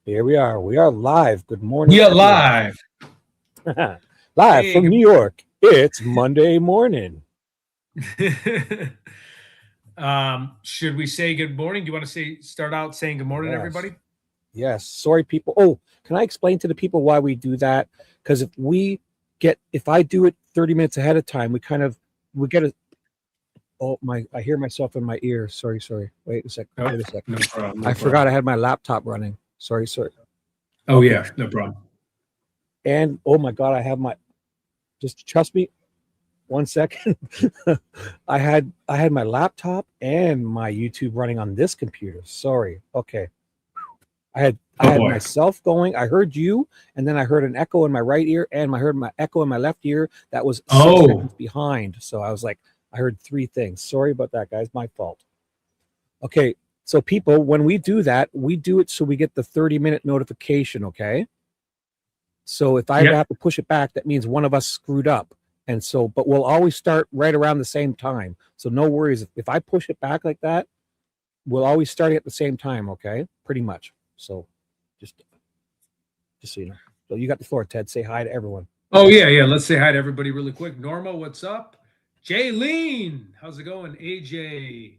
Here we are. We are live. Good morning. We are everyone. live. Live Hey, from New York. It's Monday morning. should we say good morning? Do you want to start out saying good morning, Yes. everybody? Yes. Sorry, people. Oh, can I explain to the people why we do that? Because if I do it 30 minutes ahead of time, we get a, oh, I hear myself in my ear. Sorry. Wait a second. No, Wait a second. no problem. I forgot I had my laptop running. Sorry. Oh, Okay. yeah, no problem. And oh my God, just trust me. 1 second. I had my laptop and my YouTube running on this computer. Sorry. Okay. I had myself going. I heard you, and then I heard an echo in my right ear, and I heard my echo in my left ear. That was 6 seconds behind. So I was like, I heard three things. Sorry about that, guys. My fault. Okay. So people, when we do that, we do it so we get the 30-minute notification. Okay. So if I ever have to push it back, that means one of us screwed up. And so, but we'll always start right around the same time. So no worries. If I push it back like that, we'll always start at the same time. Okay. Pretty much. So just so you know. So you got the floor, Ted. Say hi to everyone. Oh, yeah. Let's say hi to everybody really quick. Norma, what's up? Jaylene, how's it going? AJ,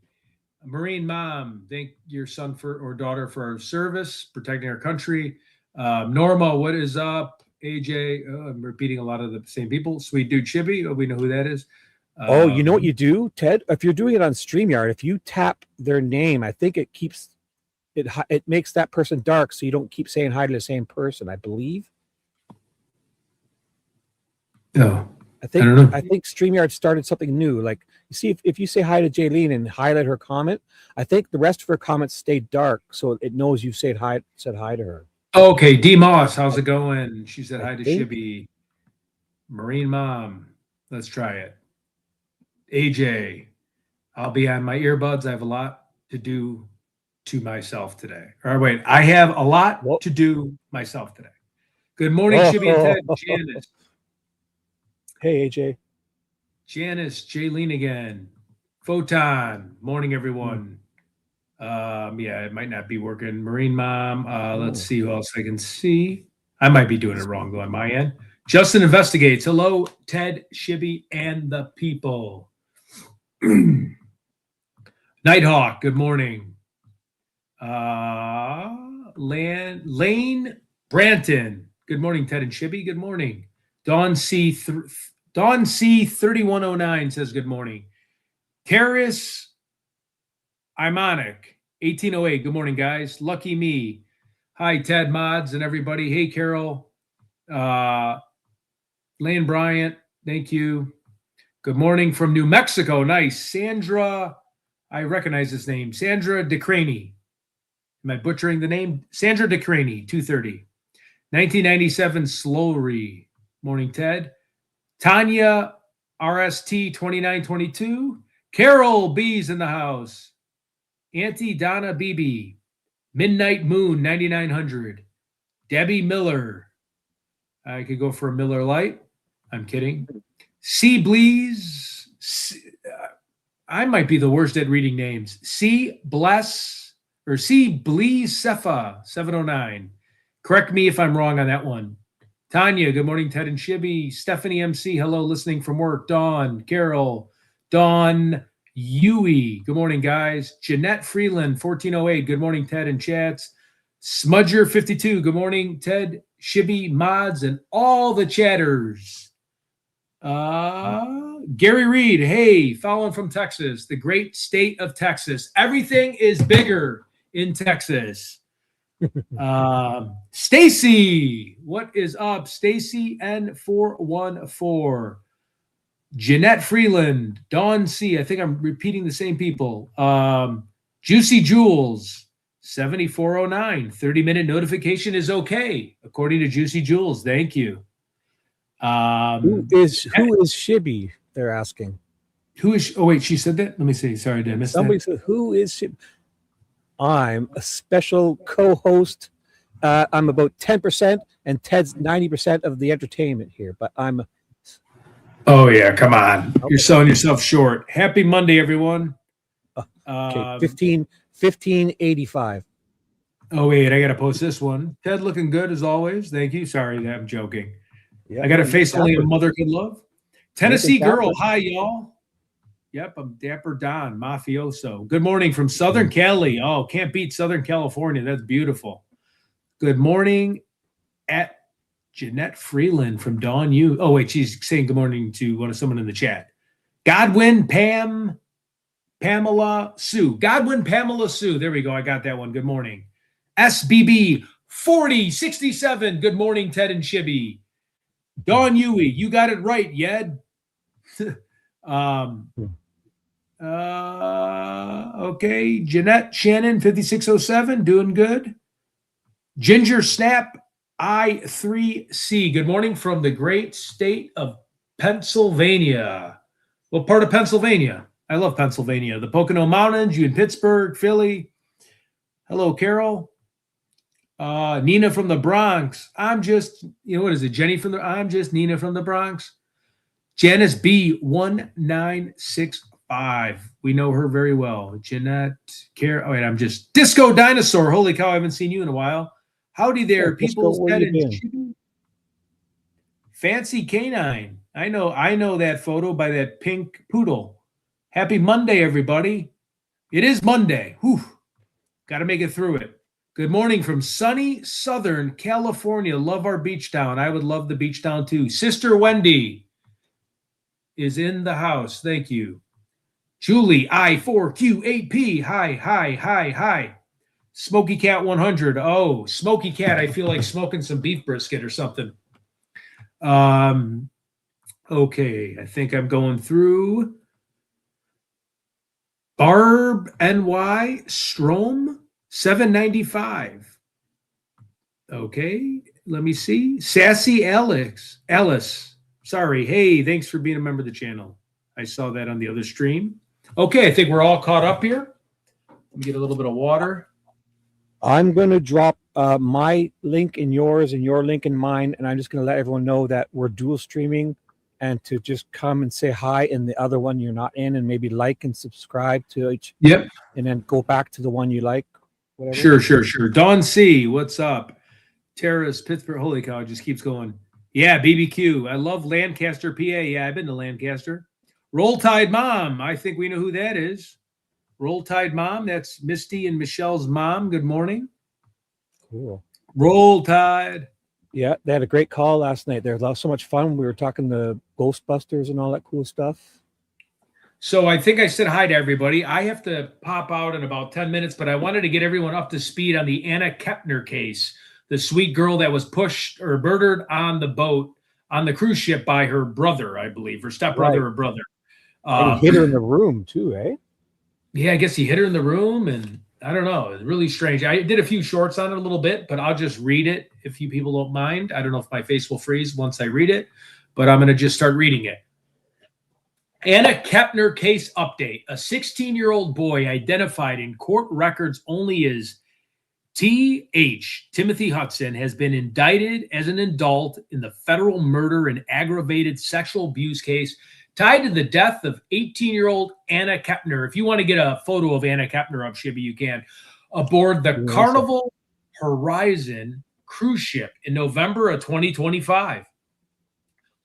Marine Mom, thank your son or daughter for our service, protecting our country. Norma, what is up? AJ, I'm repeating a lot of the same people. Sweet Dude Shibby, we know who that is. Oh, you know what you do, Ted? If you're doing it on StreamYard, if you tap their name, I think it makes that person dark, so you don't keep saying hi to the same person, I believe. No. I think StreamYard started something new. Like, you see, if you say hi to Jaylene and highlight her comment, I think the rest of her comments stay dark, so it knows you said hi to her. Okay, D Moss, how's it going? She said hi to Shibby. Marine Mom, let's try it. AJ, I'll be on my earbuds. I have a lot to do to myself today. All right, wait. I have a lot to do myself today. Good morning, Shibby and Ted. Janice. Hey, AJ. Janice, Jaylene again. Photon. Morning, everyone. Yeah, it might not be working. Marine Mom. Let's see who else I can see. I might be doing it wrong, though, on my end. Justin Investigates. Hello, Ted, Shibby, and the people. Nighthawk, good morning. Lane Branton. Good morning, Ted and Shibby. Good morning. Dawn C 3109 says good morning. Karis Imonic 1808. Good morning, guys. Lucky me. Hi, Ted Mods and everybody. Hey, Carol. Lane Bryant. Thank you. Good morning from New Mexico. Nice. Sandra. I recognize this name. Sandra DeCraney. Am I butchering the name? Sandra DeCraney, 230. 1997 Slowery. Morning, Ted. Tanya RST 2922. Carol B's in the house. Auntie Donna BB. Midnight Moon 9900. Debbie Miller. I could go for a Miller Lite. I'm kidding. C Bleeze. I might be the worst at reading names. C Bleeze Sefa 709. Correct me if I'm wrong on that one. Tanya, good morning, Ted and Shibby. Stephanie MC, hello, listening from work. Dawn, Carol, Dawn, Yui, good morning, guys. Jeanette Freeland, 1408, good morning, Ted and chats. Smudger 52, good morning, Ted, Shibby, mods, and all the chatters. Gary Reed, hey, following from Texas, the great state of Texas. Everything is bigger in Texas. Stacy, what is up? Stacy N414. Jeanette Freeland, Dawn C. I think I'm repeating the same people. Juicy Jules, 7409. 30-minute notification is okay, according to Juicy Jules. Thank you. Who is Shibby? They're asking. Who is? Oh wait, she said that. Let me see. Sorry, did I miss Somebody that? said, "Who is Shibby?" I'm a special co-host. I'm about 10%, and Ted's 90% of the entertainment here. But I'm. Oh yeah, come on! Okay. You're selling yourself short. Happy Monday, everyone. Okay, 1585. Oh, wait, I got to post this one. Ted looking good as always. Thank you. Sorry, I'm joking. Yeah, I got a no, face only a dapper. mother could love. You're Tennessee looking girl. dapper. Hi, y'all. Yep, I'm Dapper Don, mafioso. Good morning from Southern Cali. Oh, can't beat Southern California. That's beautiful. Good morning at Jeanette Freeland from Dawn U. Oh, wait, she's saying good morning to someone in the chat. Godwin Pamela Sue. Godwin Pamela Sue. There we go. I got that one. Good morning. SBB 4067. Good morning, Ted and Shibby. Dawn Yui, you got it right, Yed. Okay. Jeanette Shannon, 5607, doing good. Ginger Snap I3C. Good morning from the great state of Pennsylvania. What part of Pennsylvania? I love Pennsylvania. The Pocono Mountains, you in Pittsburgh, Philly. Hello, Carol. Nina from the Bronx. I'm just, what is it? Jenny from I'm just Nina from the Bronx. Janice B1965. We know her very well. Jeanette, Carol. Oh, wait, I'm just Disco Dinosaur. Holy cow, I haven't seen you in a while. Howdy there, Yeah, people. where you been? Fancy Canine. I know that photo by that pink poodle. Happy Monday, everybody. It is Monday. Whew. Got to make it through it. Good morning from sunny Southern California. Love our beach town. I would love the beach town too. Sister Wendy is in the house. Thank you. Julie I4Q8P. Hi. Smoky Cat 100. Oh, Smoky Cat. I feel like smoking some beef brisket or something. Okay. I think I'm going through. Barb NY Strom 795. Okay. Let me see. Sassy Alice. Sorry. Hey, thanks for being a member of the channel. I saw that on the other stream. Okay. I think we're all caught up here. Let me get a little bit of water. I'm going to drop my link in yours and your link in mine, and I'm just going to let everyone know that we're dual streaming and to just come and say hi in the other one you're not in, and maybe like and subscribe to each. Yep. And then go back to the one you like. Whatever. Sure. Dawn C, what's up? Terrace, Pittsburgh. Holy cow, it just keeps going. Yeah, BBQ. I love Lancaster, PA. Yeah, I've been to Lancaster. Roll Tide Mom. I think we know who that is. Roll Tide Mom. That's Misty and Michelle's mom. Good morning. Cool. Roll Tide. Yeah, they had a great call last night. There was so much fun. We were talking to Ghostbusters and all that cool stuff. So I think I said hi to everybody. I have to pop out in about 10 minutes, but I wanted to get everyone up to speed on the Anna Kepner case, the sweet girl that was pushed or murdered on the boat on the cruise ship by her brother, I believe, her stepbrother or brother. And he hit her in the room too, eh? Yeah, I guess he hit her in the room, and I don't know. It's really strange. I did a few shorts on it a little bit, but I'll just read it if you people don't mind. I don't know if my face will freeze once I read it, but I'm going to just start reading it. Anna Kepner case update. A 16-year-old boy identified in court records only as T.H. Timothy Hudson has been indicted as an adult in the federal murder and aggravated sexual abuse case tied to the death of 18-year-old Anna Kepner. If you want to get a photo of Anna Kepner up, Shibby, you can. Aboard the Carnival Horizon cruise ship in November of 2025. A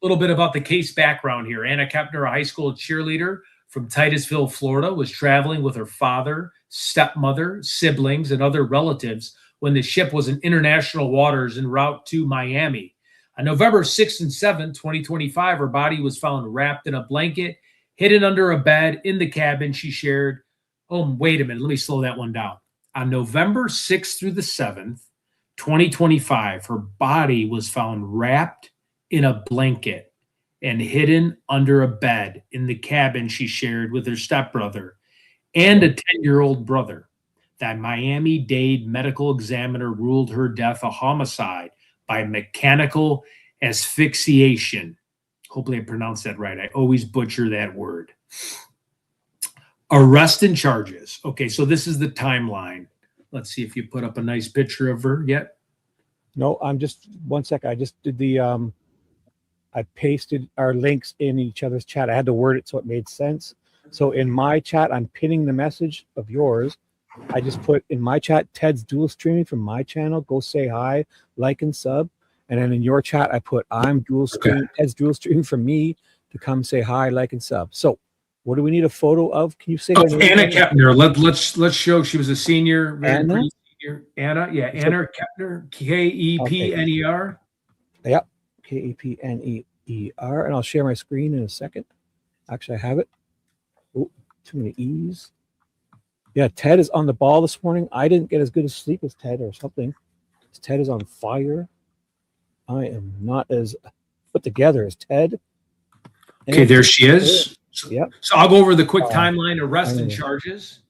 little bit about the case background here. Anna Kepner, a high school cheerleader from Titusville, Florida, was traveling with her father, stepmother, siblings, and other relatives when the ship was in international waters en route to Miami. On November 6th and 7th, 2025, her body was found wrapped in a blanket, hidden under a bed in the cabin she shared. Oh, wait a minute. Let me slow that one down. On November 6th through the 7th, 2025, her body was found wrapped in a blanket and hidden under a bed in the cabin she shared with her stepbrother and a 10-year-old brother. The Miami-Dade medical examiner ruled her death a homicide by mechanical asphyxiation. Hopefully I pronounced that right. I always butcher that word. Arrest and charges. Okay, so this is the timeline. Let's see if you put up a nice picture of her yet. No, I'm just 1 second. I just did the I pasted our links in each other's chat. I had to word it so it made sense. So in my chat, I'm pinning the message of yours, I just put in my chat, Ted's dual streaming from my channel. Go say hi, like, and sub. And then in your chat, I put I'm dual streaming. Okay. Ted's dual streaming from me to come say hi, like, and sub. So, what do we need a photo of? Can you say Oh, her name Anna again? Kepner. Let's show she was a senior. Very Anna? pretty senior. Anna, yeah, Anna Kepner. Kepner. Yep, Kepner. And I'll share my screen in a second. Actually, I have it. Oh, too many E's. Yeah, Ted is on the ball this morning. I didn't get as good a sleep as Ted or something. Ted is on fire. I am not as put together as Ted. Okay, there she is. Yep. So I'll go over the quick timeline, arrest and know. charges.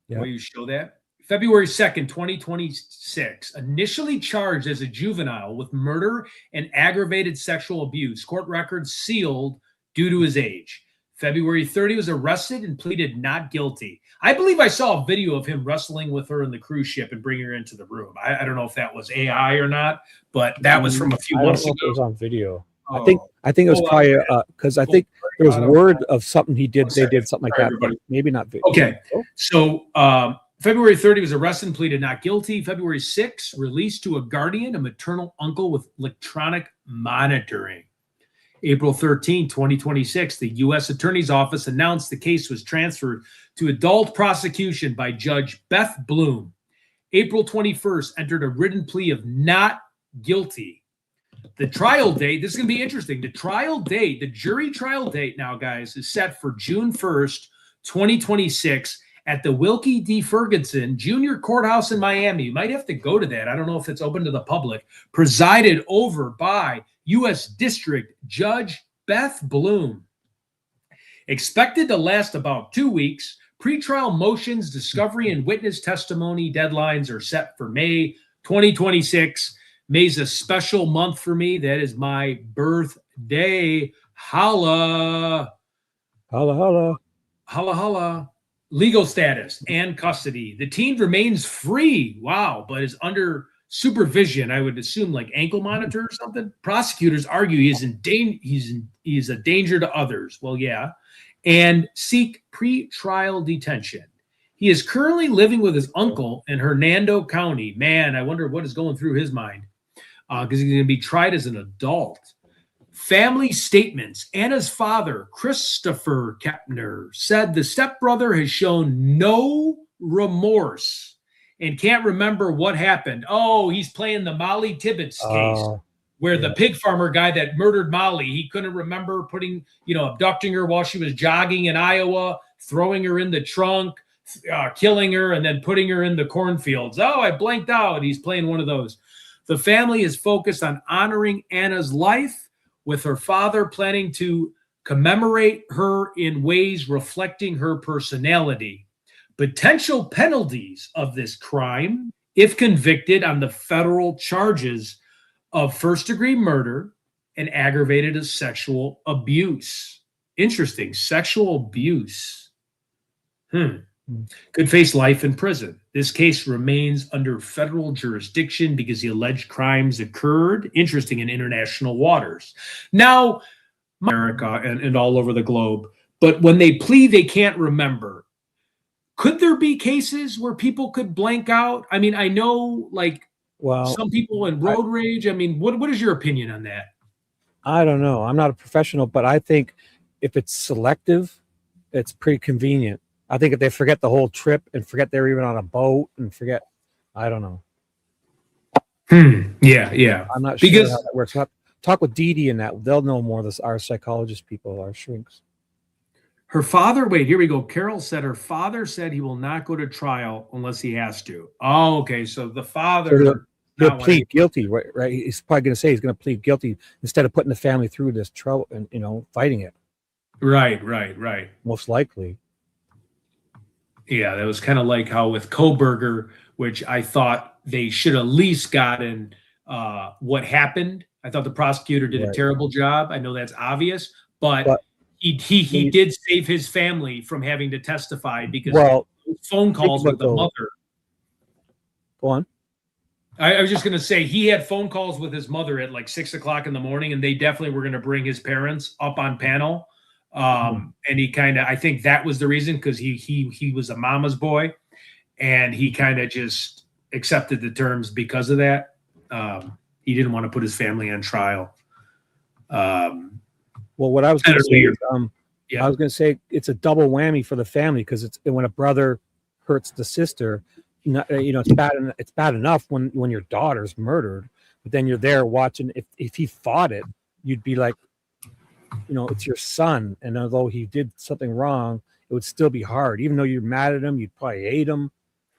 Yep. Will you show that? February 2nd, 2026, initially charged as a juvenile with murder and aggravated sexual abuse. Court records sealed due to his age. February 30 was arrested and pleaded not guilty. I believe I saw a video of him wrestling with her in the cruise ship and bringing her into the room. I don't know if that was AI or not, but that was from a few months ago. It was on video. I think it was probably because I think there was word of something he did. They did something like that, but maybe not video. Okay, so February 30 was arrested and pleaded not guilty. February 6, released to a guardian, a maternal uncle with electronic monitoring. April 13, 2026, the U.S. Attorney's Office announced the case was transferred to adult prosecution by Judge Beth Bloom. April 21st, entered a written plea of not guilty. The trial date, this is going to be interesting. The trial date, the jury trial date now, guys, is set for June 1st, 2026 at the Wilkie D. Ferguson Junior Courthouse in Miami. You might have to go to that. I don't know if it's open to the public. Presided over by U.S. District Judge Beth Bloom. Expected to last about 2 weeks. Pretrial motions, discovery, and witness testimony deadlines are set for May 2026. May's a special month for me. That is my birthday. Holla. Holla, holla. Holla, holla. Legal status and custody. The teen remains free. Wow, but is under supervision. I would assume like ankle monitor or something. Prosecutors argue he's a danger to others. Well, yeah. And seek pre-trial detention. He is currently living with his uncle in Hernando County. Man, I wonder what is going through his mind because he's going to be tried as an adult. Family statements. Anna's father, Christopher Kepner, said the stepbrother has shown no remorse and can't remember what happened. Oh, he's playing the Molly Tibbetts case where the pig farmer guy that murdered Molly, he couldn't remember abducting her while she was jogging in Iowa, throwing her in the trunk, killing her, and then putting her in the cornfields. Oh, I blanked out. He's playing one of those. The family is focused on honoring Anna's life, with her father planning to commemorate her in ways reflecting her personality. Potential penalties of this crime, if convicted on the federal charges of first-degree murder and aggravated sexual abuse. Interesting. Sexual abuse. Could face life in prison. This case remains under federal jurisdiction because the alleged crimes occurred, interesting, in international waters. Now, America and all over the globe, but when they plead, they can't remember. Could there be cases where people could blank out? I mean, I know some people in road rage. I mean, what is your opinion on that? I don't know. I'm not a professional, but I think if it's selective, it's pretty convenient. I think if they forget the whole trip and forget they're even on a boat and forget, I don't know. Yeah. I'm not sure how that works. Talk with Dee and that. They'll know more. Our psychologist people, our shrinks. Her father, wait, here we go. Carol said her father said he will not go to trial unless he has to. Oh, okay. So the father... He'll plead guilty, right? He's probably going to say he's going to plead guilty instead of putting the family through this trouble and, fighting it. Right. Most likely. Yeah, that was kind of like how with Koberger, which I thought they should at least gotten what happened. I thought the prosecutor did a terrible job. I know that's obvious, but he did save his family from having to testify because phone calls with the mother. Go on. I was just going to say he had phone calls with his mother at like 6 o'clock in the morning, and they definitely were going to bring his parents up on panel. And he I think that was the reason, because he was a mama's boy. and he kind of just accepted the terms because of that. He didn't want to put his family on trial. Well, what I was going to say is, Yeah. I was going to say it's a double whammy for the family, because it's when a brother hurts the sister, it's bad. It's bad enough when your daughter's murdered, but then you're there watching. If he fought it, you'd be like, it's your son, and although he did something wrong, it would still be hard. Even though you're mad at him, you'd probably hate him.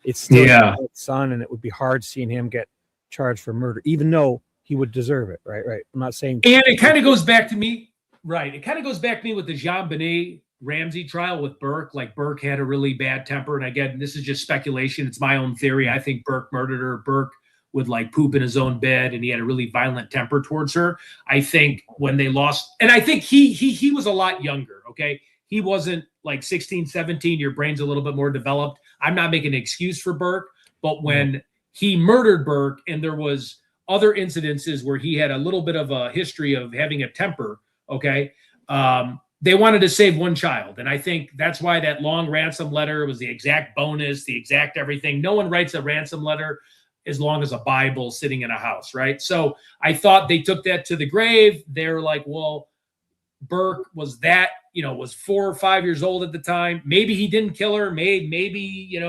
It's still your son, and it would be hard seeing him get charged for murder, even though he would deserve it. Right. I'm not saying. And it kind of goes back to me. Right. It kind of goes back to me with the Jean-Benet Ramsey trial with Burke. Like, Burke had a really bad temper. And again, this is just speculation. It's my own theory. I think Burke murdered her. Burke would like poop in his own bed, and he had a really violent temper towards her. I think when they lost, and I think he was a lot younger. Okay. He wasn't like 16, 17. Your brain's a little bit more developed. I'm not making an excuse for Burke, but when he murdered Burke, and there was other incidences where he had a little bit of a history of having a temper, okay, they wanted to save one child. And I think that's why that long ransom letter was the exact bonus, the exact everything. No one writes a ransom letter as long as a Bible sitting in a house, right? So I thought they took that to the grave. They're like, well, Burke was 4 or 5 years old at the time. Maybe he didn't kill her. Maybe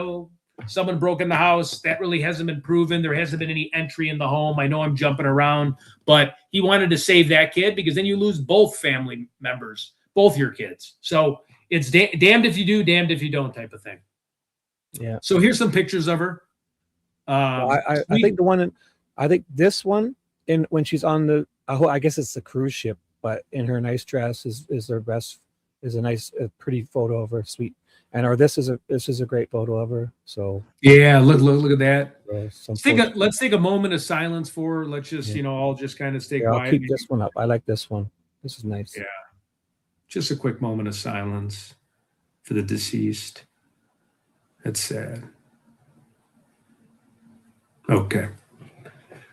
someone broke in the house. That really hasn't been proven. There hasn't been any entry in the home. I know I'm jumping around, but he wanted to save that kid, because then you lose both family members, both your kids. So it's damned if you do, damned if you don't type of thing. Yeah. So here's some pictures of her. I think this one, when she's on the, I guess it's the cruise ship, but in her nice dress is their best, is a pretty photo of her, sweet. And this is a great photo of her. So yeah, look at that. Let's take a moment of silence for her. Let's just all just kind of stay quiet. I'll keep this one up. I like this one. This is nice. Yeah, just a quick moment of silence for the deceased. That's sad. Okay,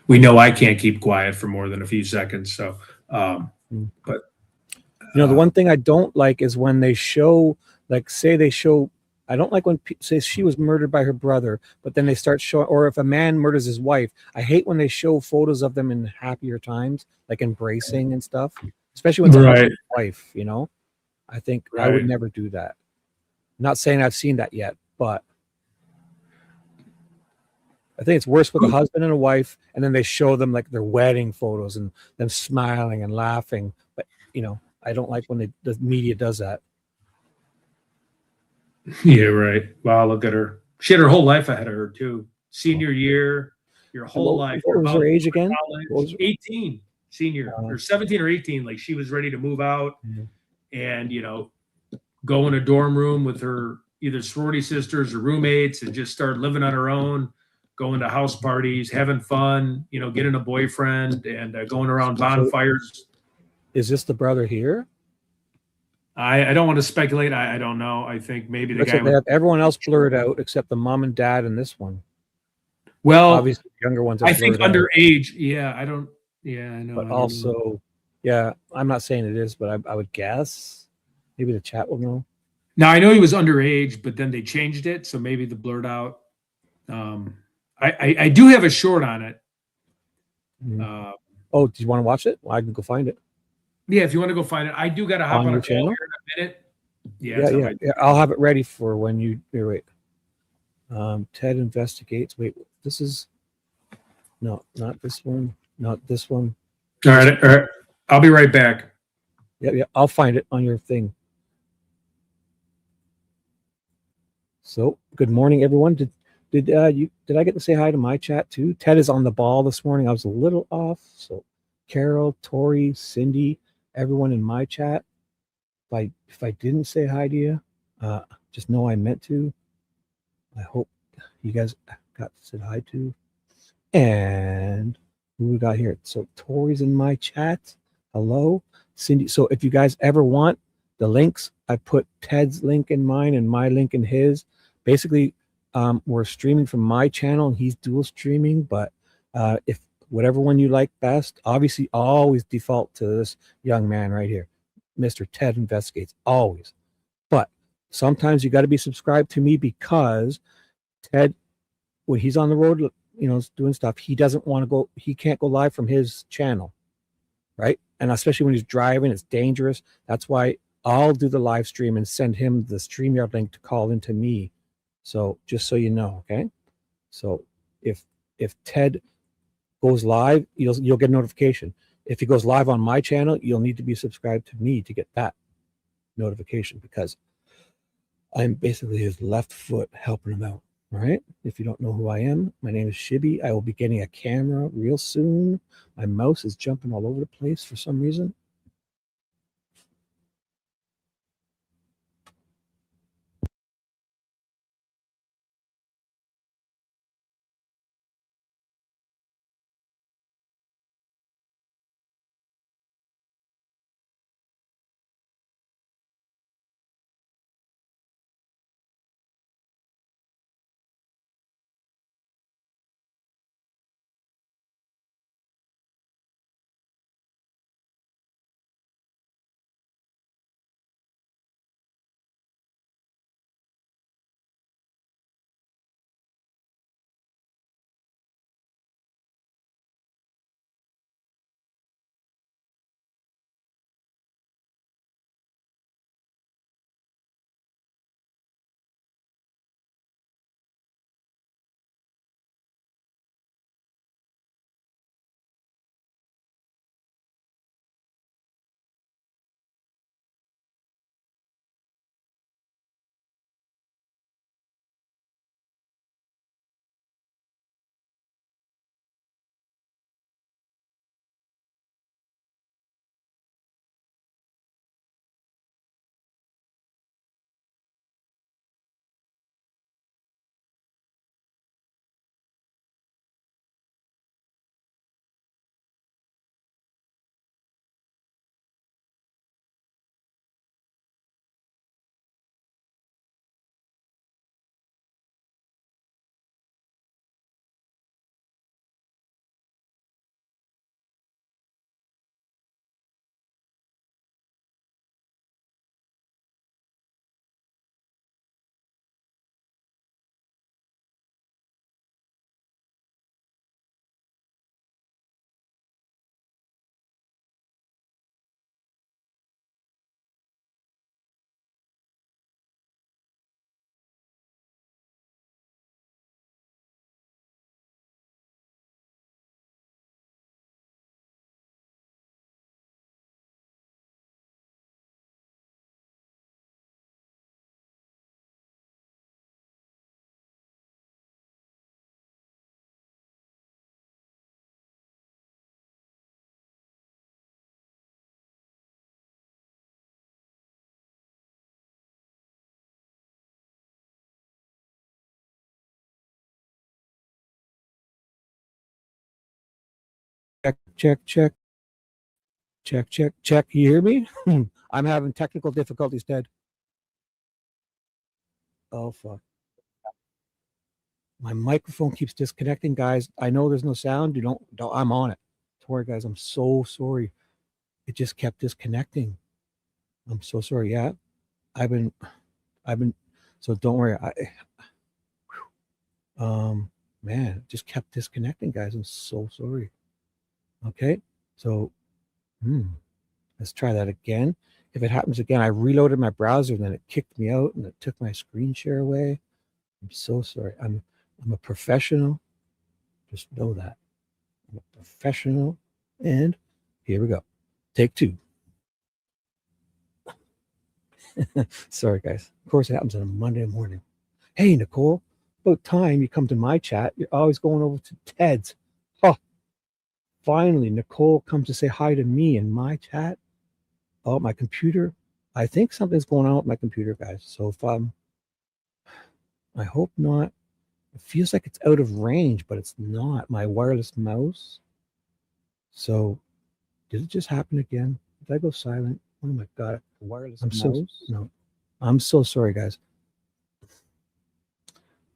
we know I can't keep quiet for more than a few seconds. So, but the one thing I don't like is when they show. Like, say they show, I don't like when say she was murdered by her brother, but then they start showing, or if a man murders his wife, I hate when they show photos of them in happier times, like embracing and stuff, especially when it's his wife, I think I would never do that. Not saying I've seen that yet, but I think it's worse with a husband and a wife, and then they show them like their wedding photos and them smiling and laughing. But, I don't like when the media does that. Yeah, right. Wow, look at her. She had her whole life ahead of her too. Senior year, your whole life. What was her age again? 18, senior, or 17 or 18. Like, she was ready to move out and, go in a dorm room with her either sorority sisters or roommates and just start living on her own, going to house parties, having fun, getting a boyfriend, and going around bonfires. Is this the brother here? I don't want to speculate. I don't know. I think maybe the guy. They have everyone else blurred out except the mom and dad in this one. Well, obviously the younger ones. I think underage. Yeah, I don't. Yeah, I know. But also, yeah, I'm not saying it is, but I would guess maybe the chat will know. Now I know he was underage, but then they changed it, so maybe the blurred out. I do have a short on it. Oh, do you want to watch it? Well, I can go find it. Yeah, if you want to go find it, I do got to hop on a call here in a minute. Yeah. I'll have it ready for when you. Wait. Ted investigates. Wait, this is no, not this one. Not this one. All right. I'll be right back. Yeah. I'll find it on your thing. So, good morning, everyone. Did I get to say hi to my chat too? Ted is on the ball this morning. I was a little off. So, Carol, Tori, Cindy, everyone in my chat. If I didn't say hi to you, just know I meant to. I hope you guys got said hi to. And who we got here? So Tori's in my chat. Hello, Cindy. So if you guys ever want the links, I put Ted's link in mine and my link in his. Basically, we're streaming from my channel and he's dual streaming. But if whatever one you like best, obviously always default to this young man right here, Mr. Ted Investigates, always. But sometimes you got to be subscribed to me because Ted, when he's on the road, you know, doing stuff, he doesn't want to go, he can't go live from his channel, right? And especially when he's driving, it's dangerous. That's why I'll do the live stream and send him the StreamYard link to call into me. So just so you know, okay? So if Ted goes live, you'll get a notification. If he goes live on my channel, you'll need to be subscribed to me to get that notification, because I'm basically his left foot helping him out. All right. If you don't know who I am, my name is Shibby. I will be getting a camera real soon. My mouse is jumping all over the place for some reason. Check, check, check, check, check, check. You hear me? I'm having technical difficulties, Ted. Oh, fuck. My microphone keeps disconnecting, guys. I know there's no sound. You don't I'm on it. Sorry, guys. I'm so sorry. It just kept disconnecting. I'm so sorry. Yeah. I've been, so don't worry. Man, it just kept disconnecting, guys. I'm so sorry. Okay. So, let's try that again. If it happens again, I reloaded my browser and then it kicked me out and it took my screen share away. I'm so sorry. I'm a professional. Just know that. I'm a professional. And here we go. Take two. Sorry, guys. Of course, it happens on a Monday morning. Hey, Nicole, about time you come to my chat. You're always going over to Ted's. Oh, finally, Nicole comes to say hi to me in my chat. Oh, my computer. I think something's going on with my computer, guys. So if I hope not. It feels like it's out of range, but it's not. My wireless mouse. So did it just happen again? Did I go silent? Oh my god. Wireless mouse? No. I'm so sorry, guys.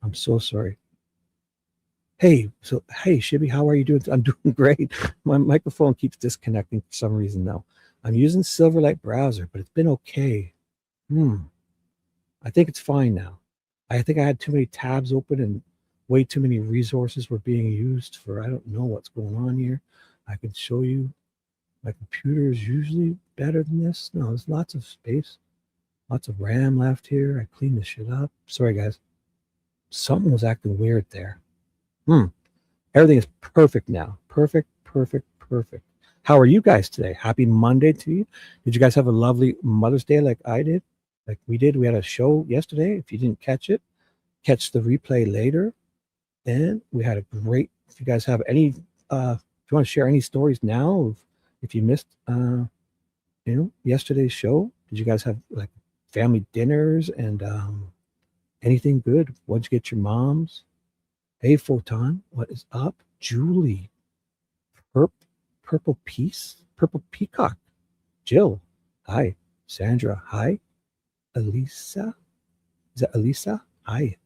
I'm so sorry. Hey, Shibby, how are you doing? I'm doing great. My microphone keeps disconnecting for some reason now. I'm using Silverlight browser, but it's been okay. I think it's fine now. I think I had too many tabs open and way too many resources were being used for, I don't know what's going on here. I can show you my computer is usually better than this. No, there's lots of space, lots of RAM left here. I cleaned this shit up. Sorry, guys. Something was acting weird there. Everything is perfect now. Perfect, perfect, perfect. How are you guys today? Happy Monday to you. Did you guys have a lovely Mother's Day like I did? Like we did. We had a show yesterday. If you didn't catch it, catch the replay later. And we had a great, if you guys have any, if you want to share any stories now, if you missed, yesterday's show, did you guys have like family dinners and anything good? What'd you get your moms? Hey, Photon, what is up? Julie, Purple Peacock, Jill, hi. Sandra, hi. Elisa, is that Elisa? Hi.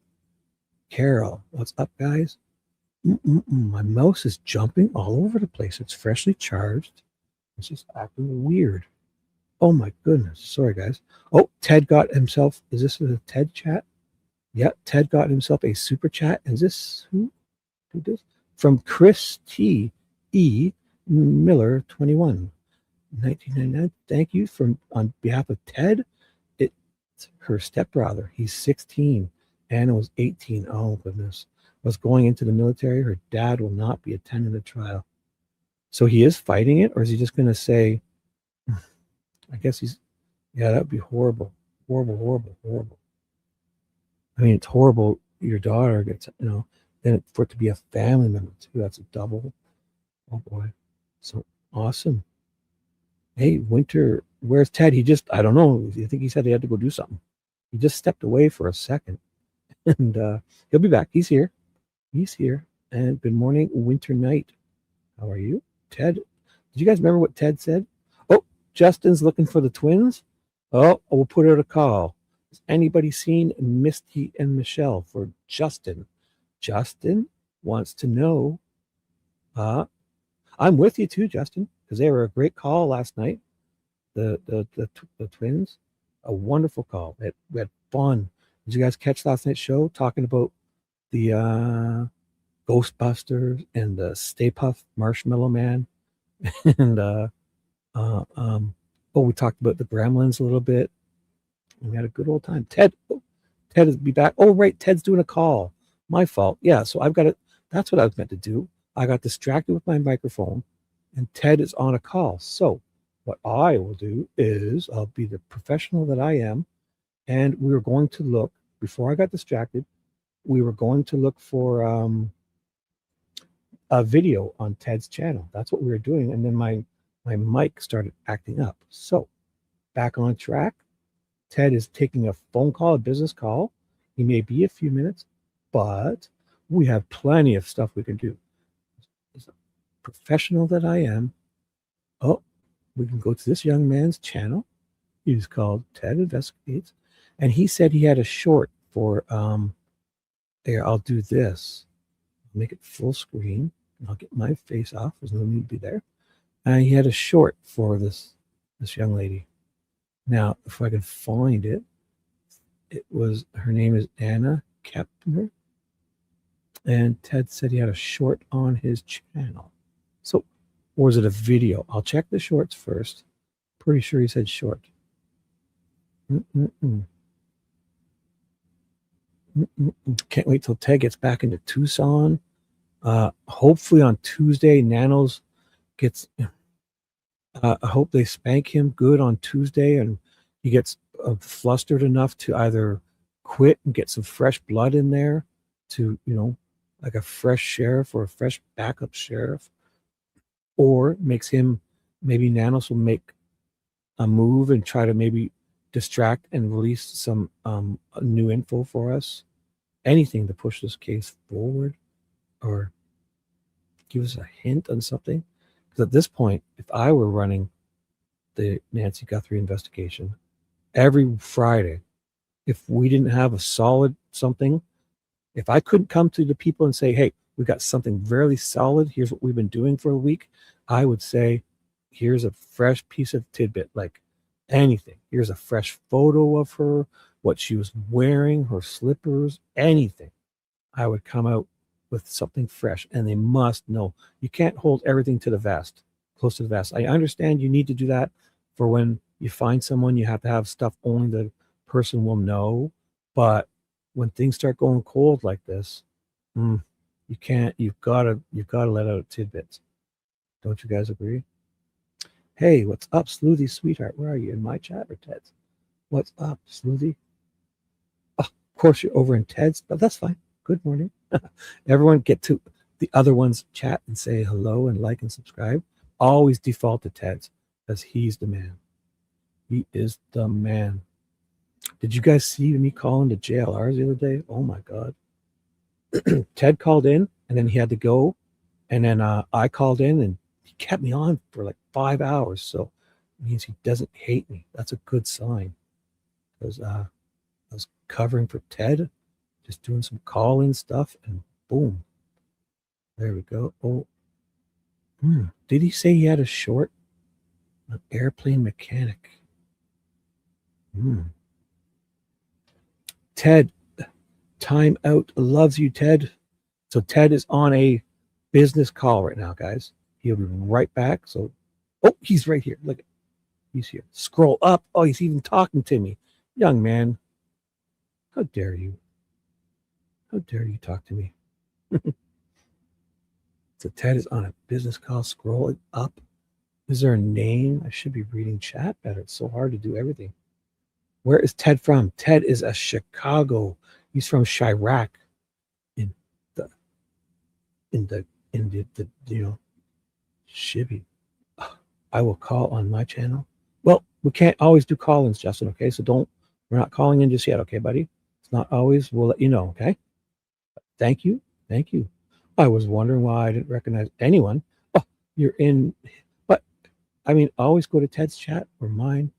Carol, what's up, guys? My mouse is jumping all over the place. It's freshly charged. It's just acting weird. Oh my goodness. Sorry, guys. Oh, Ted got himself. Is this a Ted chat? Yeah, Ted got himself a super chat. Is this who did this? From Chris T. E. Miller 21, 1999. Thank you on behalf of Ted. It's her stepbrother. He's 16. Anna was 18. Oh goodness. Was going into the military. Her dad will not be attending the trial. So he is fighting it, or is he just going to say, I guess yeah, that would be horrible. Horrible, horrible, horrible. I mean, it's horrible. Your daughter gets, then for it to be a family member too, that's a double. Oh boy. So awesome. Hey, Winter, where's Ted? I don't know. I think he said he had to go do something. He just stepped away for a second and he'll be back. He's here. And good morning, Winter Night. How are you? Ted, did you guys remember what Ted said? Oh, Justin's looking for the twins. Oh, we'll put out a call. Has anybody seen Misty and Michelle for Justin? Justin wants to know. I'm with you too, Justin, because they were a great call last night. The twins, a wonderful call. We had fun. Did you guys catch last night's show talking about the Ghostbusters and the Stay Puft Marshmallow Man? And we talked about the Gremlins a little bit. We had a good old time. Ted will be back. Oh, right, Ted's doing a call. My fault. Yeah, so I've got it. That's what I was meant to do. I got distracted with my microphone, and Ted is on a call. So what I will do is I'll be the professional that I am, and we were going to look, before I got distracted, we were going to look for a video on Ted's channel. That's what we were doing, and then my mic started acting up. So back on track. Ted is taking a phone call, a business call. He may be a few minutes, but we have plenty of stuff we can do. As a professional that I am, we can go to this young man's channel. He's called Ted Investigates, and he said he had a short for here, I'll do this. Make it full screen. I'll get my face off. There's no need to be there. And he had a short for this young lady. Now, if I can find it, her name is Anna Kepner. And Ted said he had a short on his channel. So, or is it a video? I'll check the shorts first. Pretty sure he said short. Can't wait till Ted gets back into Tucson. Hopefully on Tuesday, Nanos gets... I hope they spank him good on Tuesday and he gets flustered enough to either quit and get some fresh blood in there to, like a fresh sheriff or a fresh backup sheriff, or makes him, maybe Nanos will make a move and try to maybe distract and release some new info for us. Anything to push this case forward or give us a hint on something. Because at this point, if I were running the Nancy Guthrie investigation every Friday, if we didn't have a solid something, if I couldn't come to the people and say, hey, we got something very solid, here's what we've been doing for a week, I would say, here's a fresh piece of tidbit, like anything. Here's a fresh photo of her. what she was wearing, her slippers, anything. I would come out with something fresh, and they must know. You can't hold everything to the vest, close to the vest. I understand you need to do that for when you find someone, you have to have stuff only the person will know. But when things start going cold like this, you can't. You've got to let out tidbits. Don't you guys agree? Hey, what's up, Sleuthie sweetheart? Where are you, in my chat or Ted's? What's up, Sleuthie? Oh, of course you're over in Ted's, but that's fine. Good morning. Everyone get to the other one's chat and say hello and like and subscribe. Always default to Ted's because he's the man. He is the man. Did you guys see me calling the JLRs the other day? Oh my God. Ted called in and then he had to go. And then I called in and he kept me on for like 5 hours. So it means he doesn't hate me. That's a good sign. Because I was covering for Ted, just doing some call-in stuff, and boom. There we go. Oh, did he say he had a short? An airplane mechanic. Ted, time out loves you, Ted. So Ted is on a business call right now, guys. He'll be right back. So, oh, he's right here. Look, he's here. Scroll up. Oh, he's even talking to me. Young man, how dare you? How dare you talk to me? So Ted is on a business call. Scrolling up. Is there a name? I should be reading chat better. It's so hard to do everything. Where is Ted from? Ted is a Chicago. He's from Chirac in the Shibby. I will call on my channel. Well, we can't always do call-ins, Justin, okay? So we're not calling in just yet, okay, buddy? It's not always. We'll let you know, okay? Thank you. Thank you. I was wondering why I didn't recognize anyone. Oh, you're in. But, I mean, always go to Ted's chat or mine.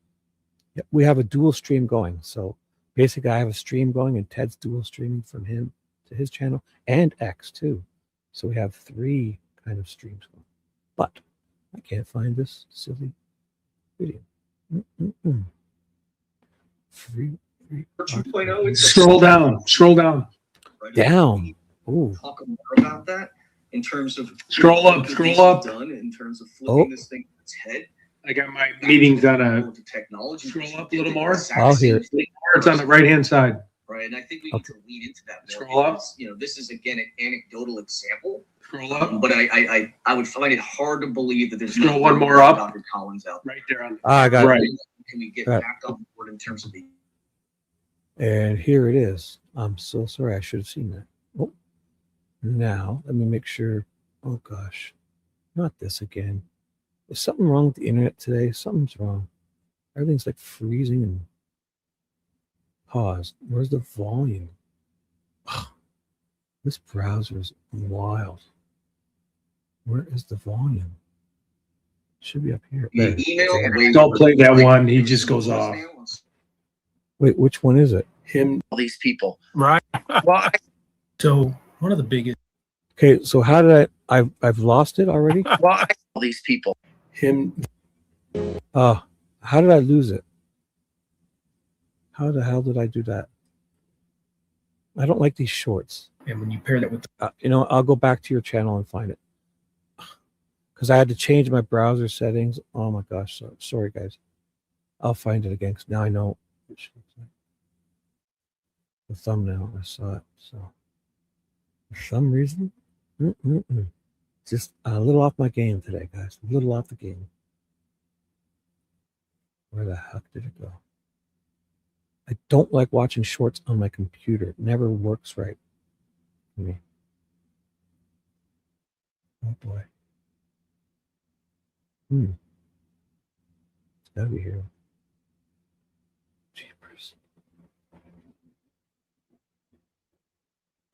Yeah, we have a dual stream going. So basically, I have a stream going and Ted's dual streaming from him to his channel and X too. So we have 3 kind of streams going. But I can't find this silly video. Free 2.0. Scroll down. Scroll down. Down. Ooh. Talk more about that in terms of Scroll up. Scroll up. Done in terms of flipping this thing on its head. I got my meetings on a. Technology. Scroll up a little more. I'll hear it. It's on the right-hand side. Right, and I think we need to lead into that more. Scroll up. Because, this is again an anecdotal example. Scroll up. But I would find it hard to believe that there's scroll one more up. Dr. Collins out right there on. I got right. Can we get back on board in terms of the? And here it is. I'm so sorry. I should have seen that. Oh, now let me make sure. Oh gosh, not this again. Is something wrong with the internet today? Something's wrong. Everything's like freezing and paused. Where's the volume? This browser is wild. Where is the volume? It should be up here. Don't play that one. He just goes off. Wait, which one is it? Him. All these people. Right. Why? So one of the biggest. Okay, so how did I've lost it already? Why? All these people. Him. How did I lose it? How the hell did I do that? I don't like these shorts. And when you pair that with I'll go back to your channel and find it. Because I had to change my browser settings. Oh my gosh, sorry guys. I'll find it again because now I know which the thumbnail. I saw it. So for some reason, just a little off my game today, guys. A little off the game. Where the heck did it go? I don't like watching shorts on my computer. It never works right for me. Oh boy. It's gotta be here. Jeepers.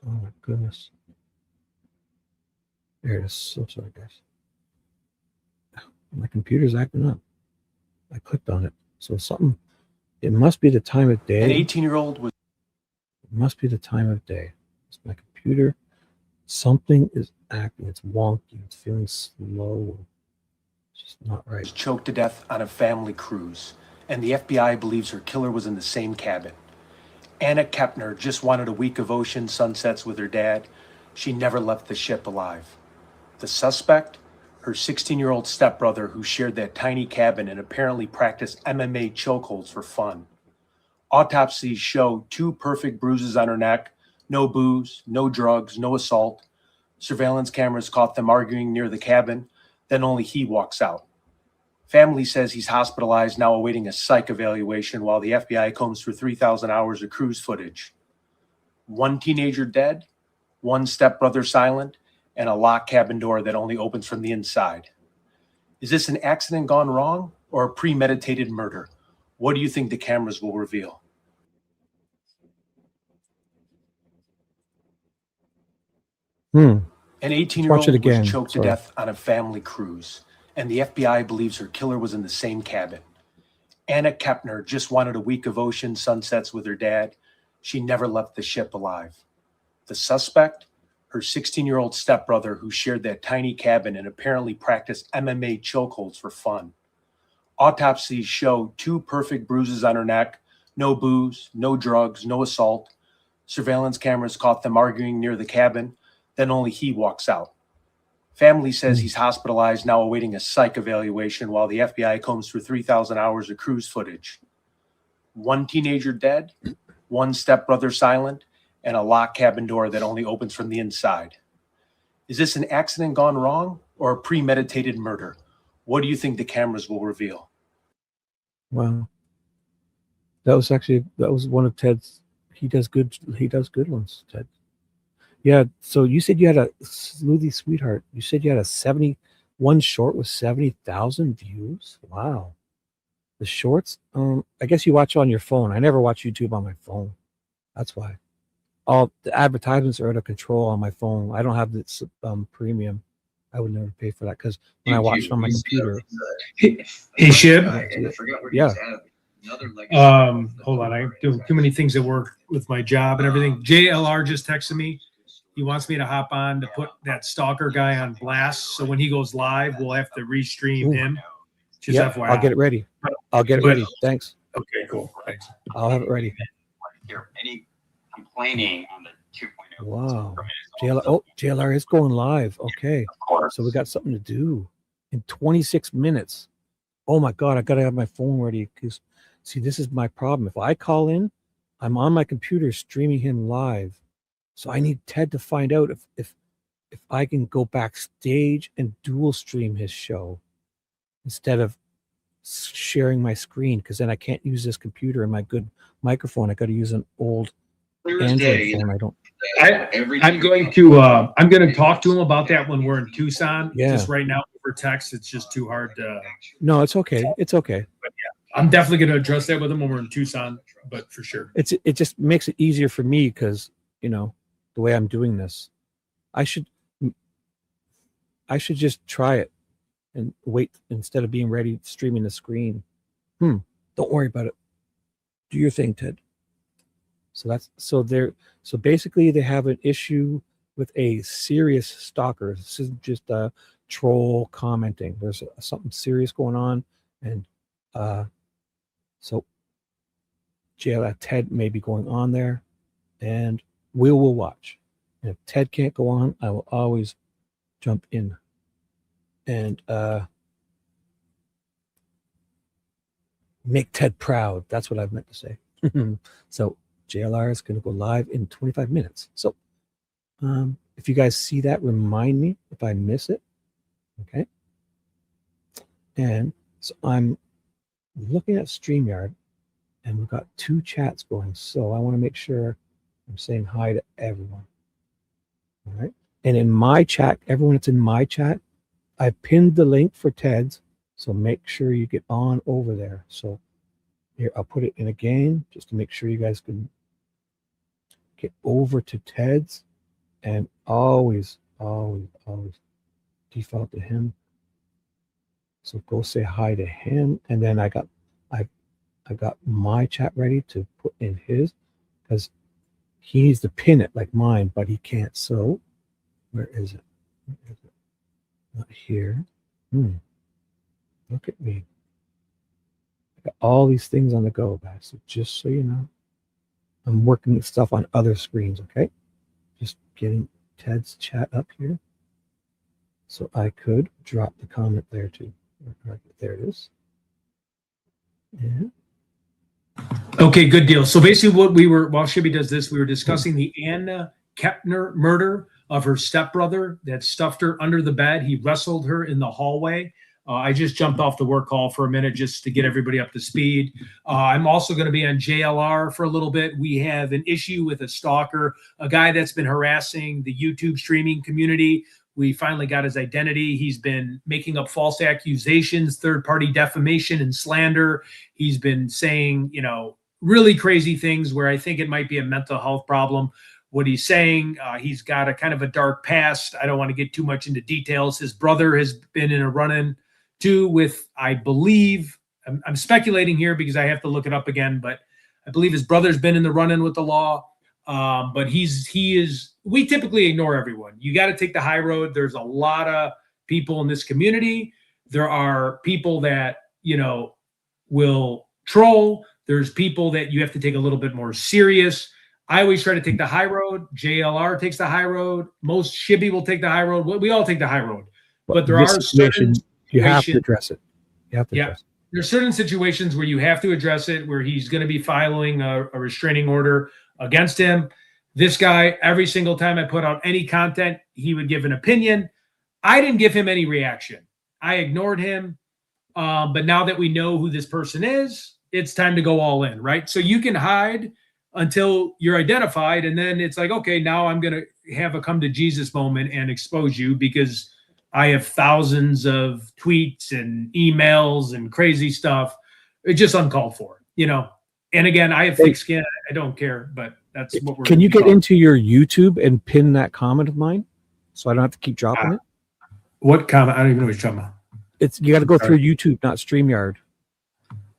Oh my goodness. There it is. So sorry, guys. My computer's acting up. I clicked on it. So something, it must be the time of day. An 18-year-old was. It must be the time of day. It's my computer. Something is acting. It's wonky. It's feeling slow. It's just not right. Choked to death on a family cruise, and the FBI believes her killer was in the same cabin. Anna Kepner just wanted a week of ocean sunsets with her dad. She never left the ship alive. The suspect? Her 16-year-old stepbrother who shared that tiny cabin and apparently practiced MMA chokeholds for fun. Autopsies show 2 perfect bruises on her neck, no booze, no drugs, no assault. Surveillance cameras caught them arguing near the cabin, then only he walks out. Family says he's hospitalized, now awaiting a psych evaluation while the FBI combs through 3,000 hours of cruise footage. 1 teenager dead, 1 stepbrother silent, and a locked cabin door that only opens from the inside. Is this an accident gone wrong or a premeditated murder? What do you think the cameras will reveal? An 18-year-old was choked to death on a family cruise, and the FBI believes her killer was in the same cabin. Anna Kepner just wanted a week of ocean sunsets with her dad. She never left the ship alive. The suspect? Her 16-year-old stepbrother who shared that tiny cabin and apparently practiced MMA chokeholds for fun. Autopsies show 2 perfect bruises on her neck, no booze, no drugs, no assault. Surveillance cameras caught them arguing near the cabin, then only he walks out. Family says he's hospitalized, now awaiting a psych evaluation while the FBI combs through 3,000 hours of cruise footage. 1 teenager dead, 1 stepbrother silent, and a locked cabin door that only opens from the inside. Is this an accident gone wrong or a premeditated murder? What do you think the cameras will reveal? Wow. That was one of Ted's. He does good ones, Ted. Yeah, so you said you had a Smoothie Sweetheart. You said you had one short with 70,000 views. Wow. The shorts, I guess you watch on your phone. I never watch YouTube on my phone. That's why. All the advertisements are out of control on my phone. I don't have this premium. I would never pay for that because when I watch it on my computer. Hey, Shib. Yeah. Hold on. I do too many things at work with my job and everything. JLR just texted me. He wants me to hop on to put that stalker guy on blast. So when he goes live, we'll have to restream him. Just FYI. I'll get it ready. Thanks. Okay, cool. Thanks. I'll have it ready. Any complaining on the 2.0? Wow. JLR is going live. Okay. Of course. So we got something to do in 26 minutes. Oh my God, I got to have my phone ready because, see, this is my problem. If I call in, I'm on my computer streaming him live. So I need Ted to find out if I can go backstage and dual stream his show instead of sharing my screen, because then I can't use this computer and my good microphone. I got to use an old Android phone. I'm going to talk to him about that when we're in Tucson. Yeah. Just right now over text, it's just too hard to. No, it's okay. It's okay. But yeah, I'm definitely going to address that with him when we're in Tucson. But for sure, it just makes it easier for me because the way I'm doing this. I should just try it and wait instead of being ready streaming the screen. Don't worry about it. Do your thing, Ted. So basically they have an issue with a serious stalker. This isn't just a troll commenting. There's something serious going on, and so Ted may be going on there, and we will watch. And if Ted can't go on, I will always jump in and make Ted proud. That's what I've meant to say. So JLR is going to go live in 25 minutes. So if you guys see that, remind me if I miss it. Okay. And so I'm looking at StreamYard, and we've got 2 chats going. So I want to make sure I'm saying hi to everyone. All right. And in my chat, everyone that's in my chat, I pinned the link for Ted's. So make sure you get on over there. So here, I'll put it in again just to make sure you guys can get over to Ted's, and always default to him. So go say hi to him. And then I got my chat ready to put in his, because he needs to pin it like mine, but he can't. So where is it? Not here. Look at me. I got all these things on the go, guys. So just so you know, I'm working stuff on other screens, okay? Just getting Ted's chat up here. So I could drop the comment there too. There it is. Yeah. Okay, good deal. So basically what we were, while Shibby does this, we were discussing the Anna Kepner murder of her stepbrother that stuffed her under the bed. He wrestled her in the hallway. I just jumped off the work call for a minute just to get everybody up to speed. I'm also going to be on JLR for a little bit. We have an issue with a stalker, a guy that's been harassing the YouTube streaming community. We finally got his identity. He's been making up false accusations, third-party defamation and slander. He's been saying, you know, really crazy things where I think it might be a mental health problem. What he's saying, he's got a kind of a dark past. I don't want to get too much into details. His brother has been in a run-in too with, I believe, I'm speculating here because I have to look it up again, but I believe his brother's been in the run-in with the law. But he is, we typically ignore everyone. You got to take the high road. There's a lot of people in this community. There are people that, you know, will troll. There's people that you have to take a little bit more serious. I always try to take the high road. JLR takes the high road. Most Shibby will take the high road. We all take the high road. But there are certain you have to address it. You have to address it. There's certain situations where you have to address it, where he's going to be filing a restraining order against him. This guy, every single time I put out any content, he would give an opinion. I didn't give him any reaction. I ignored him. But now that we know who this person is, it's time to go all in, right? So you can hide until you're identified, and then it's like, okay, now I'm going to have a come to Jesus moment and expose you because I have thousands of tweets and emails and crazy stuff. It's just uncalled for, you know? And again, I have thick skin. I don't care, but that's what we're. Can you get into your YouTube and pin that comment of mine so I don't have to keep dropping it? What comment? I don't even know what you're talking about. It's, you got to go through YouTube, not StreamYard.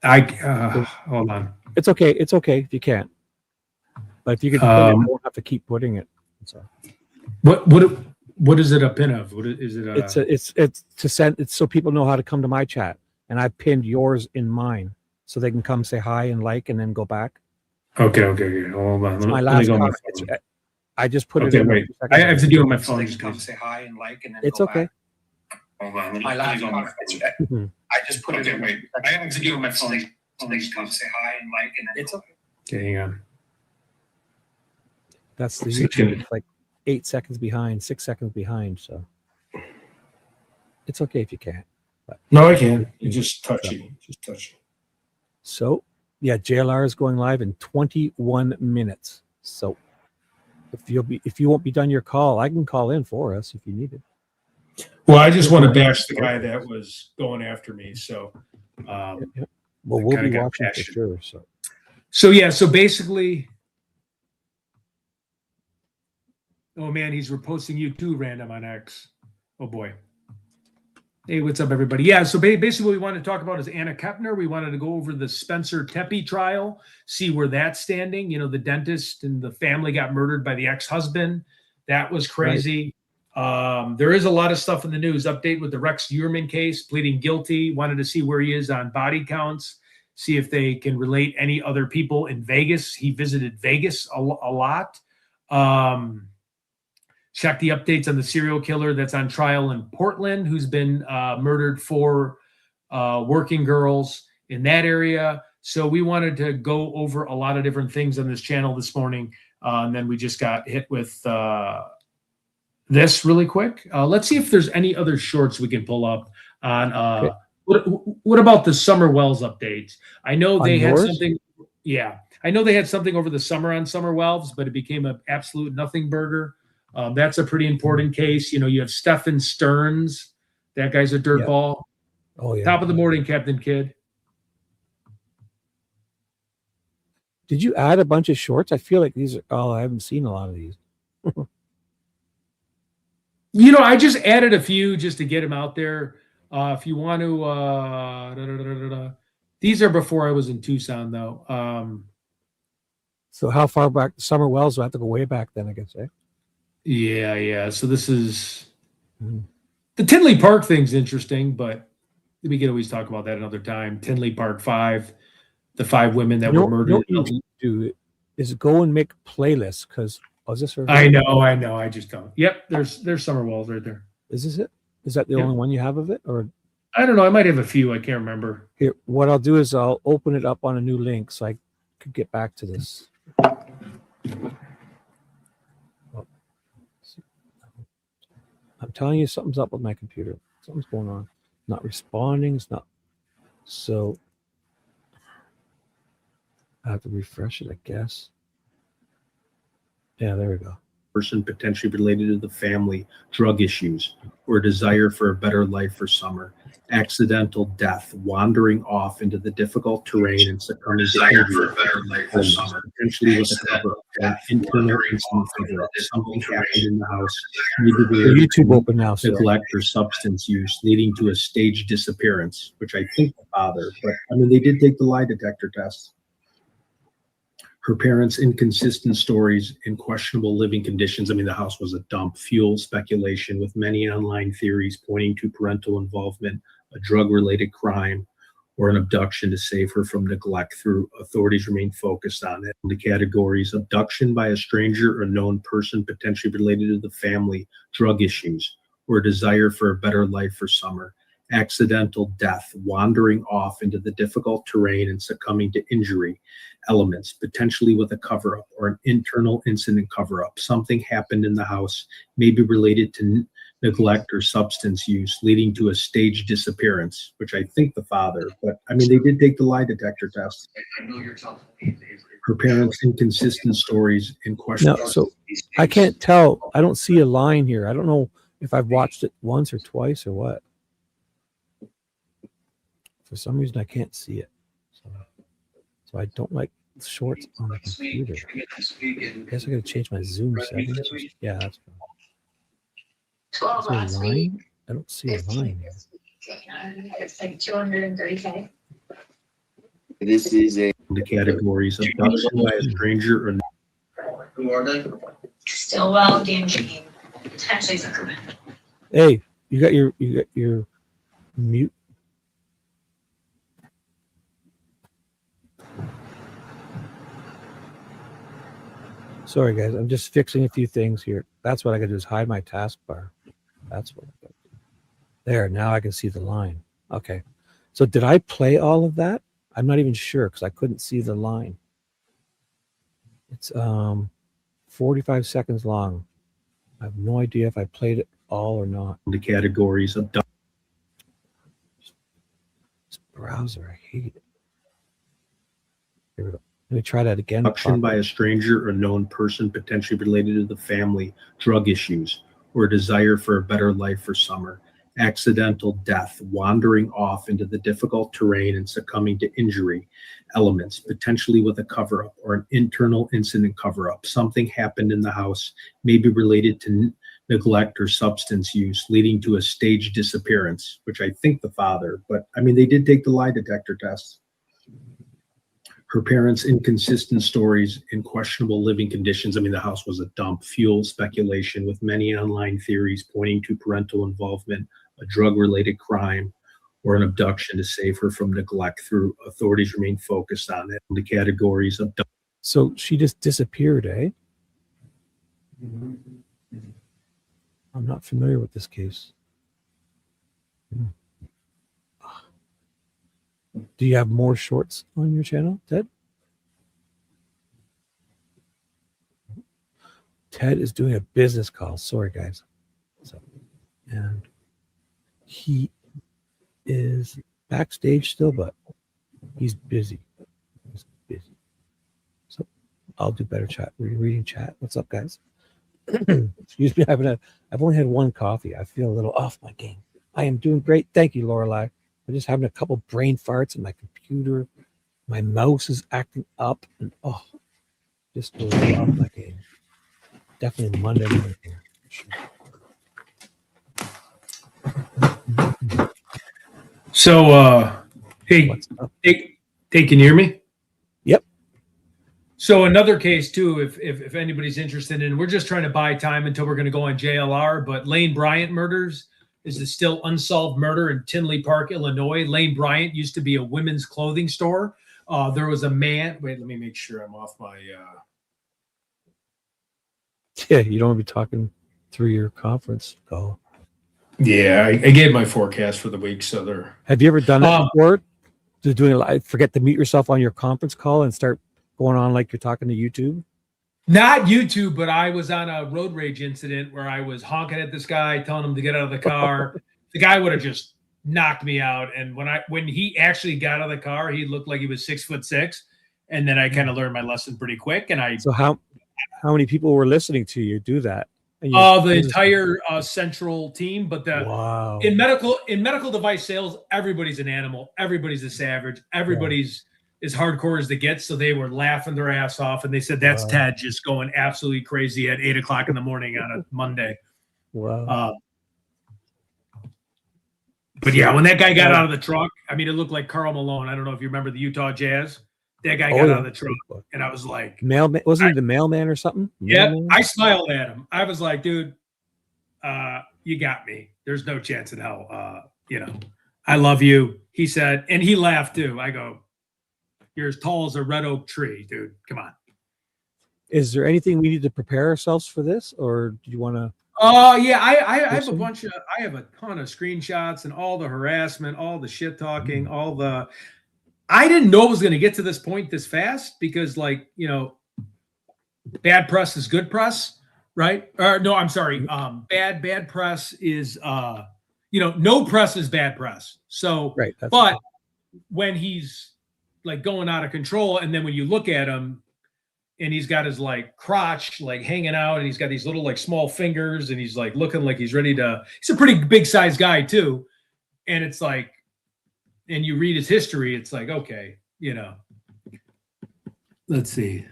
Hold on. It's okay. It's okay if you can't. But if you can, you won't have to keep putting it. So. What is it a pin of? What is it? It's to send. It's so people know how to come to my chat, and I pinned yours in mine, so they can come say hi and like, and then go back. Okay. Hold on. My last comment. I just put it in. Wait. I have to do it on my phone. Just come say hi and like, and then it's go okay. back. Hold on. My last comment. I just put it in. Wait. I have to do it on my phone. So they just come say hi and like, and then it's okay. Okay, hang on. That's the YouTube. It's like 8 seconds behind, 6 seconds behind. So it's okay if you can't. But. No, I can. You just touchy. Just touchy. So yeah, JLR is going live in 21 minutes. So if you won't be done your call, I can call in for us if you need it. Well, I just want to bash the guy that was going after me. So well, we'll be watching for sure. So basically, oh man, he's reposting you too, random on X. Oh boy. Hey, what's up, everybody? Yeah, so basically what we wanted to talk about is Anna Kepner. We wanted to go over the Spencer Tepe trial, see where that's standing. You know, the dentist and the family got murdered by the ex-husband. That was crazy. Right. There is a lot of stuff in the news. Update with the Rex Uhrman case, pleading guilty. Wanted to see where he is on body counts, see if they can relate any other people in Vegas. He visited Vegas a lot. Check the updates on the serial killer that's on trial in Portland, who's been murdered 4 working girls in that area. So we wanted to go over a lot of different things on this channel this morning. And then we just got hit with this really quick. Let's see if there's any other shorts we can pull up on. Okay. What about the Summer Wells updates? I know they had something. Yeah, I know they had something over the summer on Summer Wells, but it became an absolute nothing burger. That's a pretty important case. You know, you have Stephen Stearns. That guy's a dirtball. Oh, yeah. Top of the morning, Captain Kidd. Did you add a bunch of shorts? I feel like these are, I haven't seen a lot of these. You know, I just added a few just to get them out there. If you want to, these are before I was in Tucson, though. So how far back? Summer Wells, I have to go way back then, I guess, eh? Yeah. So this is the Tinley Park thing's interesting, but we could always talk about that another time. Tinley Park 5, the 5 women that were murdered. is go and make playlists because is this her? I know. I just don't. Yep, there's Summer Walls right there. Is this it? Is that the only one you have of it, or I don't know. I might have a few. I can't remember. here? What I'll do is I'll open it up on a new link so I could get back to this. I'm telling you, something's up with my computer. Something's going on. Not responding. It's not. So I have to refresh it, I guess. Yeah, there we go. Person potentially related to the family, drug issues, or desire for a better life for Summer, accidental death, wandering off into the difficult terrain and succumbing to injury for a better life for Summer, potentially with a cover up, internal incident cover up, something happened in the house, The YouTube open now, so neglect or substance use, leading to a staged disappearance, which I think the father, but I mean, they did take the lie detector test. Her parents' inconsistent stories and questionable living conditions. I mean, the house was a dump, fuel speculation with many online theories pointing to parental involvement, a drug-related crime, or an abduction to save her from neglect. Through authorities remain focused on it. The categories: abduction by a stranger or known person potentially related to the family, drug issues, or desire for a better life for Summer, accidental death, wandering off into the difficult terrain and succumbing to injury, elements, potentially with a cover-up or an internal incident cover-up. Something happened in the house, maybe related to neglect or substance use, leading to a staged disappearance, which I think the father, but I mean, they did take the lie detector test. I know you're telling me. Her parents' inconsistent stories and questions. no, so I can't tell. I don't see a line here. I don't know if I've watched it once or twice or what. For some reason, I can't see it. So I don't like shorts on the computer. I guess I gotta change my Zoom settings. Yeah, that's fine. 12 Is there a last week. line? I don't see a line here. It's like 230K. This is a The categories: abduction by a stranger or Who are they? Stillwell, Danjine, potentially Zuckerman. Hey, you got your mute. Sorry guys, I'm just fixing a few things here. That's what I gotta do is hide my taskbar. That's what I gotta do. There, now I can see the line. Okay. So did I play all of that? I'm not even sure because I couldn't see the line. It's 45 seconds long. I have no idea if I played it all or not. the categories: abduction. This browser, I hate it. Here we go. Let me try that again. Abduction by a stranger or known person potentially related to the family, drug issues, or a desire for a better life for Summer, accidental death, wandering off into the difficult terrain and succumbing to injury, elements, potentially with a cover-up or an internal incident cover-up. Something happened in the house, maybe related to neglect or substance use, leading to a staged disappearance, which I think the father, but I mean, they did take the lie detector test. Her parents' inconsistent stories and questionable living conditions. I mean, the house was a dump, fuel speculation with many online theories pointing to parental involvement, a drug-related crime, or an abduction to save her from neglect. Through authorities remain focused on it. The categories of. So she just disappeared, eh? I'm not familiar with this case. Do you have more shorts on your channel, Ted? Ted is doing a business call. Sorry, guys. So, and he is backstage still, but he's busy. He's busy. So I'll do better chat. Reading chat. What's up, guys? Excuse me. I've only had one coffee. I feel a little off my game. I am doing great. Thank you, Lorelei. I'm just having a couple brain farts in my computer. My mouse is acting up, and just a little off my game. Definitely Monday morning here. So, hey, can you hear me? Yep. So another case too, if anybody's interested in, we're just trying to buy time until we're going to go on JLR. But Lane Bryant murders is the still unsolved murder in Tinley Park, Illinois. Lane Bryant used to be a women's clothing store There was a man. Wait, let me make sure I'm off my. Yeah, you don't want to be talking through your conference call. Yeah, I gave my forecast for the week, so they're. Have you ever done that before? To doing forget to mute yourself on your conference call and start going on like you're talking to YouTube? Not YouTube, but I was on a road rage incident where I was honking at this guy, telling him to get out of the car. The guy would have just knocked me out. And when he actually got out of the car, he looked like he was 6'6". And then I kind of learned my lesson pretty quick. And so how many people were listening to you do that? The entire central team, but wow. in medical device sales, everybody's an animal, everybody's a savage, everybody's as hardcore as they get. So they were laughing their ass off, and they said that's Ted just going absolutely crazy at 8 o'clock in the morning on a Monday. Wow. But yeah, when that guy got out of the truck, I mean, it looked like Karl Malone. I don't know if you remember the Utah Jazz. That guy got out of the truck, and I was like, "Mailman, wasn't he the mailman or something?" Yeah, I smiled at him. I was like, "Dude, you got me. There's no chance in hell. I love you." He said, and he laughed too. I go, "You're as tall as a red oak tree, dude. Come on." Is there anything we need to prepare ourselves for this, or do you want to? Yeah, I have a bunch of. I have a ton of screenshots and all the harassment, all the shit talking, all the. I didn't know it was going to get to this point this fast because, bad press is good press, right? Or no, I'm sorry. Bad press is, no press is bad press. So, right. But when he's like going out of control, and then when you look at him, and he's got his crotch hanging out, and he's got these little small fingers, and he's looking like he's ready to. He's a pretty big size guy too, and it's like. And you read his history, it's like, okay, let's see.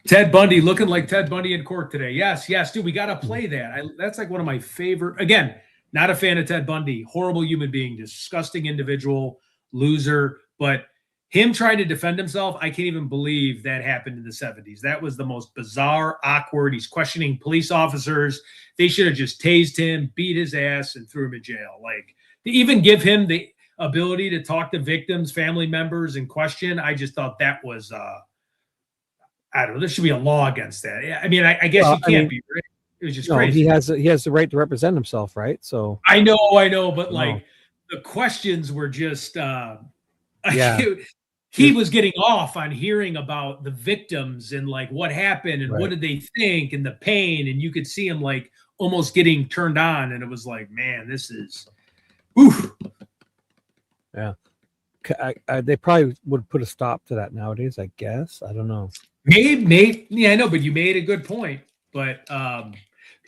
Ted Bundy looking like Ted Bundy in court today. Yes, dude, we got to play that. That's like one of my favorite. Again, not a fan of Ted Bundy. Horrible human being, disgusting individual, loser. But him trying to defend himself, I can't even believe that happened in the 70s. That was the most bizarre, awkward. He's questioning police officers. They should have just tased him, beat his ass, and threw him in jail. To even give him the ability to talk to victims, family members, and question. I just thought that was, I don't know. There should be a law against that. I mean, I guess you can't be. Right? It was just crazy. He has the right to represent himself, right? So I know, but the questions were just. He was getting off on hearing about the victims and what happened and what did they think and the pain, and you could see him almost getting turned on, and it was like, man, this is. Oof. Yeah, they probably would put a stop to that nowadays. I guess I don't know. Maybe, yeah, I know, but you made a good point. But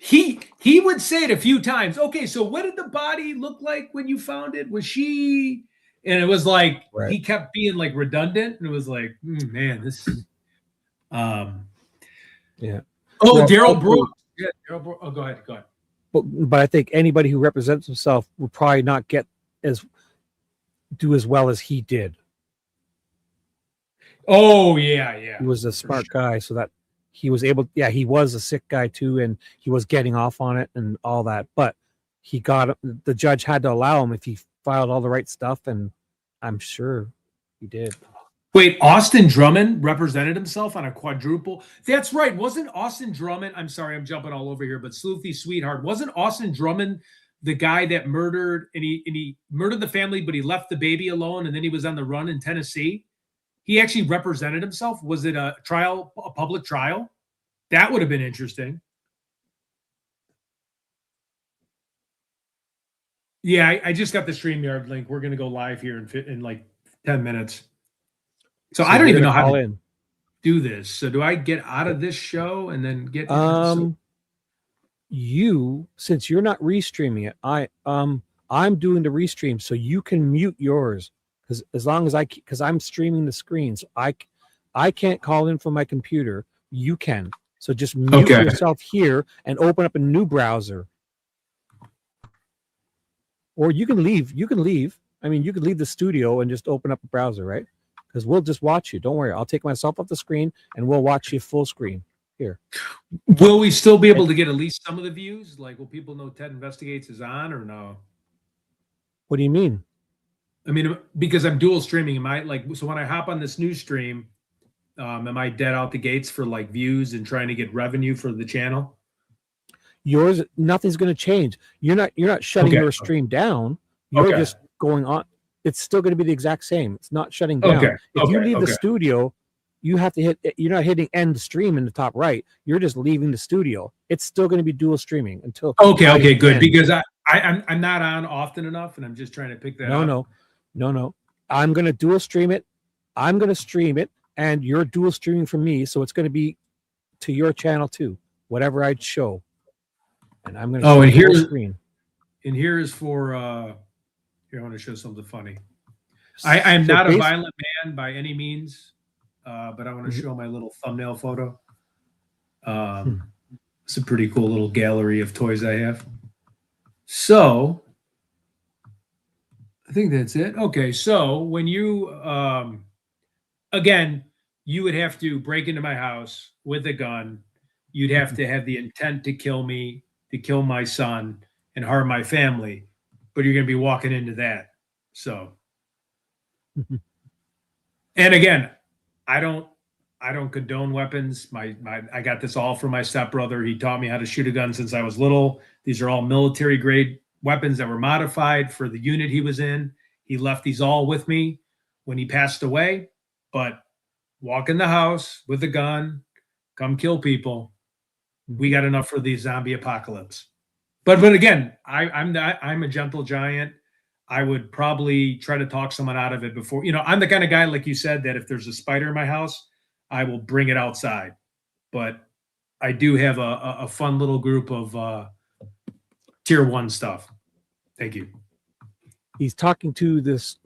he would say it a few times. Okay, so what did the body look like when you found it? Was she? And it was he kept being redundant, and it was like, man, this is. Yeah. Oh, Daryl Brooks. Yeah, Daryl Brooks. Oh, go ahead. But I think anybody who represents himself will probably not do as well as he did. Oh yeah. He was a smart guy, so that he was able. Yeah, he was a sick guy too, and he was getting off on it and all that. But the judge had to allow him if he filed all the right stuff, and I'm sure he did. Wait, Austin Drummond represented himself on a quadruple. That's right. Wasn't Austin Drummond? I'm sorry, I'm jumping all over here, but Sleuthy Sweetheart. Wasn't Austin Drummond the guy that murdered and he murdered the family, but he left the baby alone, and then he was on the run in Tennessee? He actually represented himself. Was it a public trial? That would have been interesting. Yeah, I just got the StreamYard link. We're going to go live here in 10 minutes. So I don't even know how to do this. So do I get out of this show and then get since you're not restreaming it, I'm doing the restream, so you can mute yours because I'm streaming the screens. I can't call in from my computer. You can. So just mute yourself here and open up a new browser. Or you can leave. I mean, you could leave the studio and just open up a browser, right? Because we'll just watch you. Don't worry. I'll take myself off the screen and we'll watch you full screen here. Will we still be able to get at least some of the views? Will people know Ted Investigates is on or no? What do you mean? I mean, because I'm dual streaming, am I like, so when I hop on this new stream, am I dead out the gates for like views and trying to get revenue for the channel? Yours, nothing's going to change. You're not shutting your stream down. You're just going on. It's still going to be the exact same. It's not shutting down. If you leave the studio, you have to hit, you're not hitting end stream in the top right. You're just leaving the studio. It's still going to be dual streaming until. Okay, good. Because I'm not on often enough, and I'm just trying to pick that up. No. I'm going to dual stream it. I'm going to stream it, and you're dual streaming from me, so it's going to be to your channel too, whatever I show. And I'm going to and here's screen. And here's for here, I want to show something funny. I'm not a violent man by any means, but I want to show my little thumbnail photo. It's a pretty cool little gallery of toys I have. So I think that's it. Okay, so when you again, you would have to break into my house with a gun. You'd have to have the intent to kill me, to kill my son, and harm my family. But you're going to be walking into that. So, and again, I don't condone weapons. I got this all from my stepbrother. He taught me how to shoot a gun since I was little. These are all military grade weapons that were modified for the unit he was in. He left these all with me when he passed away. But walk in the house with a gun, come kill people. We got enough for the zombie apocalypse. But again, I'm a gentle giant. I would probably try to talk someone out of it before. I'm the kind of guy, like you said, that if there's a spider in my house, I will bring it outside. But I do have a fun little group of tier 1 stuff. Thank you. He's talking to this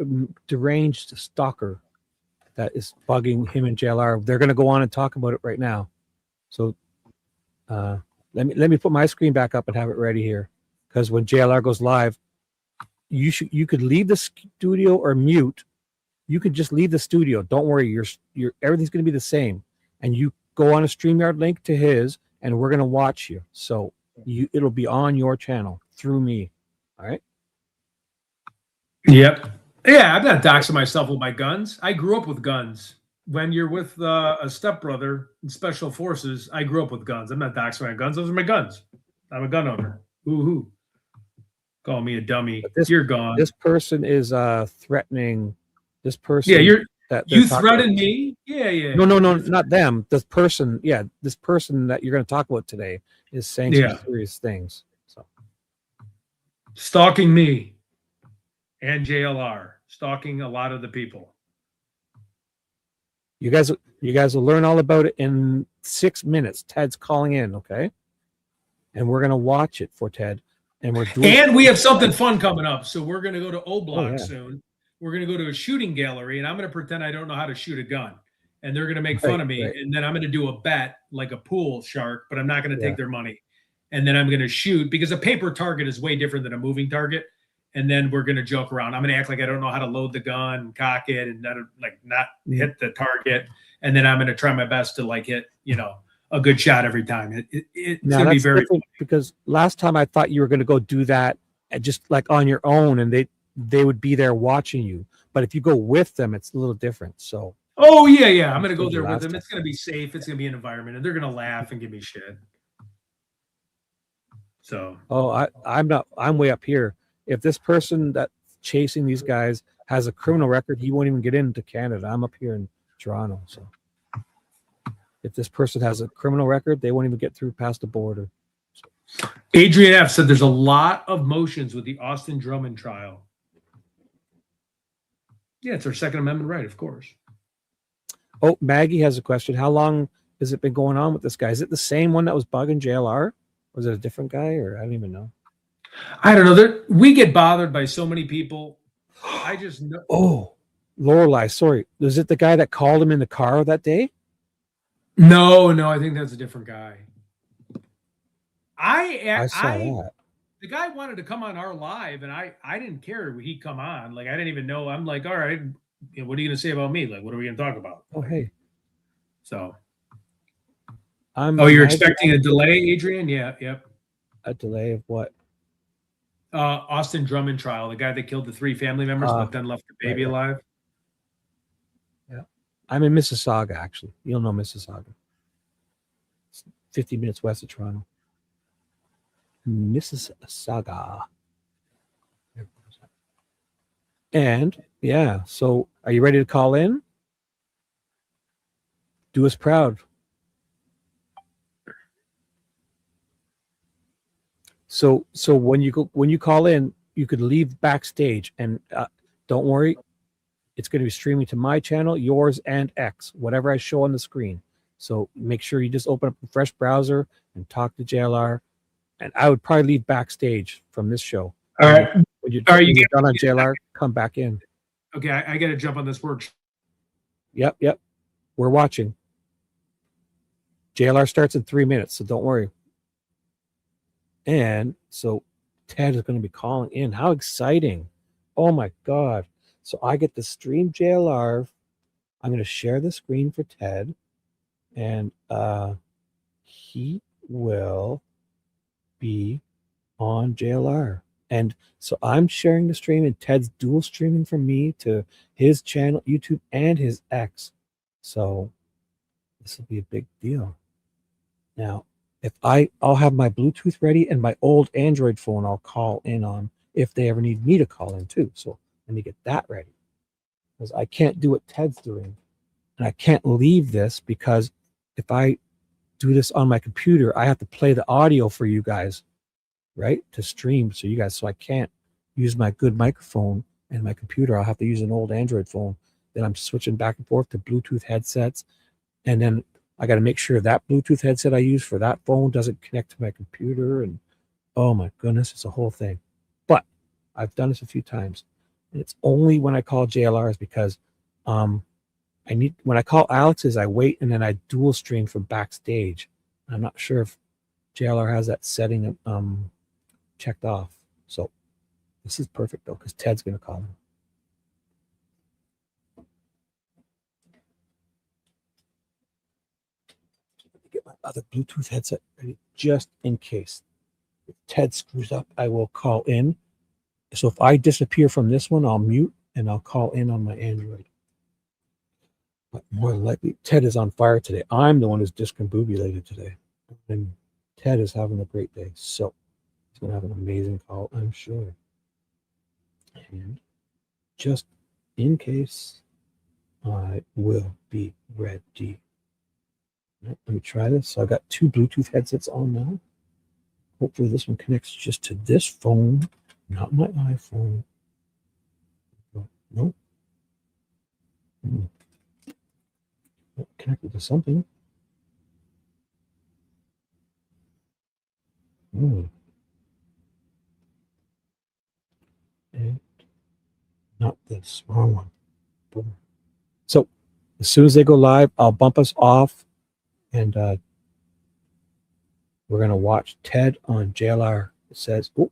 deranged stalker that is bugging him and JLR. They're going to go on and talk about it right now. So let me put my screen back up and have it ready here, because when JLR goes live, you could leave the studio or mute. You could just leave the studio. Don't worry, your everything's going to be the same, and you go on a StreamYard link to his, and we're going to watch you. So it'll be on your channel through me. All right. Yep. Yeah, I'm not doxing myself with my guns. I grew up with guns. When you're with a stepbrother in special forces, I grew up with guns. I'm not doxing my guns. Those are my guns. I'm a gun owner. Woo-hoo. Call me a dummy. You're gone. This person is threatening this person. Yeah, you threatened me? Yeah. No, not them. This person, this person that you're going to talk about today is saying some serious things. So stalking me and JLR, stalking a lot of the people. You guys will learn all about it in 6 minutes. Ted's calling in, okay? And we're gonna watch it for Ted. And we have something fun coming up. So we're gonna go to O-Block soon. We're gonna go to a shooting gallery, and I'm gonna pretend I don't know how to shoot a gun. And they're gonna make fun of me. Right. And then I'm gonna do a bet like a pool shark, but I'm not gonna take their money. And then I'm gonna shoot, because a paper target is way different than a moving target. And then we're going to joke around. I'm going to act like I don't know how to load the gun, cock it, and not hit the target. And then I'm going to try my best to hit, a good shot every time. It's going to be very funny. Because last time I thought you were going to go do that just like on your own, and they would be there watching you. But if you go with them, it's a little different. So. Oh yeah. I'm going to go there with them. It's going to be safe. It's going to be an environment, and they're going to laugh and give me shit. So. Oh, I'm way up here. If this person that's chasing these guys has a criminal record, he won't even get into Canada. I'm up here in Toronto. So if this person has a criminal record, they won't even get through past the border. So. Adrian F. said there's a lot of motions with the Austin Drummond trial. Yeah, it's our Second Amendment right, of course. Oh, Maggie has a question. How long has it been going on with this guy? Is it the same one that was bugging JLR? Was it a different guy, or I don't even know? I don't know. We get bothered by so many people. I just know. Oh, Lorelei, sorry. Was it the guy that called him in the car that day? No, I think that's a different guy. I saw that. The guy wanted to come on our live, and I didn't care he'd come on. I didn't even know. I'm like, all right, what are you going to say about me? What are we going to talk about? Oh, hey. So. You're expecting a delay, Adrian? Yeah, yep. A delay of what? Austin Drummond trial, the guy that killed the 3 family members but then left the baby alive. Yeah. I'm in Mississauga, actually. You'll know Mississauga. It's 50 minutes west of Toronto. Mississauga. And yeah, so are you ready to call in? Do us proud. So when you call in, you could leave backstage, and don't worry, it's going to be streaming to my channel, yours, and X, whatever I show on the screen. So make sure you just open up a fresh browser and talk to JLR. And I would probably leave backstage from this show. All right. When you're done on JLR, come back in. Okay, I got to jump on this work. Yep. We're watching. JLR starts in 3 minutes, so don't worry. And so Ted is going to be calling in. How exciting. Oh my God. So I get to stream JLR. I'm going to share the screen for Ted. And he will be on JLR. And so I'm sharing the stream, and Ted's dual streaming from me to his channel, YouTube, and his X. So this will be a big deal. Now, if I'll have my Bluetooth ready, and my old Android phone I'll call in on if they ever need me to call in too. So let me get that ready, because I can't do what Ted's doing. And I can't leave this, because if I do this on my computer, I have to play the audio for you guys, right? To stream so you guys. So I can't use my good microphone and my computer. I'll have to use an old Android phone. Then I'm switching back and forth to Bluetooth headsets. And then I got to make sure that Bluetooth headset I use for that phone doesn't connect to my computer. And oh my goodness, it's a whole thing. But I've done this a few times. And it's only when I call JLRs, because when I call Alex's, I wait, and then I dual stream from backstage. I'm not sure if JLR has that setting checked off. So this is perfect though, because Ted's going to call him. Let me get my other Bluetooth headset ready just in case. If Ted screws up, I will call in. So if I disappear from this one, I'll mute and I'll call in on my Android. But more likely, Ted is on fire today. I'm the one who's discombobulated today. And Ted is having a great day. So he's going to have an amazing call, I'm sure. And just in case, I will be ready. Let me try this. So I've got 2 Bluetooth headsets on now. Hopefully this one connects just to this phone, not my iPhone. Nope. Connected to something. And not this, wrong one. Boom. So as soon as they go live, I'll bump us off, and we're going to watch Ted on JLR. It says, oh,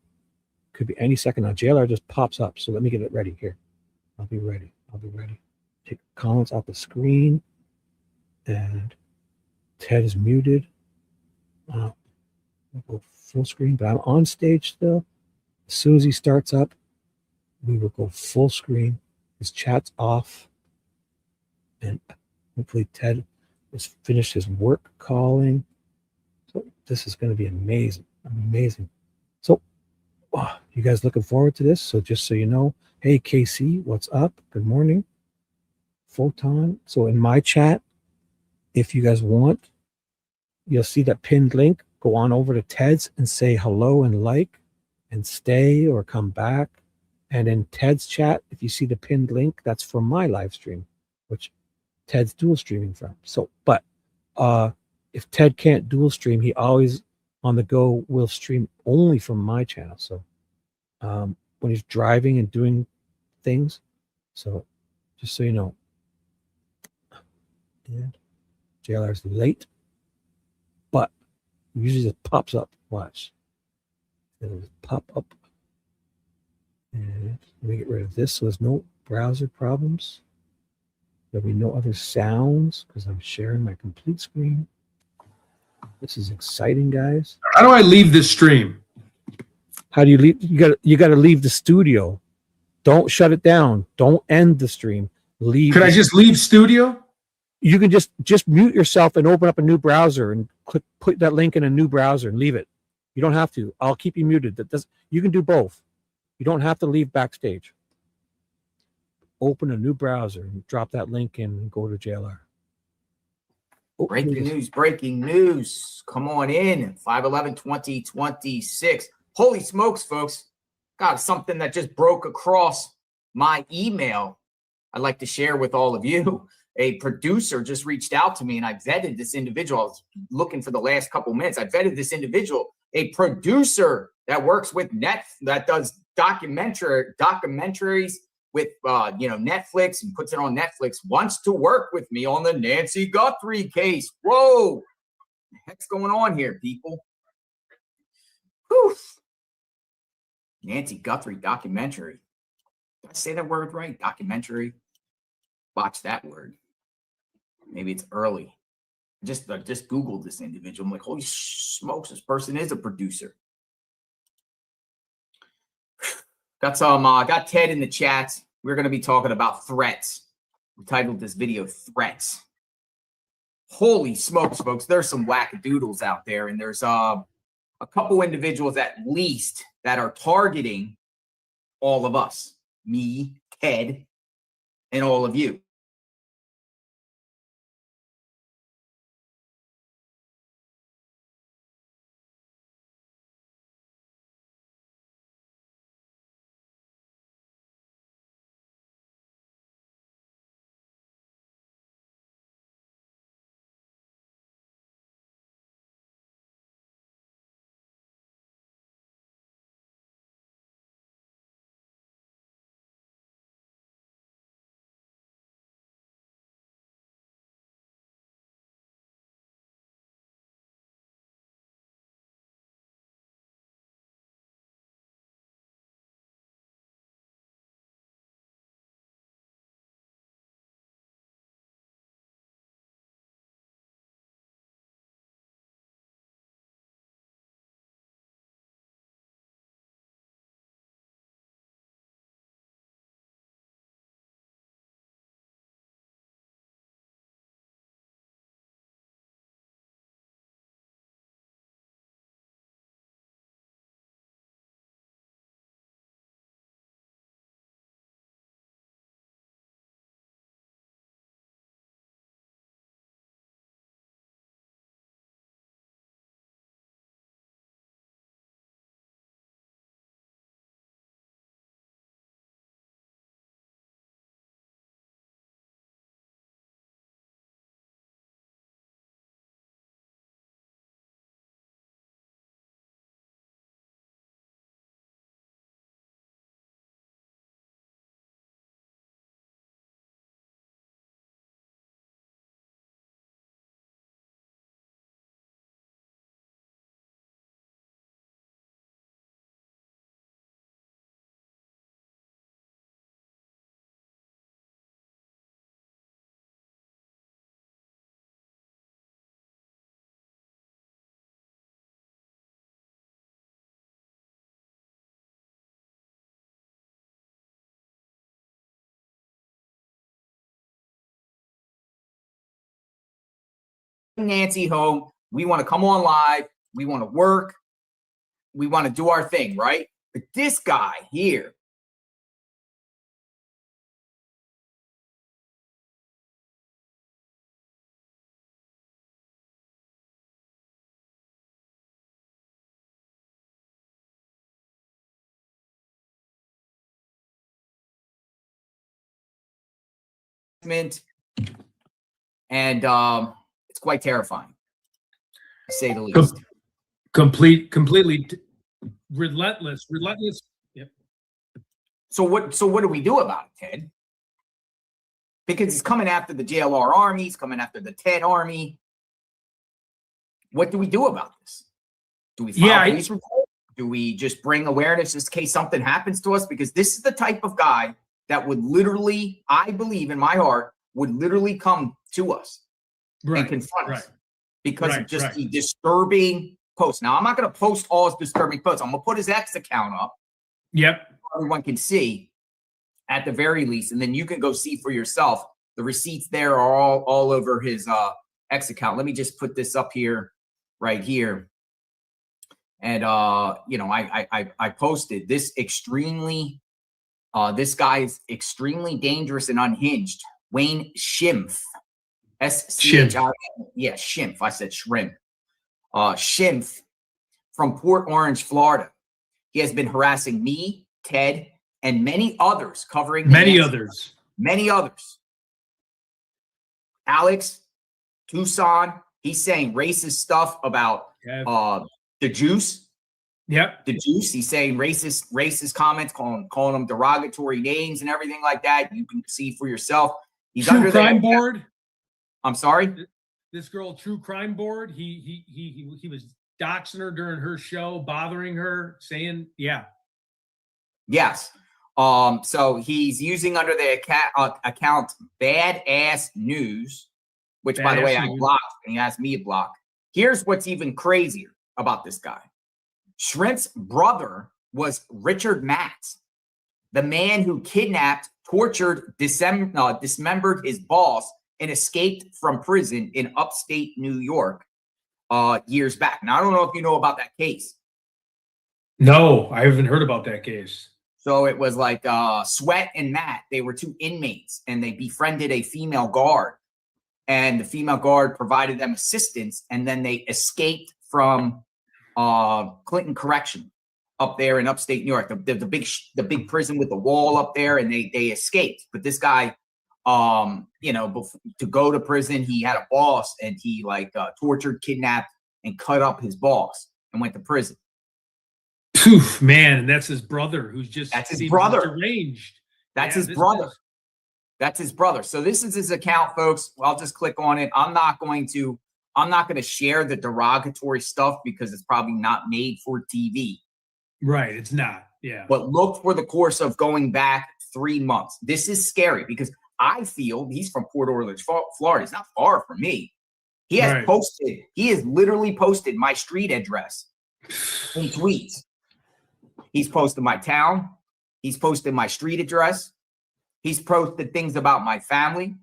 could be any second now. JLR just pops up. So let me get it ready here. I'll be ready. Take Collins off the screen. And Ted is muted. We'll go full screen, but I'm on stage still. As soon as he starts up, we will go full screen. His chat's off. And hopefully Ted has finished his work calling. So this is going to be amazing. So you guys looking forward to this? So just so you know, hey, KC, what's up? Good morning. Photon. So in my chat, if you guys want, you'll see that pinned link. Go on over to Ted's and say hello and like, and stay or come back. And in Ted's chat, if you see the pinned link, that's for my live stream, which Ted's dual streaming from. So, but if Ted can't dual stream, he always on the go will stream only from my channel. So when he's driving and doing things. So just so you know. And JLR's late, but usually it pops up. Watch. It'll pop up. And let me get rid of this so there's no browser problems. There'll be no other sounds because I'm sharing my complete screen. This is exciting, guys. How do I leave this stream? How do you leave? You got to leave the studio. Don't shut it down. Don't end the stream. Leave. Could I just leave studio? You can just mute yourself and open up a new browser and put that link in a new browser and leave it. You don't have to. I'll keep you muted. You can do both. You don't have to leave backstage. Open a new browser and drop that link in and go to JLR. Oh, Breaking news. Come on in. 5/11/2026. Holy smokes, folks. Got something that just broke across my email I'd like to share with all of you. A producer just reached out to me, and I vetted this individual. I was looking for the last couple minutes. I vetted this individual, a producer that works with that does documentaries with Netflix and puts it on Netflix, wants to work with me on the Nancy Guthrie case. Whoa, what the heck's going on here, people? Whew. Nancy Guthrie documentary. Did I say that word right? Documentary. Watch that word. Maybe it's early. I just Googled this individual. I'm like, holy smokes, this person is a producer. Got Ted in the chat. We're going to be talking about threats. We titled this video Threats. Holy smokes, folks. There's some wackadoodles out there, and there's a couple individuals at least that are targeting all of us. Me, Ted, and all of you. Nancy home. We want to come on live. We want to work. We want to do our thing, right? But this guy here, and it's quite terrifying, to say the least. Completely relentless. Yep. So what do we do about it, Ted? Because he's coming after the JLR army, he's coming after the Ted army. What do we do about this? Do we file a police report? Do we just bring awareness in case something happens to us? Because this is the type of guy that would literally, I believe in my heart, would literally come to us and confront us because of just the disturbing posts. Now, I'm not going to post all his disturbing posts. I'm going to put his X account up. Yep. Everyone can see at the very least, and then you can go see for yourself. The receipts there are all over his X account. Let me just put this up here, right here. And you know, I posted this extremely this guy is extremely dangerous and unhinged. Wayne Schimpf. S-C-H-I. Yeah, Schimpf. I said shrimp. Schimpf from Port Orange, Florida. He has been harassing me, Ted, and many others, covering many others. Alex, Tucson, he's saying racist stuff about the juice. Yep. The juice. He's saying racist comments, calling them derogatory names and everything like that. You can see for yourself. He's True under Crime Board. I'm sorry. This girl, True Crime Board. He was doxing her during her show, bothering her, saying, yeah. Yes. So he's using under the account Badass News, which, by the way, I blocked, and he asked me to block. Here's what's even crazier about this guy. Shrimp's brother was Richard Matz, the man who kidnapped, tortured, dismembered his boss and escaped from prison in upstate New York years back. Now, I don't know if you know about that case. No, I haven't heard about that case. So it was like Sweat and Matt. They were two inmates, and they befriended a female guard. And the female guard provided them assistance, and then they escaped from Clinton Correction up there in upstate New York, the big prison with the wall up there, and they escaped. But this guy, you know, to go to prison, he had a boss, and he like tortured, kidnapped, and cut up his boss, and went to prison. Poof, man, and that's his brother, who's just deranged. That's his brother. That's his brother. So this is his account, folks. I'll just click on it. I'm not going to share the derogatory stuff because it's probably not made for TV. Right, it's not. Yeah. But look for the course of going back 3 months. This is scary because I feel he's from Port Orleans, Florida. It's not far from me. He has literally posted my street address in tweets. He's posted my town. He's posted my street address. He's posted things about my family.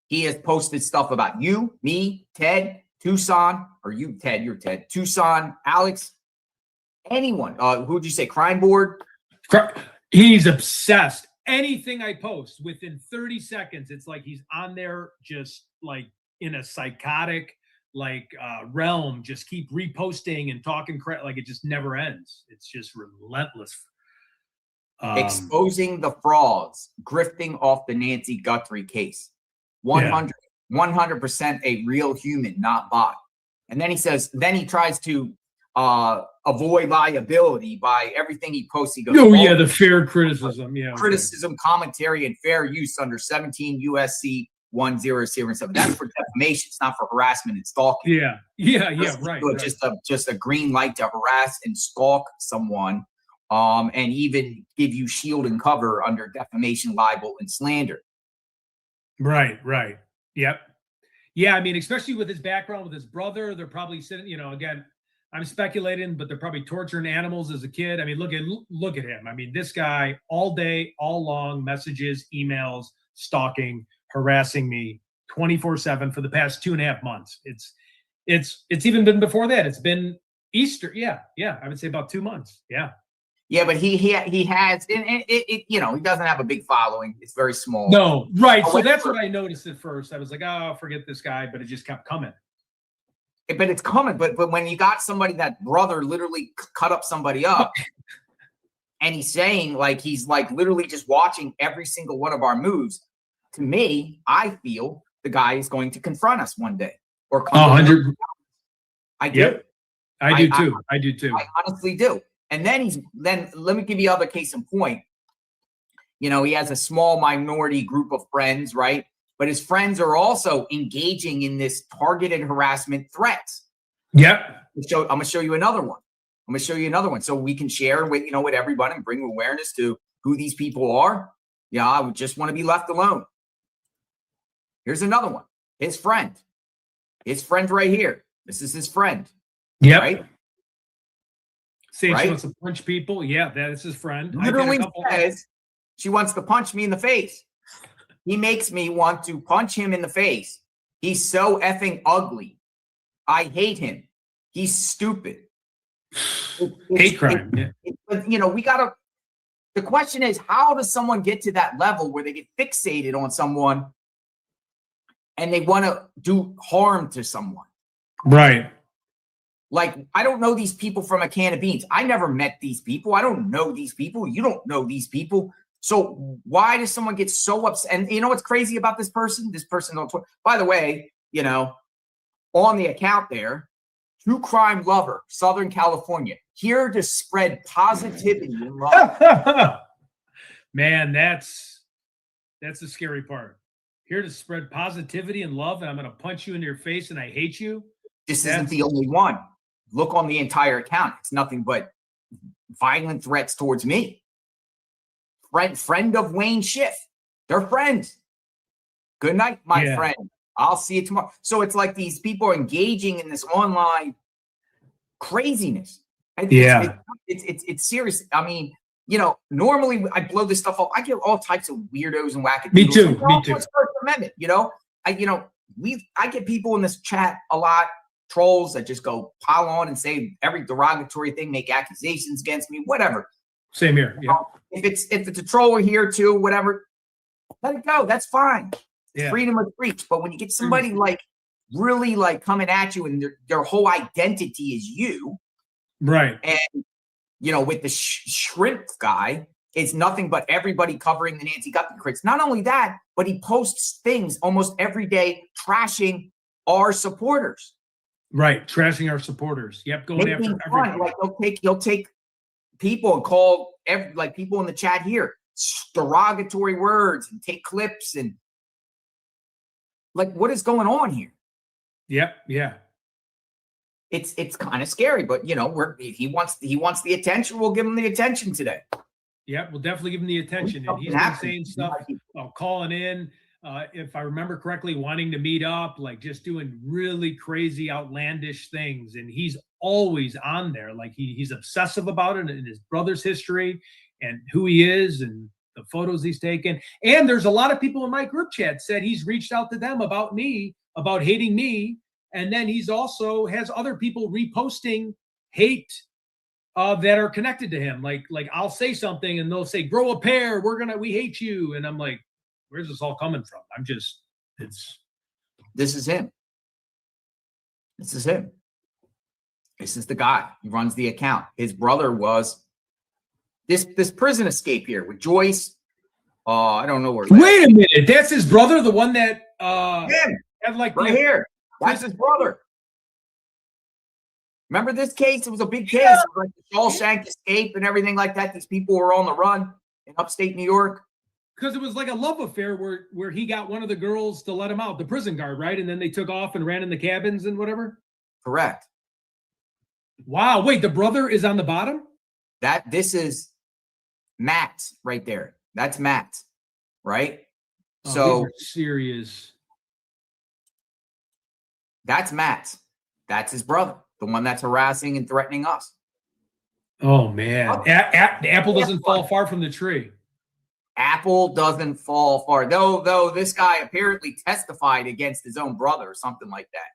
He has posted stuff about you, me, Ted, Tucson, or you, Ted, you're Ted, Tucson, Alex, anyone. Who'd you say? Crime Board? He's obsessed. Anything I post within 30 seconds, it's like he's on there just like in a psychotic realm, just keep reposting and talking crap. Like it just never ends. It's just relentless. Exposing the frauds, grifting off the Nancy Guthrie case. 100% a real human, not bot. And then he tries to avoid liability by everything he posts. He goes, the fair criticism. Yeah. Criticism, commentary, and fair use under 17 USC 1007. That's for defamation. It's not for harassment and stalking. Right. Just a green light to harass and stalk someone, and even give you shield and cover under defamation, libel, and slander. Right. Yep. Yeah, I mean, especially with his background with his brother, they're probably sitting, again, I'm speculating, but they're probably torturing animals as a kid. I mean, look at him. I mean, this guy all day, all long, messages, emails, stalking, harassing me 24/7 for the past 2.5 months. It's even been before that. It's been Easter. Yeah. I would say about 2 months. Yeah. Yeah, but he has, and he doesn't have a big following. It's very small. No, right. So that's what I noticed at first. I was like, oh, forget this guy, but it just kept coming. But it's coming. But when you got somebody, that brother literally cut up somebody up, and he's saying like he's like literally just watching every single one of our moves. To me, I feel the guy is going to confront us one day or come. 100. I do. Yep. I do too. I honestly do. And then let me give you other case in point. He has a small minority group of friends, right? But his friends are also engaging in this targeted harassment threats. Yep. I'm going to show you another one. So we can share with everybody and bring awareness to who these people are. Yeah, I would just want to be left alone. Here's another one. His friend right here. This is his friend. Yep. Right? Saying she Right? wants to punch people. Yeah, that's his friend. Literally says she wants to punch me in the face. He makes me want to punch him in the face. He's so effing ugly. I hate him. He's stupid. Hate crime. But you know, the question is, how does someone get to that level where they get fixated on someone and they want to do harm to someone? Right. Like, I don't know these people from a can of beans. I never met these people. I don't know these people. You don't know these people. So why does someone get so upset? And you know what's crazy about this person? This person on Twitter, by the way, you know, on the account there, true crime lover, Southern California, here to spread positivity and love. Man, that's the scary part. Here to spread positivity and love, and I'm going to punch you in your face, and I hate you. This isn't the only one. Look on the entire account. It's nothing but violent threats towards me. Friend of Wayne Schiff. They're friends. Good night, my friend. I'll see you tomorrow. So it's like these people are engaging in this online craziness. It's serious. I mean, you know, normally I blow this stuff up. I get all types of weirdos and wackadoodles. Me too. Me too. First Amendment, you know. I get people in this chat a lot, trolls that just go pile on and say every derogatory thing, make accusations against me, whatever. Same here. Yeah. If it's a troll here too, whatever, let it go. That's fine. It's freedom of speech. But when you get somebody like really like coming at you and their whole identity is you, right? And you know, with the shrimp guy, it's nothing but everybody covering the Nancy Guthrie critics. Not only that, but he posts things almost every day trashing our supporters. Right, trashing our supporters. Yep, going after everybody. Like he'll take people and call like people in the chat here derogatory words and take clips and like what is going on here? Yep, yeah. It's kind of scary, but you know, if he wants the attention, we'll give him the attention today. Yeah, we'll definitely give him the attention. And he's been saying stuff about calling in, if I remember correctly, wanting to meet up, like just doing really crazy, outlandish things. And he's always on there. Like he's obsessive about it and his brother's history and who he is and the photos he's taken. And there's a lot of people in my group chat said he's reached out to them about me, about hating me. And then he's also has other people reposting hate that are connected to him. Like I'll say something and they'll say, grow a pair. We hate you. And I'm like, where's this all coming from? This is him. This is him. This is the guy. He runs the account. His brother was this prison escape here with Joyce. I don't know where. Wait a minute. That's his brother, the one that had like right here. That's his brother. Remember this case? It was a big case. It was like the Shawshank escape and everything like that. These people were on the run in upstate New York. Because it was like a love affair where he got one of the girls to let him out, the prison guard, right? And then they took off and ran in the cabins and whatever? Correct. Wow. Wait, the brother is on the bottom? This is Matt right there. That's Matt, right? Oh, so serious. That's Matt. That's his brother, the one that's harassing and threatening us. Oh, man. The apple doesn't fall far from the tree. Apple doesn't fall far. Though this guy apparently testified against his own brother or something like that.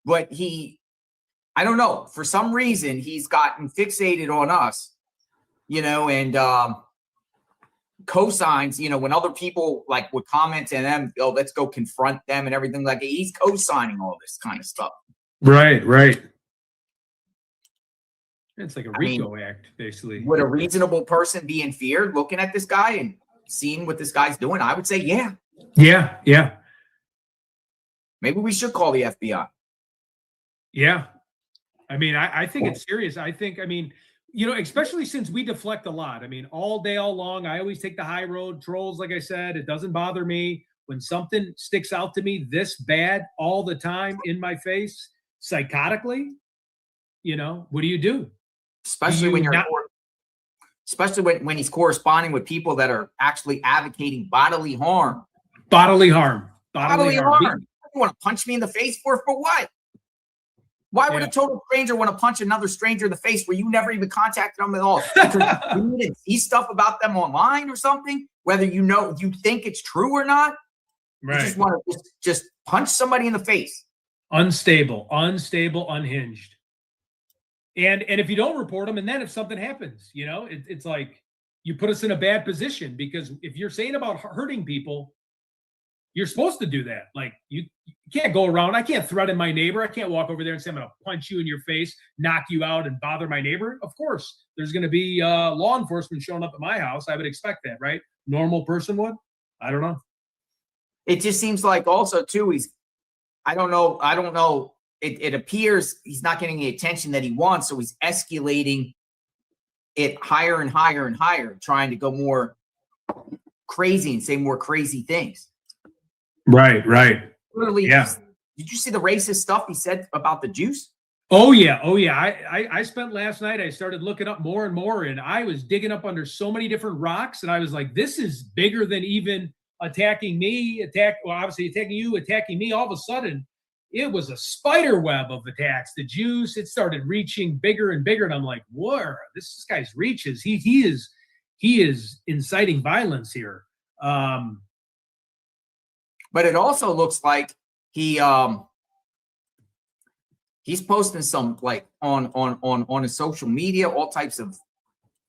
But I don't know. For some reason, he's gotten fixated on us, you know, and cosigns, you know, when other people like would comment and them, oh, let's go confront them and everything like that. He's co-signing all this kind of stuff. Right. It's like a RICO act, basically. Would a reasonable person be in fear looking at this guy and seeing what this guy's doing? I would say, yeah. Yeah. Maybe we should call the FBI. Yeah. I mean, I think it's serious. You know, especially since we deflect a lot. I mean, all day, all long, I always take the high road. Trolls, like I said, it doesn't bother me. When something sticks out to me this bad all the time in my face, psychotically, you know, what do you do? Especially when when he's corresponding with people that are actually advocating bodily harm. Bodily harm. You want to punch me in the face for what? Why would a total stranger want to punch another stranger in the face where you never even contacted them at all? You didn't see stuff about them online or something, whether you think it's true or not. Right. You just want to just punch somebody in the face. Unstable, unhinged. And if you don't report them, and then if something happens, it's like you put us in a bad position, because if you're saying about hurting people, you're supposed to do that. Like you can't go around. I can't threaten my neighbor. I can't walk over there and say, I'm going to punch you in your face, knock you out, and bother my neighbor. Of course, there's going to be law enforcement showing up at my house. I would expect that, right? Normal person would. I don't know. It just seems like also too, I don't know. It appears he's not getting the attention that he wants. So he's escalating it higher and higher and higher, trying to go more crazy and say more crazy things. Right. Literally, yeah. Did you see the racist stuff he said about the juice? Oh yeah. I spent last night, I started looking up more and more, and I was digging up under so many different rocks, and I was like, this is bigger than even attacking me, obviously attacking you, attacking me. All of a sudden, it was a spider web of attacks. The juice, it started reaching bigger and bigger, and I'm like, whoa, this guy's reaches. He is inciting violence here. But it also looks like he's posting some like on his social media, all types of.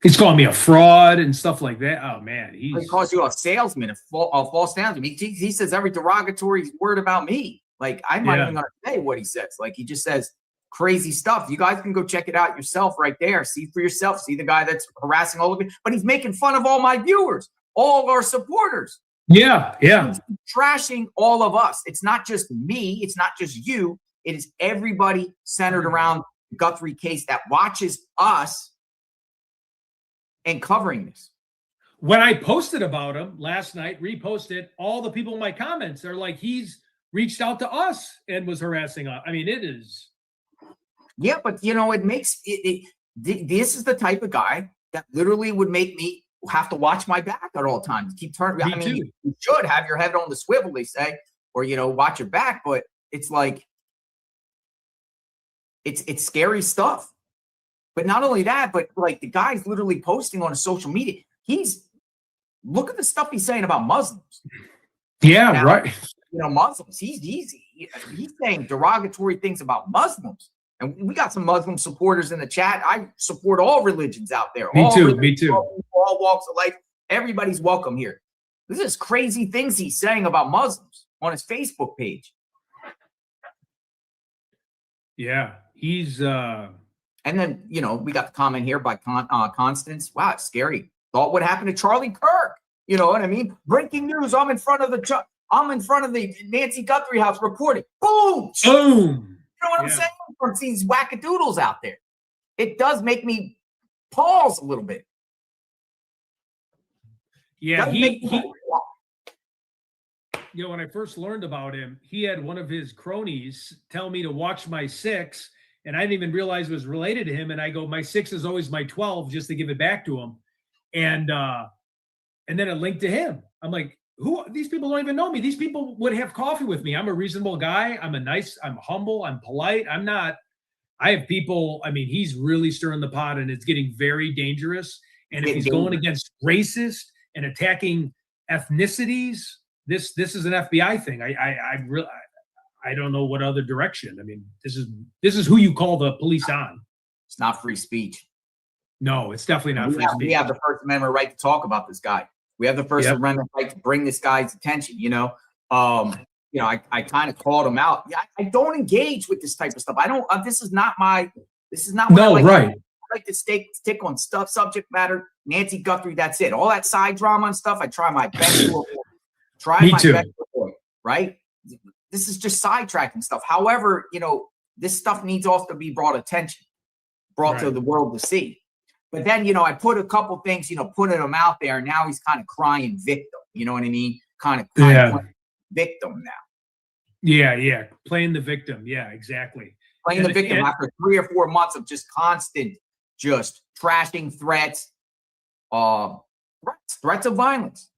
He's calling me a fraud and stuff like that. Oh man, he calls you a salesman, a false salesman. He says every derogatory word about me. Like I'm not even gonna say what he says. Like he just says crazy stuff. You guys can go check it out yourself right there. See for yourself. See the guy that's harassing all of you. But he's making fun of all my viewers, all of our supporters. Yeah. He's trashing all of us. It's not just me. It's not just you. It is everybody centered around the Guthrie case that watches us and covering this. When I posted about him last night, reposted, all the people in my comments are like, he's reached out to us and was harassing us. I mean, it is. Yeah, but it makes this is the type of guy that literally would make me have to watch my back at all times. Keep turning. I mean, you should have your head on the swivel, they say, or watch your back. But it's like it's scary stuff. But not only that, but like the guy's literally posting on his social media. Look at the stuff he's saying about Muslims. Yeah, now, right. Muslims. He's saying derogatory things about Muslims. And we got some Muslim supporters in the chat. I support all religions out there. Me too. All walks of life. Everybody's welcome here. This is crazy things he's saying about Muslims on his Facebook page. Yeah, he's. And then, we got the comment here by Constance. Wow, it's scary. Thought what happened to Charlie Kirk. You know what I mean? Breaking news. I'm in front of the Nancy Guthrie house reporting. Boom. Boom. You know what I'm saying? From these wackadoodles out there. It does make me pause a little bit. Yeah, when I first learned about him, he had one of his cronies tell me to watch my 6, and I didn't even realize it was related to him. And I go, my 6 is always my 12, just to give it back to him. And then it linked to him. I'm like, these people don't even know me. These people would have coffee with me. I'm a reasonable guy. I'm humble. I'm polite. I have people, he's really stirring the pot, and it's getting very dangerous. And if he's going against racist and attacking ethnicities, this is an FBI thing. I don't know what other direction. This is who you call the police on. It's not free speech. No, it's definitely not free speech. We have the First Amendment right to talk about this guy. We have the First Amendment right to bring this guy's attention. I kind of called him out. Yeah, I don't engage with this type of stuff. I don't. This is not what I like. Right. I like to stick on subject matter. Nancy Guthrie. That's it. All that side drama and stuff. I try my best to avoid. Best to avoid. Right. This is just sidetracking stuff. However, this stuff needs also to be brought to the world to see. But then, I put a couple things, putting him out there, and now he's kind of crying victim. You know what I mean? Kind of victim now. Yeah. Playing the victim. Yeah, exactly. Playing the victim after 3 or 4 months of just constant, just trashing threats of violence.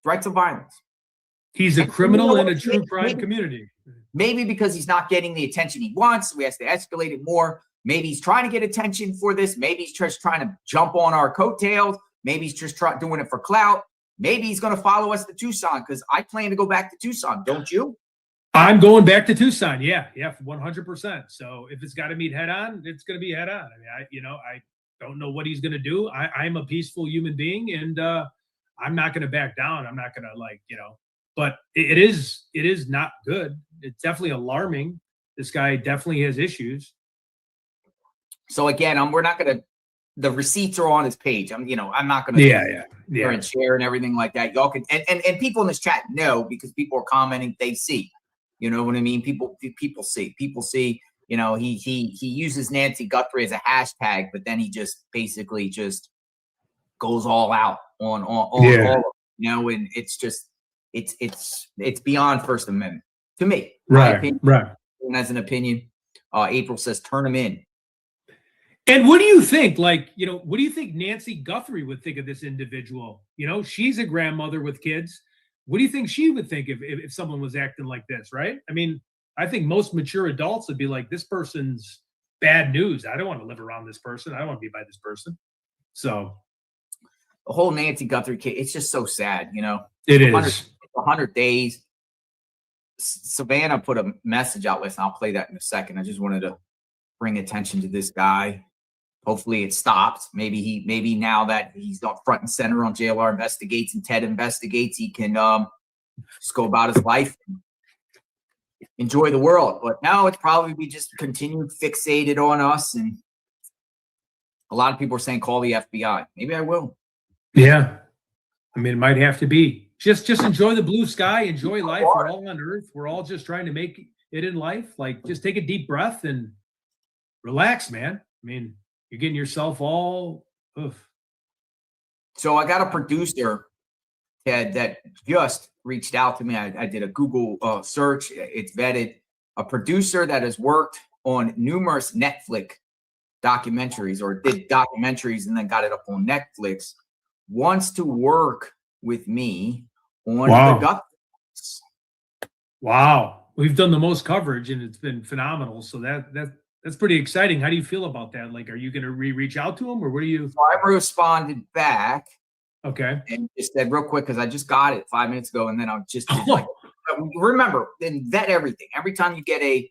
He's a And criminal you know in a what? true crime community. Maybe because he's not getting the attention he wants, so he has to escalate it more. Maybe he's trying to get attention for this. Maybe he's just trying to jump on our coattails. Maybe he's just doing it for clout. Maybe he's going to follow us to Tucson because I plan to go back to Tucson. Don't you? I'm going back to Tucson. Yeah, 100%. So if it's got to meet head on, it's going to be head on. I mean, I don't know what he's going to do. I'm a peaceful human being, and I'm not going to back down. I'm not going to but it is not good. It's definitely alarming. This guy definitely has issues. So again, we're not going to. The receipts are on his page. I'm not going to. Yeah. And share and everything like that. Y'all can and people in this chat know because people are commenting. They see. You know what I mean? People see. People see. He uses Nancy Guthrie as a hashtag, but then he just basically just goes all out on all of it, and it's just it's beyond First Amendment to me. Right. And as an opinion, April says turn him in. And what do you think? What do you think Nancy Guthrie would think of this individual? She's a grandmother with kids. What do you think she would think if someone was acting like this, right? I mean, I think most mature adults would be like, this person's bad news. I don't want to live around this person. I don't want to be by this person. So the whole Nancy Guthrie case, it's just so sad, It is. 100 days. Savannah put a message out last night. I'll play that in a second. I just wanted to bring attention to this guy. Hopefully it stopped. Maybe now that he's not front and center on JLR Investigates and Ted Investigates, he can just go about his life and enjoy the world. But now it's probably just continued fixated on us. And a lot of people are saying, call the FBI. Maybe I will. Yeah. I mean, it might have to be. Just enjoy the blue sky, enjoy life. We're all on Earth. We're all just trying to make it in life. Just take a deep breath and relax, man. I mean, you're getting yourself all. Oof. So I got a producer, Ted, that just reached out to me. I did a Google search. It's vetted. A producer that has worked on numerous Netflix documentaries or did documentaries and then got it up on Netflix, wants to work with me on the Guthries. Wow. We've done the most coverage and it's been phenomenal. So that's pretty exciting. How do you feel about that? Are you going to reach out to him or what do you? So I responded back. Okay. And just said real quick, because I just got it 5 minutes ago. And then I just remember and vet everything. Anytime you get a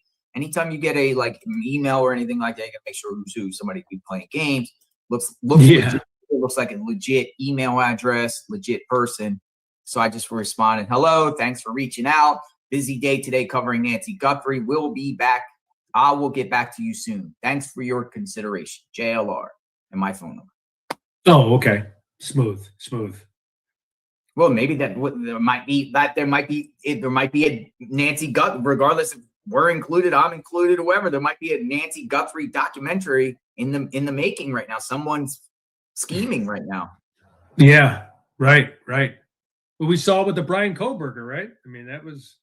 email or anything like that, you gotta make sure who's who. Somebody could be playing games. Looks legit. It looks like a legit email address, legit person. So I just responded, hello, thanks for reaching out. Busy day today covering Nancy Guthrie. We'll be back. I will get back to you soon. Thanks for your consideration. JLR and my phone number. Oh, okay. Smooth. Well, maybe there might be a Nancy Guthrie, regardless if we're included, I'm included, whoever. There might be a Nancy Guthrie documentary in the making right now. Someone's scheming right now. Yeah, right. Well, we saw with the Brian Koberger, right? I mean, that was.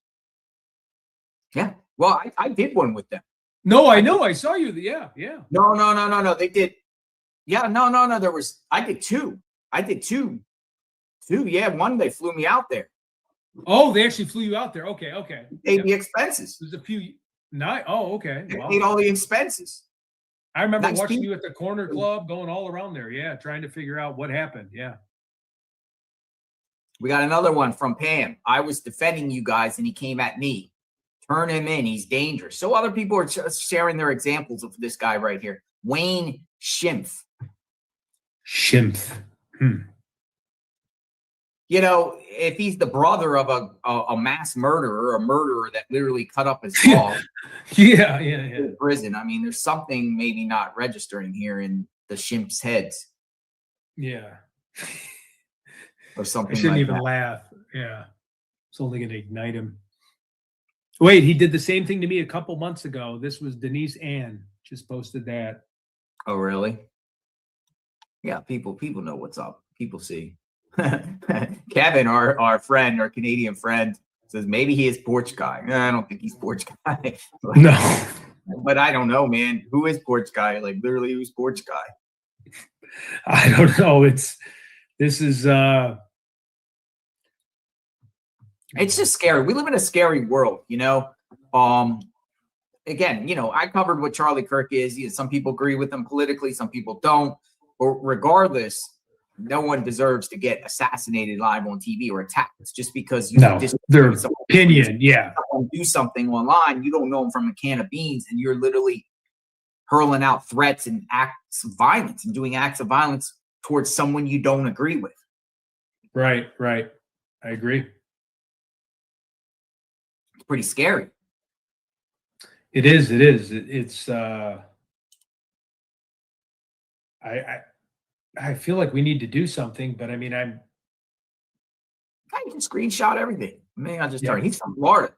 Yeah. Well, I did one with them. No, I know. I saw you. Yeah. No. They did. Yeah. No. I did two. Yeah. One, they flew me out there. Oh, they actually flew you out there. Okay. Paid the expenses. There's a few. Oh, okay. They paid all the expenses. I remember watching you at the corner club, going all around there. Yeah, trying to figure out what happened. Yeah. We got another one from Pam. I was defending you guys, and he came at me. Turn him in. He's dangerous. So other people are sharing their examples of this guy right here, Wayne Schimpf. If he's the brother of a mass murderer, a murderer that literally cut up his dog, yeah. in prison. I mean, there's something maybe not registering here in the Schimpf's heads. Yeah. Or something. I shouldn't even laugh. Yeah. It's only going to ignite him. Wait, he did the same thing to me a couple months ago. This was Denise Ann. Just posted that. Oh, really? Yeah, people know what's up. People see. Kevin, our friend, our Canadian friend, says maybe he is Porch Guy. No, I don't think he's Porch Guy. No. But I don't know, man. Who is Porch Guy? Literally, who's Porch Guy? I don't know. This is It's just scary. We live in a scary world, you know. Again, you know, I covered what Charlie Kirk is. Some people agree with him politically, some people don't. But regardless, no one deserves to get assassinated live on TV or attacked. It's just because you their opinion, yeah, do something online. You don't know them from a can of beans, and you're literally hurling out threats and acts of violence and doing acts of violence towards someone you don't agree with. Right. I agree. It's pretty scary. It is. It's I feel like we need to do something, but I mean, I can screenshot everything. Maybe I'll just tell you, he's from Florida.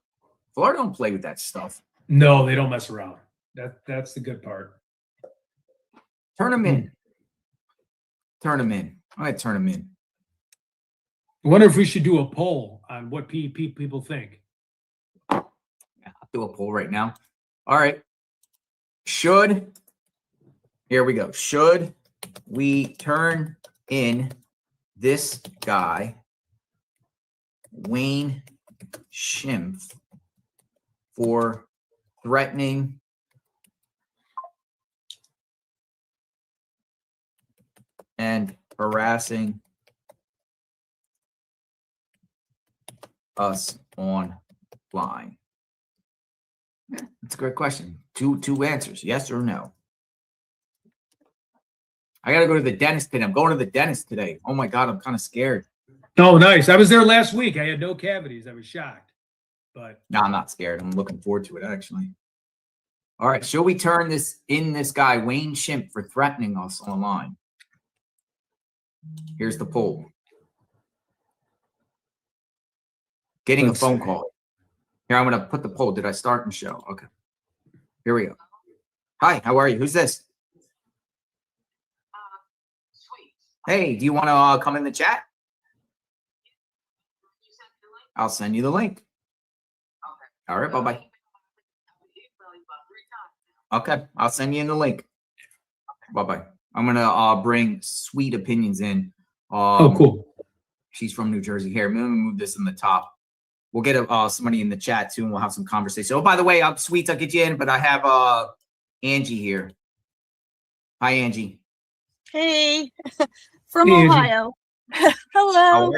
Florida don't play with that stuff. No, they don't mess around. That's the good part. Turn them in. Turn them in. All right, turn them in. I wonder if we should do a poll on what people think. Yeah, I'll do a poll right now. All right. Here we go. Should we turn in this guy, Wayne Schimpf, for threatening and harassing us online? That's a great question. Two answers, yes or no. I got to go to the dentist today. I'm going to the dentist today. Oh my God, I'm kind of scared. Oh, nice. I was there last week. I had no cavities. I was shocked. But no, I'm not scared. I'm looking forward to it, actually. All right. Shall we turn this guy, Wayne Schimpf, for threatening us online? Here's the poll. Getting a phone call. Here, I'm going to put the poll. Did I start and show? Okay. Here we go. Hi, how are you? Who's this? Hey, do you want to come in the chat? I'll send you the link. All right, bye-bye. Okay, I'll send you in the link. Bye-bye. I'm going to bring Sweet Opinions in. Oh, cool. She's from New Jersey. Here, I'm going to move this in the top. We'll get somebody in the chat, too, and we'll have some conversation. Oh, by the way, Sweet, I'll get you in, but I have Angie here. Hi, Angie. Hey, from Ohio. Hello.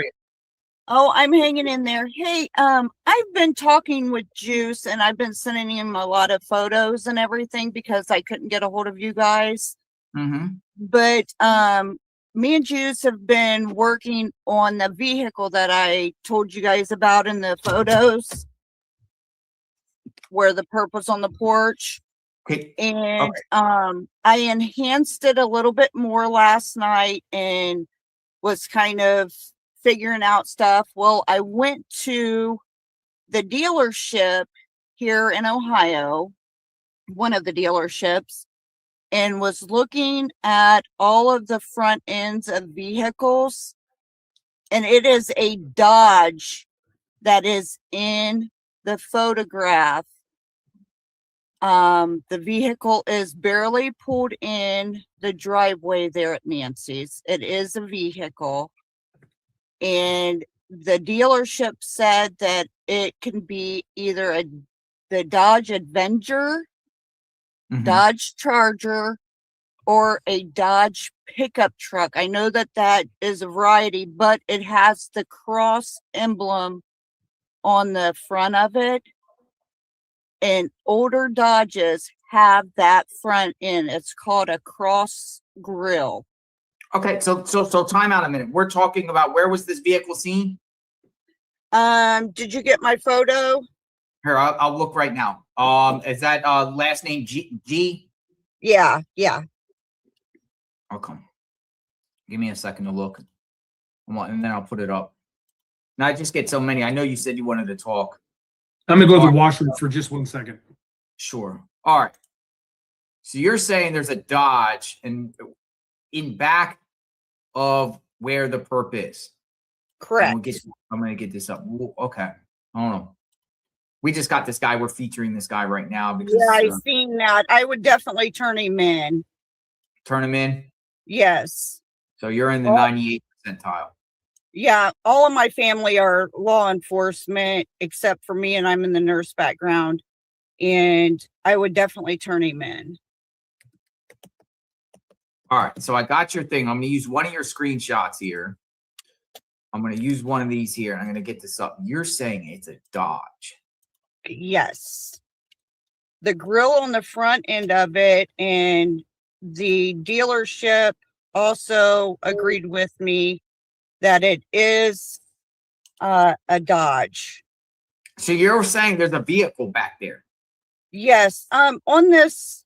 Oh, I'm hanging in there. Hey, I've been talking with Juice and I've been sending him a lot of photos and everything because I couldn't get a hold of you guys. Mm-hmm. But me and Juice have been working on the vehicle that I told you guys about in the photos where the purple's on the porch. Okay. And I enhanced it a little bit more last night and was kind of figuring out stuff. Well, I went to the dealership here in Ohio, one of the dealerships, and was looking at all of the front ends of vehicles. And it is a Dodge that is in the photograph. The vehicle is barely pulled in the driveway there at Nancy's. It is a vehicle. And the dealership said that it can be either the Dodge Avenger, Dodge Charger, or a Dodge pickup truck. I know that is a variety, but it has the cross emblem on the front of it. And older Dodges have that front end. It's called a cross grill. Okay, so time out a minute. We're talking about, where was this vehicle seen? Did you get my photo? Here, I'll look right now. Is that last name G? Yeah. Okay. Give me a second to look. And then I'll put it up. Now I just get so many. I know you said you wanted to talk. I'm going to go to the washroom for just 1 second. Sure. All right. So you're saying there's a Dodge in back of where the perp is. Correct. I'm going to get this up. Okay. I don't know. We just got this guy. We're featuring this guy right now. Because, yeah, I've seen that. I would definitely turn him in. Turn him in? Yes. So you're in the 98th percentile. Yeah, all of my family are law enforcement except for me, and I'm in the nurse background. And I would definitely turn him in. All right, so I got your thing. I'm going to use one of your screenshots here. I'm going to use one of these here. I'm going to get this up. You're saying it's a Dodge. Yes. The grill on the front end of it, and the dealership also agreed with me that it is a Dodge. So you're saying there's a vehicle back there? Yes. On this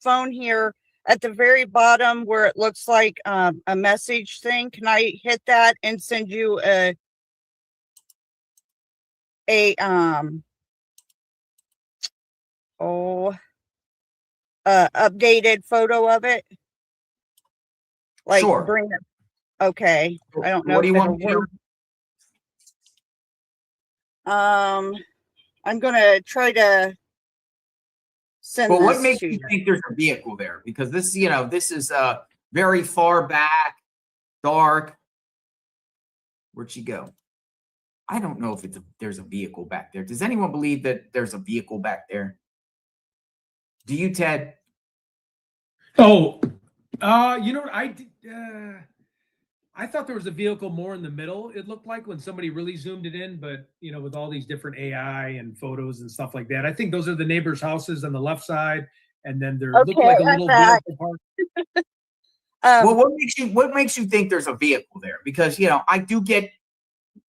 phone here at the very bottom where it looks like a message thing, can I hit that and send you a updated photo of it? Like, sure. bring it. Okay. I don't know. What do you want me to do? I'm gonna try to send. Well, this what makes to you think there's a vehicle there? Because this, you know, this is very far back, dark. Where'd she go? I don't know if there's a vehicle back there. Does anyone believe that there's a vehicle back there? Do you, Ted? Oh, you know what I did? I thought there was a vehicle more in the middle. It looked like when somebody really zoomed it in, but you know, with all these different AI and photos and stuff like that, I think those are the neighbors' houses on the left side, and then there looked like a little vehicle park. Well, what makes you think there's a vehicle there? Because you know, I do get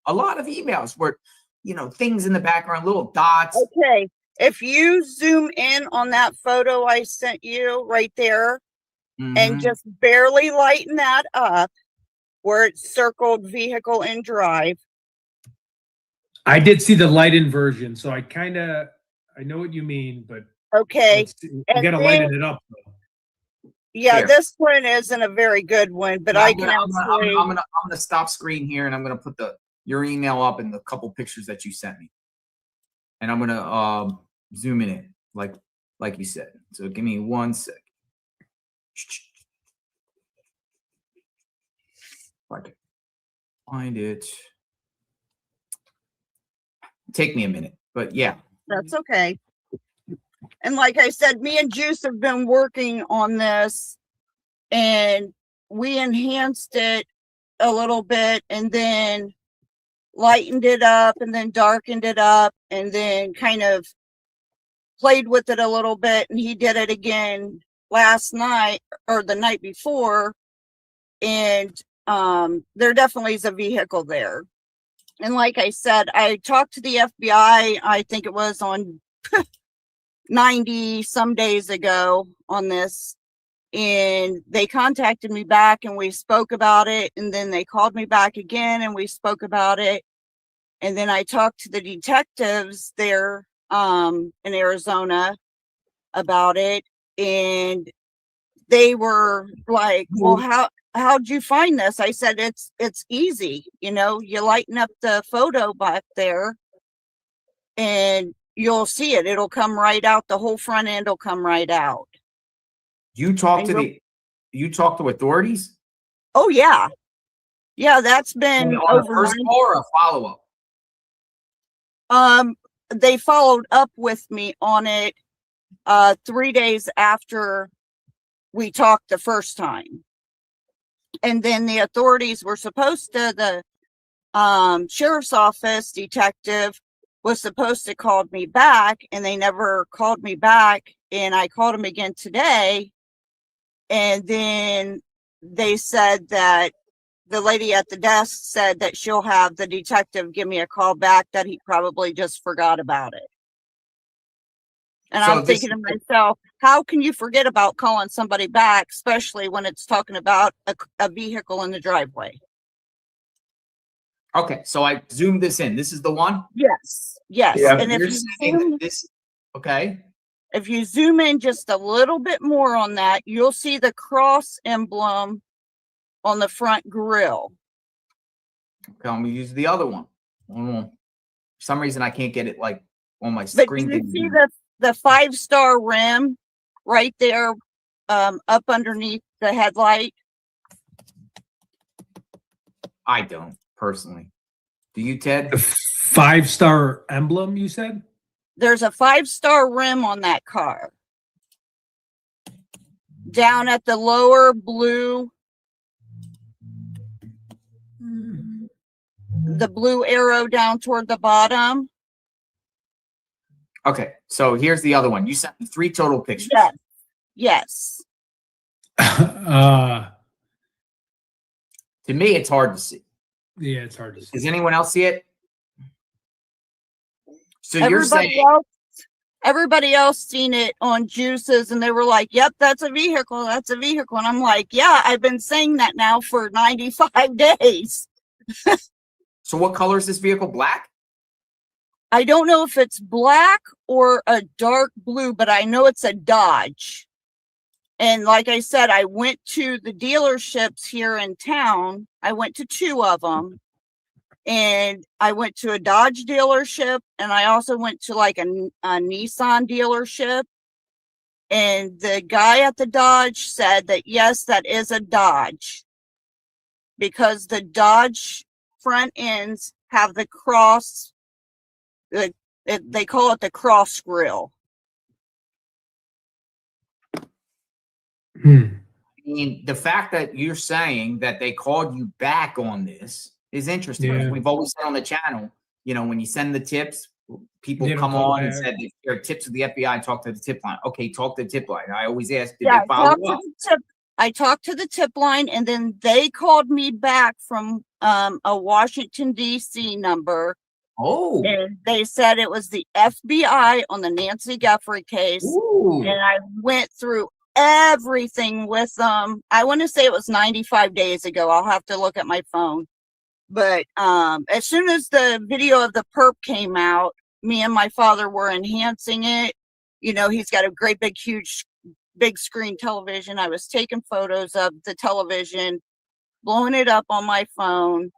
a lot of emails where, you know, things in the background, little dots. Okay, if you zoom in on that photo I sent you right there, and just barely lighten that up, where it's circled vehicle and drive. I did see the light in version, so I know what you mean, but okay, you gotta lighten it up though. Yeah, here. This one isn't a very good one, but I'm gonna stop screen here, and I'm gonna put your email up and the couple pictures that you sent me, and I'm gonna zoom in like you said. So give me 1 sec. If I can find it. Take me a minute, but yeah. That's okay. And like I said, me and Juice have been working on this, and we enhanced it a little bit and then lightened it up and then darkened it up and then kind of played with it a little bit. And he did it again last night or the night before. And there definitely is a vehicle there. And like I said, I talked to the FBI, I think it was on 90 some days ago on this, and they contacted me back and we spoke about it, and then they called me back again and we spoke about it, and then I talked to the detectives there in Arizona about it, and they were like, well, how'd you find this? I said, it's easy. You know, you lighten up the photo back there and you'll see it. It'll come right out. The whole front end will come right out. You talk to authorities? Oh yeah. Yeah, that's been on a first call or a follow-up? They followed up with me on it 3 days after we talked the first time. And then the authorities were supposed to, the sheriff's office detective was supposed to call me back, and they never called me back. And I called him again today. And then they said that the lady at the desk said that she'll have the detective give me a call back, that he probably just forgot about it. And so I'm thinking to myself, how can you forget about calling somebody back, especially when it's talking about a vehicle in the driveway? Okay, so I zoomed this in. This is the one? Yes. Yes. Yeah, and if you zoom in just a little bit more on that, you'll see the cross emblem on the front grille. Okay, I'm gonna use the other one. For some reason I can't get it like on my screen. But you see the 5-star rim right there up underneath the headlight? I don't personally. Do you, Ted? The 5-star emblem, you said? There's a 5-star rim on that car. Down at the lower blue, the blue arrow down toward the bottom. Okay, so here's the other one. You sent me 3 total pictures. Yes. Yes. To me, it's hard to see. Yeah, it's hard to see. Does anyone else see it? So you're saying everybody else seen it on Juices, and they were like, "Yep, that's a vehicle. That's a vehicle." And I'm like, "Yeah, I've been saying that now for 95 days." So what color is this vehicle? Black? I don't know if it's black or a dark blue, but I know it's a Dodge. And like I said, I went to the dealerships here in town. I went to 2 of them. And I went to a Dodge dealership, and I also went to like a Nissan dealership. And the guy at the Dodge said that, yes, that is a Dodge, because the Dodge front ends have the cross, they call it the cross grille. I mean, the fact that you're saying that they called you back on this is interesting. Yeah. We've always said on the channel, you know, when you send the tips, people They don't come call on and back. said they shared tips with the FBI, talk to the tip line. Okay, talk to the tip line. I always ask, did Yeah, they follow up? I talked to the tip line, and then they called me back from a Washington, D.C. number. Oh, And they said it was the FBI on the Nancy Guthrie case. ooh. And I went through everything with them. I want to say it was 95 days ago. I'll have to look at my phone. But as soon as the video of the perp came out, me and my father were enhancing it. You know, he's got a great big, huge, big screen television. I was taking photos of the television, blowing it up on my phone.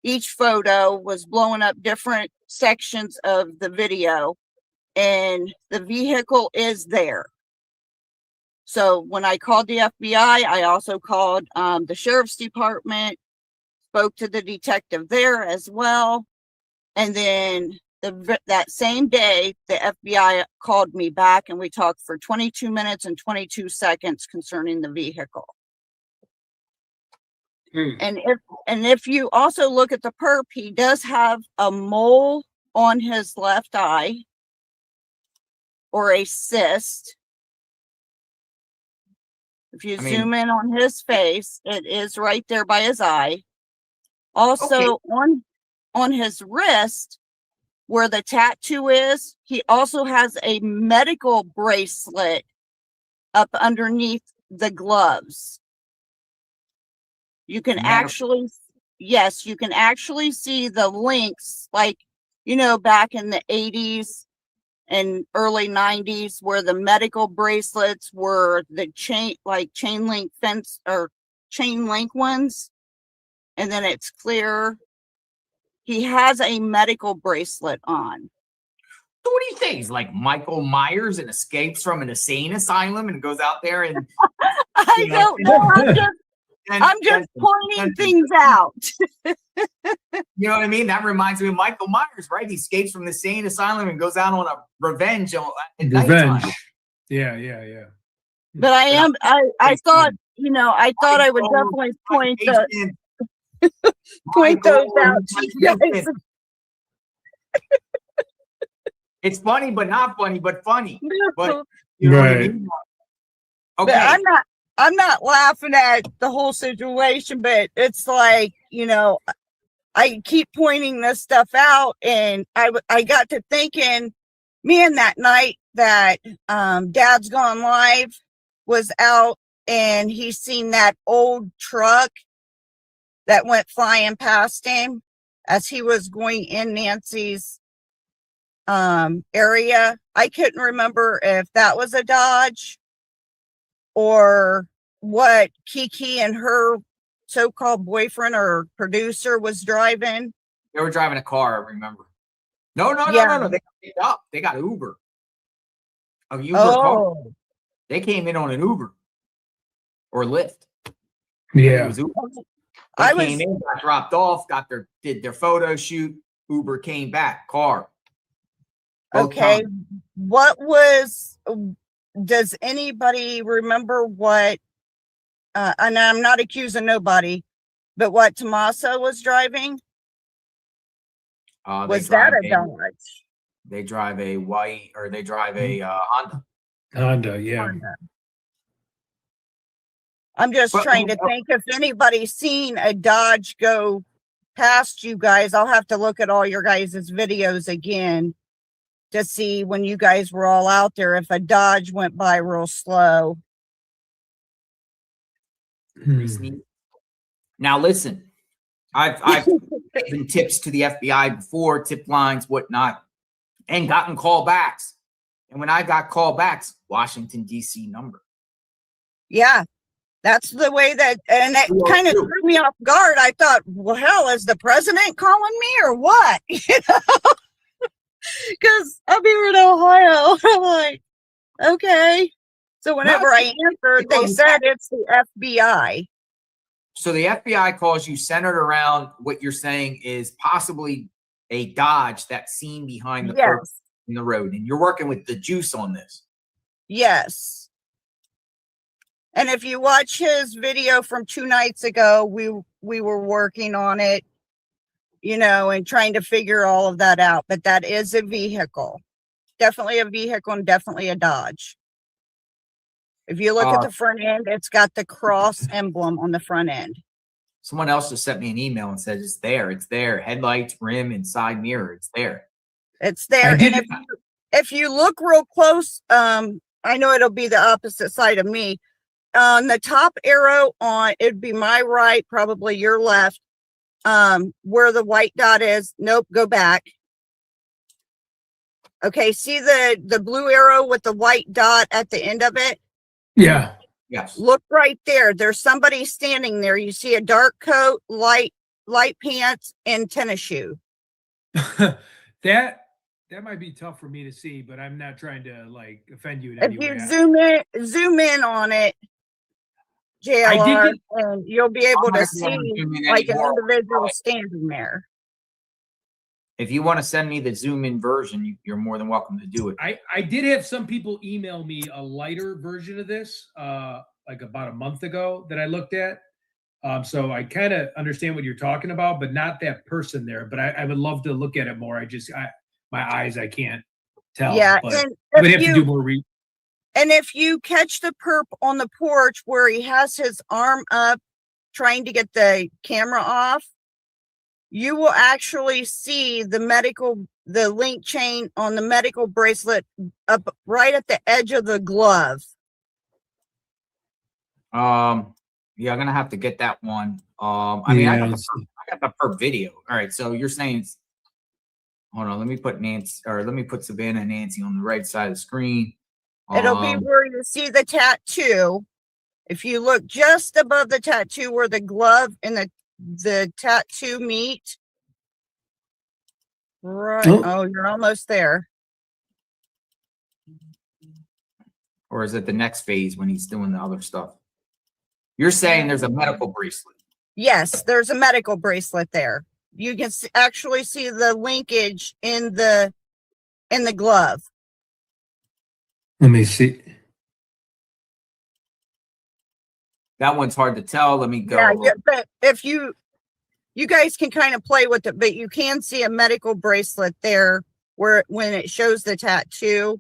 Each photo was blowing up different sections of the video, and the vehicle is there. So when I called the FBI, I also called the sheriff's department, spoke to the detective there as well. And then that same day, the FBI called me back, and we talked for 22 minutes and 22 seconds concerning the vehicle. And if you also look at the perp, he does have a mole on his left eye, or a cyst. If you zoom in on his face, it is right there by his eye. Also, on his wrist, where the tattoo is, he also has a medical bracelet up underneath the gloves. You can actually, yes, you can actually see the links, like, you know, back in the 80s and early 90s, where the medical bracelets were the chain link fence or chain link ones, and then it's clear. He has a medical bracelet on. So what do you think? He's like Michael Myers and escapes from an insane asylum and goes out there and I don't know. I'm just pointing things out. You know what I mean? That reminds me of Michael Myers, right? He escapes from the insane asylum and goes out on a revenge at nighttime. Yeah. But I thought, you know, I thought I would definitely point those out to you guys. It's funny, but not funny, but funny. But you know what I mean? Okay. But I'm not laughing at the whole situation, but it's like, you know, I keep pointing this stuff out, and I got to thinking, man, that night that Dad's Gone Live was out, and he seen that old truck that went flying past him as he was going in Nancy's area. I couldn't remember if that was a Dodge or what Kiki and her so-called boyfriend or producer was driving. They were driving a car, I remember. No. They got picked up. They got Uber. A Uber car. They came in on an Uber or Lyft. Yeah. It was Uber. They I came was in, got dropped off, did their photo shoot. Uber came back, car. Both okay. times. What was? Does anybody remember what? And I'm not accusing nobody, but what Tommaso was driving? Was that a Dodge? They drive a white, or they drive a Honda. Honda, yeah. Honda. I'm just trying to think if anybody's seen a Dodge go past you guys. I'll have to look at all your guys' videos again to see when you guys were all out there if a Dodge went by real slow. Now listen, I've given tips to the FBI before, tip lines, whatnot, and gotten callbacks. And when I got callbacks, Washington D.C. number. Yeah, that's the way that, and it kind of threw me off guard. I thought, well, hell, is the president calling me or what? You know, because I'm here in Ohio. I'm like, okay. So whenever I answered, they said it's the FBI. So the FBI calls you, centered around what you're saying is possibly a Dodge that's seen behind the curb in the road, and you're working with the juice on this. Yes. And if you watch his video from 2 nights ago, we were working on it, you know, and trying to figure all of that out. But that is a vehicle. Definitely a vehicle and definitely a Dodge. If you look at the front end, it's got the cross emblem on the front end. Someone else just sent me an email and said it's there. It's there. Headlights, rim, and side mirror. It's there. It's there. And if you look real close, I know it'll be the opposite side of me. On the top arrow on, it'd be my right, probably your left, where the white dot is. Nope, go back. Okay, see the blue arrow with the white dot at the end of it? Yeah. Yes. Look right there. There's somebody standing there. You see a dark coat, light pants, and tennis shoe. That might be tough for me to see, but I'm not trying to like offend you in If any you way. zoom in on it, JLR, and you'll be able to see like an individual standing there. If you want to send me the zoom in version, you're more than welcome to do it. I did have some people email me a lighter version of this, like about a month ago that I looked at. So I kind of understand what you're talking about, but not that person there. But I would love to look at it more. My eyes, I can't tell. Yeah, but and I would have to do more research. And if you catch the perp on the porch where he has his arm up trying to get the camera off, you will actually see the link chain on the medical bracelet up right at the edge of the glove. Yeah, I'm gonna have to get that one. I mean, I got the perp video. All right, so you're saying it's, hold on, let me put Savannah and Nancy on the right side of the screen. It'll be where you see the tattoo. If you look just above the tattoo where the glove and the tattoo meet. Right. Oh, you're almost there. Or is it the next phase when he's doing the other stuff? You're saying there's a medical bracelet. Yes, there's a medical bracelet there. You can actually see the linkage in the glove. Let me see. That one's hard to tell. Let me go. Yeah, but if you guys can kind of play with it, but you can see a medical bracelet there where when it shows the tattoo,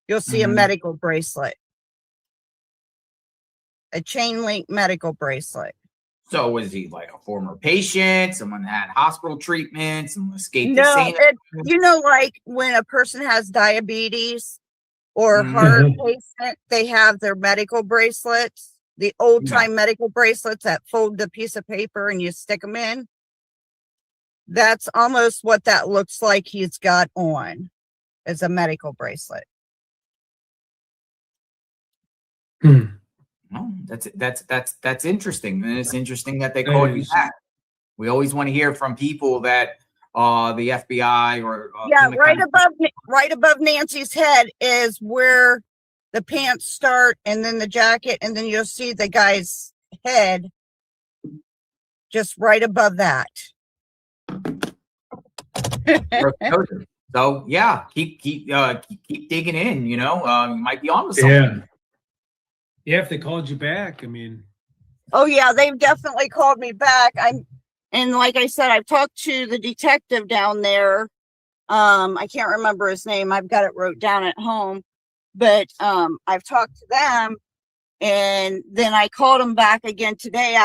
you'll see a medical bracelet. A chain link medical bracelet. So was he like a former patient? Someone that had hospital treatment? Someone escaped No, the you know, like when a person has diabetes or heart patient, they have their medical bracelets, the old time medical bracelets that fold the piece of paper and you stick them in. That's almost what that looks like he's got on, as a medical bracelet. Oh, that's interesting. And it's interesting that they called you that. We always want to hear from people that the FBI or right above Nancy's head is where the pants start, and then the jacket, and then you'll see the guy's head just right above that. So yeah, keep digging in. You might be on to something. Yeah. Yeah, if they called you back, I mean. Oh yeah, they've definitely called me back. And like I said, I've talked to the detective down there. I can't remember his name. I've got it wrote down at home, but I've talked to them, and then I called them back again today,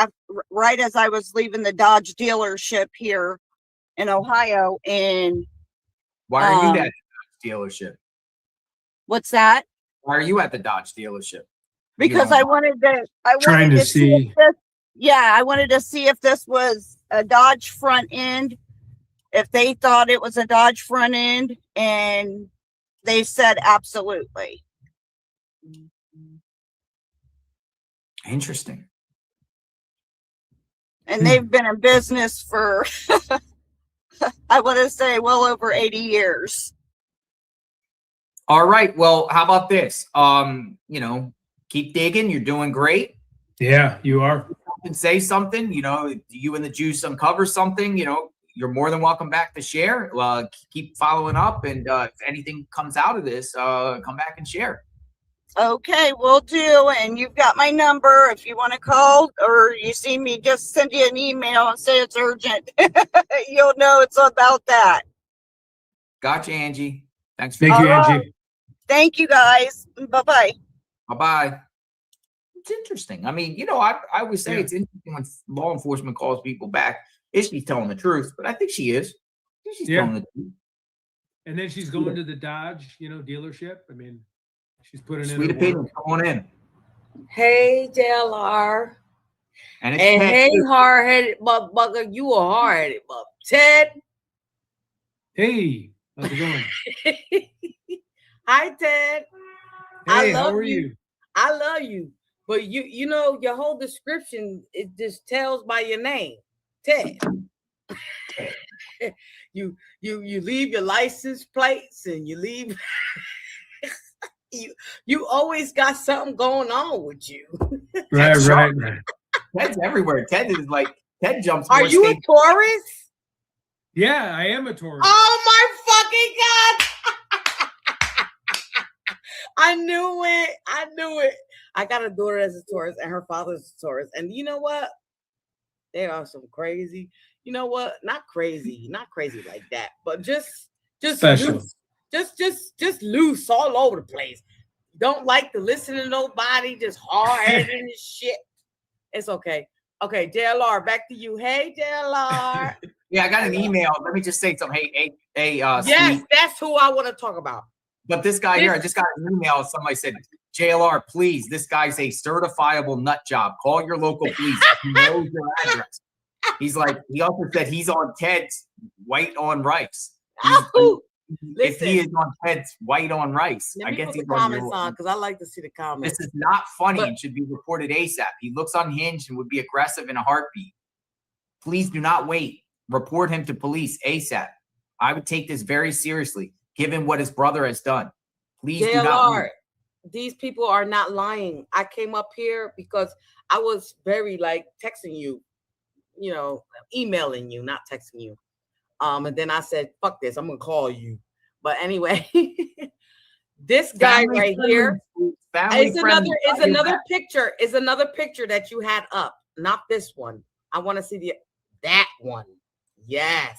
right as I was leaving the Dodge dealership here in Ohio. And why are you at the Dodge dealership? What's that? Why are you at the Dodge dealership? Because I wanted to see. I wanted to see if this was a Dodge front end, if they thought it was a Dodge front end, and they said absolutely. Interesting. And they've been in business for, I want to say, well over 80 years. All right. Well, how about this? Keep digging. You're doing great. Yeah, you are. And say something. You and the Juice uncover something. You're more than welcome back to share. Keep following up, and if anything comes out of this, come back and share. Okay, we'll do. And you've got my number if you want to call, or you see me, just send you an email and say it's urgent. You'll know it's about that. Gotcha, Angie. Thanks. Thank you, Angie. Thank you, guys. Bye-bye. Bye-bye. It's interesting. I mean, I always say it's interesting when law enforcement calls people back. If she's telling the truth, but I think she is. She's telling the truth. And then she's going to the Dodge, dealership. I mean, she's putting Sweet in. opinion. Come on in. Hey, JLR. And hey, hard-headed motherfucker. You a hard-headed motherfucker. Ted. Hey, how's it going? Hi, Ted. Hey, how are you? I love you. But your whole description, it just tells by your name, Ted. you leave your license plates, and you leave. you always got something going on with you. Right. Ted's everywhere. Ted jumps. Are you a Taurus? Yeah, I am a Taurus. Oh my fucking God. I knew it. I got a daughter that's a Taurus, and her father's a Taurus. And you know what? They are some crazy. You know what? Not crazy like that, but just special. Just loose all over the place. Don't like to listen to nobody. Just hard-headed and shit. It's okay. Okay, JLR, back to you. Hey, JLR. Yeah, I got an email. Let me just say something. Hey. Yes, Sweet. that's who I want to talk about. But this guy here, I just got an email. Somebody said, JLR, please, this guy's a certifiable nut job. Call your local police. He knows your address. He's like, he also said he's on Ted's white on rice. If he is on Ted's white on rice, I guess he's on comments on, because I like to see the comments. This is not funny and should be reported ASAP. He looks unhinged and would be aggressive in a heartbeat. Please do not wait. Report him to police ASAP. I would take this very seriously, given what his brother has done. Please do not wait. These people are not lying. I came up here because I was very texting you, emailing you, not texting you. And then I said, fuck this, I'm gonna call you. But anyway, this guy right here is another picture that you had up, not this one. I want to see that one. Yes.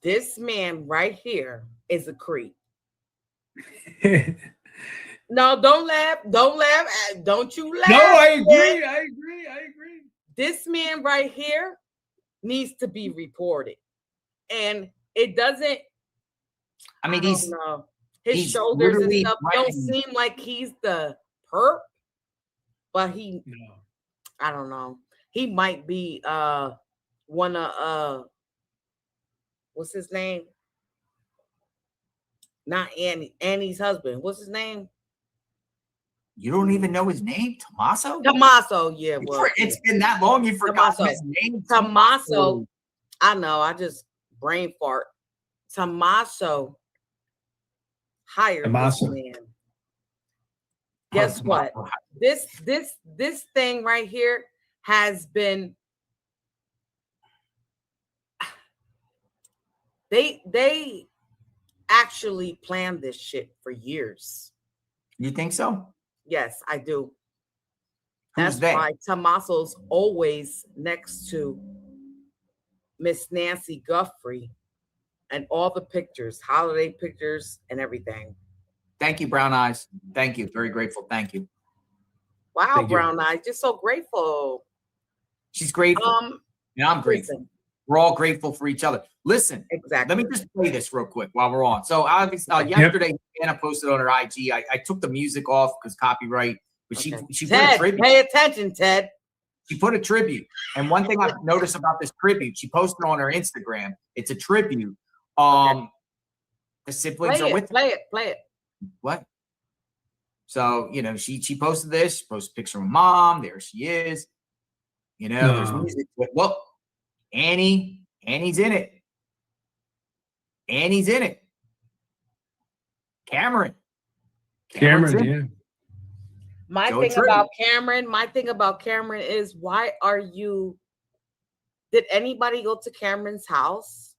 This man right here is a creep. No, don't laugh. Don't laugh. Don't you laugh. No, I agree. This man right here needs to be reported. And it doesn't. I mean, his shoulders and stuff don't seem like he's the perp, but I don't know. He might be one of what's his name? Not Annie's husband. What's his name? You don't even know his name? Tommaso, yeah. Well, it's been that long you forgot his name. Tommaso. I know, I just brain fart. Tommaso hired this man. Guess what? This thing right here has been, they actually planned this shit for years. You think so? Yes, I do. Who's That's why Tommaso's always next to Miss Nancy Guthrie and all the pictures, holiday pictures and everything. Thank you, Brown Eyes. Thank you. Very grateful. Thank you. Wow, Thank you. Brown Eyes, just so grateful. She's grateful. And I'm grateful. Listen, We're all grateful for each other. Listen, exactly. let me just play this real quick while we're on. So obviously, yesterday, Anna posted on her IG. I took the music off because copyright, but she put a Ted, tribute. pay attention, Ted. She put a tribute. And one thing I've noticed about this tribute, she posted on her Instagram. It's a tribute. The siblings are with her. Play it. What? So, you know, she posted this. She posted a picture of her mom. There she is. You know, there's music. Well, Annie's in it. Annie's in it. Cameron, yeah. My thing about Cameron is, why are you, did anybody go to Cameron's house?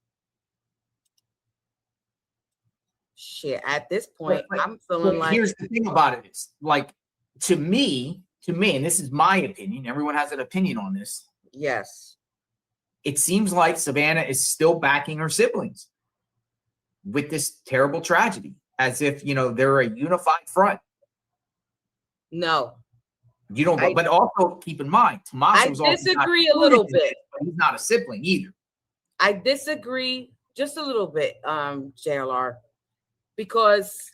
Shit, at this point, I'm feeling like, here's the thing about it is, like, to me, and this is my opinion, everyone has an opinion on this. Yes. It seems like Savannah is still backing her siblings with this terrible tragedy, as if, you know, they're a unified front. No. You don't, but also keep in mind, Tommaso's I disagree a little bit. But he's not a sibling either. I disagree just a little bit, JLR, because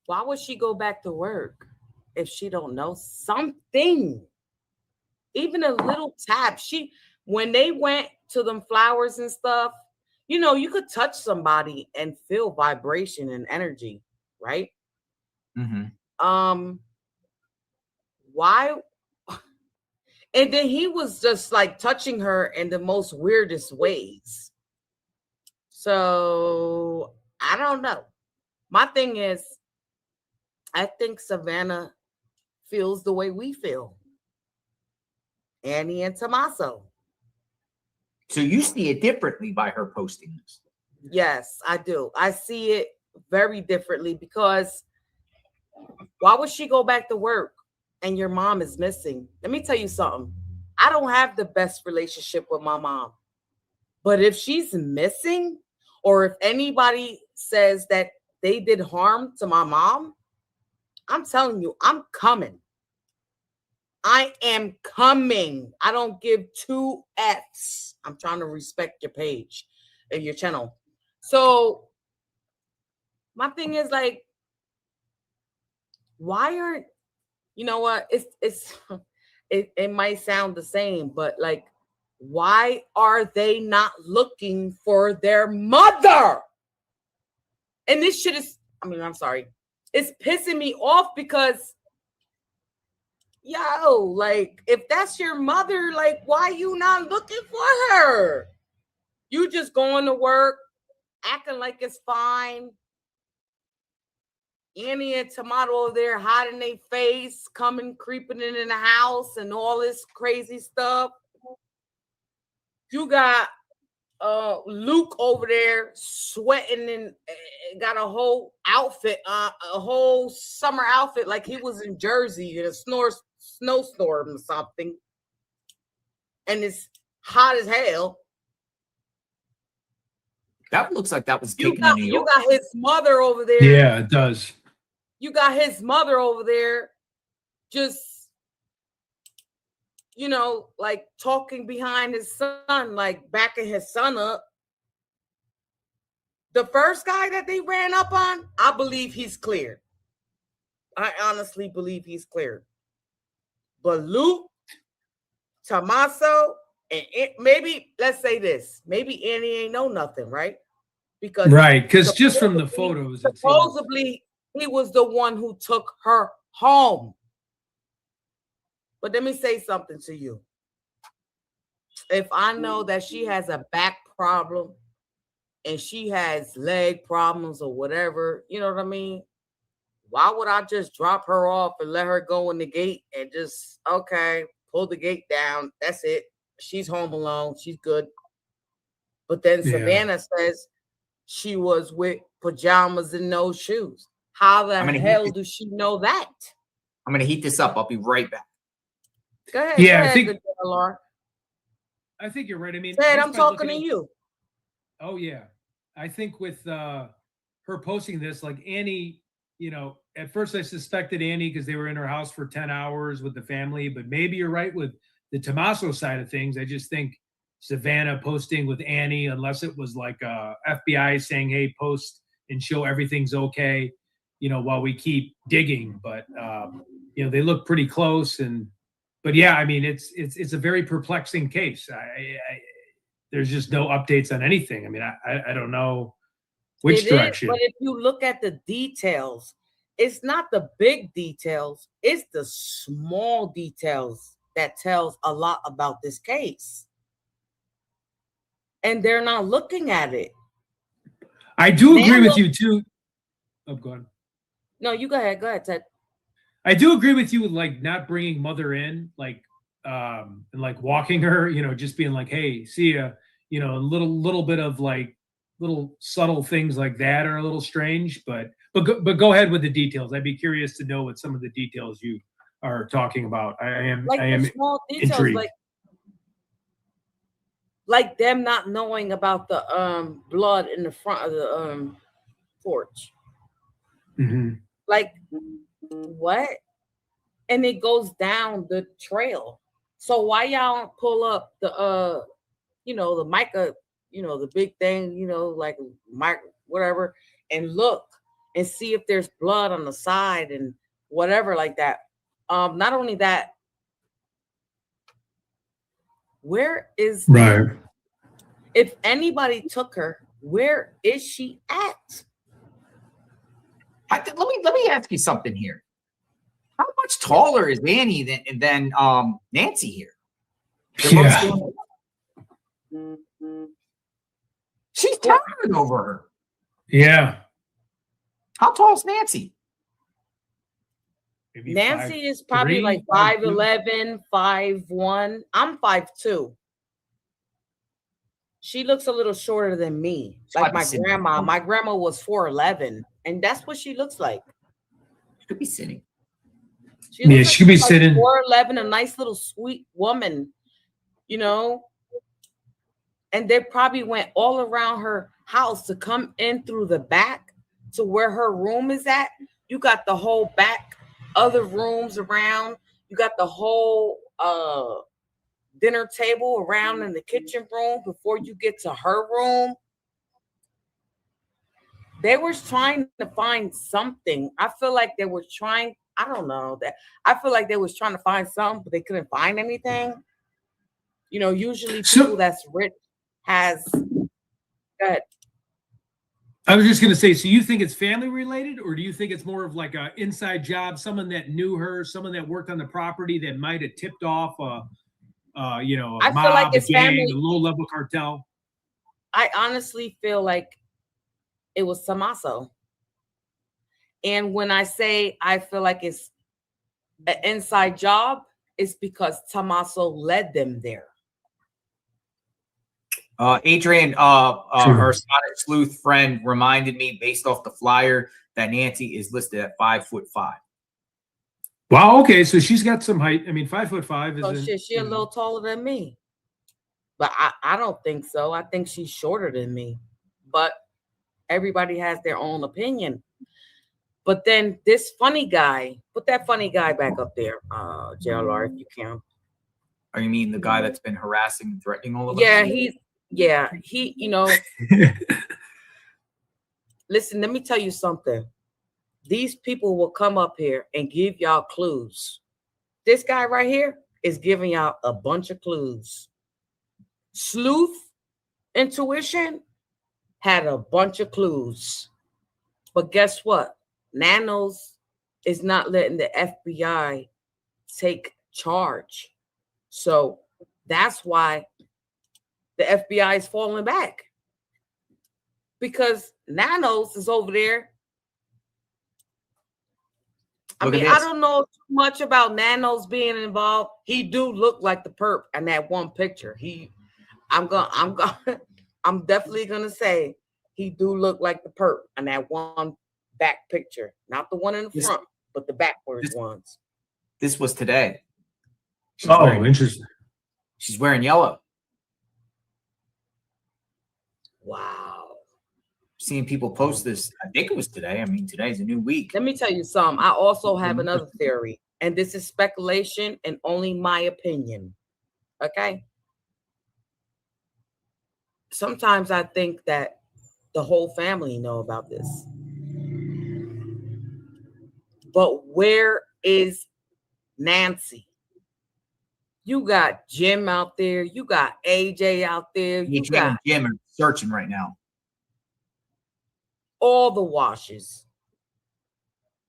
why would she go back to work if she don't know something? Even a little tap. When they went to them flowers and stuff, you know, you could touch somebody and feel vibration and energy, right? Mm-hmm. Why? And then he was just like touching her in the most weirdest ways. So I don't know. My thing is, I think Savannah feels the way we feel. Annie and Tommaso. So you see it differently by her posting this? Yes, I do. I see it very differently, because why would she go back to work and your mom is missing? Let me tell you something. I don't have the best relationship with my mom. But if she's missing, or if anybody says that they did harm to my mom, I'm telling you, I'm coming. I am coming. I don't give two Fs. I'm trying to respect your page and your channel. So my thing is, like, why aren't, you know what? It might sound the same, but like, why are they not looking for their mother? And this shit is, I'm sorry. It's pissing me off, because yo, like, if that's your mother, like, why you not looking for her? You just going to work, acting like it's fine. Annie and Tomato over there hiding their face, creeping in the house and all this crazy stuff. You got Luke over there sweating and got a whole outfit, a whole summer outfit, like he was in Jersey in a snowstorm or something, and it's hot as hell. That looks like that was taken in New York. You got his mother over there. Yeah, it does. You got his mother over there, just, you know, like talking behind his son, like backing his son up. The first guy that they ran up on, I believe he's cleared. I honestly believe he's cleared. But Luke, Tommaso, and maybe, let's say this, maybe Annie ain't know nothing, right? Because just from the photos, supposedly he was the one who took her home. But let me say something to you. If I know that she has a back problem and she has leg problems or whatever, you know what I mean? Why would I just drop her off and let her go in the gate and just, okay, pulled the gate down. That's it. She's home alone. She's good. But then Savannah says she was with pajamas and no shoes. How the hell does she know that? I'm going to heat this up. I'll be right back. Go ahead. Yeah, go ahead, Laura. I think you're right. I mean, Ted, I'm talking to you. Oh yeah, I think with her posting this, like Annie, you know, at first I suspected Annie because they were in her house for 10 hours with the family, but maybe you're right with the Tommaso side of things. I just think Savannah posting with Annie, unless it was like FBI saying, hey, post and show everything's okay, you know, while we keep digging. But you know, they look pretty close. But yeah, I mean, it's a very perplexing case. There's just no updates on anything. I mean, I don't know which direction. But if you look at the details, it's not the big details, it's the small details that tells a lot about this case. And they're not looking at it. I do agree with you too. Oh, go ahead. No, you go ahead. Go ahead, Ted. I do agree with you with like not bringing mother in, like and like walking her, you know, just being like, hey, see ya, you know, a little bit of like little subtle things like that are a little strange, but go ahead with the details. I'd be curious to know what some of the details you are talking about. I am small details, intrigued. Like them not knowing about the blood in the front of the porch. Mm-hmm. Like what? And it goes down the trail. So why y'all don't pull up the you know, the mica, you know, the big thing, you know, like mic whatever, and look and see if there's blood on the side and whatever like that. Not only that, where is right? If anybody took her, where is she at? Let me ask you something here. How much taller is Annie than Nancy here? Yeah. She's towering over her. Yeah. How tall is Nancy? Maybe Nancy is probably like 5'11", 5'1". I'm 5'2". She looks a little shorter than me. Like my grandma. My grandma was 4'11", and that's what she looks like. She could be sitting. She could be sitting. 4'11", a nice little sweet woman, you know. And they probably went all around her house to come in through the back to where her room is at. You got the whole back, other rooms around. You got the whole dinner table around in the kitchen room before you get to her room. They were trying to find something. I feel like they were trying, I don't know that. I feel like they was trying to find something, but they couldn't find anything. You know, usually people that's rich has. Go ahead. I was just going to say, so you think it's family related, or do you think it's more of like an inside job, someone that knew her, someone that worked on the property that might have tipped off you know, a mob, like it's a gang, a low-level cartel? I honestly feel like it was Tommaso. And when I say I feel like it's an inside job, it's because Tommaso led them there. Adrian, her Sonic Sleuth friend reminded me, based off the flyer, that Nancy is listed at 5'5". Wow. Okay, so she's got some height. I mean, 5'5" is. Oh shit, she a little taller than me, but I don't think so. I think she's shorter than me. But everybody has their own opinion. But then this funny guy, put that funny guy back up there, JLR, if you can. Or you mean the guy that's been harassing and threatening all of us? Yeah, he, you know. Listen, let me tell you something. These people will come up here and give y'all clues. This guy right here is giving y'all a bunch of clues. Sleuth Intuition had a bunch of clues. But guess what? Nanos is not letting the FBI take charge. So that's why the FBI is falling back. Because Nanos is over there I mean, I don't know too much about Nanos being involved. He do look like the perp in that one picture. I'm definitely gonna say he do look like the perp in that one back picture, not the one in the front, but the backwards ones. This was today. Interesting. She's wearing yellow. Wow. Seeing people post this. I think it was today. I mean, today's a new week. Let me tell you something. I also have another theory, and this is speculation and only my opinion. Okay. Sometimes I think that the whole family know about this. But where is Nancy? You got Jim out there. You got AJ out there. You got Jim are searching right now. All the washes.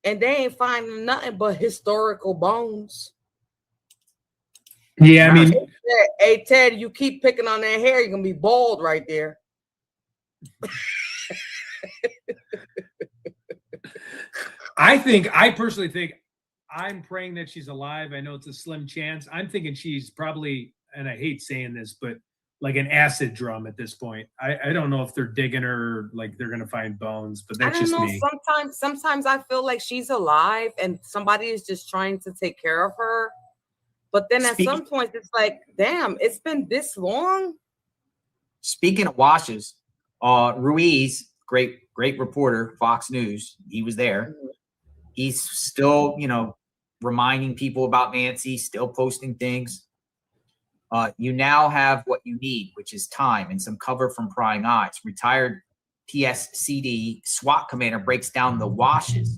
And they ain't finding nothing but historical bones. Yeah, I mean, hey Ted, you keep picking on that hair, you're gonna be bald right there. I personally think I'm praying that she's alive. I know it's a slim chance. I'm thinking she's probably, and I hate saying this, but like an acid drum at this point. I don't know if they're digging her, like they're gonna find bones, but that's just me. Sometimes I feel like she's alive and somebody is just trying to take care of her. But then at some point it's like, damn, it's been this long. Speaking of washes, Ruiz, great reporter, Fox News, he was there. He's still, reminding people about Nancy, still posting things. You now have what you need, which is time and some cover from prying eyes. Retired PSCD SWAT commander breaks down the washes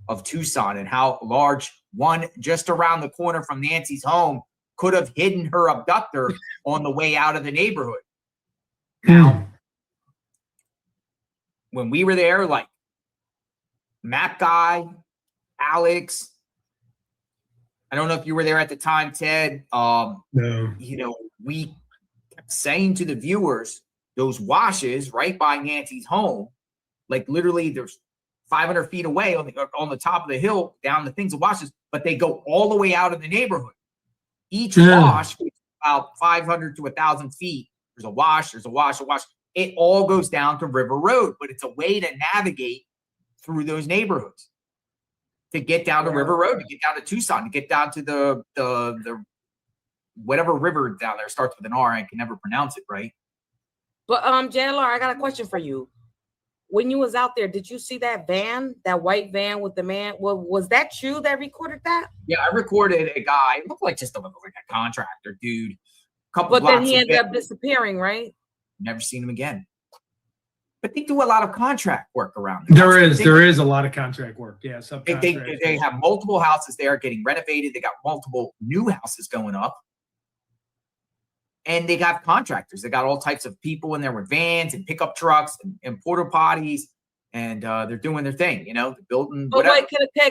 of Tucson and how large one just around the corner from Nancy's home could have hidden her abductor on the way out of the neighborhood. Now, when we were there, like map guy, Alex, I don't know if you were there at the time, Ted. No. We kept saying to the viewers, those washes right by Nancy's home, like literally there's 500 feet away on the top of the hill, down the things of washes, but they go all the way out of the neighborhood. Each wash is about 500 to 1,000 feet. There's a wash, a wash. It all goes down to River Road, but it's a way to navigate through those neighborhoods to get down to River Road, to get down to Tucson, to get down to the whatever river down there starts with an R. I can never pronounce it right. But JLR, I got a question for you. When you was out there, did you see that van, that white van with the man? Well, was that you that recorded that? Yeah, I recorded a guy. It looked like just like a contractor dude. But then he ended up disappearing, right? Never seen him again. But they do a lot of contract work around there. There is a lot of contract work. Yeah, they have multiple houses there getting renovated. They got multiple new houses going up. And they got contractors. They got all types of people in there with vans and pickup trucks and porta potties, and they're doing their thing. They're building. But wait,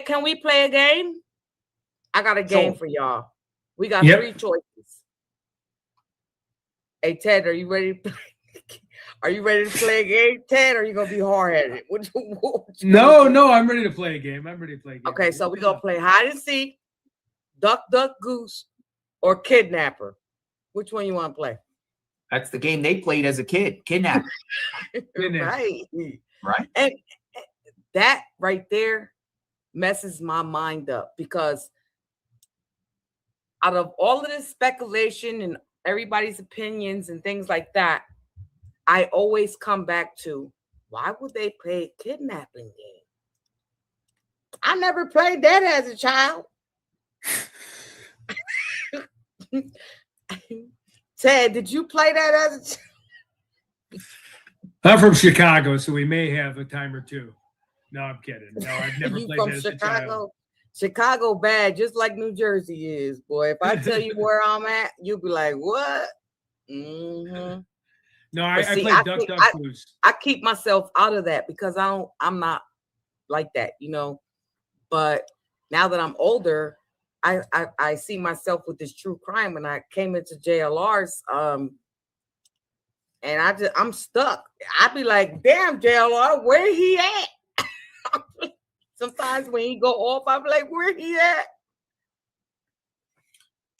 can we play a game? I got a game for y'all. We got 3 choices. Hey Ted, are you ready to play? Are you ready to play a game, Ted? Or are you gonna be hard-headed? No, I'm ready to play a game. Okay, so we're gonna play hide and seek, duck, goose, or kidnapper. Which one you want to play? That's the game they played as a kid. Kidnap. Right. And that right there messes my mind up, because out of all of this speculation and everybody's opinions and things like that, I always come back to, why would they play a kidnapping game? I never played that as a child. Ted, did you play that as a child? I'm from Chicago, so we may have a time or two. No, I'm kidding. No, I've never played that as a child. Chicago bad, just like New Jersey is, boy. If I tell you where I'm at, you'll be like, what? Mm-hmm. No, I play duck, goose. I keep myself out of that because I'm not like that, But now that I'm older, I see myself with this true crime, and I came into JLR's and I'm stuck. I'd be like, damn, JLR, where he at? Sometimes when he go off, I'm like, where he at?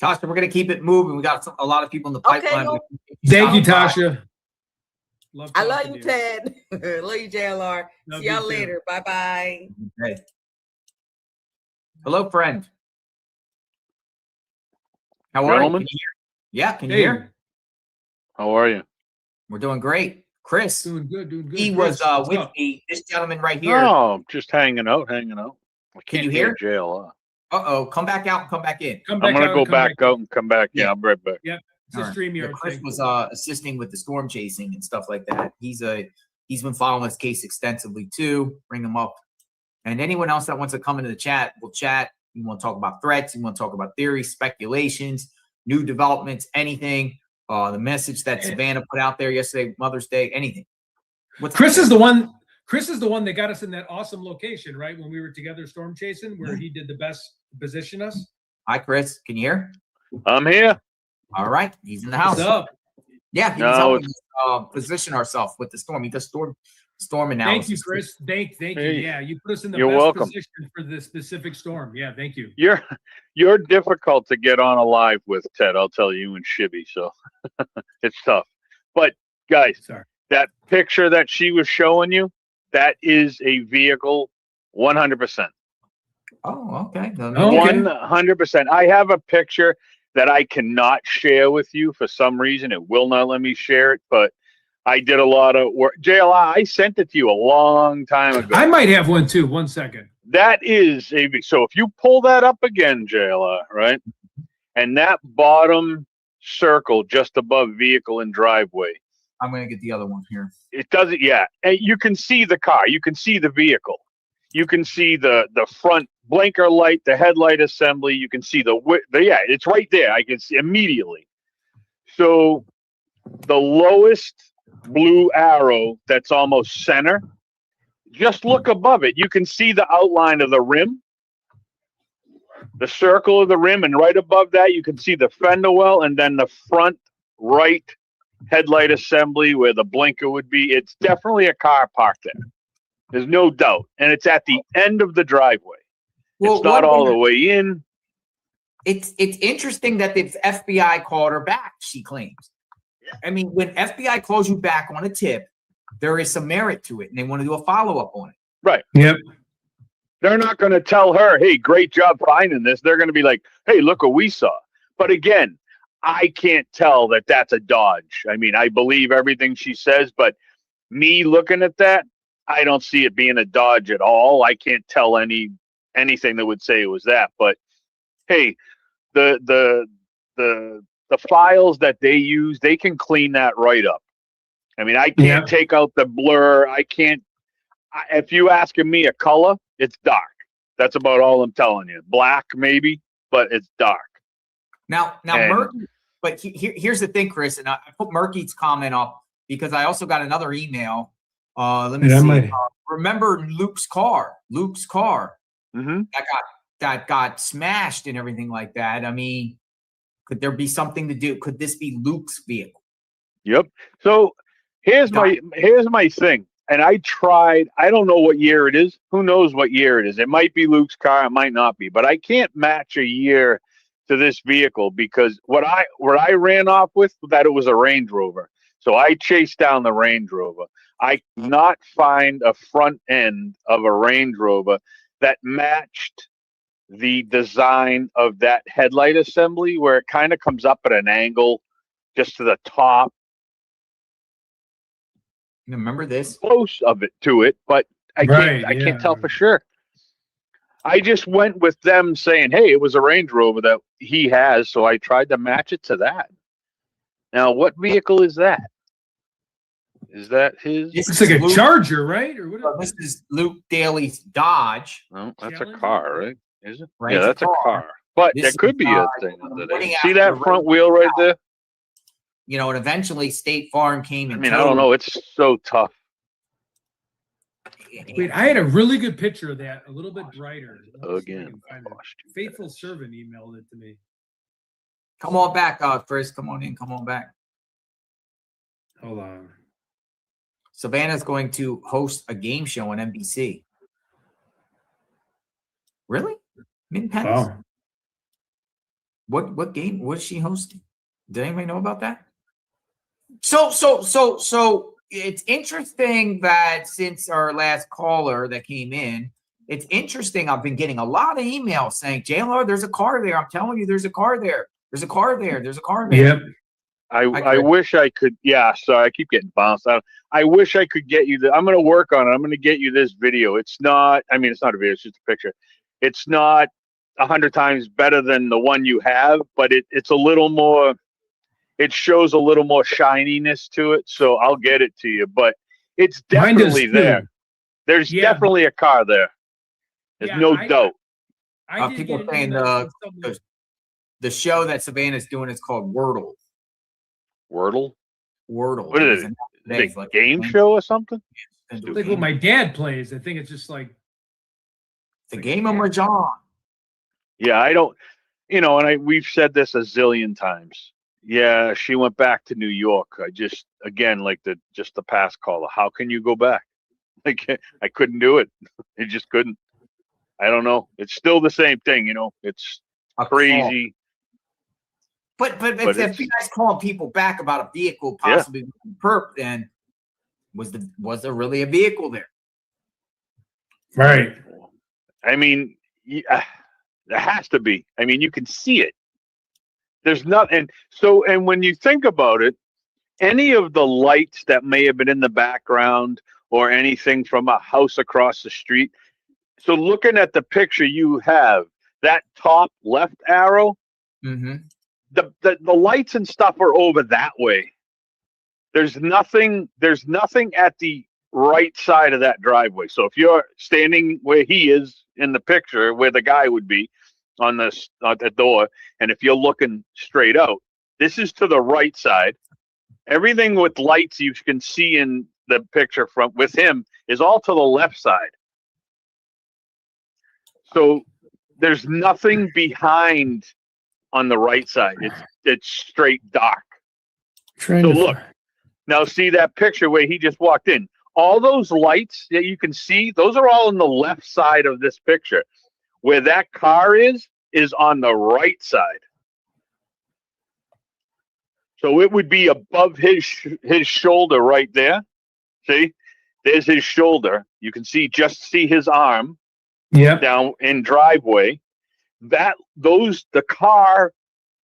Tasha, we're gonna keep it moving. We got a lot of people in the pipeline. no. Thank you, Tasha. I love you, Ted. Love you, JLR. Love See y'all you too. later. Bye-bye. Okay. Hello, friend. How are Gentlemen? you? Can you hear? Yeah, can you Hey. hear? How are you? We're doing great. Chris, Doing good, doing good. he Chris, was what's with up? me. This gentleman right here. Oh, just hanging out. I Can can't you hear hear? JLR. Uh-oh, come back out and come back in. Come I'm back gonna out go and come back in. out and come back. Yeah, Yeah. I'll be right back. Yep. It's a All right. StreamYard Chris thing. was assisting with the storm chasing and stuff like that. He's been following this case extensively too. Bring him up. And anyone else that wants to come into the chat, we'll chat. You want to talk about threats, you want to talk about theories, speculations, new developments, anything. The message that Savannah put out there yesterday, Mother's Day, anything. Chris is the one that got us in that awesome location, right? When we were together storm chasing, where he did the best to position us. Hi, Chris. Can you hear? I'm here. All right. He's in the house. What's up? Yeah, he was helping us position ourselves with the storm. He does storm analysis. Thank you, Chris. Thank you. Hey, Yeah, you put us in the you're best welcome. position for this specific storm. Yeah, thank you. You're difficult to get on alive with, Ted. I'll tell you and Shibby. So it's tough. But guys, Sorry. that picture that she was showing you, that is a vehicle, 100%. Oh, okay. Oh, okay. 100%. I have a picture that I cannot share with you for some reason. It will not let me share it, but I did a lot of work. JLI, I sent it to you a long time ago. I might have one too. 1 second. That is a so if you pull that up again, JLI, right? And that bottom circle just above vehicle and driveway. I'm going to get the other one here. It doesn't, yeah. And you can see the car. You can see the vehicle. You can see the front blinker light, the headlight assembly. You can see yeah, it's right there. I can see immediately. So the lowest blue arrow that's almost center, just look above it. You can see the outline of the rim, the circle of the rim, and right above that, you can see the fender well, and then the front right headlight assembly where the blinker would be. It's definitely a car parked there. There's no doubt. And it's at the end of the driveway. Well, it's not all the way in. It's interesting that the FBI called her back, she claims. I mean, when FBI calls you back on a tip, there is some merit to it, and they want to do a follow-up on it. Right. Yep. They're not going to tell her, hey, great job finding this. They're going to be like, hey, look what we saw. But again, I can't tell that that's a Dodge. I mean, I believe everything she says, but me looking at that, I don't see it being a Dodge at all. I can't tell anything that would say it was that. But hey, the files that they use, they can clean that right up. I mean, I can't take out the blur. I can't. If you asking me a color, it's dark. That's about all I'm telling you. Black maybe, but it's dark. Now, Murky. But here's the thing, Chris, and I put Murky's comment up because I also got another email. Let me see. Remember Luke's car? Mm-hmm. That got smashed and everything like that. I mean, could there be something to do? Could this be Luke's vehicle? Yep. So here's my thing. And I tried. I don't know what year it is. Who knows what year it is? It might be Luke's car. It might not be. But I can't match a year to this vehicle because what I ran off with that it was a Range Rover. So I chased down the Range Rover. I could not find a front end of a Range Rover that matched the design of that headlight assembly where it kind of comes up at an angle just to the top. Remember this? Close of it to it, but I can't tell for sure. I just went with them saying, hey, it was a Range Rover that he has, so I tried to match it to that. Now, what vehicle is that? Is that his? It's like a Charger, right? Or what? This is Luke Daly's Dodge. No, that's a car, right? Is it? Right, yeah, that's a car. But this it could be a is, thing. morning See after that the front race wheel right there? You know, and eventually State Farm came and I mean, I don't know. It's so tough. Wait, I had a really good picture of that, a little bit brighter. Again, Faithful servant emailed it to me. Come on back, Chris. Come on in. Come on back. Hold on. Savannah's going to host a game show on NBC. Really? Mid-Pence? Wow. What game was she hosting? Did anybody know about that? So it's interesting that since our last caller that came in, it's interesting. I've been getting a lot of emails saying, JLR, there's a car there. I'm telling you, there's a car there. There's a car there. There's a car there. Yep. I wish I could. Yeah, sorry, I keep getting bounced out. I wish I could get you. I'm going to work on it. I'm going to get you this video. It's not. I mean, it's not a video. It's just a picture. It's not 100 times better than the one you have, but it's a little more. It shows a little more shininess to it. So I'll get it to you. But it's definitely there. There's definitely a car there. There's no doubt. People saying the show that Savannah's doing is called Wordle. Wordle? Wordle. What is it? Is it a game show or something? It's like what my dad plays. I think it's just like the game of Mahjong. Yeah, I don't, and we've said this a zillion times. Yeah, she went back to New York. I just, again, like the past caller, how can you go back? Like, I couldn't do it. I just couldn't. I don't know. It's still the same thing, It's crazy. But if you guys calling people back about a vehicle possibly being perp, then was there really a vehicle there? Right. I mean, there has to be. I mean, you can see it. There's nothing. And when you think about it, any of the lights that may have been in the background or anything from a house across the street. So looking at the picture you have, that top left arrow, the lights and stuff are over that way. There's nothing at the right side of that driveway. So if you're standing where he is in the picture, where the guy would be on the door, and if you're looking straight out, this is to the right side. Everything with lights you can see in the picture with him is all to the left side. So there's nothing behind on the right side. It's straight dark. So look, now see that picture where he just walked in. All those lights that you can see, those are all on the left side of this picture. Where that car is on the right side. So it would be above his shoulder right there. See, there's his shoulder. You can see his arm. Down in driveway. The car,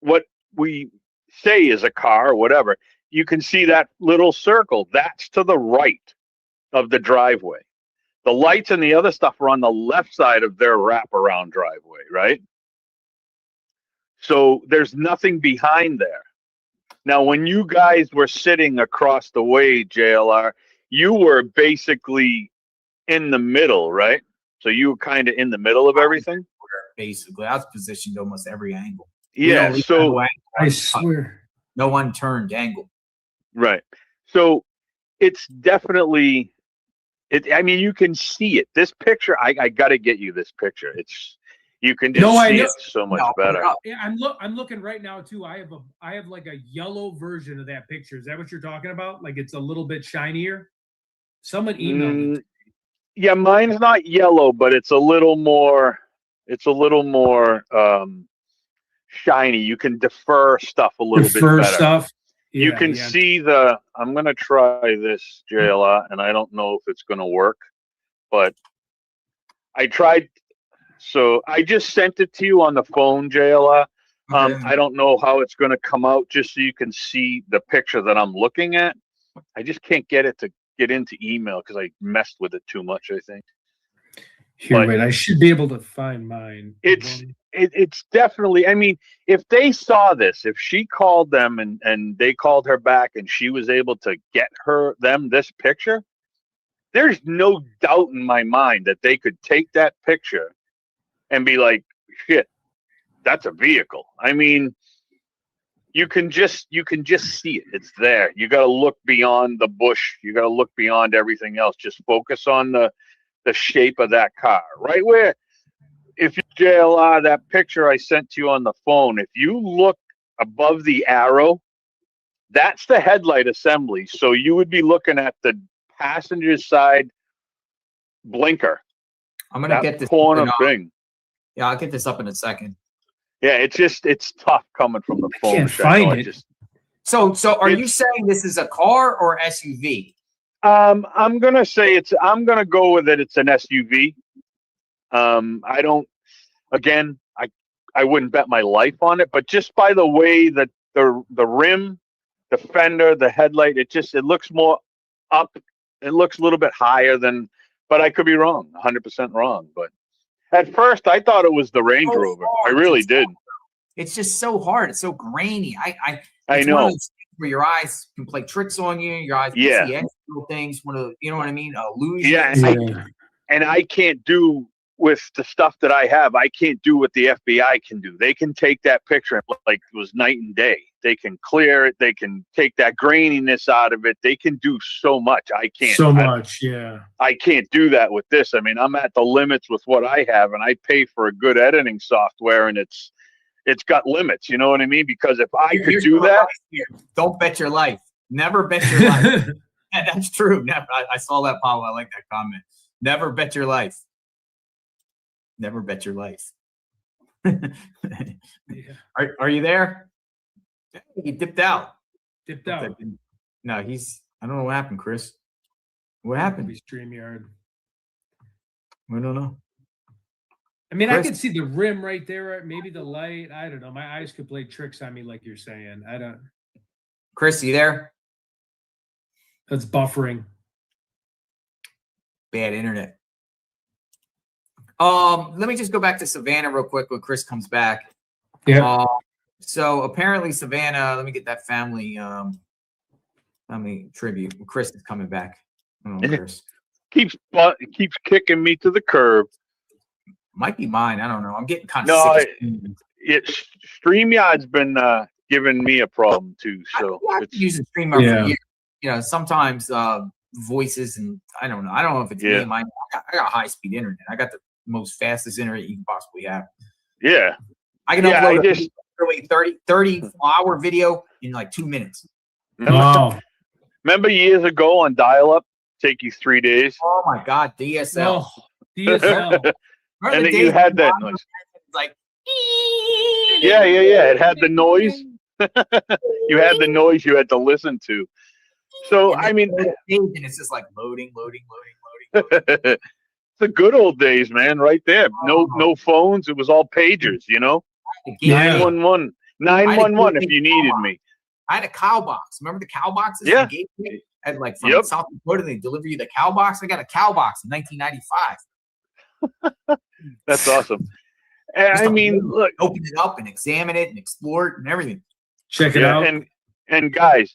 what we say is a car or whatever, you can see that little circle. That's to the right of the driveway. The lights and the other stuff are on the left side of their wraparound driveway, right? So there's nothing behind there. Now, when you guys were sitting across the way, JLR, you were basically in the middle, right? So you were kind of in the middle of everything? Basically, I was positioned almost every angle. Yeah, so I swear. No unturned angle. Right. So it's definitely I mean, you can see it. This picture, I gotta get you this picture. You can just see it so much better. Yeah, I'm looking right now too. I have like a yellow version of that picture. Is that what you're talking about? Like it's a little bit shinier? Someone emailed it. Yeah, mine's not yellow, but it's a little more shiny. You can defer stuff a little bit better. Stuff. You can see I'm going to try this, JLR, and I don't know if it's going to work, but I tried. So I just sent it to you on the phone, JLR. I don't know how it's going to come out, just so you can see the picture that I'm looking at. I just can't get it to get into email because I messed with it too much, I think. Here, wait, I should be able to find mine. It's definitely, I mean, if they saw this, if she called them and they called her back and she was able to get them this picture, there's no doubt in my mind that they could take that picture and be like, shit, that's a vehicle. I mean, you can just see it. It's there. You got to look beyond the bush. You got to look beyond everything else. Just focus on the shape of that car. Right where, if you JLR, that picture I sent to you on the phone, if you look above the arrow, that's the headlight assembly. So you would be looking at the passenger side blinker. I'm going to get this corner thing. Yeah, I'll get this up in a second. Yeah, it's tough coming from the phone. Can't find it. So are you saying this is a car or SUV? I'm gonna say I'm gonna go with it. It's an SUV. I don't. Again, I wouldn't bet my life on it, but just by the way that the rim, the fender, the headlight, it looks more up. It looks a little bit higher than, but I could be wrong, 100% wrong. But at first, I thought it was the Range Rover. I really did. It's just so hard. It's so grainy. I it's know. One of those things where your eyes can play tricks on you. Your eyes can see little things. You know what I mean? Illusions. Yeah, and I can't do with the stuff that I have. I can't do what the FBI can do. They can take that picture and look like it was night and day. They can clear it. They can take that graininess out of it. They can do so much. I can't. So much, yeah. I can't do that with this. I mean, I'm at the limits with what I have, and I pay for a good editing software, and it's got limits. You know what I mean? Because if I could do that, don't bet your life. Never bet your life. Yeah, that's true. Never. I saw that, Paul. I like that comment. Never bet your life. Never bet your life. Are you there? He dipped out. Dipped out. No, I don't know what happened, Chris. What happened? StreamYard. I don't know. I mean, Chris? I could see the rim right there. Maybe the light. I don't know. My eyes could play tricks on me, like you're saying. I don't. Chris, you there? That's buffering. Bad internet. Let me just go back to Savannah real quick when Chris comes back. Yeah. So apparently Savannah, let me get that family tribute. Chris is coming back. I don't know, Chris. keeps kicking me to the curb. Might be mine. I don't know. I'm getting kind of sick. StreamYard's been giving me a problem too. So I've been using StreamYard for years. You know, sometimes voices and I don't know. I don't know if it's me. I got high speed internet. I got the most fastest internet you can possibly have. Yeah. I can upload a 30-hour video in like 2 minutes. Wow. Remember years ago on dial-up, take you 3 days? Oh my God, DSL. Oh, DSL. And then you had that noise. Like, yeah. It had the noise. You had the noise you had to listen to. So I mean, and it's just like loading. It's the good old days, man, right there. No phones. It was all pagers, you know. 911 if you needed me. I had a cow box. Remember the cow boxes? Yeah. And like from South Dakota, they deliver you the cow box. I got a cow box in 1995. That's awesome. And I mean, look, open it up and examine it and explore it and everything. Check it out. And guys,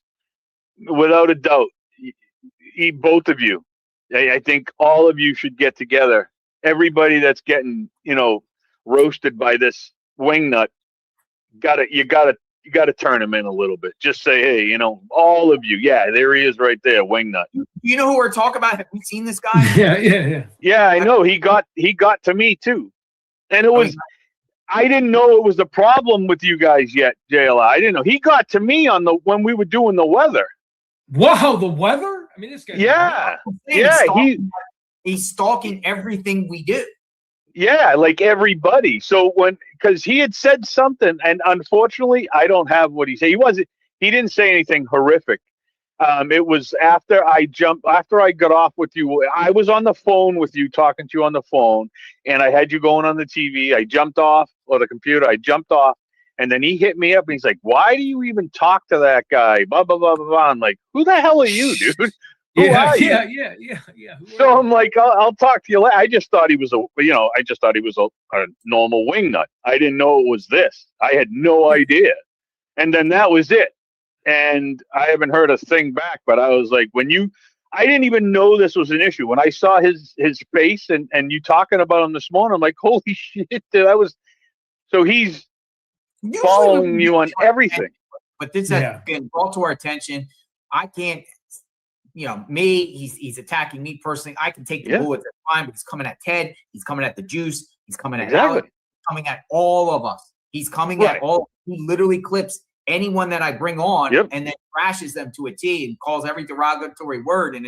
without a doubt, both of you, I think all of you should get together. Everybody that's getting, roasted by this wingnut, you gotta turn him in a little bit. Just say, hey, all of you, there he is right there, wingnut. You know who we're talking about? Have we seen this guy? Yeah, I know. He got to me too. And it was I didn't know it was the problem with you guys yet, JLI. I didn't know. He got to me when we were doing the weather. Wow, the weather? I mean, this guy. Yeah. He's stalking everything we do. Yeah, like everybody. So because he had said something, and unfortunately, I don't have what he said. He didn't say anything horrific. It was after I got off with you. I was on the phone with you, talking to you on the phone, and I had you going on the TV. I jumped off, or the computer. I jumped off, and then he hit me up, and he's like, "Why do you even talk to that guy?" Blah blah blah blah blah. I'm like, "Who the hell are you, dude?" Yeah. So I'm like, I'll talk to you later. I just thought he was a normal wingnut. I didn't know it was this. I had no idea. And then that was it. And I haven't heard a thing back, but I was like, I didn't even know this was an issue. When I saw his face and you talking about him this morning, I'm like, holy shit, dude, so he's following you on everything. But this has been brought to our attention. I can't, he's attacking me personally. I can take the bullets at the time, but he's coming at Ted. He's coming at the Juice. He's coming at Alex. He's coming at all of us. He's coming at all. He literally clips anyone that I bring on and then crashes them to a T and calls every derogatory word. And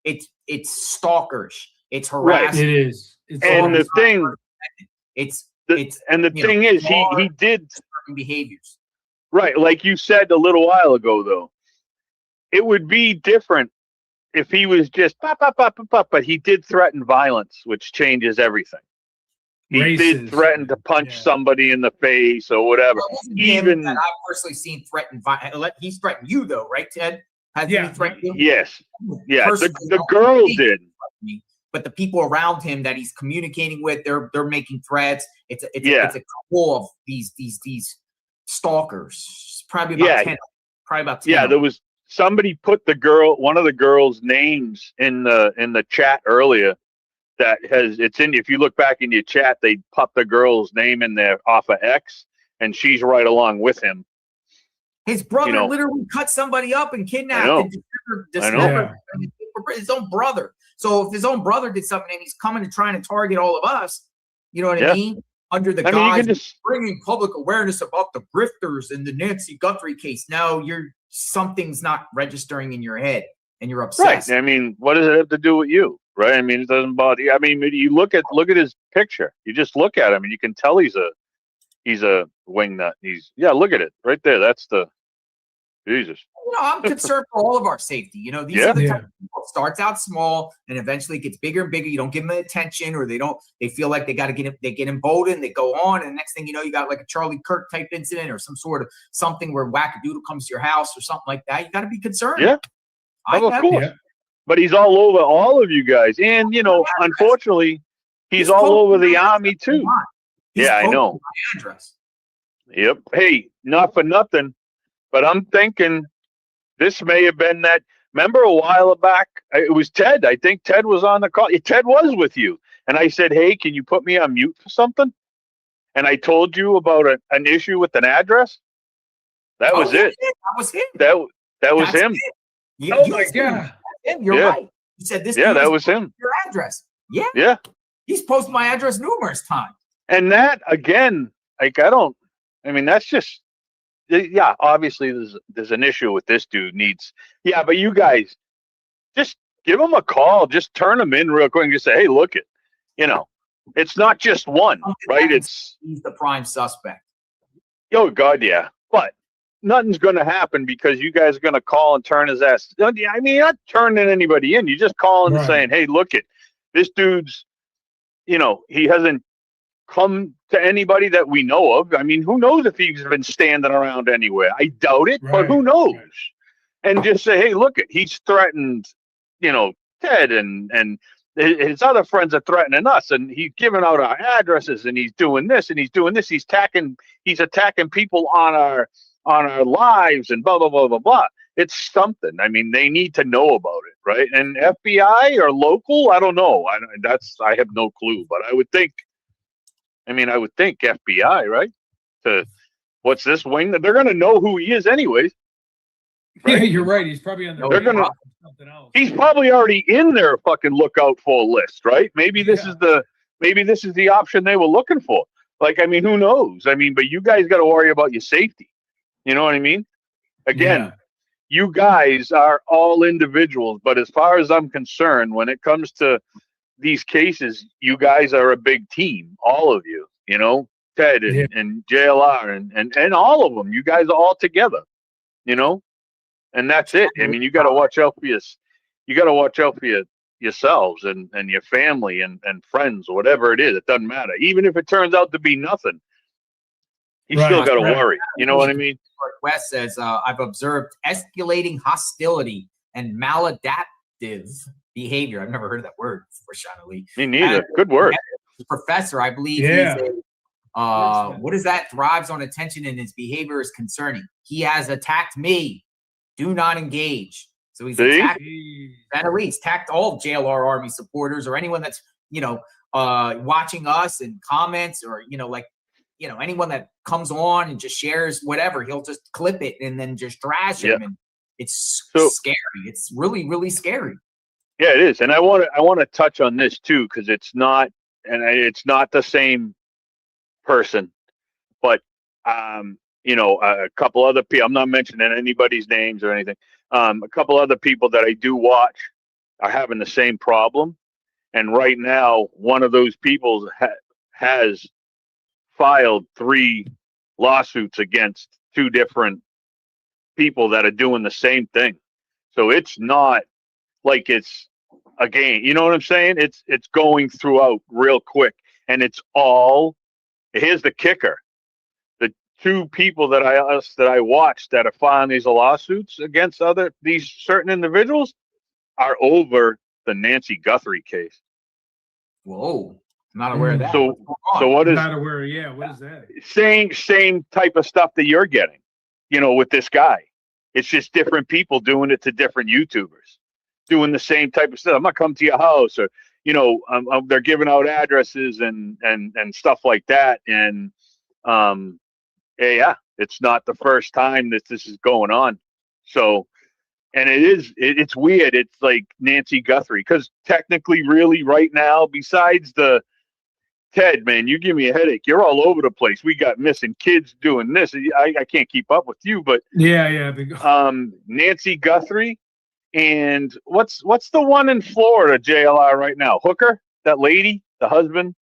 it's stalkerish. It's harassment. It is. The And the thing is, he did certain behaviors. Right, like you said a little while ago, though, it would be different if he was just pop, pop, pop, pop, pop, but he did threaten violence, which changes everything. He did threaten to punch somebody in the face or whatever. Well, even that I've personally seen threaten violence. He's threatened you, though, right, Ted? Has he threatened you? Yes. Yeah, the girl did. But the people around him that he's communicating with, they're making threats. It's a couple of these stalkers. Probably about 10. Probably about 10. Yeah, there was somebody put one of the girls' names in the chat earlier. That it's in. If you look back in your chat, they pop the girl's name in there off of X, and she's right along with him. His brother literally cut somebody up and kidnapped his own brother. So if his own brother did something and he's coming and trying to target all of us, you know what I mean? Under the guise of bringing public awareness about the grifters in the Nancy Guthrie case. Now something's not registering in your head and you're obsessed. Right. I mean, what does it have to do with you? Right. I mean, it doesn't bother you. I mean, you look at his picture. You just look at him and you can tell he's a wingnut. Look at it right there. That's the Jesus. I'm concerned for all of our safety. These are the type of people. It starts out small and eventually gets bigger and bigger. You don't give them the attention, or they feel like they got to get emboldened. They go on, and the next thing you know, you got like a Charlie Kirk type incident or some sort of something where wackadoodle comes to your house or something like that. You got to be concerned. Yeah. Of course. Yeah. But he's all over all of you guys. And, unfortunately, he's all over the Army too. I know. My address. Yep. Hey, not for nothing, but I'm thinking this may have been that. Remember a while back, it was Ted. I think Ted was on the call. Ted was with you. And I said, hey, can you put me on mute for something? And I told you about an issue with an address. That was it. That was him. That was him. Oh my God. You're right. You said this. Yeah, that was him. Your address. Yeah. Yeah. He's posted my address numerous times. And that again, that's just. Yeah, obviously there's an issue with this dude but you guys just give him a call, just turn him in real quick and just say, hey, look it, it's not just one, right? He's the prime suspect. Oh God, yeah. But nothing's gonna happen because you guys are gonna call and turn his ass. I mean, you're not turning anybody in, you're just calling and saying, hey, look it, this dude's he hasn't come to anybody that we know of. I mean, who knows if he's been standing around anywhere? I doubt it, but who knows? And just say, hey, look it, he's threatened, Ted and his other friends are threatening us, and he's giving out our addresses, and he's doing this and he's doing this. He's attacking people on our lives and blah blah blah blah blah. It's something. I mean, they need to know about it, right? And FBI or local, I don't know. I have no clue, but I would think FBI, right? What's this wing? They're going to know who he is anyways. Right? Yeah, you're right. He's probably on something else. He's probably already in their fucking lookout for list, right? Maybe this is the option they were looking for. Like, I mean, who knows? I mean, but you guys got to worry about your safety. You know what I mean? Again, you guys are all individuals, but as far as I'm concerned, when it comes to these cases, you guys are a big team, all of you, Ted and JLR and all of them. You guys are all together, and that's it. I mean, you got to watch out for yourselves and your family and friends or whatever it is. It doesn't matter. Even if it turns out to be nothing, you still got to worry. You know what I mean? West says, I've observed escalating hostility and maladaptive behavior. I've never heard of that word before, Shana. Me neither. Good word. Professor, I believe he's what is that? Thrives on attention and his behavior is concerning. He has attacked me. Do not engage. So he's attacked all JLR Army supporters or anyone that's, watching us and comments or, anyone that comes on and just shares whatever, he'll just clip it and then just trash him. And it's scary. It's really, really scary. Yeah, it is. And I want to touch on this too, because it's not the same person, but a couple other people, I'm not mentioning anybody's names or anything. A couple other people that I do watch are having the same problem. And right now, one of those people has filed 3 lawsuits against 2 different people that are doing the same thing. So it's not like it's a game. You know what I'm saying? It's going throughout real quick, and it's all. Here's the kicker: the 2 people that I watched that are filing these lawsuits against these certain individuals are over the Nancy Guthrie case. Whoa, I'm not aware of that. So what is? Not aware. Yeah, what is that? Same type of stuff that you're getting, with this guy. It's just different people doing it to different YouTubers, doing the same type of stuff. I'm gonna come to your house, or they're giving out addresses and stuff like that. And yeah, it's not the first time that this is going on. So, and it's weird. It's like Nancy Guthrie, because technically, really, right now, besides the Ted, man, you give me a headache. You're all over the place. We got missing kids doing this. I can't keep up with you, but yeah. Nancy Guthrie, and what's the one in Florida, JLR, right now? Hooker, that lady, the husband.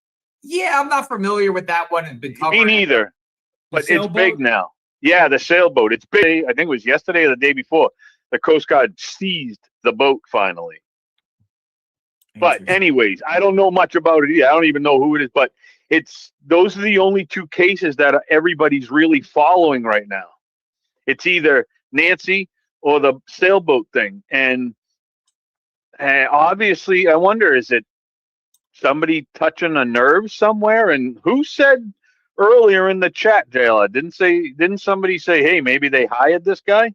Yeah, I'm not familiar with that one. And been me neither, but it's big now. Yeah, the sailboat. It's big. I think it was yesterday or the day before. The Coast Guard seized the boat finally. But anyways, I don't know much about it either. I don't even know who it is, but those are the only 2 cases that everybody's really following right now. It's either Nancy or the sailboat thing. And obviously, I wonder, is it somebody touching a nerve somewhere? And who said earlier in the chat, JLA, didn't somebody say, hey, maybe they hired this guy?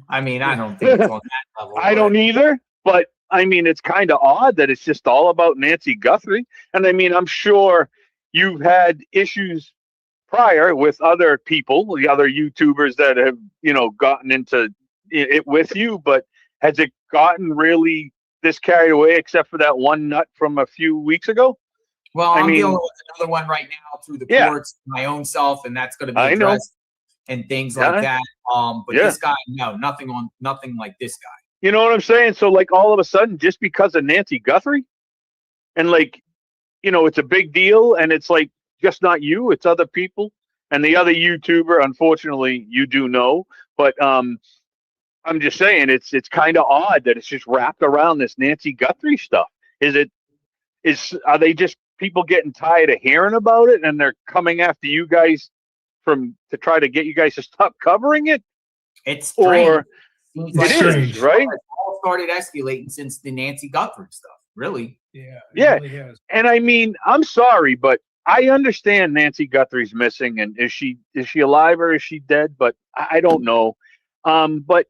I mean, I don't think it's on that level. I don't either, but I mean, it's kind of odd that it's just all about Nancy Guthrie. And I mean, I'm sure you've had issues prior with other people, the other YouTubers that have, gotten into it with you, but has it gotten really this carried away except for that one nut from a few weeks ago? Well, I'm dealing with another one right now through the courts, my own self, and that's going to be addressed and things like that. But this guy, no, nothing like this guy. You know what I'm saying? So, like, all of a sudden, just because of Nancy Guthrie, and like, it's a big deal, and it's like just not you, it's other people, and the other YouTuber. Unfortunately, you do know, but I'm just saying it's kind of odd that it's just wrapped around this Nancy Guthrie stuff. Are they just people getting tired of hearing about it, and they're coming after you guys to try to get you guys to stop covering it? It's strange. Or it is, right? It all started escalating since the Nancy Guthrie stuff, really. Yeah. Really and I mean, I'm sorry, but I understand Nancy Guthrie's missing, and is she alive or is she dead? But I don't know. But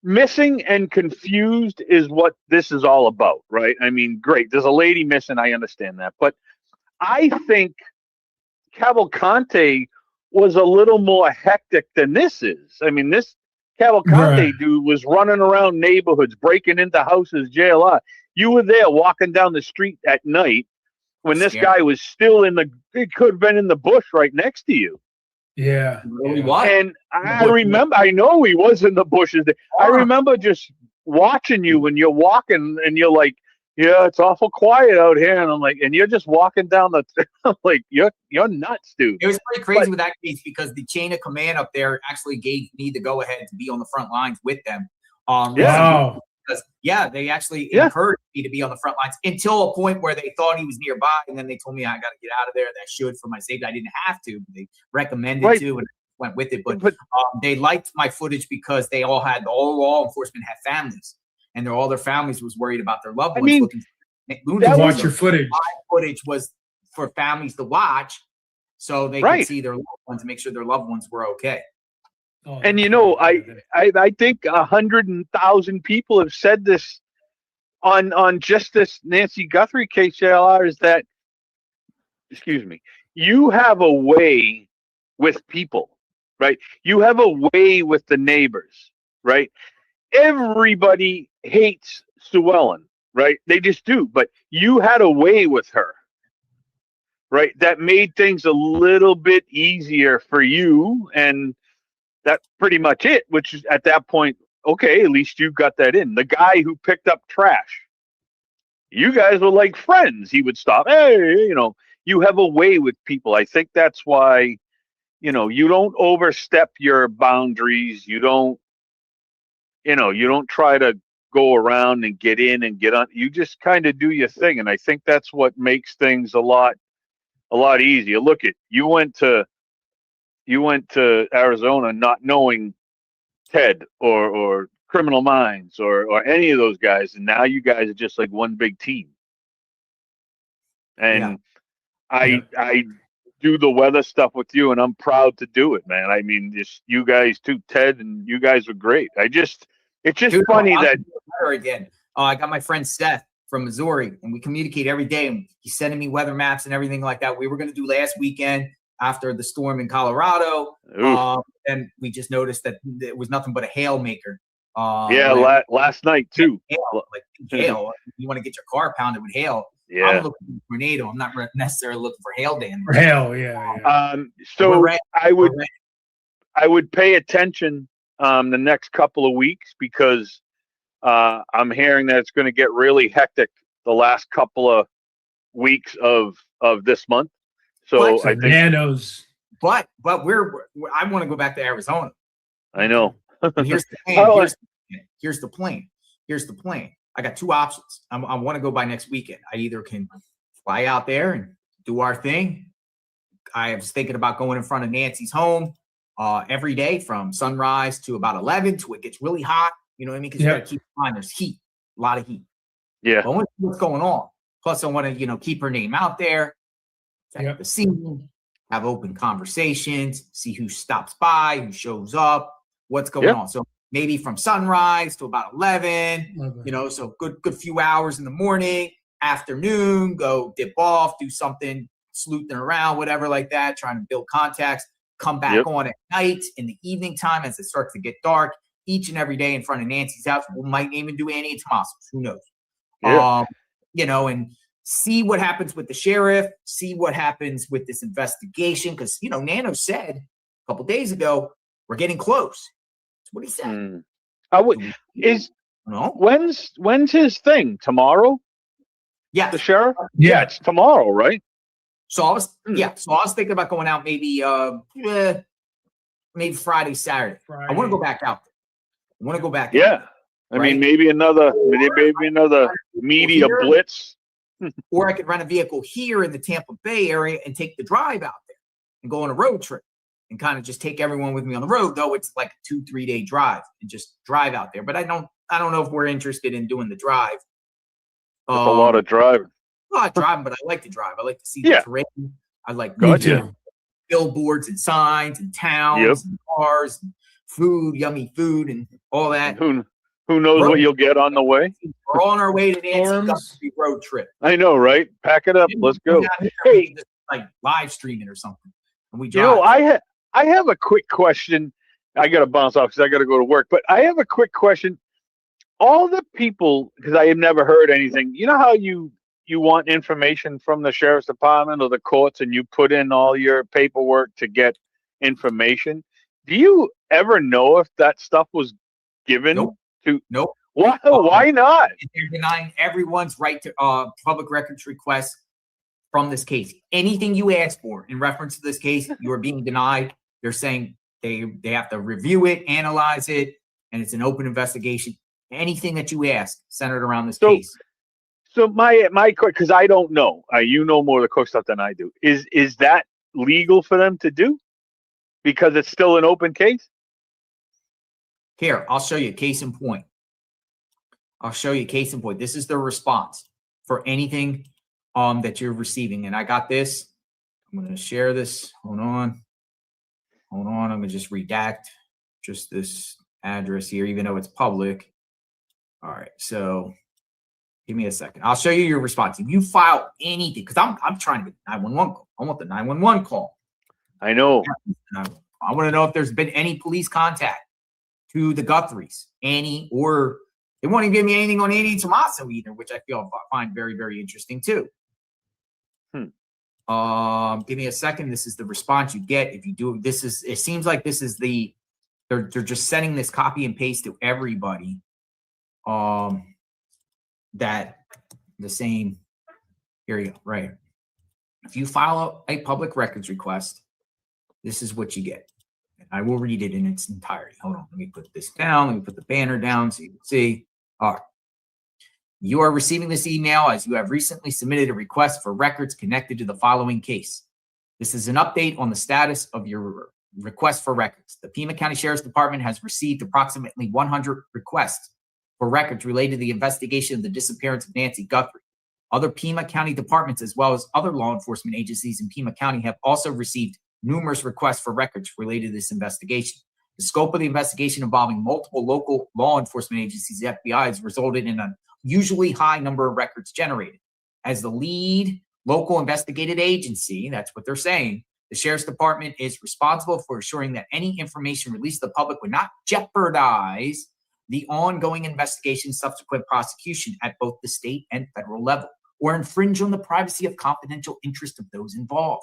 missing and confused is what this is all about, right? I mean, great. There's a lady missing. I understand that. But I think Cavalcante was a little more hectic than this is. I mean, this Cavalcante dude was running around neighborhoods, breaking into houses, JLR. You were there walking down the street at night when this guy was still it could have been in the bush right next to you. Yeah. And I remember, I know he was in the bushes. I remember just watching you when you're walking and you're like, yeah, it's awful quiet out here. And I'm like, and you're just walking down I'm like, you're nuts, dude. It was pretty crazy with that case because the chain of command up there actually gave me the go ahead to be on the front lines with them. Wow. Because they actually encouraged me to be on the front lines until a point where they thought he was nearby, and then they told me I got to get out of there. That should for my safety. I didn't have to, but they recommended to, and I went with it. But they liked my footage because they all law enforcement had families, and all their families was worried about their loved ones. Looking to watch your footage. My footage was for families to watch, so they could see their loved ones and make sure their loved ones were okay. And I think 100,000 people have said this on just this Nancy Guthrie case, JLR, is that, excuse me, you have a way with people, right? You have a way with the neighbors, right? Everybody hates Sue Ellen, right? They just do. But you had a way with her, right? That made things a little bit easier for you, and that's pretty much it, which is at that point, okay, at least you got that in. The guy who picked up trash, you guys were like friends. He would stop, hey, you have a way with people. I think that's why, you know, you don't overstep your boundaries. You don't try to go around and get in and get on. You just kind of do your thing. And I think that's what makes things a lot easier. Look at, you went to Arizona not knowing Ted or Criminal Minds or any of those guys. And now you guys are just like one big team. And I do the weather stuff with you, and I'm proud to do it, man. I mean, just you guys too, Ted, and you guys were great. It's just funny that again. I got my friend Seth from Missouri, and we communicate every day. And he's sending me weather maps and everything like that. We were going to do last weekend after the storm in Colorado, and we just noticed that it was nothing but a hail maker. Last night too. Hail. You want to get your car pounded with hail. Yeah. I'm looking for tornado. I'm not necessarily looking for hail damage. For hail, yeah. So I would pay attention the next couple of weeks, because I'm hearing that it's going to get really hectic the last couple of weeks of this month. So I think nanos. But I want to go back to Arizona. I know. And here's the plan. Here's the plan. I got two options. I want to go by next weekend. I either can fly out there and do our thing. I was thinking about going in front of Nancy's home every day from sunrise to about 11 till it gets really hot. You know what I mean? Because you got to keep in mind there's heat, a lot of heat. Yeah. But I want to see what's going on. Plus, I want to, keep her name out there, check the scene, have open conversations, see who stops by, who shows up, what's going on. So maybe from sunrise to about 11, so good few hours in the morning, afternoon, go dip off, do something, sleuthing around, whatever like that, trying to build contacts, come back on at night in the evening time as it starts to get dark, each and every day in front of Nancy's house. We might even do Annie and Tomaso's, who knows? Yeah. And see what happens with the sheriff, see what happens with this investigation. Because, Nano said a couple days ago, we're getting close. That's what he said. When's his thing? Tomorrow? Yeah. The sheriff? Yeah, it's tomorrow, right? So I was thinking about going out maybe Friday, Saturday. I want to go back out there. I want to go back. Yeah. I mean, maybe another media blitz. Or I could rent a vehicle here in the Tampa Bay area and take the drive out there and go on a road trip and kind of just take everyone with me on the road, though it's like a 2-3 day drive, and just drive out there. But I don't know if we're interested in doing the drive. It's a lot of driving. Not driving, but I like to drive. I like to see the terrain. I like billboards and signs and towns and cars and food, yummy food and all that. Who knows what you'll get on the way? We're on our way to Nancy Guthrie road trip. I know, right? Pack it up. Let's go. Hey, like live streaming or something. And we drive. I have a quick question. I got to bounce off because I got to go to work. But I have a quick question. All the people, because I have never heard anything. You know how you want information from the sheriff's department or the courts, and you put in all your paperwork to get information? Do you ever know if that stuff was given? Nope. Why not? They're denying everyone's right to public records requests from this case. Anything you ask for in reference to this case, you are being denied. They're saying they have to review it, analyze it, and it's an open investigation. Anything that you ask centered around this case. So my because I don't know. You know more of the cook stuff than I do. Is that legal for them to do? Because it's still an open case? Here, I'll show you case in point. This is the response for anything that you're receiving. And I got this. I'm going to share this. Hold on. I'm going to just redact just this address here, even though it's public. All right. So give me a second. I'll show you your response. If you file anything, because I'm trying to get 911 call. I want the 911 call. I know. I want to know if there's been any police contact to the Guthries, or they won't even give me anything on Annie and Tomaso either, which I find very, very interesting too. Give me a second. This is the response you get if you do this. It seems like this is they're just sending this copy and paste to everybody. That the same. Here you go. Right here. If you file a public records request, this is what you get. And I will read it in its entirety. Hold on, let me put this down. Let me put the banner down so you can see. All right. You are receiving this email as you have recently submitted a request for records connected to the following case. This is an update on the status of your request for records. The Pima County Sheriff's Department has received approximately 100 requests for records related to the investigation of the disappearance of Nancy Guthrie. Other Pima County departments, as well as other law enforcement agencies in Pima County, have also received numerous requests for records related to this investigation. The scope of the investigation involving multiple local law enforcement agencies, the FBI, has resulted in a usually high number of records generated. As the lead local investigative agency, that's what they're saying, the Sheriff's Department is responsible for assuring that any information released to the public would not jeopardize the ongoing investigation, subsequent prosecution at both the state and federal level, or infringe on the privacy of confidential interest of those involved.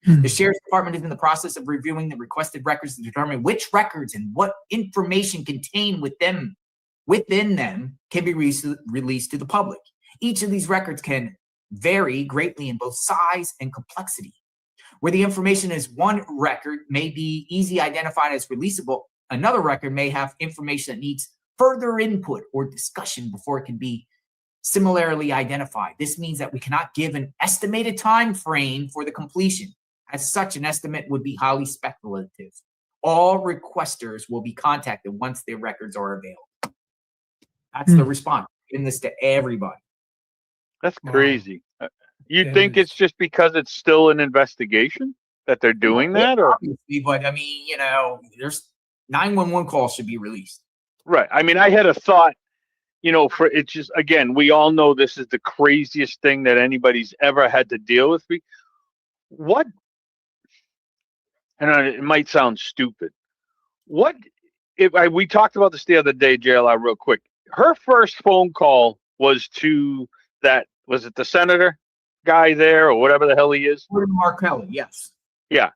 The Sheriff's Department is in the process of reviewing the requested records to determine which records and what information contained within them can be released to the public. Each of these records can vary greatly in both size and complexity. Where the information is one record may be easily identified as releasable, another record may have information that needs further input or discussion before it can be similarly identified. This means that we cannot give an estimated time frame for the completion. As such, an estimate would be highly speculative. All requesters will be contacted once their records are available. That's the response. In this to everybody. That's crazy. You think it's just because it's still an investigation that they're doing that, or? Obviously, but I mean, you know, there's 911 calls should be released. Right. I mean, I had a thought, you know, for it's just, again, we all know this is the craziest thing that anybody's ever had to deal with. What, and it might sound stupid. What if we talked about this the other day, JLR, real quick. Her first phone call was to that, was it the senator guy there or whatever the hell he is? Mark Kelly, yes. Yeah.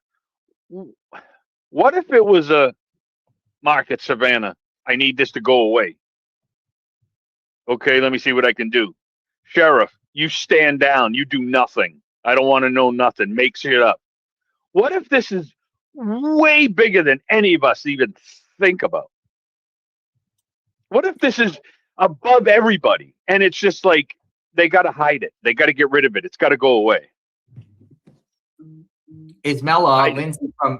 What if it was a Mark at Savannah? I need this to go away. Okay, let me see what I can do. Sheriff, you stand down. You do nothing. I don't want to know nothing. Make shit up. What if this is way bigger than any of us even think about? What if this is above everybody and it's just like they got to hide it? They got to get rid of it. It's got to go away. Ismella Lindsay from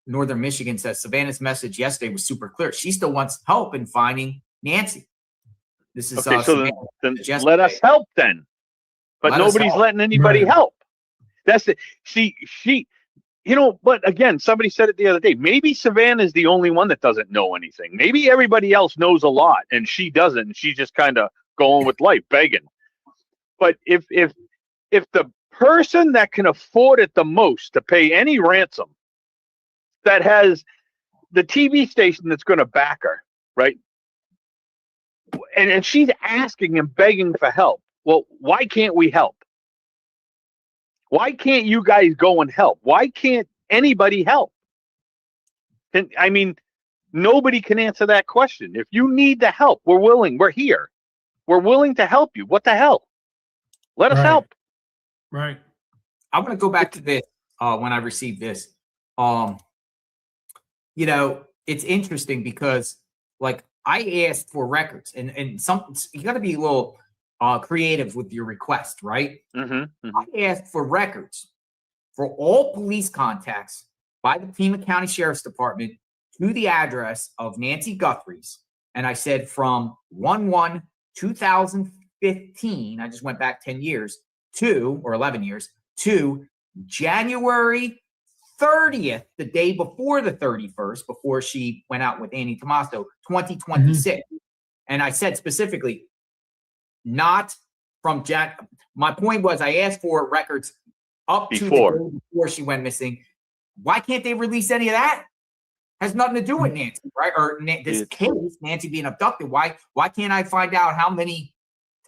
Northern Michigan says Savannah's message yesterday was super clear. She still wants help in finding Nancy. This is okay. So then let us help then. But nobody's letting anybody help. That's it. See, she, you know, but again, somebody said it the other day. Maybe Savannah is the only one that doesn't know anything. Maybe everybody else knows a lot and she doesn't. And she's just kind of going with life, begging. But if the person that can afford it the most to pay any ransom, that has the TV station that's going to back her, right? And she's asking and begging for help. Well, why can't we help? Why can't you guys go and help? Why can't anybody help? And I mean, nobody can answer that question. If you need the help, we're willing. We're here. We're willing to help you. What the hell? Let us help. Right. I'm going to go back to this when I received this. You know, it's interesting because, like, I asked for records, and some you got to be a little creative with your request, right? I asked for records for all police contacts by the Pima County Sheriff's Department to the address of Nancy Guthrie's, and I said from 1/1/2015, I just went back 10 years to, or 11 years, to January 30th, the day before the 31st, before she went out with Annie Tomaso, 2026. And I said specifically, not from my point was I asked for records up to the day before she went missing. Why can't they release any of that? Has nothing to do with Nancy, right? Or this case, Nancy being abducted. Why can't I find out how many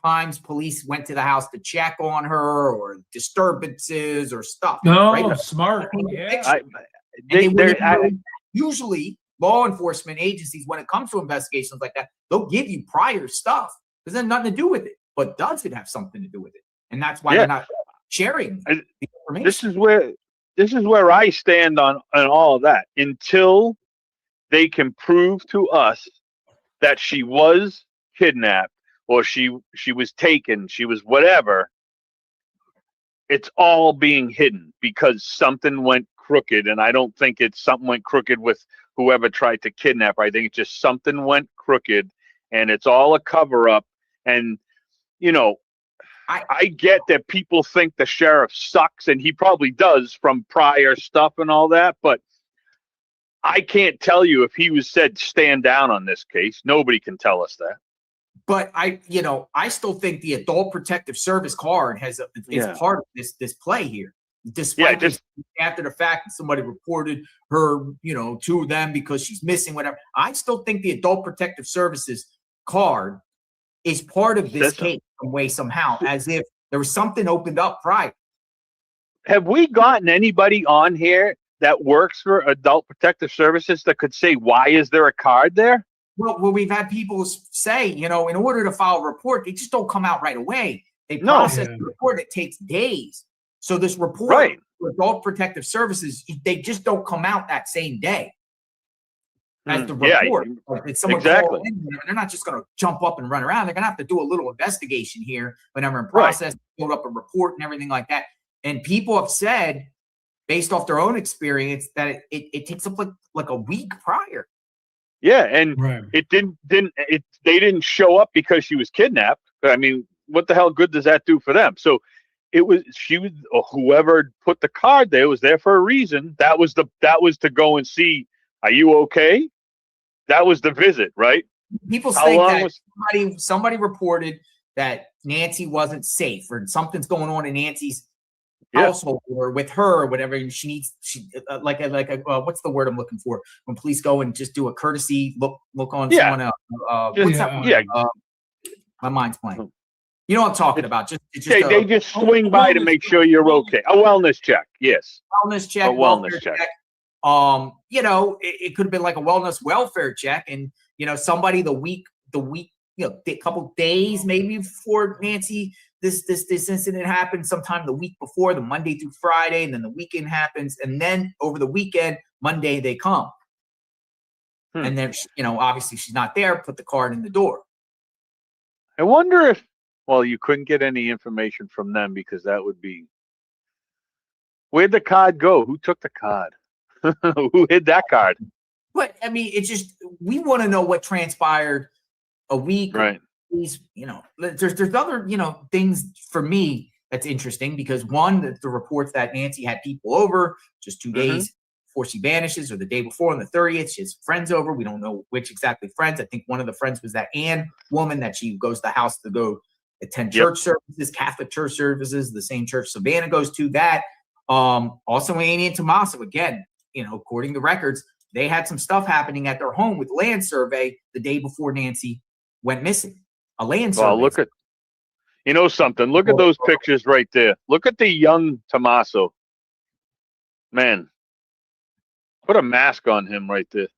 times police went to the house to check on her, or disturbances or stuff? No, right? Smart. Yeah. Usually, law enforcement agencies, when it comes to investigations like that, they'll give you prior stuff. There's nothing to do with it. But does it have something to do with it? And that's why they're not. sharing the information. This is where I stand on all of that. Until they can prove to us that she was kidnapped or she was taken, she was whatever, it's all being hidden because something went crooked. And I don't think it's something went crooked with whoever tried to kidnap her. I think it's just something went crooked and it's all a cover up. And, you know, I get that people think the sheriff sucks, and he probably does from prior stuff and all that, but I can't tell you if he was said stand down on this case. Nobody can tell us that. But I still think the Adult Protective Service card is part of this play here. Despite just after the fact somebody reported her, to them because she's missing, whatever. I still think the Adult Protective Services card is part of this case some way, somehow, as if there was something opened up prior. Have we gotten anybody on here that works for Adult Protective Services that could say, why is there a card there? Well, we've had people say, in order to file a report, they just don't come out right away. They process the report. It takes days. So this report for Adult Protective Services, they just don't come out that same day. As the report. It's someone called in, they're not just going to jump up and run around. They're going to have to do a little investigation here whenever in process, build up a report and everything like that. And people have said, based off their own experience, that it takes up like a week prior. Yeah, and they didn't show up because she was kidnapped. I mean, what the hell good does that do for them? So whoever put the card there was there for a reason. That was to go and see, are you okay? That was the visit, right? People think that somebody reported that Nancy wasn't safe or something's going on in Nancy's household or with her or whatever. And she what's the word I'm looking for? When police go and just do a courtesy look on someone else. What's that word? My mind's blank. You know what I'm talking about? They just swing by to make sure you're okay. A wellness check, yes. Wellness check. A wellness check. It could have been like a wellness welfare check, and somebody the week, a couple days maybe before Nancy, this incident happened, sometime the week before, the Monday through Friday, and then the weekend happens, and then over the weekend, Monday they come, and then obviously she's not there. Put the card in the door. I wonder if you couldn't get any information from them because that would be, where'd the card go? Who took the card? Who hid that card? But I mean, it's just, we want to know what transpired a week. Right. There's other, things for me that's interesting because one, the reports that Nancy had people over just 2 days before she vanishes, or the day before on the 30th, she has friends over. We don't know which exactly friends. I think one of the friends was that Ann woman that she goes to the house to go attend church services, Catholic church services, the same church Savannah goes to. That also Annie and Tommaso, again, according to records, they had some stuff happening at their home with land survey the day before Nancy went missing. A land survey. Well, look at something. Look at those pictures right there. Look at the young Tommaso. Man, put a mask on him right there.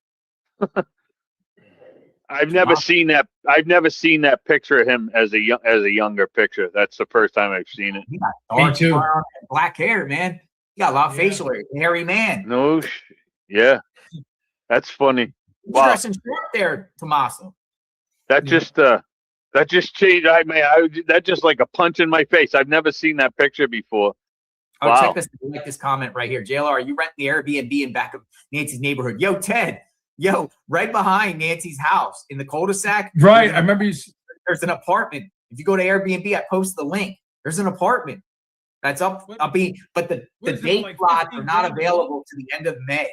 I've never seen that. I've never seen that picture of him as a younger picture. That's the first time I've seen it. Me too. Black hair, man. You got a lot of facial hair. Hairy man. No, that's funny. Wow. Dressing short there, Tommaso. That just changed. That just like a punch in my face. I've never seen that picture before. Oh, check this. I like this comment right here. JLR, are you renting the Airbnb in back of Nancy's neighborhood? Yo, Ted. Yo, right behind Nancy's house in the cul-de-sac. Right. I remember you. There's an apartment. If you go to Airbnb, I post the link. There's an apartment that's up. But the date slots are not available to the end of May.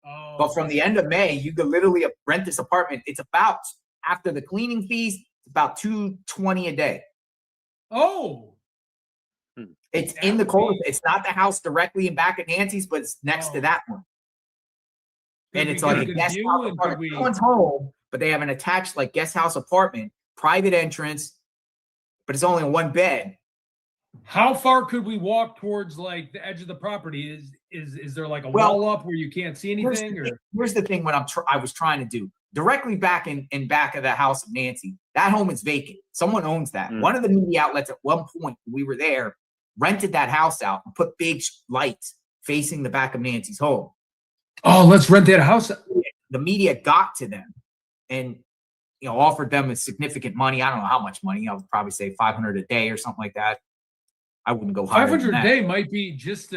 Oh. But from the end of May, you could literally rent this apartment. It's about, after the cleaning fees, it's about $220 a day. Oh. It's in the cul-de-sac. It's not the house directly in back at Nancy's, but it's next to that one. And it's like a guest house apartment. No one's home, but they have an attached like guest house apartment, private entrance, but it's only one bed. How far could we walk towards like the edge of the property? Is there like a wall up where you can't see anything? Here's the thing. When I was trying to do directly back in back of the house of Nancy, that home is vacant. Someone owns that. One of the media outlets at one point we were there rented that house out and put big lights facing the back of Nancy's home. Oh, let's rent that house. The media got to them and, you know, offered them a significant money. I don't know how much money. I would probably say 500 a day or something like that. I wouldn't go higher. 500 a day might be just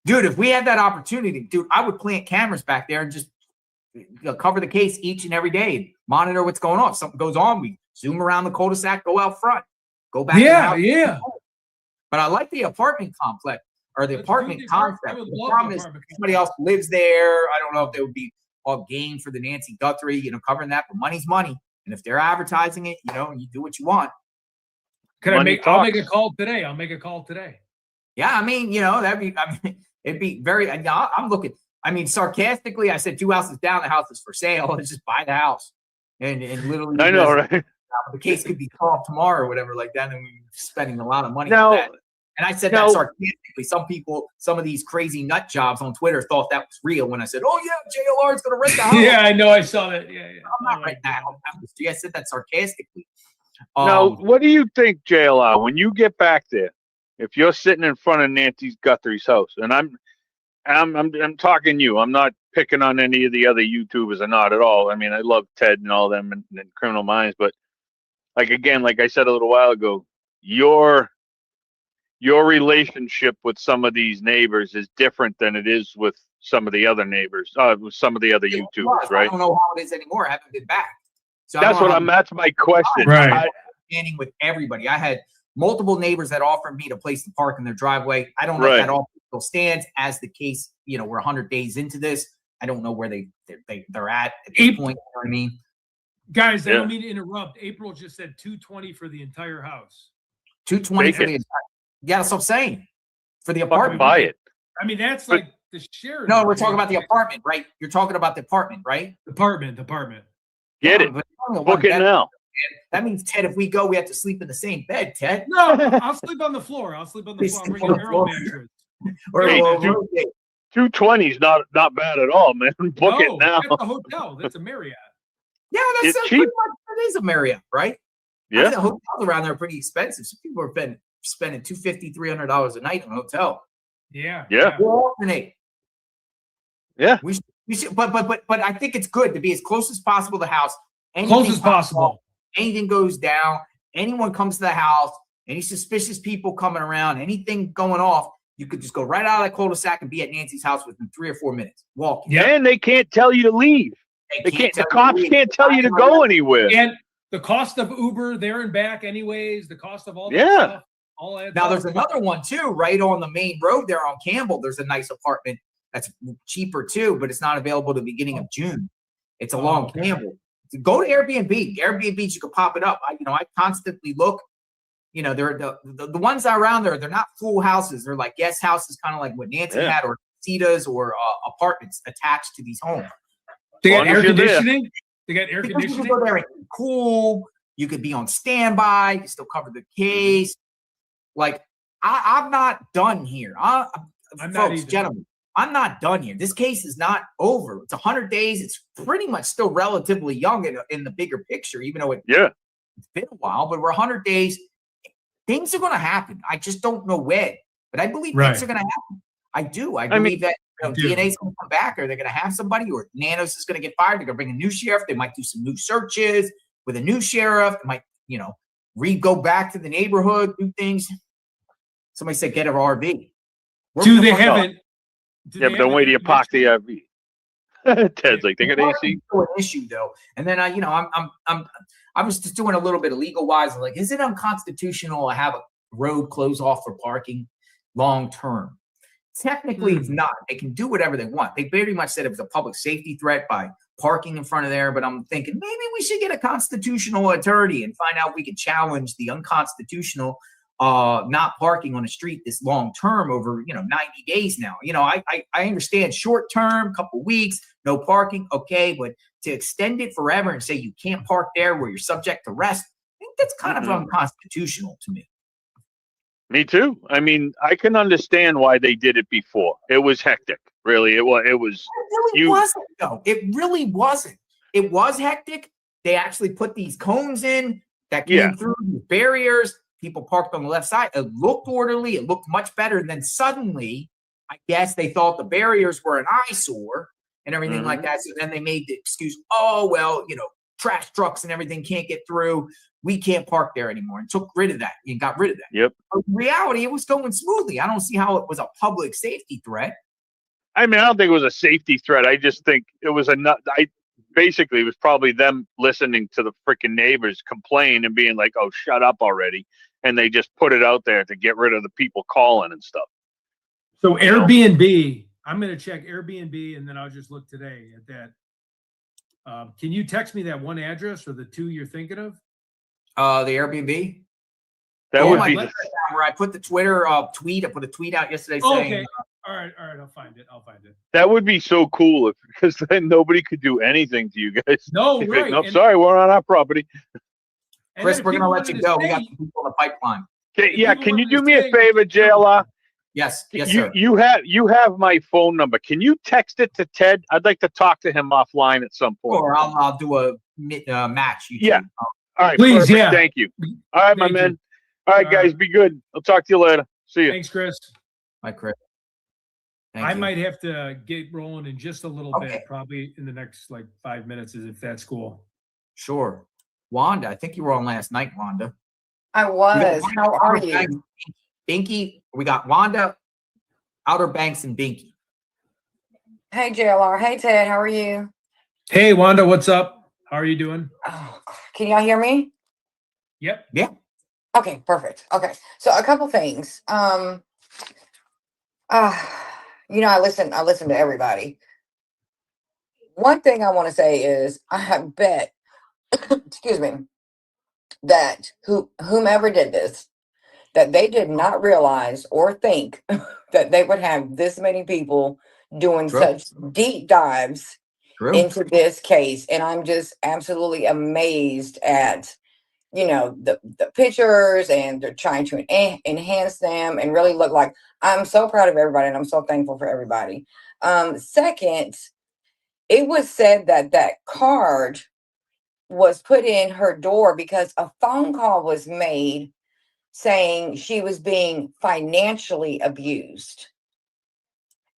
dude, if we had that opportunity, dude, I would plant cameras back there and just cover the case each and every day, monitor what's going on. If something goes on, we zoom around the cul-de-sac, go out front, go back. Yeah. But I like the apartment complex or the apartment concept. The problem is somebody else lives there. I don't know if they would be all game for the Nancy Guthrie, you know, covering that, but money's money. And if they're advertising it, you know, you do what you want. I'll make a call today. I'll make a call today. Yeah, I mean, you know, it'd be very, I'm looking, I mean, sarcastically, I said 2 houses down, the house is for sale. Let's just buy the house. And literally, I know, right? The case could be solved tomorrow or whatever like that. And we're spending a lot of money on that. And I said that sarcastically. Some of these crazy nut jobs on Twitter thought that was real when I said, oh, yeah, JLR is going to rent the house. Yeah, I know. I saw that. Yeah. I'm not renting that house. I said that sarcastically. Now, what do you think, JLR, when you get back there, if you're sitting in front of Nancy Guthrie's house, and I'm talking you, I'm not picking on any of the other YouTubers or not at all. I mean, I love Ted and all them and Criminal Minds, but like I said a little while ago, your relationship with some of these neighbors is different than it is with some of the other neighbors, with some of the other YouTubers, right? I don't know how it is anymore. I haven't been back. So that's my question. Right. Standing with everybody. I had multiple neighbors that offered me to place the park in their driveway. I don't know if that all still stands as the case. You know, we're 100 days into this. I don't know where they're at this point. You know what I mean? Guys, I don't mean to interrupt. April just said $220 for the entire house. $220 for the entire. Yeah, that's what I'm saying. For the apartment. Buy it. I mean, that's like the share. No, we're talking about the apartment, right? You're talking about the apartment, right? Apartment. Get it. Book it now. That means, Ted, if we go, we have to sleep in the same bed, Ted. No, I'll sleep on the floor. I'm bringing a barrel mattress. Hey, 220 is not bad at all, man. Book it now. That's a hotel. That's a Marriott. Yeah, that's cheap. It is a Marriott, right? Yeah. The hotels around there are pretty expensive. So people are spending $250, $300 a night on a hotel. Yeah. We'll alternate. Yeah. We should, but I think it's good to be as close as possible to the house. Close as possible. Anything goes down, anyone comes to the house, any suspicious people coming around, anything going off, you could just go right out of that cul-de-sac and be at Nancy's house within 3 or 4 minutes. Walking. Yeah, and they can't tell you to leave. The cops can't tell you to go anywhere. And the cost of Uber there and back, anyways. The cost of all that stuff. All that. Now there's another one too, right on the main road there on Campbell. There's a nice apartment that's cheaper too, but it's not available to the beginning of June. It's along Campbell. Go to Airbnb. Airbnbs, you can pop it up. I constantly look. You know, they're the ones that are around there. They're not full houses. They're like guest houses, kind of like what Nancy had, or Cetas, or apartments attached to these homes. They got air conditioning. They got air conditioning. You can go there and cool. You could be on standby. You can still cover the case. Like I'm not done here. Folks, gentlemen, I'm not done here. This case is not over. It's 100 days. It's pretty much still relatively young in the bigger picture, even though it's been a while. But we're 100 days. Things are going to happen. I just don't know when, but I believe things are going to happen. I do. I believe that DNA is going to come back, or they're going to have somebody, or Nanos is going to get fired. They're going to bring a new sheriff. They might do some new searches with a new sheriff. They might, go back to the neighborhood, do things. Somebody said, get an RV. Do they have it? Yeah, but don't wait till you park the RV. Ted's like, they got AC. An issue though, and then I was just doing a little bit of legal wise. Like, is it unconstitutional to have a road closed off for parking long term? Technically, it's not. They can do whatever they want. They very much said it was a public safety threat by parking in front of there. But I'm thinking maybe we should get a constitutional attorney and find out if we can challenge the unconstitutional not parking on the street this long term over 90 days now. I understand short term, couple weeks, no parking, okay, but to extend it forever and say you can't park there where you're subject to arrest, I think that's kind of unconstitutional to me. Me too. I mean, I can understand why they did it before. It was hectic, really. It was. It really wasn't, though. It really wasn't. It was hectic. They actually put these cones in that came through the barriers. people parked on the left side. It looked orderly. It looked much better. And then suddenly, I guess they thought the barriers were an eyesore and everything like that. So then they made the excuse, oh, well, you know, trash trucks and everything can't get through. We can't park there anymore, and took rid of that and got rid of that. Yep. But in reality, it was going smoothly. I don't see how it was a public safety threat. I mean, I don't think it was a safety threat. I just think it was basically it was probably them listening to the freaking neighbors complain and being like, oh, shut up already. And they just put it out there to get rid of the people calling and stuff. So Airbnb, I'm going to check Airbnb and then I'll just look today at that. Can you text me that one address or the two you're thinking of? The Airbnb? That would be where I put the Twitter tweet. I put a tweet out yesterday saying. Okay. All right. I'll find it. That would be so cool because then nobody could do anything to you guys. No, right. No, sorry, we're on our property. Chris, we're going to let you go. We got some people in the pipeline. Okay, yeah, can you do me a favor, JLR? Yes, sir. You have my phone number. Can you text it to Ted? I'd like to talk to him offline at some point. Or I'll do a match. Yeah. All right. Please, perfect. yeah. Thank you. All right, my man. All right, guys, be good. I'll talk to you later. See you. Thanks, Chris. Bye, Chris. I might have to get rolling in just a little bit, probably in the next 5 minutes, if that's cool. Sure. Wanda, I think you were on last night, Wanda. I was. How are you? Binky, we got Wanda, Outer Banks, and Binky. Hey, JLR. Hey, Ted. How are you? Hey, Wanda, what's up? How are you doing? Oh, can y'all hear me? Yep. Yeah. Okay, perfect. Okay. So a couple things. I listen to everybody. One thing I want to say is I bet, excuse me, that whomever did this, that they did not realize or think that they would have this many people doing such deep dives into this case. And I'm just absolutely amazed at, the pictures, and they're trying to enhance them and really look like. I'm so proud of everybody, and I'm so thankful for everybody. Second, it was said that card was put in her door because a phone call was made saying she was being financially abused.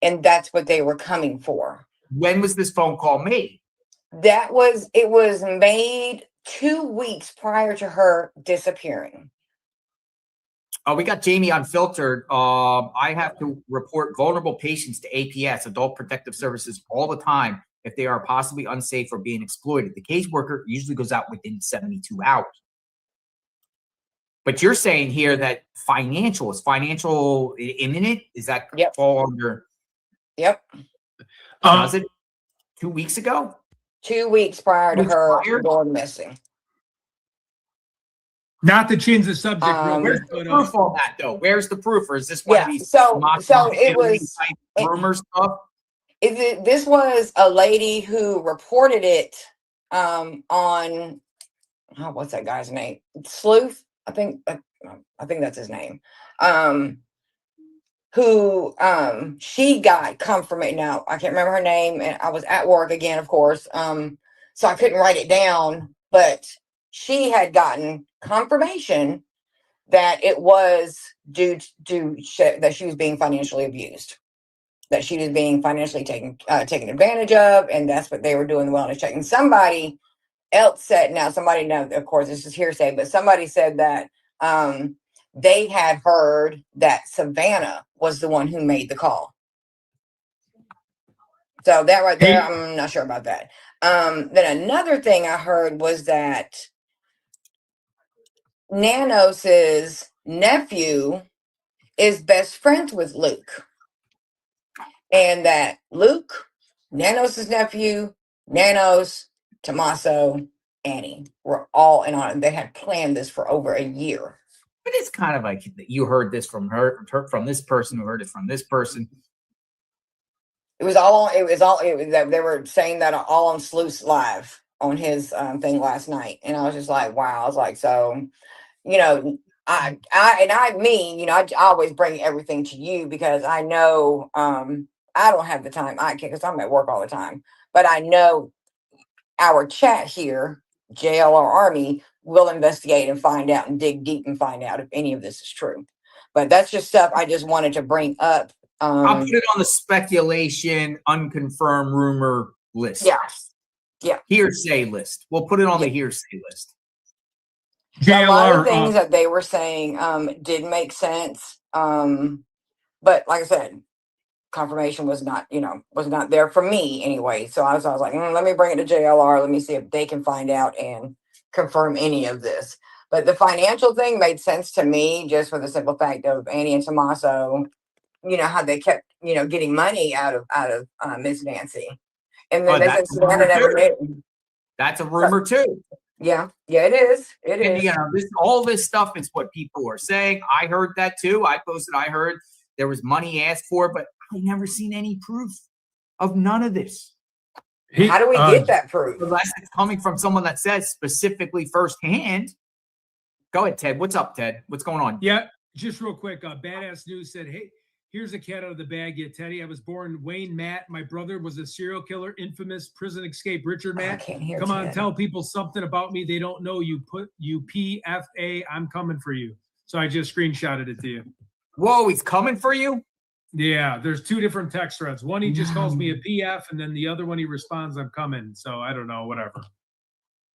And that's what they were coming for. When was this phone call made? It was made 2 weeks prior to her disappearing. Oh, we got Jamie Unfiltered. I have to report vulnerable patients to APS, Adult Protective Services, all the time if they are possibly unsafe or being exploited. The caseworker usually goes out within 72 hours. But you're saying here that financial imminent? Is that fall under? Yep. Was it 2 weeks ago? 2 weeks prior to her going missing. Not to change the subject. Where's the proof on that, though? Where's the proof? Or is this one of these so it was rumor stuff? This was a lady who reported it on what's that guy's name? Sleuth, I think that's his name. Who she got confirmation. Now I can't remember her name, and I was at work again, of course. So I couldn't write it down, but she had gotten confirmation that it was due to that she was being financially abused, that she was being financially taken advantage of, and that's what they were doing the wellness check. And somebody else said, of course this is hearsay, but somebody said that they had heard that Savannah was the one who made the call. So that right there, I'm not sure about that. Then another thing I heard was that Nanos's nephew is best friends with Luke. And that Luke, Nanos's nephew, Nanos, Tommaso, Annie were all in on it. They had planned this for over a year. But it's kind of like you heard this from her from this person who heard it from this person. It was that they were saying that all on Sleuth's live on his thing last night. And I was just like, wow. I was like, so, I always bring everything to you because I know I don't have the time. I can't, because I'm at work all the time. But I know our chat here, JLR Army, we'll investigate and find out and dig deep and find out if any of this is true. But that's just stuff I just wanted to bring up. I'll put it on the speculation, unconfirmed rumor list. Yeah. Hearsay list. We'll put it on the hearsay list. So a lot of things that they were saying did make sense. But like I said, confirmation was not there for me anyway. So I was like, let me bring it to JLR. Let me see if they can find out and confirm any of this. But the financial thing made sense to me just for the simple fact of Annie and Tommaso, how they kept, getting money out of Miss Nancy. And then they said Savannah never knew. That's a rumor too. Yeah, it is. It is. All this stuff is what people are saying. I heard that too. I posted, I heard there was money asked for, but I never seen any proof of none of this. How do we get that proof? Unless it's coming from someone that says specifically firsthand. Go ahead, Ted. What's up, Ted? What's going on? Yeah, just real quick. Badass News said, hey, here's a cat out of the bag yet, Teddy. I was born Wayne Matt. My brother was a serial killer, infamous prison escape. Richard Matt. Come on, tell people something about me they don't know. You PFA. I'm coming for you. So I just screenshotted it to you. Whoa, he's coming for you? Yeah, there's two different text threads. One, he just calls me a PF, and then the other one, he responds, I'm coming. So I don't know, whatever.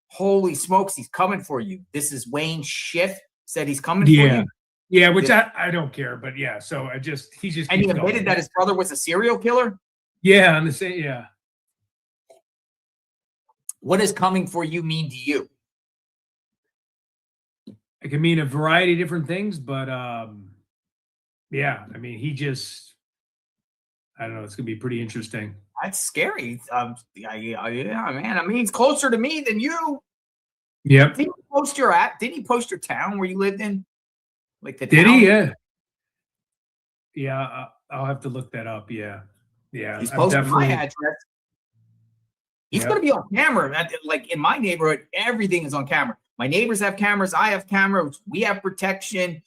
Holy smokes, he's coming for you. This is Wayne Schiff said he's coming for you. Yeah, which I don't care, but yeah. So he just and he admitted that his brother was a serial killer. Yeah, on the same. Yeah. What does coming for you mean to you? It can mean a variety of different things, but yeah. I mean, I don't know. It's gonna be pretty interesting. That's scary. Yeah, man. I mean, he's closer to me than you. Yep. Didn't he post your town where you lived in? Like the Did town? he? Yeah. Yeah, I'll have to look that up. Yeah. He's posting my address. He's going to be on camera. Like in my neighborhood, everything is on camera. My neighbors have cameras. I have cameras. We have protection.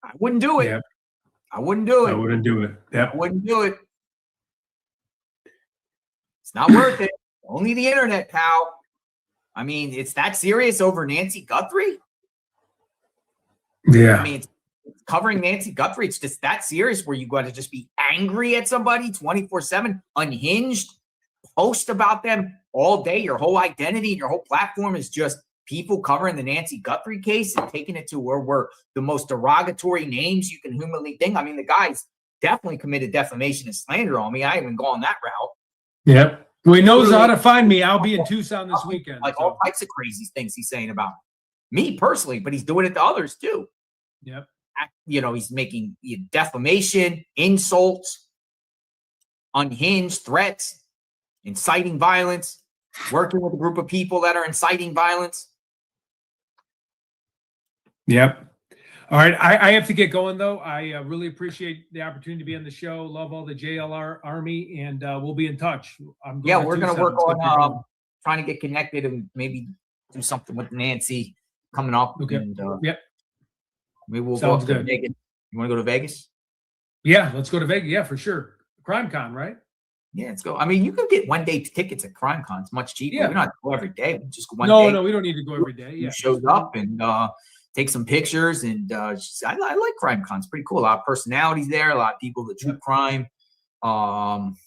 I wouldn't do it. Yep. I wouldn't do it. I wouldn't do it. Yep. I wouldn't do it. It's not worth it. Only the internet, pal. I mean, it's that serious over Nancy Guthrie? Yeah. I mean, it's covering Nancy Guthrie. It's just that serious where you got to just be angry at somebody 24/7, unhinged, post about them all day. Your whole identity and your whole platform is just people covering the Nancy Guthrie case and taking it to where we're the most derogatory names you can humanly think. I mean, the guy's definitely committed defamation and slander on me. I ain't even gone that route. Yep. Well, he knows how to find me. I'll be in Tucson this weekend. Like all types of crazy things he's saying about me personally, but he's doing it to others too. Yep. He's making defamation, insults, unhinged threats, inciting violence, working with a group of people that are inciting violence. Yep. All right. I have to get going, though. I really appreciate the opportunity to be on the show. Love all the JLR Army, and we'll be in touch. We're going to work on trying to get connected and maybe do something with Nancy coming up. Okay. And, yep. Maybe we'll Sounds go up to good. Vegas. You want to go to Vegas? Yeah, let's go to Vegas. Yeah, for sure. CrimeCon, right? Yeah, let's go. I mean, you can get one-day tickets at CrimeCon. It's much cheaper. Yeah. We don't have to go every day. We just go one day. No, we don't need to go every day. Yeah. Shows up and take some pictures. And I like CrimeCon. It's pretty cool. A lot of personalities there. A lot of people that true crime.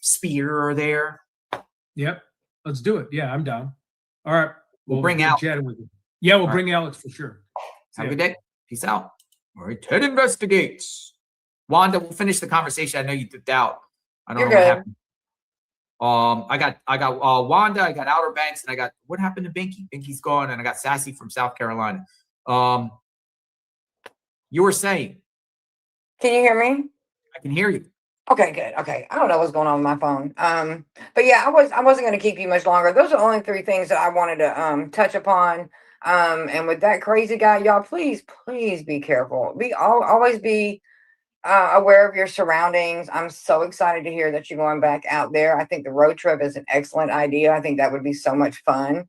Spear are there. Yep. Let's do it. Yeah, I'm down. All right. We'll bring Alex. Chatting with you. Yeah, we'll bring Alex for sure. Have a good day. Peace out. All right. Ted investigates. Wanda, we'll finish the conversation. I know you dipped out. I don't know what happened. I got Wanda, I got Outer Banks, and I got what happened to Binky? Binky's gone, and I got Sassy from South Carolina. You were saying. Can you hear me? I can hear you. Okay, good. Okay. I don't know what's going on with my phone. But yeah, I wasn't going to keep you much longer. Those are the only three things that I wanted to touch upon. And with that crazy guy, y'all, please be careful. Always be aware of your surroundings. I'm so excited to hear that you're going back out there. I think the road trip is an excellent idea. I think that would be so much fun.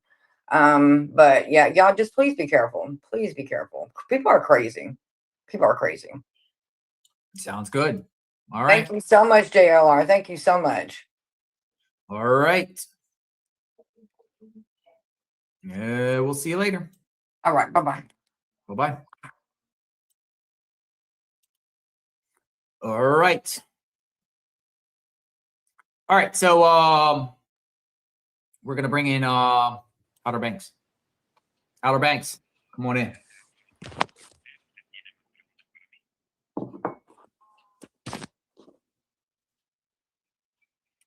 But yeah, y'all just please be careful. Please be careful. People are crazy. Sounds good. All right. Thank you so much, JLR. Thank you so much. All right. We'll see you later. All right. Bye-bye. Bye-bye. All right. All right. So we're gonna bring in Outer Banks. Outer Banks, come on in.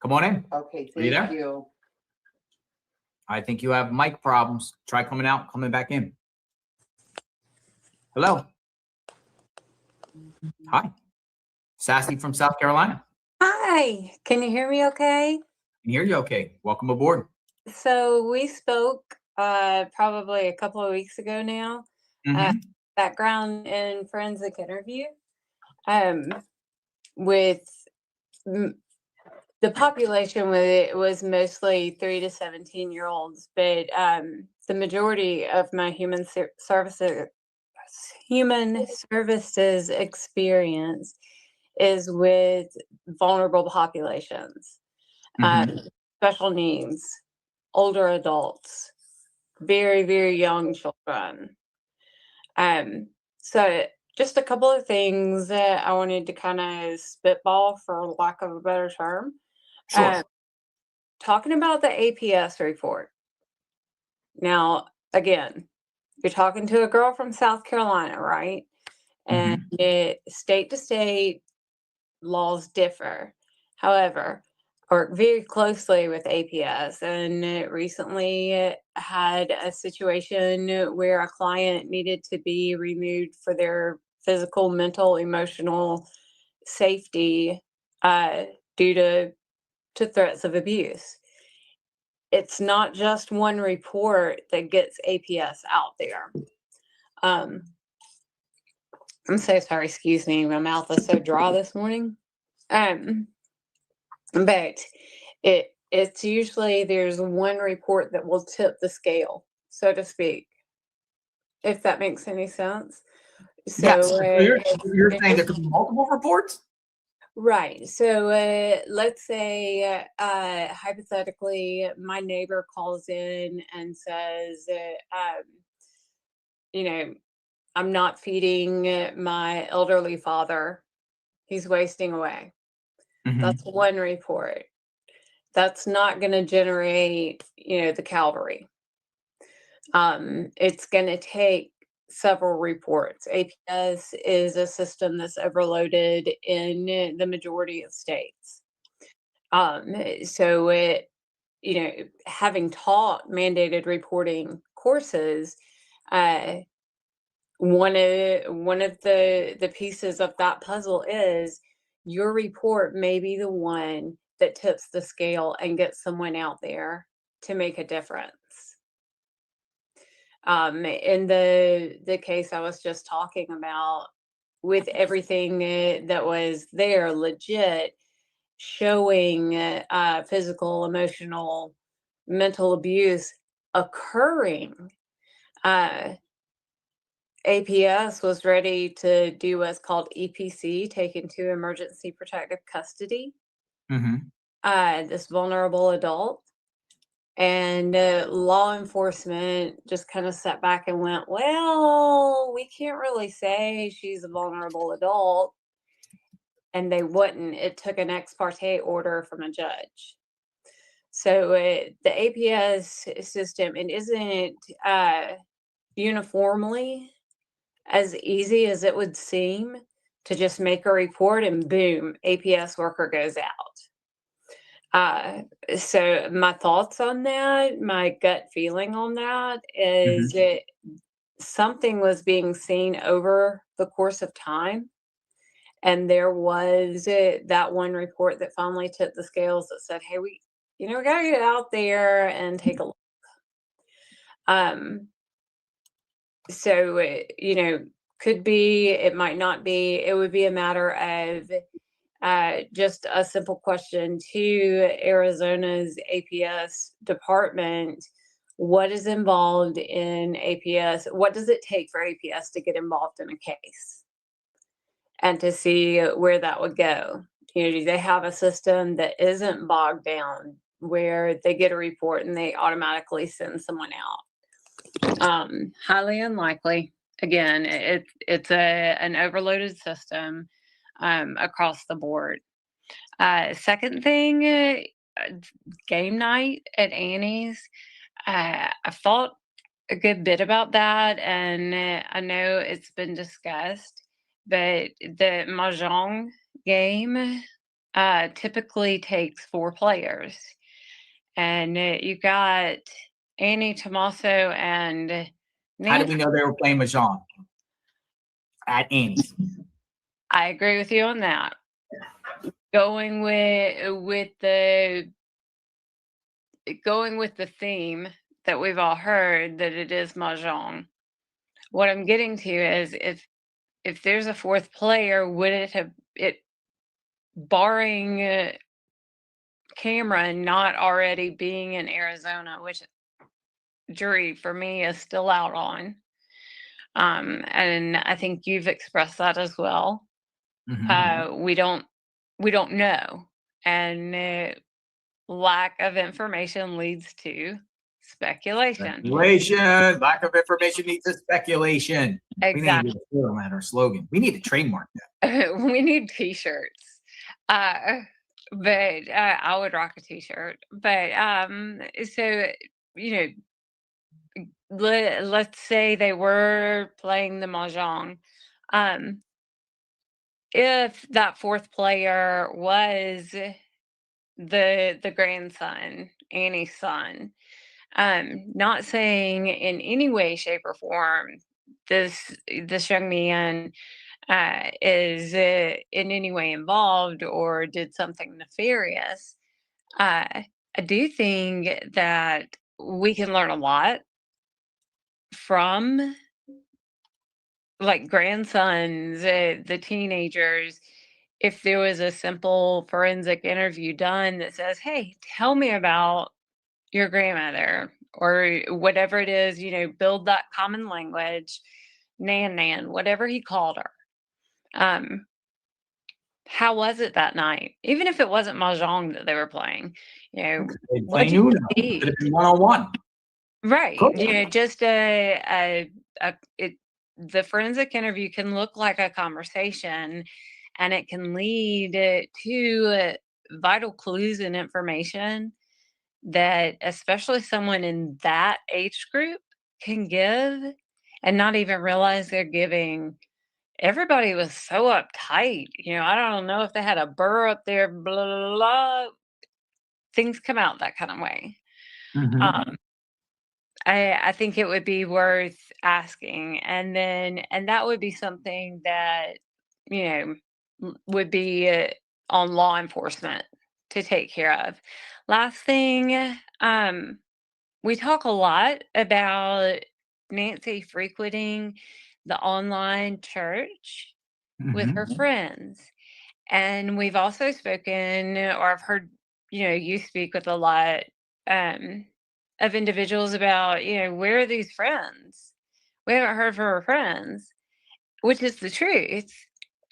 Come on in. Okay, Are you thank there? you. I think you have mic problems. Try coming out, coming back in. Hello. Hi. Sassy from South Carolina. Hi, can you hear me okay? Can hear you okay. Welcome aboard. So we spoke probably a couple of weeks ago now. Background in forensic interview with the population was mostly 3 to 17-year-olds, but the majority of my human services experience is with vulnerable populations, special needs, older adults, very, very young children. So just a couple of things that I wanted to kind of spitball, for lack of a better term. Sure. Talking about the APS report. Now, again, you're talking to a girl from South Carolina, right? And state to state, laws differ. However, I work very closely with APS, and recently had a situation where a client needed to be removed for their physical, mental, emotional safety due to threats of abuse. It's not just one report that gets APS out there. I'm so sorry, excuse me, my mouth is so dry this morning. But it's usually there's one report that will tip the scale, so to speak, if that makes any sense. So you're saying there could be multiple reports? Right. So let's say hypothetically my neighbor calls in and says, I'm not feeding my elderly father. He's wasting away. That's one report. That's not going to generate, the cavalry. It's going to take several reports. APS is a system that's overloaded in the majority of states. So having taught mandated reporting courses, one of the pieces of that puzzle is your report may be the one that tips the scale and gets someone out there to make a difference. In the case I was just talking about, with everything that was there legit, showing physical, emotional, mental abuse occurring, APS was ready to do what's called EPC, taken to emergency protective custody, this vulnerable adult. And law enforcement just kind of sat back and went, well, we can't really say she's a vulnerable adult. And they wouldn't. It took an ex parte order from a judge. So the APS system, it isn't uniformly as easy as it would seem to just make a report and boom, APS worker goes out. So my thoughts on that, my gut feeling on that is that something was being seen over the course of time. And there was that one report that finally tipped the scales that said, hey, we gotta get out there and take a look. So, could be, it might not be, it would be a matter of just a simple question to Arizona's APS department. What is involved in APS? What does it take for APS to get involved in a case? And to see where that would go. Do they have a system that isn't bogged down where they get a report and they automatically send someone out? Highly unlikely. Again, it's an overloaded system across the board. Second thing, game night at Annie's. I thought a good bit about that, and I know it's been discussed, but the mahjong game typically takes 4 players, and you got Annie, Tommaso, and How do Nancy. we know they were playing mahjong at Annie's? I agree with you on that. Going with the theme that we've all heard, that it is mahjong. What I'm getting to is if there's a 4th player, would it barring Cameron not already being in Arizona, which jury for me is still out on. And I think you've expressed that as well. We don't know, and lack of information leads to speculation. Lack of information leads to speculation. Exactly. We need to get our slogan. We need to trademark that. We need T-shirts. But I would rock a T-shirt. But so let's say they were playing the mahjong. If that 4th player was the grandson, Annie's son, not saying in any way, shape, or form this young man is in any way involved or did something nefarious. I do think that we can learn a lot from like grandsons, the teenagers, if there was a simple forensic interview done that says, hey, tell me about your grandmother, or whatever it is, build that common language, nan, whatever he called her. How was it that night? Even if it wasn't mahjong that they were playing, what you eat? Could have been one-on-one. Right. Cool. Just the forensic interview can look like a conversation, and it can lead to vital clues and information that especially someone in that age group can give and not even realize they're giving. Everybody was so uptight. I don't know if they had a burr up there, blah, blah, blah. Things come out that kind of way. I think it would be worth asking, and that would be something that would be on law enforcement to take care of. Last thing, we talk a lot about Nancy frequenting the online church with her friends, and we've also spoken, or I've heard you speak with a lot of individuals about, where are these friends? We haven't heard from her friends, which is the truth.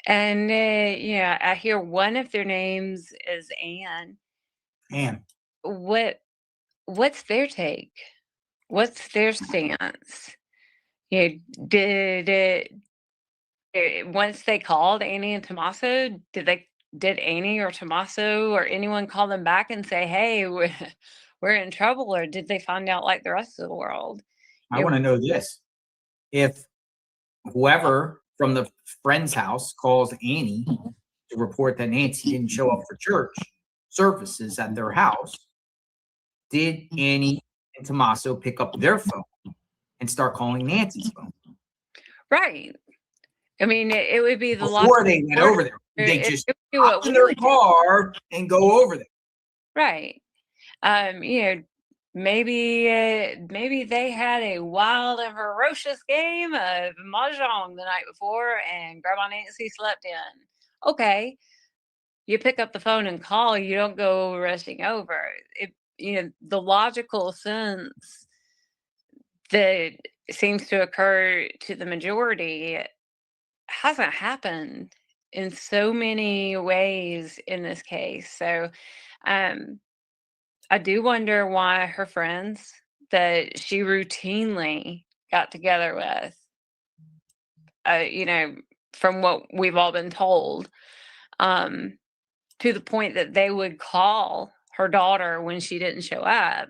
And, I hear one of their names is Anne. Anne. What's their take? What's their stance? Did it, once they called Annie and Tommaso, did Annie or Tommaso or anyone call them back and say, hey, we're in trouble, or did they find out like the rest of the world? I want to know this. If whoever from the friend's house calls Annie to report that Nancy didn't show up for church services at their house, did Annie and Tommaso pick up their phone and start calling Nancy's phone? Right. I mean, it would be the before they went over there. They just hop in their car and go over there. Right. Maybe they had a wild and ferocious game of mahjong the night before, and Grandma Nancy slept in. Okay, you pick up the phone and call. You don't go rushing over. The logical sense that seems to occur to the majority hasn't happened in so many ways in this case. So, I do wonder why her friends that she routinely got together with, from what we've all been told, to the point that they would call her daughter when she didn't show up.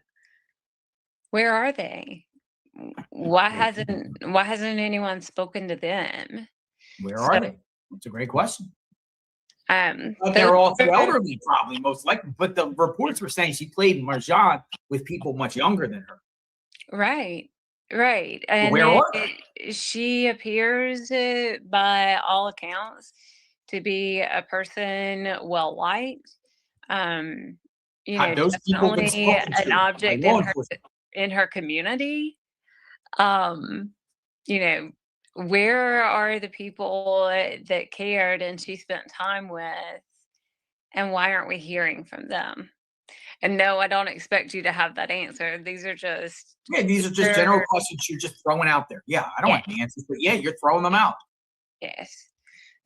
Where are they? Why hasn't anyone spoken to them? Where are they? It's a great question. They're They're all too elderly, probably, most likely. But the reports were saying she played Mahjong with people much younger than her. Right. And where are they? She appears, by all accounts, to be a person well liked. Have those people been Definitely spoken to an object by law enforcement? in her community. Where are the people that cared and she spent time with, and why aren't we hearing from them? And no, I don't expect you to have that answer. These are just general questions you're just throwing out there. Yeah, I don't want the answers, but yeah, you're throwing them out. Yes.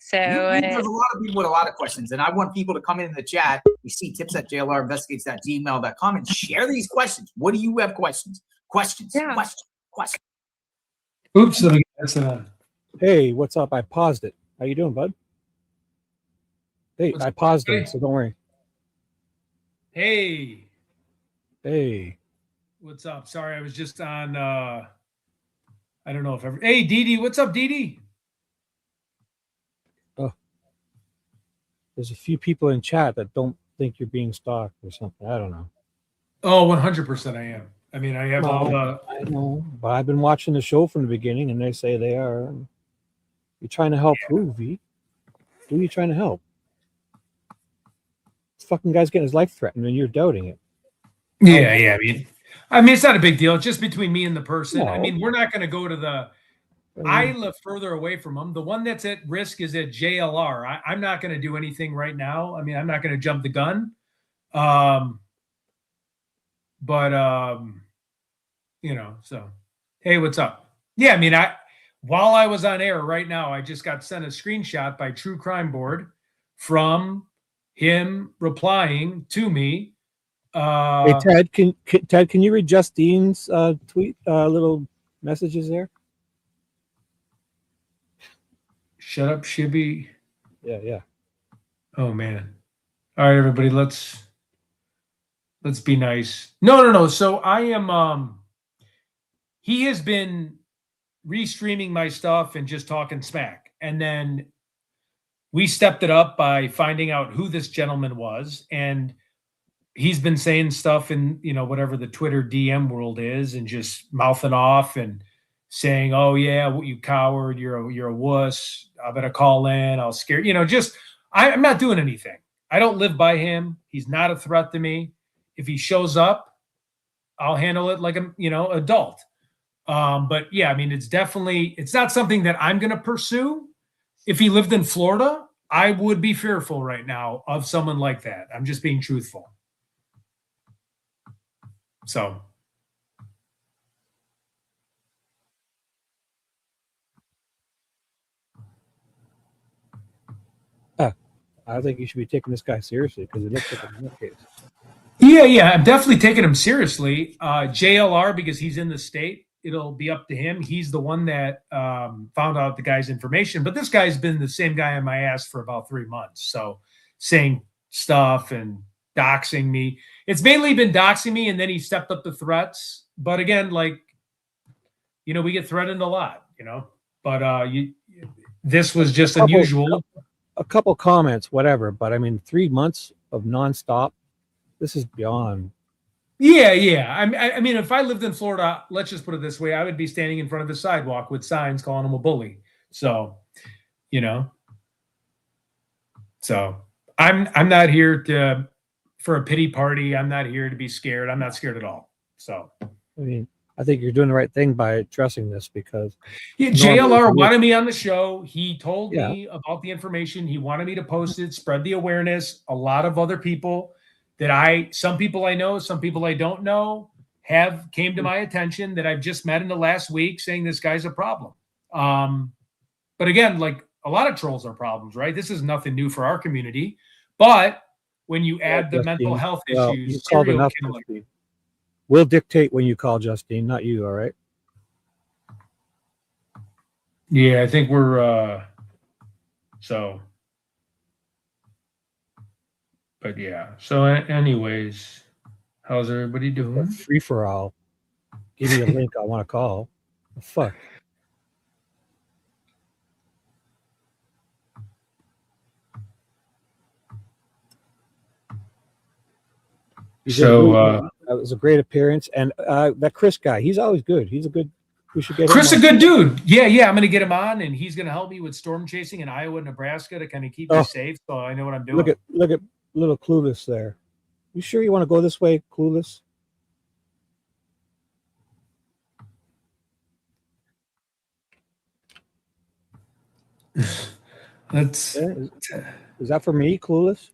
So there's a lot of people with a lot of questions, and I want people to come in the chat. We see tips@jlrinvestigates.gmail.com and share these questions. What do you have questions? Questions. Oops, that's Hey, what's up? I paused it. How you doing, bud? Hey, I paused it, so don't worry. Hey. Hey. What's up? Sorry, I was just on I don't know if ever. Hey, Dee, what's up, Dee? Oh. There's a few people in chat that don't think you're being stalked or something. I don't know. Oh, 100% I am. I mean, I have all the... I know, but I've been watching the show from the beginning, and they say they are. You're trying to help who, V? Who are you trying to help? This fucking guy's getting his life threatened, and you're doubting it. Yeah. I mean, it's not a big deal. It's just between me and the person. No. I mean, we're not going to go to the... I live further away from them. The one that's at risk is at JLR. I'm not going to do anything right now. I mean, I'm not going to jump the gun. So, hey, what's up? Yeah, I mean, while I was on air right now, I just got sent a screenshot by True Crime Board from him replying to me. Hey, Ted, can you read Justine's tweet little messages there? Shut up, Shibby. Yeah. Oh man. All right, everybody, let's be nice. No. So I am he has been restreaming my stuff and just talking smack. And then we stepped it up by finding out who this gentleman was, and he's been saying stuff in, whatever the Twitter DM world is, and just mouthing off and saying, "Oh yeah, you coward, you're a wuss. I better call in. I'll scare you." I'm not doing anything. I don't live by him. He's not a threat to me. If he shows up, I'll handle it like a adult. But yeah, I mean, it's not something that I'm going to pursue. If he lived in Florida, I would be fearful right now of someone like that. I'm just being truthful. So. I think you should be taking this guy seriously because it looks like a nutcase. Yeah, I'm definitely taking him seriously. JLR, because he's in the state, it'll be up to him. He's the one that found out the guy's information. But this guy's been the same guy on my ass for about 3 months. So saying stuff and doxing me. It's mainly been doxing me, and then he stepped up the threats. But again, we get threatened a lot, But this was just unusual. A couple comments, whatever. But I mean, 3 months of nonstop. This is beyond. Yeah. I mean, if I lived in Florida, let's just put it this way, I would be standing in front of the sidewalk with signs calling him a bully. So, So I'm not here for a pity party. I'm not here to be scared. I'm not scared at all. So, I mean, I think you're doing the right thing by addressing this because JLR wanted me on the show. He told me about the information. He wanted me to post it, spread the awareness. A lot of other people some people I know, some people I don't know, came to my attention that I've just met in the last week saying this guy's a problem. But again, a lot of trolls are problems, right? This is nothing new for our community. But when you add the mental health issues, serial killer. We'll dictate when you call, Justine, not you. All right. Yeah, I think we're so. But yeah. So, anyways, how's everybody doing? Free for all. Give me a link. I want to call. The fuck. So it was a great appearance, and that Chris guy, he's always good. He's a good. We should get Chris, him a good dude. Yeah. I'm gonna get him on, and he's gonna help me with storm chasing in Iowa and Nebraska to kind of keep me safe, so I know what I'm doing. Look at little Clueless there. You sure you want to go this way, Clueless? That's is that for me, Clueless?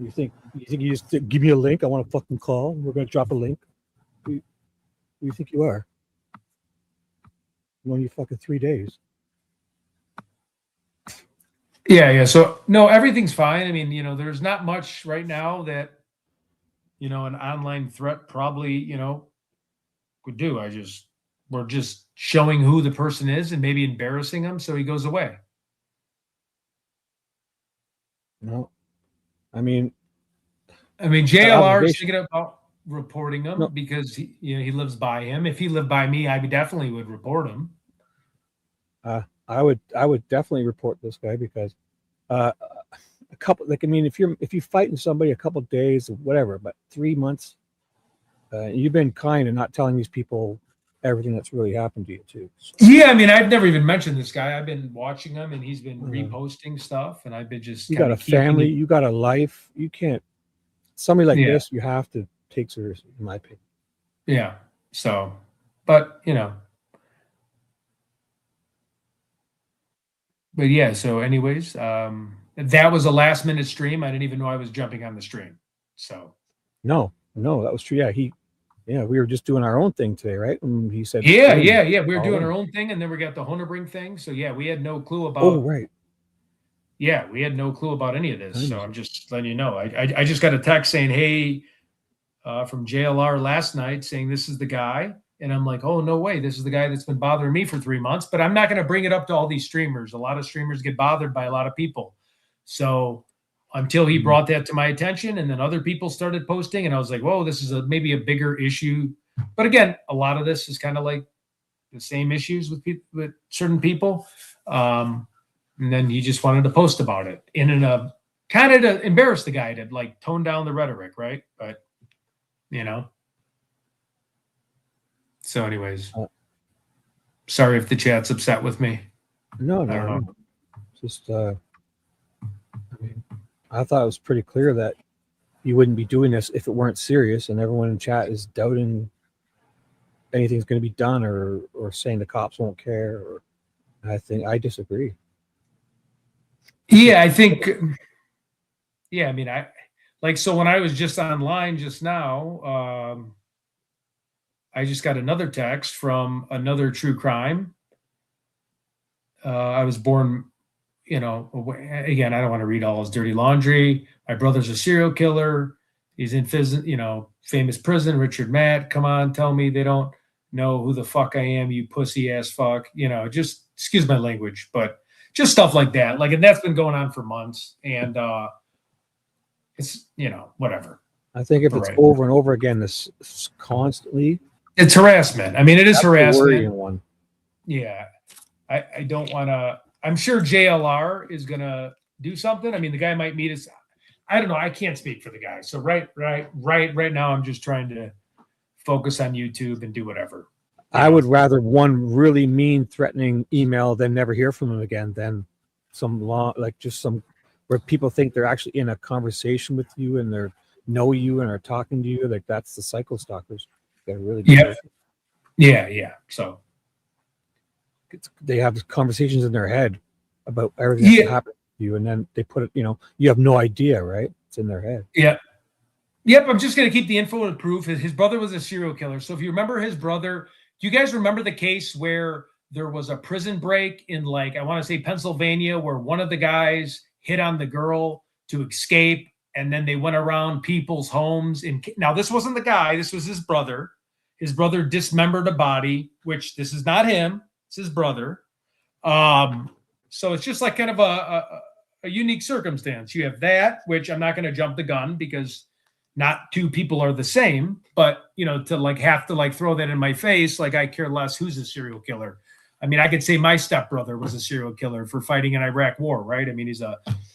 You think you just give me a link? I want to fucking call. We're gonna drop a link. Who you think you are? Only fucking 3 days. Yeah. So no, everything's fine. I mean, there's not much right now that, an online threat probably, could do. We're just showing who the person is and maybe embarrassing him so he goes away. No. I mean, JLR is thinking about reporting him because he lives by him. If he lived by me, I definitely would report him. I would definitely report this guy because a couple, like, I mean, if you're fighting somebody a couple days or whatever, but 3 months, you've been kind and not telling these people everything that's really happened to you too. So. Yeah, I mean, I've never even mentioned this guy. I've been watching him, and he's been reposting stuff, and I've been just. You got a family, you got a life. You can't. Somebody like this, you have to take seriously, in my opinion. Yeah. So, but But yeah. So, anyways, that was a last minute stream. I didn't even know I was jumping on the stream. So. No, that was true. Yeah, we were just doing our own thing today, right? And he said, Yeah. We were doing our own thing, and then we got the Honebring thing. So yeah, we had no clue about. Oh, right. Yeah, we had no clue about any of this. So I'm just letting you know. I just got a text saying, "Hey," from JLR last night, saying this is the guy, and I'm like, "Oh no way, this is the guy that's been bothering me for 3 months." But I'm not going to bring it up to all these streamers. A lot of streamers get bothered by a lot of people. So. Until he brought that to my attention, and then other people started posting, and I was like, whoa, this is maybe a bigger issue. But again, a lot of this is kind of like the same issues with certain people. And then he just wanted to post about it in a kind of to embarrass the guy, to like tone down the rhetoric, right? But, So anyways, sorry if the chat's upset with me. No. I don't know. Just, I thought it was pretty clear that you wouldn't be doing this if it weren't serious, and everyone in chat is doubting anything's going to be done or saying the cops won't care. Or I disagree. Yeah, I think. Yeah, I mean, so when I was just online just now, I just got another text from another true crime. I was born. Again, I don't want to read all his dirty laundry. My brother's a serial killer. He's in famous prison. Richard Matt, come on, tell me they don't know who the fuck I am, you pussy ass fuck. Just excuse my language, but just stuff like that. And that's been going on for months, and it's whatever. I think if it's over and over again, this constantly, it's harassment. I mean, it is harassment. One. Yeah, I don't want to. I'm sure JLR is going to do something. I mean, the guy might meet us. I don't know. I can't speak for the guy. So right now, I'm just trying to focus on YouTube and do whatever. I would rather one really mean, threatening email than never hear from him again than some long, where people think they're actually in a conversation with you and they know you and are talking to you. Like, that's the psycho stalkers. They're really good. Yeah. So. They have conversations in their head about everything that happened to you, and then they put it, you have no idea, right? It's in their head. Yep. I'm just going to keep the info and proof. His brother was a serial killer. So if you remember his brother, do you guys remember the case where there was a prison break in, I want to say Pennsylvania, where one of the guys hit on the girl to escape. And then they went around people's homes. Now, this wasn't the guy. This was his brother. His brother dismembered a body, which this is not him. It's his brother. So it's just like kind of a unique circumstance. You have that, which I'm not going to jump the gun because not two people are the same. But, you know, to like have to like throw that in my face, like I care less who's a serial killer. I mean, I could say my stepbrother was a serial killer for fighting in Iraq war, right? I mean,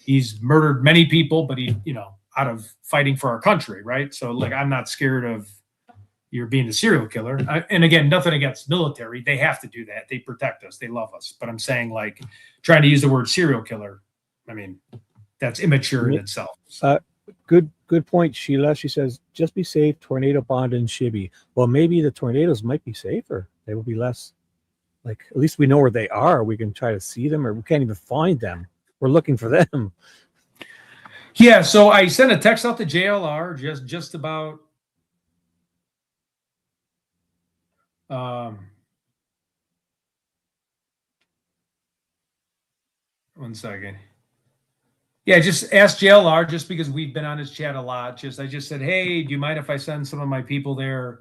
he's murdered many people, but he, you know, out of fighting for our country, right? So like, I'm not scared of you're being a serial killer. And again, nothing against military. They have to do that. They protect us. They love us. But I'm saying like trying to use the word serial killer. I mean, that's immature in itself. Good point, Sheila. She says, just be safe, tornado bond and Shibby. Well, maybe the tornadoes might be safer. They will be less. Like, at least we know where they are. We can try to see them, or we can't even find them. We're looking for them. Yeah, so I sent a text out to JLR just about one second. Yeah, just ask JLR just because we've been on his chat a lot. I just said, hey, do you mind if I send some of my people there?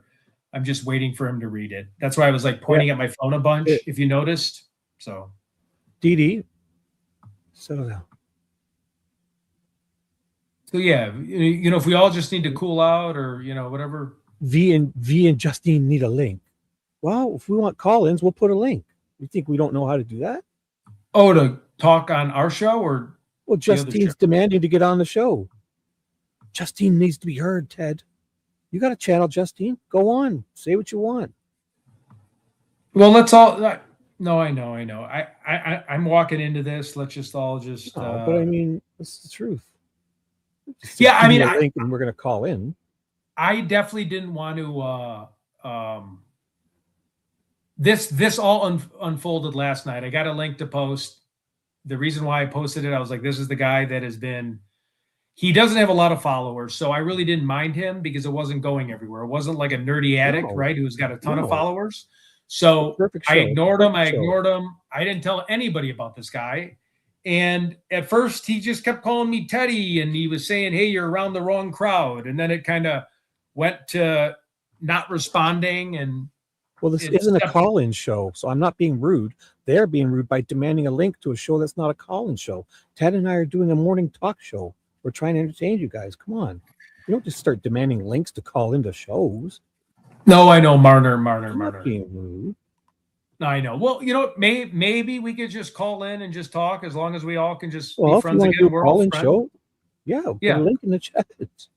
I'm just waiting for him to read it. That's why I was like pointing at my phone a bunch, if you noticed. So, DD, settle down. So yeah, you know, if we all just need to cool out, or you know, whatever. V and Justine need a link. Well, if we want call-ins, we'll put a link. You think we don't know how to do that? Oh, to talk on our show, or well, Justine's demanding to get on the show. Justine needs to be heard, Ted. You got a channel, Justine. Go on. Say what you want. Well, let's all. No, I know. I'm walking into this. Let's just all just. But I mean, it's the truth. Yeah, I mean, and we're gonna call in. I definitely didn't want to. This all unfolded last night. I got a link to post. The reason why I posted it, I was like, this is the guy that has been. He doesn't have a lot of followers, so I really didn't mind him because it wasn't going everywhere. It wasn't like a nerdy addict, right, who's got a ton of followers. So I ignored him. I didn't tell anybody about this guy. And at first, he just kept calling me Teddy, and he was saying, hey, you're around the wrong crowd. And then it kind of went to not responding. And well, this isn't a call-in show, so I'm not being rude. They're being rude by demanding a link to a show that's not a call-in show. Ted and I are doing a morning talk show. We're trying to entertain you guys. Come on. You don't just start demanding links to call into shows. No, I know, Marner. Being rude. I know. Well, you know, maybe we could just call in and just talk as long as we all can just be friends again. We're all friends. Show, yeah. Put a link in the chat.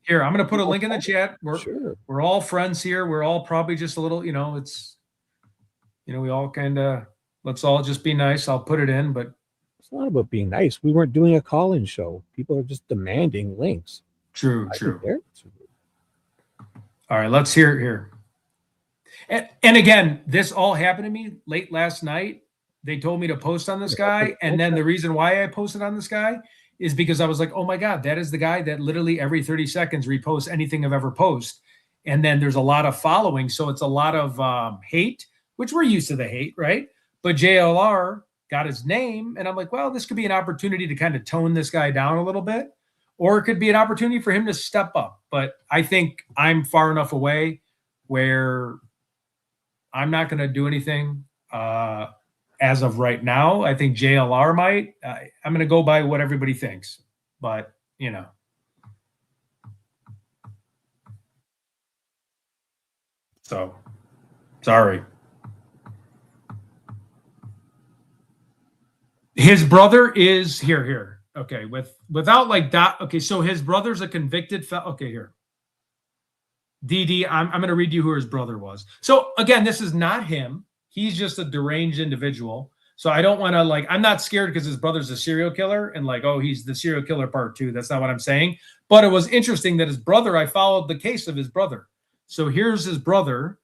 Here, I'm going to put a link in the chat. We're all friends here. We're all probably just a little, you know, we all kind of, let's all just be nice. I'll put it in, but it's not about being nice. We weren't doing a call-in show. People are just demanding links. True. All right, let's hear it here. And again, this all happened to me late last night. They told me to post on this guy. And then the reason why I posted on this guy is because I was like, oh my God, that is the guy that literally every 30 seconds reposts anything I've ever posted. And then there's a lot of following. So it's a lot of hate, which we're used to the hate, right? But JLR got his name. And I'm like, well, this could be an opportunity to kind of tone this guy down a little bit. Or it could be an opportunity for him to step up. But I think I'm far enough away where I'm not going to do anything as of right now. I think JLR might. I'm going to go by what everybody thinks. But, you know. So, sorry. His brother is here. Okay, without like that. Okay, so his brother's a convicted felon. Okay, here. DD, I'm going to read you who his brother was. So again, this is not him. He's just a deranged individual. So I don't want to like, I'm not scared because his brother's a serial killer and like, oh, he's the serial killer part 2. That's not what I'm saying. But it was interesting that his brother, I followed the case of his brother. So here's his brother,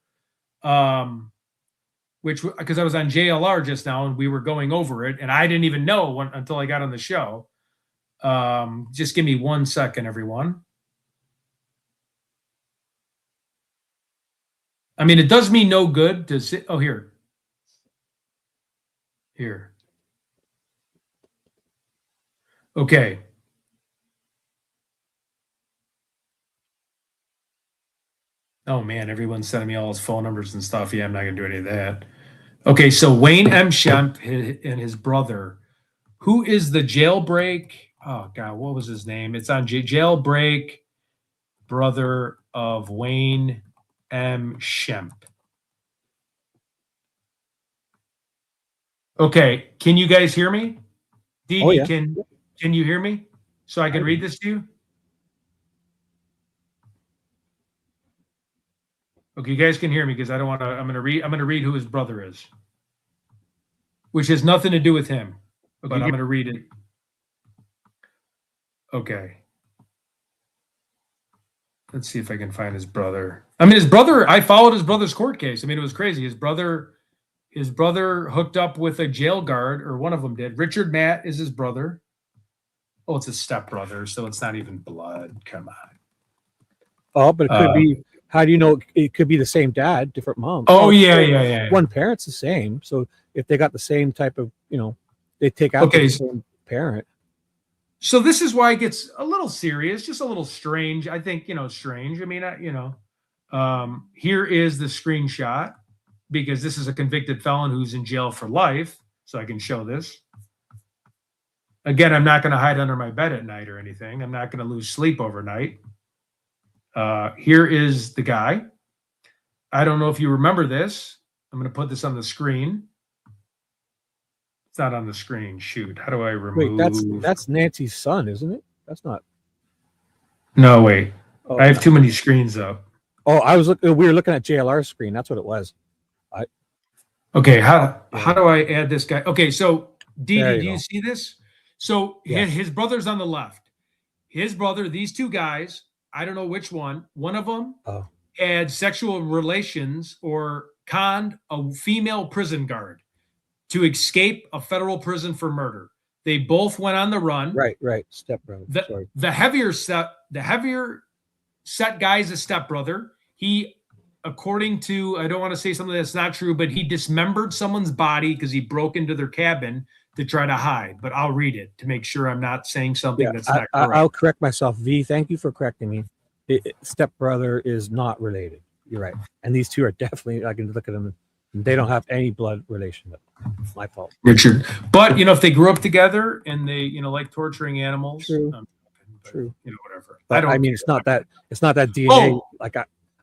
which, because I was on JLR just now and we were going over it and I didn't even know until I got on the show. Just give me 1 second, everyone. I mean, it does me no good to sit. Oh, here. Okay. Oh man, everyone's sending me all his phone numbers and stuff. Yeah, I'm not gonna do any of that. Okay, so Wayne M. Shemp and his brother. Who is the jailbreak? Oh God, what was his name? It's on jailbreak, brother of Wayne M. Shemp. Okay, can you guys hear me? Dee, Oh, yeah. can you hear me? So I can read this to you? Okay, you guys can hear me because I don't want to. I'm gonna read who his brother is, which has nothing to do with him. But I'm gonna read it. Okay. Let's see if I can find his brother. I mean, his brother. I followed his brother's court case. I mean, it was crazy. His brother hooked up with a jail guard, or one of them did. Richard Matt is his brother. Oh, it's a stepbrother, so it's not even blood. Come on. Oh, but it could be. How do you know it could be the same dad, different mom? Oh, yeah. One parent's the same. So if they got the same type of, they take out the same parent. So this is why it gets a little serious, just a little strange. I think, strange. I mean, here is the screenshot because this is a convicted felon who's in jail for life. So I can show this. Again, I'm not going to hide under my bed at night or anything. I'm not going to lose sleep overnight. Here is the guy. I don't know if you remember this. I'm going to put this on the screen. It's not on the screen. Shoot. How do I remove? Wait, that's Nancy's son, isn't it? That's not. No, wait. Oh, I have too many screens up. Oh, we were looking at JLR's screen. That's what it was. Okay. How do I add this guy? Okay. So Dee, do you see this? So his brother's on the left. His brother, these two guys, I don't know which one. One of them had sexual relations or conned a female prison guard to escape a federal prison for murder. They both went on the run. Right. Stepbrother. The heavier set guy is a stepbrother. He, according to, I don't want to say something that's not true, but he dismembered someone's body because he broke into their cabin to try to hide. But I'll read it to make sure I'm not saying something that's not correct. I'll correct myself. V, thank you for correcting me. Stepbrother is not related. You're right. And these two are definitely, I can look at them. They don't have any blood relation. It's my fault. Richard. But, if they grew up together and they, like torturing animals. True. True. Whatever. But I mean, it's not that DNA. Like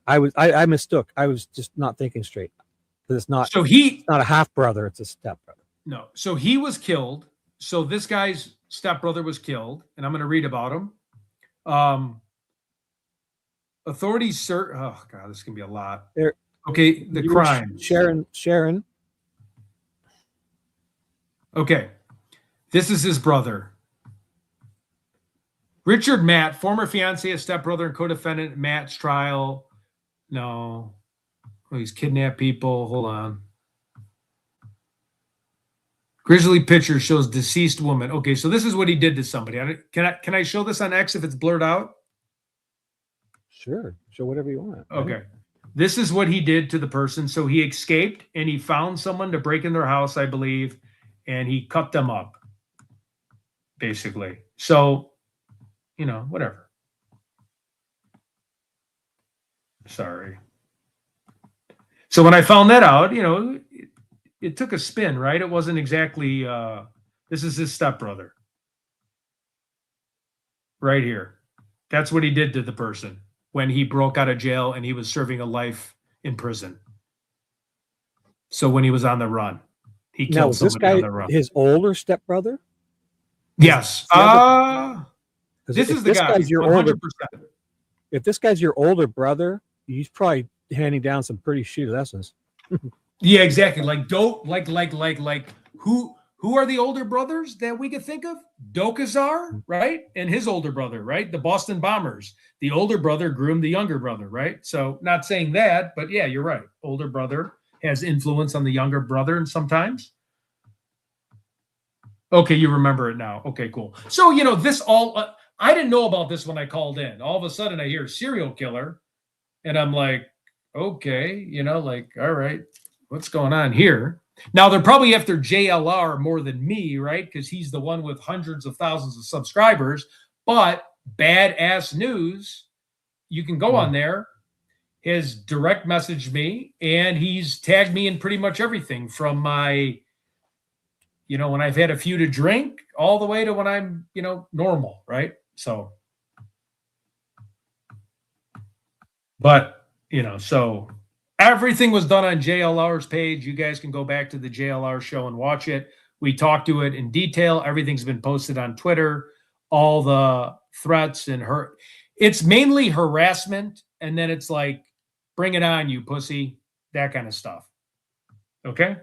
I mistook. I was just not thinking straight. Because it's not a half brother, it's a stepbrother. No. So he was killed. So this guy's stepbrother was killed, and I'm going to read about him. Authorities oh God, this can be a lot. Okay, the crime. Sharon. Okay. This is his brother. Richard Matt, former fiance, a stepbrother, and co-defendant Matt's trial. No. Oh, he's kidnapped people. Hold on. Grisly picture shows deceased woman. Okay, so this is what he did to somebody. Can I show this on X if it's blurred out? Sure. Show whatever you want. Okay. Right? This is what he did to the person. So he escaped and he found someone to break in their house, I believe, and he cut them up, basically. So, whatever. Sorry. So when I found that out, it took a spin, right? It wasn't exactly, this is his stepbrother. Right here. That's what he did to the person when he broke out of jail and he was serving a life in prison. So when he was on the run, he killed somebody on the run. His older stepbrother? Yes. This is the guy. 100%. If this guy's your older brother, he's probably handing down some pretty shitty lessons. Yeah, exactly. Like who are the older brothers that we could think of? Dokazar, right? And his older brother, right? The Boston Bombers. The older brother groomed the younger brother, right? So not saying that, but yeah, you're right. Older brother has influence on the younger brother and sometimes. Okay, you remember it now. Okay, cool. So, this all, I didn't know about this when I called in. All of a sudden I hear serial killer and I'm like, okay, all right, what's going on here? Now they're probably after JLR more than me, right? Because he's the one with hundreds of thousands of subscribers. But Badass News, you can go on there, has direct messaged me, and he's tagged me in pretty much everything from my, when I've had a few to drink all the way to when I'm, normal, right? So, but, so everything was done on JLR's page. You guys can go back to the JLR show and watch it. We talked to it in detail. Everything's been posted on Twitter, all the threats and it's mainly harassment. And then it's like, bring it on, you pussy, that kind of stuff. Okay.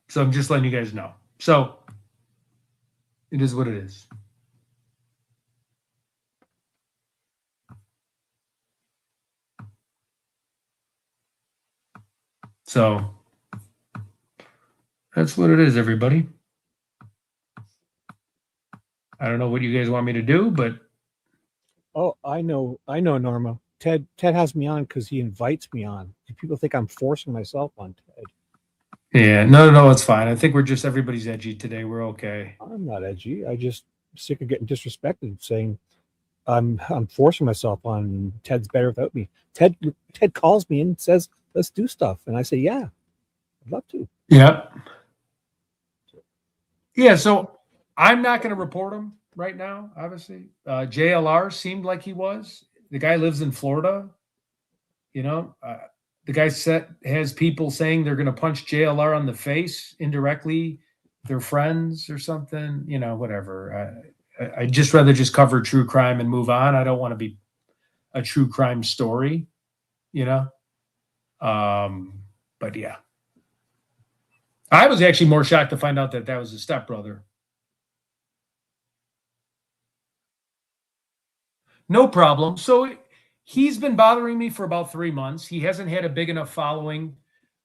So I'm just letting you guys know. So it is what it is. So that's what it is, everybody. I don't know what you guys want me to do, but oh, I know, Norma. Ted has me on because he invites me on. People think I'm forcing myself on Ted. Yeah, no, it's fine. I think everybody's edgy today. We're okay. I'm not edgy. I just sick of getting disrespected, saying I'm forcing myself on. Ted's better without me. Ted calls me and says, "Let's do stuff," and I say, "Yeah, I'd love to." Yeah. Yeah. So I'm not going to report him right now. Obviously, JLR seemed like he was. The guy lives in Florida. The guy has people saying they're going to punch JLR on the face indirectly. They're friends or something, whatever. I'd just rather just cover true crime and move on. I don't want to be a true crime story, But yeah. I was actually more shocked to find out that was his stepbrother. No problem. So he's been bothering me for about 3 months. He hasn't had a big enough following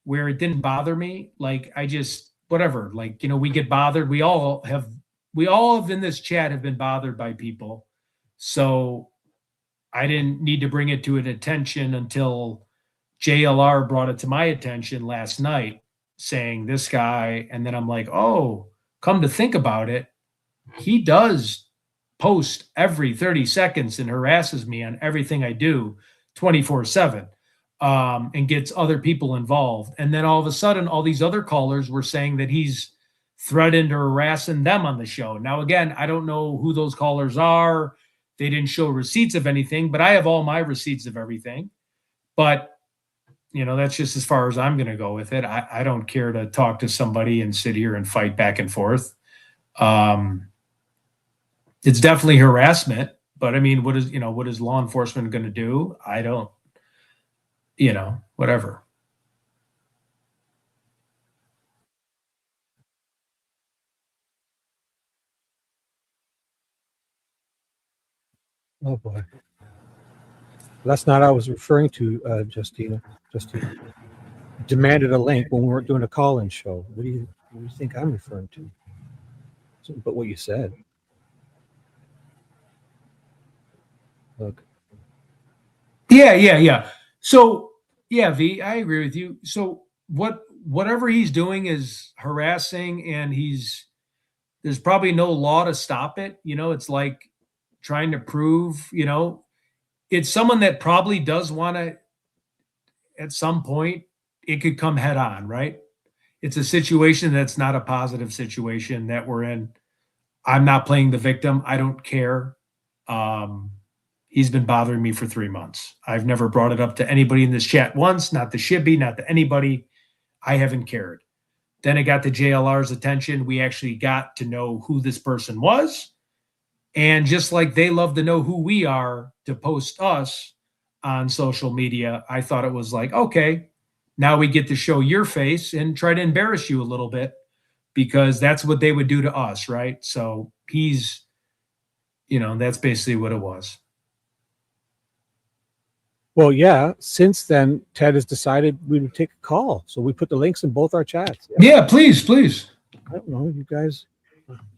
where it didn't bother me. Like I just, whatever, like, we get bothered. We all have in this chat have been bothered by people. So I didn't need to bring it to an attention until JLR brought it to my attention last night saying this guy. And then I'm like, oh, come to think about it. He does post every 30 seconds and harasses me on everything I do 24/7 and gets other people involved. And then all of a sudden, all these other callers were saying that he's threatened or harassing them on the show. Now, again, I don't know who those callers are. They didn't show receipts of anything, but I have all my receipts of everything. But, that's just as far as I'm going to go with it. I don't care to talk to somebody and sit here and fight back and forth. It's definitely harassment, but I mean, what is law enforcement going to do? I don't, whatever. Oh boy. That's not what I was referring to, Justina. Justina demanded a link when we weren't doing a call-in show. What do you think I'm referring to? But what you said. Look. Yeah. So yeah, V, I agree with you. So whatever he's doing is harassing, and there's probably no law to stop it. It's like trying to prove, it's someone that probably does want to, at some point, it could come head on, right? It's a situation that's not a positive situation that we're in. I'm not playing the victim. I don't care. He's been bothering me for 3 months. I've never brought it up to anybody in this chat once, not to Shibby, not to anybody. I haven't cared. Then it got to JLR's attention. We actually got to know who this person was. And just like they love to know who we are to post us on social media, I thought it was like, okay, now we get to show your face and try to embarrass you a little bit, because that's what they would do to us, right? So he's, that's basically what it was. Well, yeah. Since then, Ted has decided we would take a call, so we put the links in both our chats. Yeah, please. I don't know, you guys.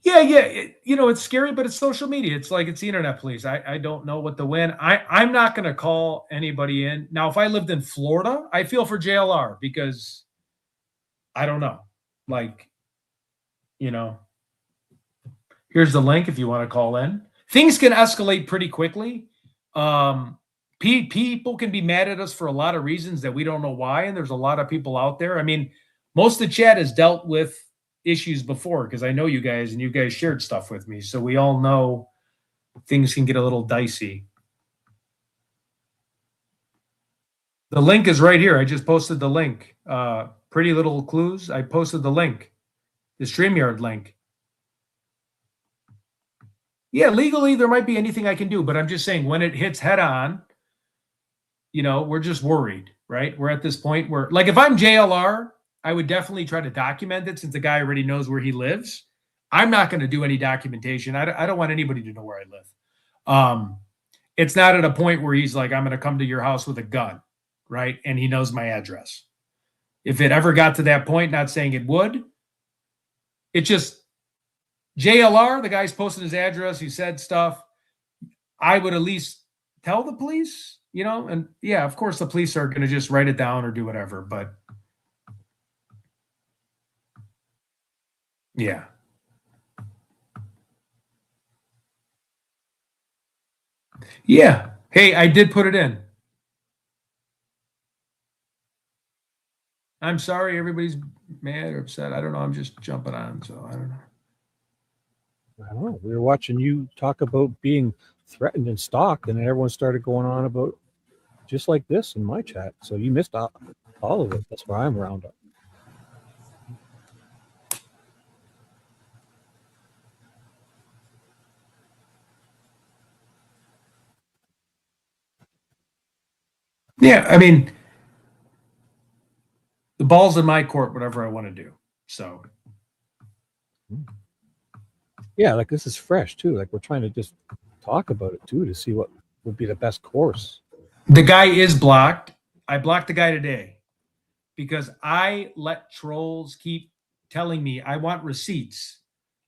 Yeah, it's scary, but it's social media. It's like it's the internet police. I don't know what to win. I'm not going to call anybody in. Now, if I lived in Florida, I feel for JLR because I don't know. Like, here's the link if you want to call in. Things can escalate pretty quickly. People can be mad at us for a lot of reasons that we don't know why, and there's a lot of people out there. I mean, most of the chat has dealt with issues before because I know you guys, and you guys shared stuff with me, so we all know things can get a little dicey. The link is right here. I just posted the link. Pretty Little Clues. I posted the link, the StreamYard link. Yeah, legally, there might be anything I can do, but I'm just saying when it hits head on, we're just worried, right? We're at this point where, like, if I'm JLR, I would definitely try to document it since the guy already knows where he lives. I'm not going to do any documentation. I don't want anybody to know where I live. It's not at a point where he's like, I'm going to come to your house with a gun, right? And he knows my address. If it ever got to that point, not saying it would, it just, JLR, the guy's posted his address, he said stuff. I would at least tell the police, and yeah, of course the police are going to just write it down or do whatever, but yeah. Yeah. Hey, I did put it in. I'm sorry everybody's mad or upset. I don't know. I'm just jumping on, so I don't know. I don't know. We were watching you talk about being threatened and stalked, and then everyone started going on about just like this in my chat. So you missed all of it. That's why I'm round up. Yeah, I mean, the ball's in my court, whatever I want to do. So yeah, like this is fresh too. Like we're trying to just talk about it too to see what would be the best course. The guy is blocked. I blocked the guy today because I let trolls keep telling me I want receipts.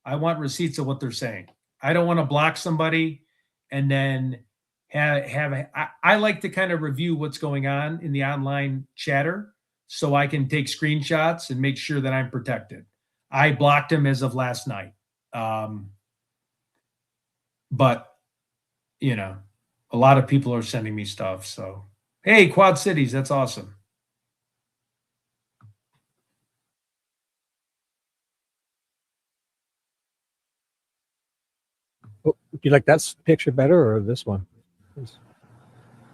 I want receipts of what they're saying. I don't want to block somebody and then I like to kind of review what's going on in the online chatter so I can take screenshots and make sure that I'm protected. I blocked him as of last night. But, a lot of people are sending me stuff. So, hey, Quad Cities, that's awesome. Oh, do you like that picture better or this one?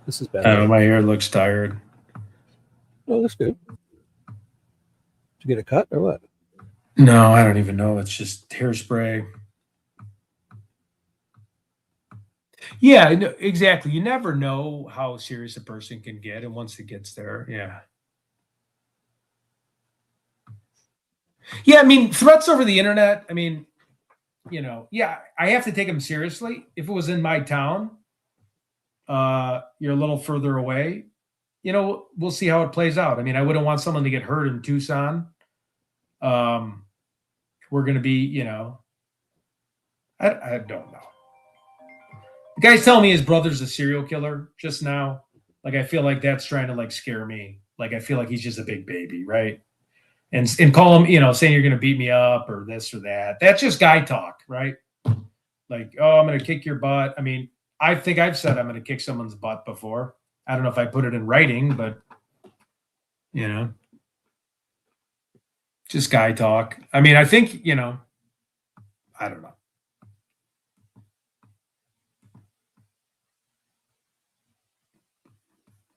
This is better. Oh, my hair looks tired. Oh, looks good. Did you get a cut or what? No, I don't even know. It's just hairspray. Yeah, no, exactly. You never know how serious a person can get. And once it gets there, yeah. Yeah, I mean, threats over the internet, I mean, yeah, I have to take them seriously. If it was in my town, you're a little further away, we'll see how it plays out. I mean, I wouldn't want someone to get hurt in Tucson. We're going to be, I don't know. The guy's telling me his brother's a serial killer just now. Like, I feel like that's trying to like scare me. Like, I feel like he's just a big baby, right? And call him, saying you're going to beat me up or this or that. That's just guy talk, right? Like, oh, I'm going to kick your butt. I mean, I think I've said I'm going to kick someone's butt before. I don't know if I put it in writing, but, just guy talk. I mean, I think, I don't know.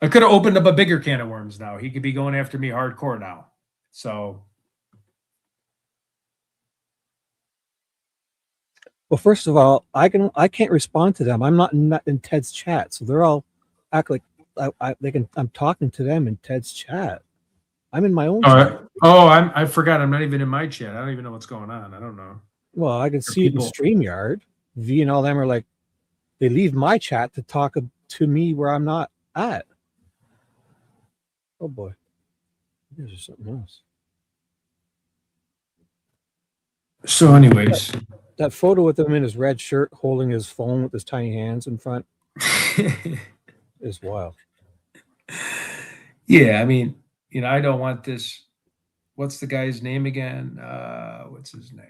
I could have opened up a bigger can of worms now. He could be going after me hardcore now. So. Well, first of all, I can't respond to them. I'm not in Ted's chat, so they're all act like I'm talking to them in Ted's chat. I'm in my own chat. I forgot. I'm not even in my chat. I don't even know what's going on. I don't know. Well, I can see it in StreamYard. V and all them are like, they leave my chat to talk to me where I'm not at. Oh boy, this is something else. So, anyways, that photo with him in his red shirt holding his phone with his tiny hands in front is wild. Yeah, I mean, I don't want this. What's the guy's name again? What's his name?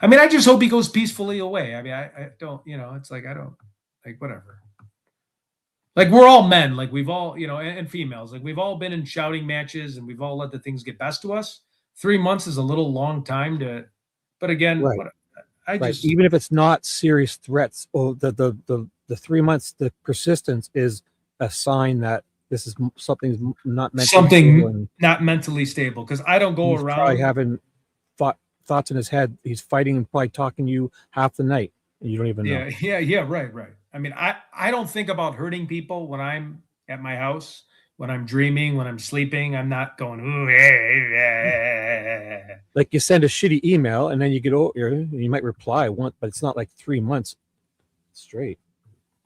I mean, I just hope he goes peacefully away. I mean, I don't, it's like, I don't, like, whatever. Like, we're all men. Like, we've all, and females. Like, we've all been in shouting matches and we've all let the things get best to us. 3 months is a little long time to, but again, Right. Even if it's not serious threats, the 3 months, the persistence is a sign that this is something's not not mentally stable. Because I don't go he's around probably having thoughts in his head. He's fighting and probably talking to you half the night, and you don't even know. Yeah, right. I mean, I don't think about hurting people when I'm at my house, when I'm dreaming, when I'm sleeping. I'm not going, ooh, like you send a shitty email and then you get over, you might reply once, but it's not like 3 months straight.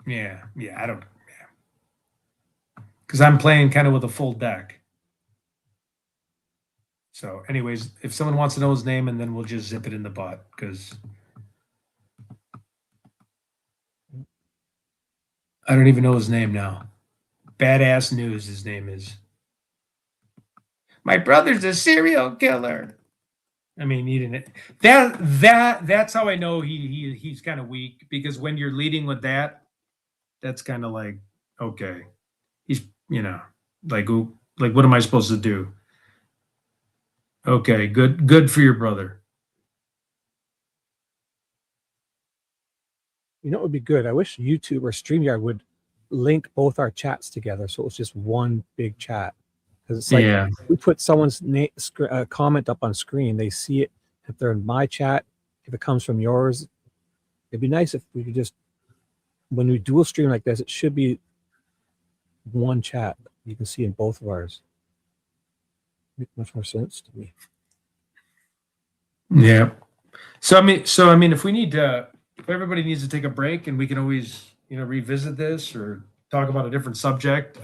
Yeah, I don't. Yeah, because I'm playing kind of with a full deck. So, anyways, if someone wants to know his name, and then we'll just zip it in the butt, because I don't even know his name now. Badass News, his name is. My brother's a serial killer. I mean, he didn't. That's how I know he's kind of weak, because when you're leading with that, that's kind of like, okay, he's like what am I supposed to do? Okay, good for your brother. You know, it would be good. I wish YouTube or StreamYard would link both our chats together, so it was just one big chat. Because it's like we put someone's comment up on screen, they see it. If they're in my chat, if it comes from yours, it'd be nice if we could just, when we dual stream like this, it should be one chat you can see in both of ours. Makes much more sense to me. Yeah. So I mean, if we need to, if everybody needs to take a break, and we can always revisit this or talk about a different subject,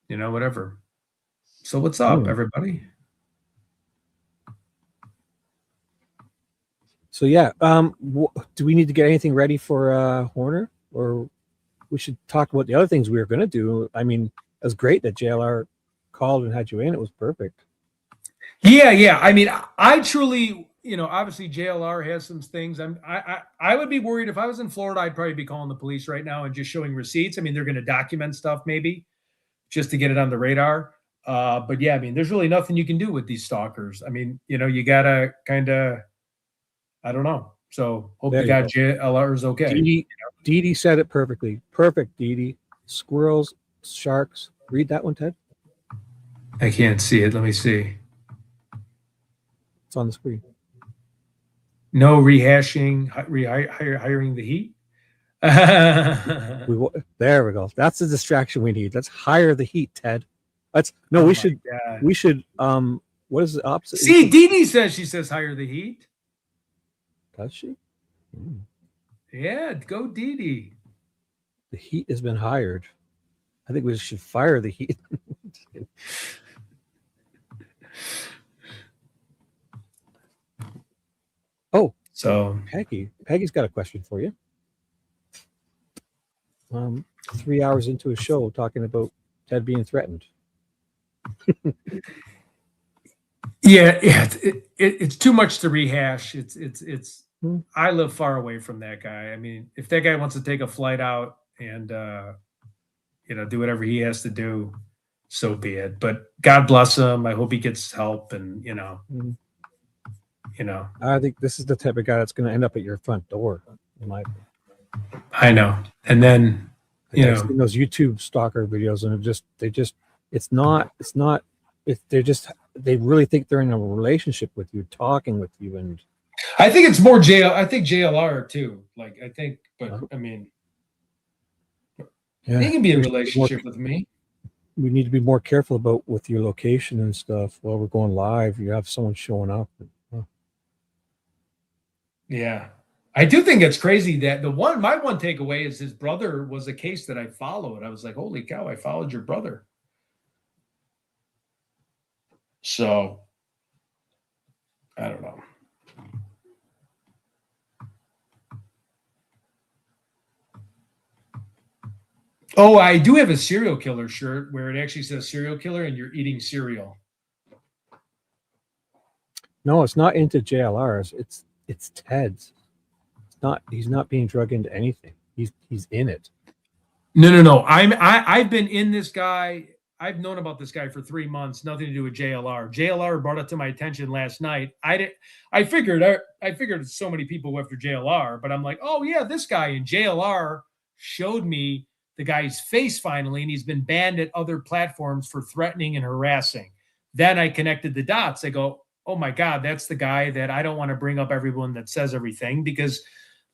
whatever. So what's up, everybody? So yeah, do we need to get anything ready for Horner, or we should talk about the other things we were going to do? I mean, it was great that JLR called and had you in. It was perfect. Yeah. I mean, I truly, obviously JLR has some things. I would be worried if I was in Florida. I'd probably be calling the police right now and just showing receipts. I mean, they're going to document stuff maybe just to get it on the radar. But yeah, I mean, there's really nothing you can do with these stalkers. I mean, you gotta kind of, I don't know. So hope the guy JLR is okay. Dee said it perfectly. Perfect, Dee. Squirrels, sharks. Read that one, Ted. I can't see it. Let me see. It's on the screen. No rehashing, hiring the heat. There we go. That's the distraction we need. Let's hire the heat, Ted. We should. What is the opposite? See, Dee says she says hire the heat. Does she? Yeah, go Dee. The heat has been hired. I think we should fire the heat. Oh, so Peggy's got a question for you. 3 hours into a show talking about Ted being threatened. Yeah, it's too much to rehash. It's I live far away from that guy. I mean, if that guy wants to take a flight out and do whatever he has to do, so be it. But God bless him. I hope he gets help, and I think this is the type of guy that's going to end up at your front door. I know. And then I've seen those YouTube stalker videos, and they really think they're in a relationship with you, talking with you, and I think it's more I think JLR too. Like I think, but I mean, they can be in a relationship with me. We need to be more careful about with your location and stuff while we're going live. You have someone showing up. Yeah. I do think it's crazy that my one takeaway is his brother was a case that I followed. I was like, holy cow, I followed your brother. So I don't know. Oh, I do have a serial killer shirt where it actually says serial killer and you're eating cereal. No, it's not into JLRs. It's Ted's. It's not. He's not being drug into anything. He's in it. No. I've been in this guy. I've known about this guy for 3 months. Nothing to do with JLR. JLR brought it to my attention last night. I figured so many people go after JLR, but I'm like, oh yeah, this guy. And JLR showed me the guy's face finally, and he's been banned at other platforms for threatening and harassing. Then I connected the dots. I go, oh my God, that's the guy that I don't want to bring up everyone that says everything, because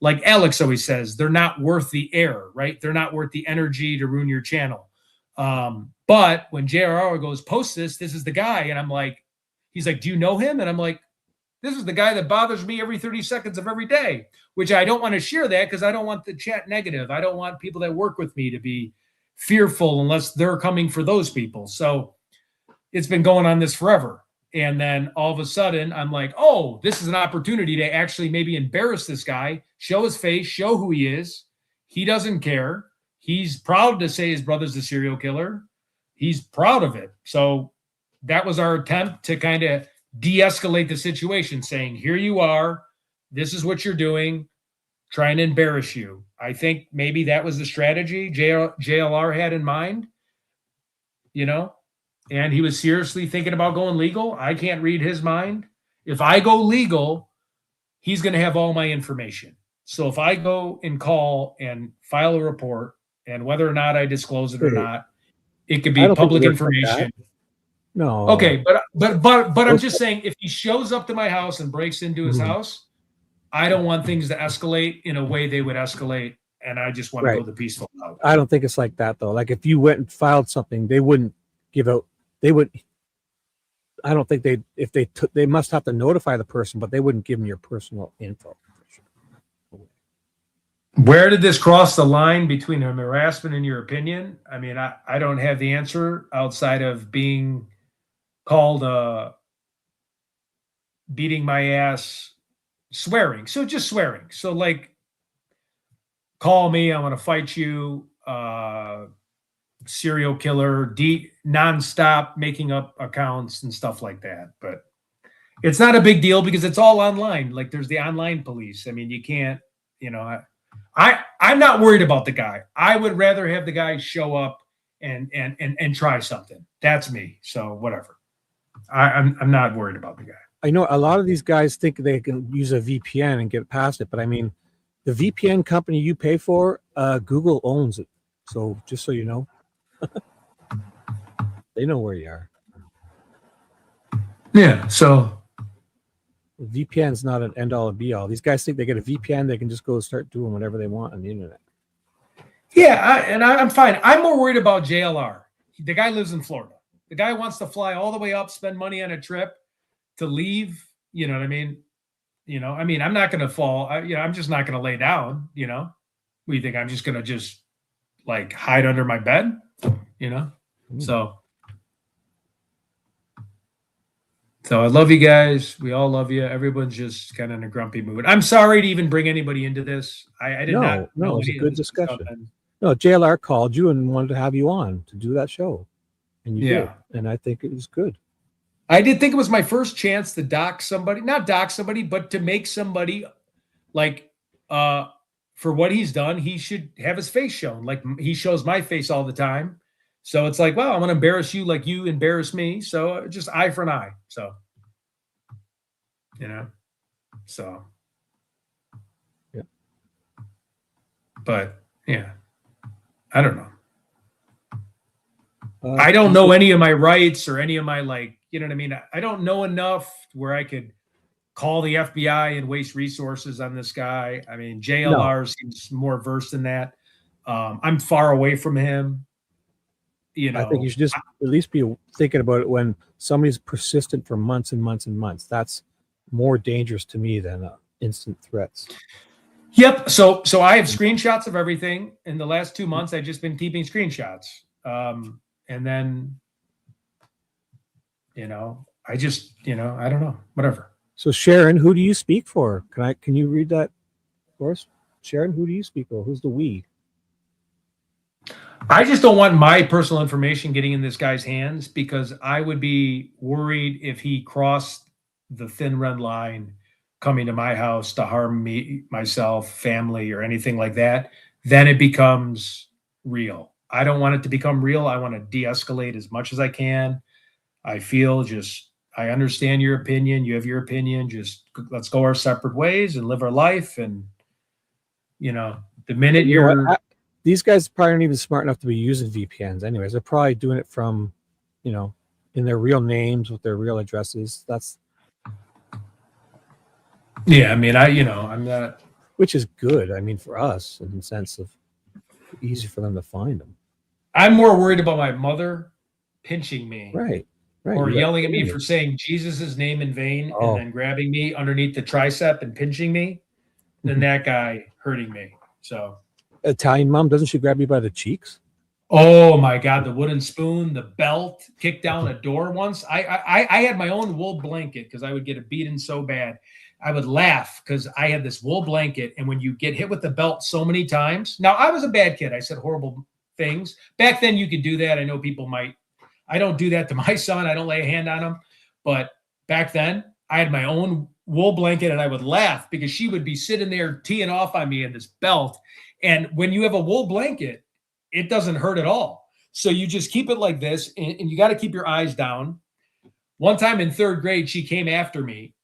like Alex always says, they're not worth the air, right? They're not worth the energy to ruin your channel. But when JRR goes, post this is the guy. And I'm like, he's like, do you know him? And I'm like, this is the guy that bothers me every 30 seconds of every day, which I don't want to share that because I don't want the chat negative. I don't want people that work with me to be fearful unless they're coming for those people. So it's been going on this forever. And then all of a sudden I'm like, oh, this is an opportunity to actually maybe embarrass this guy, show his face, show who he is. He doesn't care. He's proud to say his brother's a serial killer. He's proud of it. So that was our attempt to kind of de-escalate the situation, saying, here you are, this is what you're doing, trying to embarrass you. I think maybe that was the strategy JLR had in mind, and he was seriously thinking about going legal. I can't read his mind. If I go legal, he's going to have all my information. So if I go and call and file a report, and whether or not I disclose it or not, it could be public information. No. Okay, but I'm just saying, if he shows up to my house and breaks into his house, I don't want things to escalate in a way they would escalate, and I just want to go the peaceful route. I don't think it's like that though. Like if you went and filed something, they wouldn't give out. They would. I don't think they must have to notify the person, but they wouldn't give them your personal info. Where did this cross the line between harassment and your opinion? I mean, I don't have the answer outside of being called beating my ass, swearing. So just swearing. So like, call me, I want to fight you, serial killer, nonstop making up accounts and stuff like that. But it's not a big deal because it's all online. Like there's the online police. I mean, you can't, I'm not worried about the guy. I would rather have the guy show up and try something. That's me. So whatever. I'm not worried about the guy. I know a lot of these guys think they can use a VPN and get past it, but I mean, the VPN company you pay for, Google owns it. So just so you know, they know where you are. Yeah. So VPN is not an end all and be all. These guys think they get a VPN, they can just go start doing whatever they want on the internet. Yeah, I'm fine. I'm more worried about JLR. The guy lives in Florida. The guy wants to fly all the way up, spend money on a trip to leave. You know what I mean? I'm not going to fall. I'm just not going to lay down. What do you think? I'm just going to like hide under my bed. So I love you guys. We all love you. Everyone's just kind of in a grumpy mood. I'm sorry to even bring anybody into this. I did not. No, it was a good discussion. No, JLR called you and wanted to have you on to do that show. And you did. And I think it was good. I did think it was my first chance to not dox somebody, but to make somebody like, for what he's done, he should have his face shown. Like he shows my face all the time. So it's like, well, I'm going to embarrass you like you embarrass me. So just eye for an eye. So, so. Yeah. But yeah, I don't know. I don't know any of my rights or any of my, like, you know what I mean? I don't know enough where I could call the FBI and waste resources on this guy. I mean, JLR seems more versed in that. I'm far away from him. I think you should just at least be thinking about it when somebody's persistent for months and months and months. That's more dangerous to me than instant threats. Yep. So I have screenshots of everything. In the last 2 months, I've just been keeping screenshots. And then, I just, I don't know, whatever. So Sharon, who do you speak for? Can you read that for us? Sharon, who do you speak for? Who's the we? I just don't want my personal information getting in this guy's hands because I would be worried if he crossed the thin red line coming to my house to harm me, myself, family, or anything like that. Then it becomes real. I don't want it to become real. I want to de-escalate as much as I can. I understand your opinion. You have your opinion. Just let's go our separate ways and live our life. And, the minute these guys probably aren't even smart enough to be using VPNs anyways. They're probably doing it from, in their real names with their real addresses. I'm not. Which is good. I mean, for us, in the sense of easy for them to find them. I'm more worried about my mother pinching me. Right. Or yelling at me for saying Jesus' name in vain and then grabbing me underneath the tricep and pinching me than that guy hurting me. So Italian mom, doesn't she grab you by the cheeks? Oh my God, the wooden spoon, the belt, kicked down a door once. I had my own wool blanket because I would get a beating so bad. I would laugh because I had this wool blanket, and when you get hit with the belt so many times. Now, I was a bad kid. I said horrible things. Back then you could do that. I know people might. I don't do that to my son. I don't lay a hand on him. But back then I had my own wool blanket, and I would laugh because she would be sitting there teeing off on me in this belt. And when you have a wool blanket, it doesn't hurt at all. So you just keep it like this, and you got to keep your eyes down. One time in third grade, she came after me.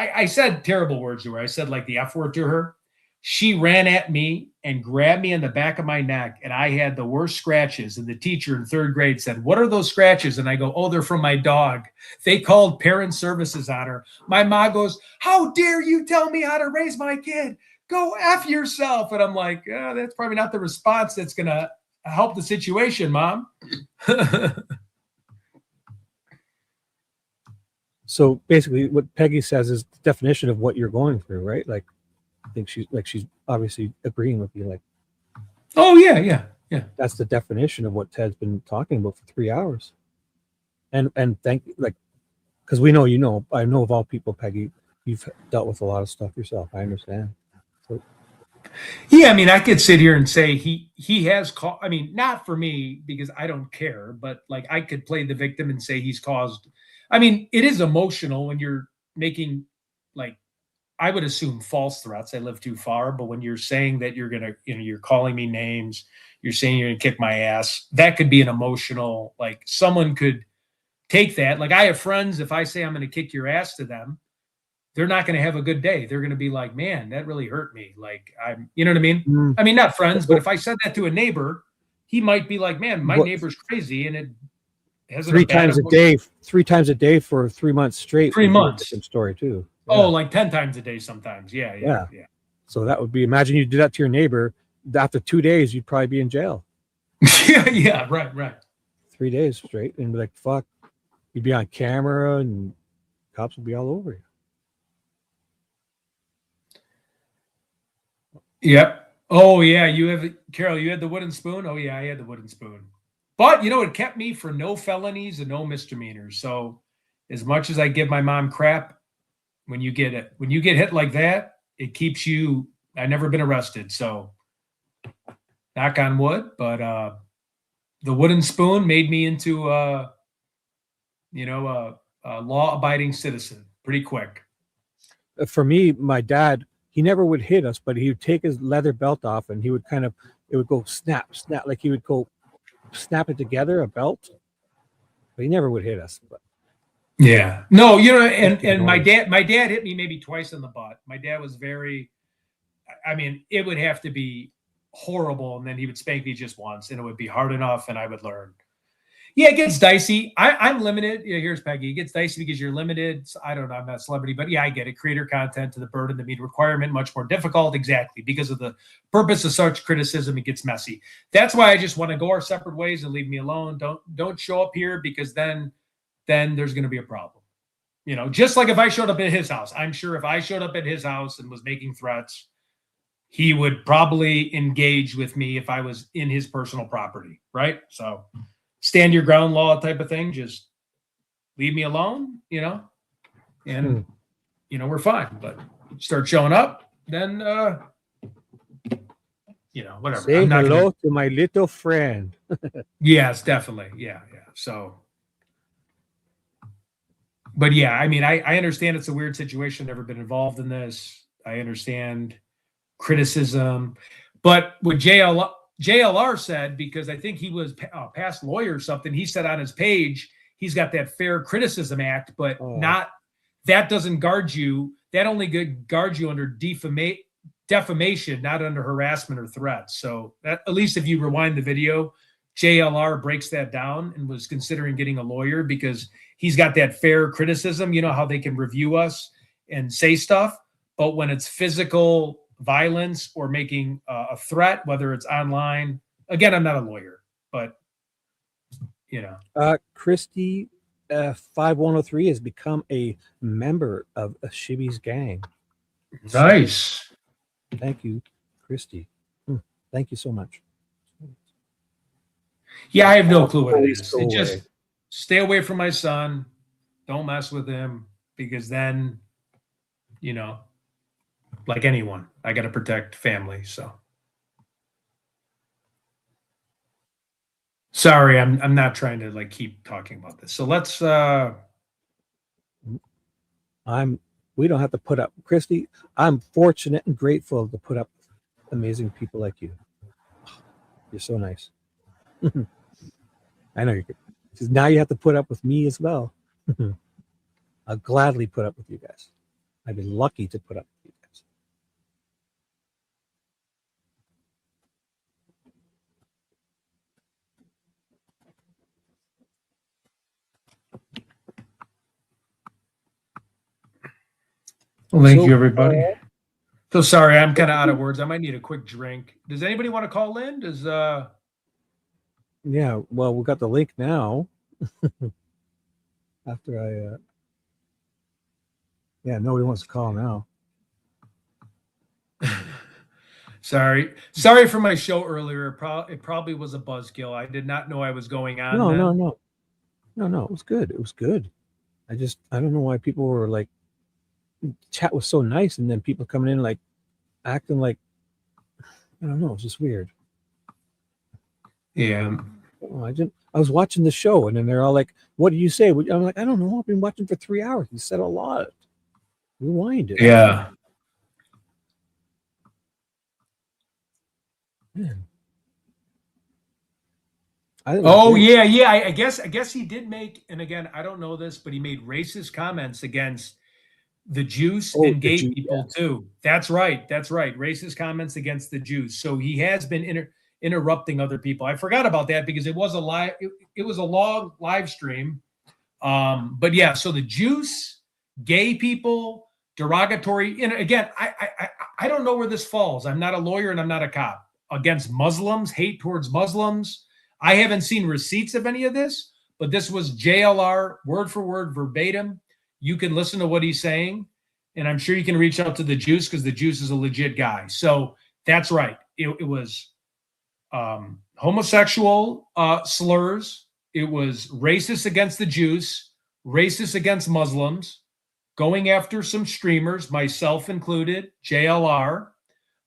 I said terrible words to her. I said like the F word to her. She ran at me and grabbed me in the back of my neck, and I had the worst scratches. And the teacher in third grade said, "What are those scratches?" And I go, "Oh, they're from my dog." They called parent services on her. My mom goes, "How dare you tell me how to raise my kid? Go F yourself." And I'm like, oh, that's probably not the response that's going to help the situation, Mom. So basically what Peggy says is the definition of what you're going through, right? Like, I think she's obviously agreeing with you. Like, oh yeah. That's the definition of what Ted's been talking about for 3 hours. And because we know, I know of all people, Peggy, you've dealt with a lot of stuff yourself. I understand. So, yeah, I mean, I could sit here and say he has caused. I mean, not for me because I don't care, but like I could play the victim and say he's caused. I mean, it is emotional when you're making, like, I would assume false threats. I live too far, but when you're saying that you're gonna, you're calling me names, you're saying you're gonna kick my ass, that could be an emotional. Like someone could take that. Like I have friends. If I say I'm gonna kick your ass to them, they're not going to have a good day. They're going to be like, "Man, that really hurt me." Like you know what I mean? I mean, not friends, but if I said that to a neighbor, he might be like, "Man, my neighbor's crazy," and it has 3 times a day for 3 months straight. 3 months. Different story too. Yeah. Oh, like 10 times a day sometimes. Yeah. So that would be, imagine you do that to your neighbor. After 2 days, you'd probably be in jail. yeah, right. 3 days straight, and be like, fuck, you'd be on camera, and cops would be all over you. Yep. Oh yeah, Carol, you had the wooden spoon? Oh yeah, I had the wooden spoon. But it kept me for no felonies and no misdemeanors. So as much as I give my mom crap, when you get hit like that, it keeps you. I've never been arrested, so knock on wood, but the wooden spoon made me into a law-abiding citizen pretty quick. For me, my dad, he never would hit us, but he would take his leather belt off, and he would it would go snap, like he would go snap it together, a belt. But he never would hit us. But yeah, no, and my dad hit me maybe twice in the butt. My dad was very, I mean, it would have to be horrible, and then he would spank me just once, and it would be hard enough, and I would learn. Yeah, it gets dicey. I'm limited. Yeah, here's Peggy. It gets dicey because you're limited. I don't know. I'm not a celebrity, but yeah, I get it. Creator content to the burden to meet requirement, much more difficult. Exactly. Because of the purpose of such criticism, it gets messy. That's why I just want to go our separate ways and leave me alone. Don't show up here, because then there's going to be a problem. Just like if I showed up at his house, I'm sure if I showed up at his house and was making threats, he would probably engage with me if I was in his personal property. Right. So stand your ground law type of thing. Just leave me alone, and we're fine. But start showing up, then whatever. Say I'm not hello to my little friend. Yes, definitely. Yeah. So, but yeah, I mean, I understand it's a weird situation. Never been involved in this. I understand criticism, but what JLR said, because I think he was a past lawyer or something, he said on his page, he's got that Fair Criticism Act, but not, that doesn't guard you. That only guards you under defamation, not under harassment or threats. So that, at least if you rewind the video, JLR breaks that down and was considering getting a lawyer because he's got that fair criticism. You know how they can review us and say stuff, but when it's physical violence or making a threat, whether it's online, again, I'm not a lawyer, but Christy 5103 has become a member of Shibby's gang. Nice. Thank you, Christy. Thank you so much. Yeah, I have no clue what it is. It just stay away from my son. Don't mess with him because then, like anyone, I got to protect family. So sorry, I'm not trying to keep talking about this. So let's. We don't have to put up, Christy. I'm fortunate and grateful to put up with amazing people like you. You're so nice. I know you're good. Because now you have to put up with me as well. I'll gladly put up with you guys. I've been lucky to put up with you guys. Well, thank you, everybody. So sorry, I'm kind of out of words. I might need a quick drink. Does anybody want to call in? Yeah, well, we got the link now. After nobody wants to call now. Sorry for my show earlier. It probably was a buzzkill. I did not know I was going on. No. It was good. It was good. I don't know why people were like, chat was so nice, and then people coming in acting like, I don't know. It's just weird. Yeah. I was watching the show, and then they're all like, "What did you say?" I'm like, "I don't know. I've been watching for 3 hours. You said a lot. Rewind it." Yeah. Man. Yeah. I guess he did make, and again, I don't know this, but he made racist comments against the Jews and gay people too. That's right. Racist comments against the Jews. So he has been interrupting other people. I forgot about that because it was a live. It was a long live stream. But yeah, so the Jews, gay people, derogatory. And again, I don't know where this falls. I'm not a lawyer and I'm not a cop. Against Muslims, hate towards Muslims. I haven't seen receipts of any of this, but this was JLR word for word, verbatim. You can listen to what he's saying, and I'm sure you can reach out to the Juice because the Juice is a legit guy. So that's right. It was homosexual slurs. It was racist against the Juice, racist against Muslims, going after some streamers, myself included, JLR.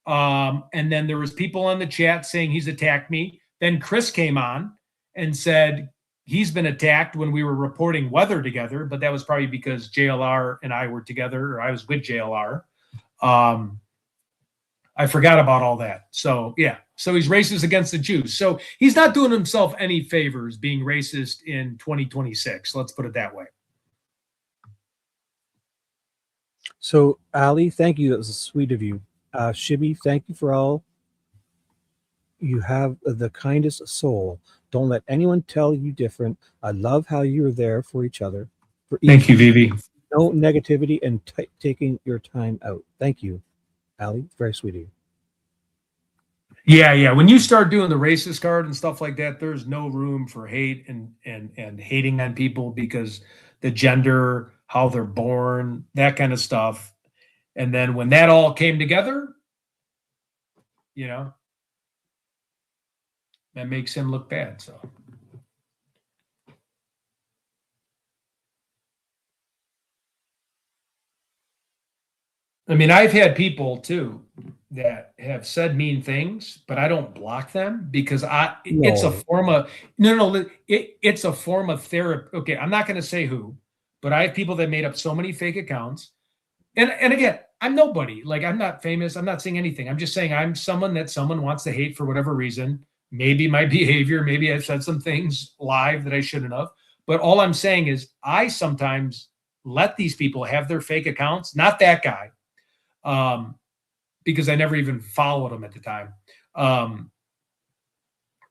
And then there was people on the chat saying he's attacked me. Then Chris came on and said he's been attacked when we were reporting weather together, but that was probably because JLR and I were together, or I was with JLR. I forgot about all that. So yeah, so he's racist against the Jews. So he's not doing himself any favors being racist in 2026. Let's put it that way. So Ali, thank you. That was sweet of you. Shibby, thank you for all. You have the kindest soul. Don't let anyone tell you different. I love how you're there for each other. Thank you, Vivi. No negativity and taking your time out. Thank you, Ali. Very sweet of you. Yeah. When you start doing the racist card and stuff like that, there's no room for hate and hating on people because the gender, how they're born, that kind of stuff. And then when that all came together, that makes him look bad. So. I mean, I've had people too that have said mean things, but I don't block them because it's a form of it's a form of therapy. Okay, I'm not going to say who, but I have people that made up so many fake accounts. And again, I'm nobody. Like, I'm not famous. I'm not saying anything. I'm just saying I'm someone that someone wants to hate for whatever reason. Maybe my behavior, maybe I've said some things live that I shouldn't have. But all I'm saying is I sometimes let these people have their fake accounts. Not that guy. Because I never even followed him at the time.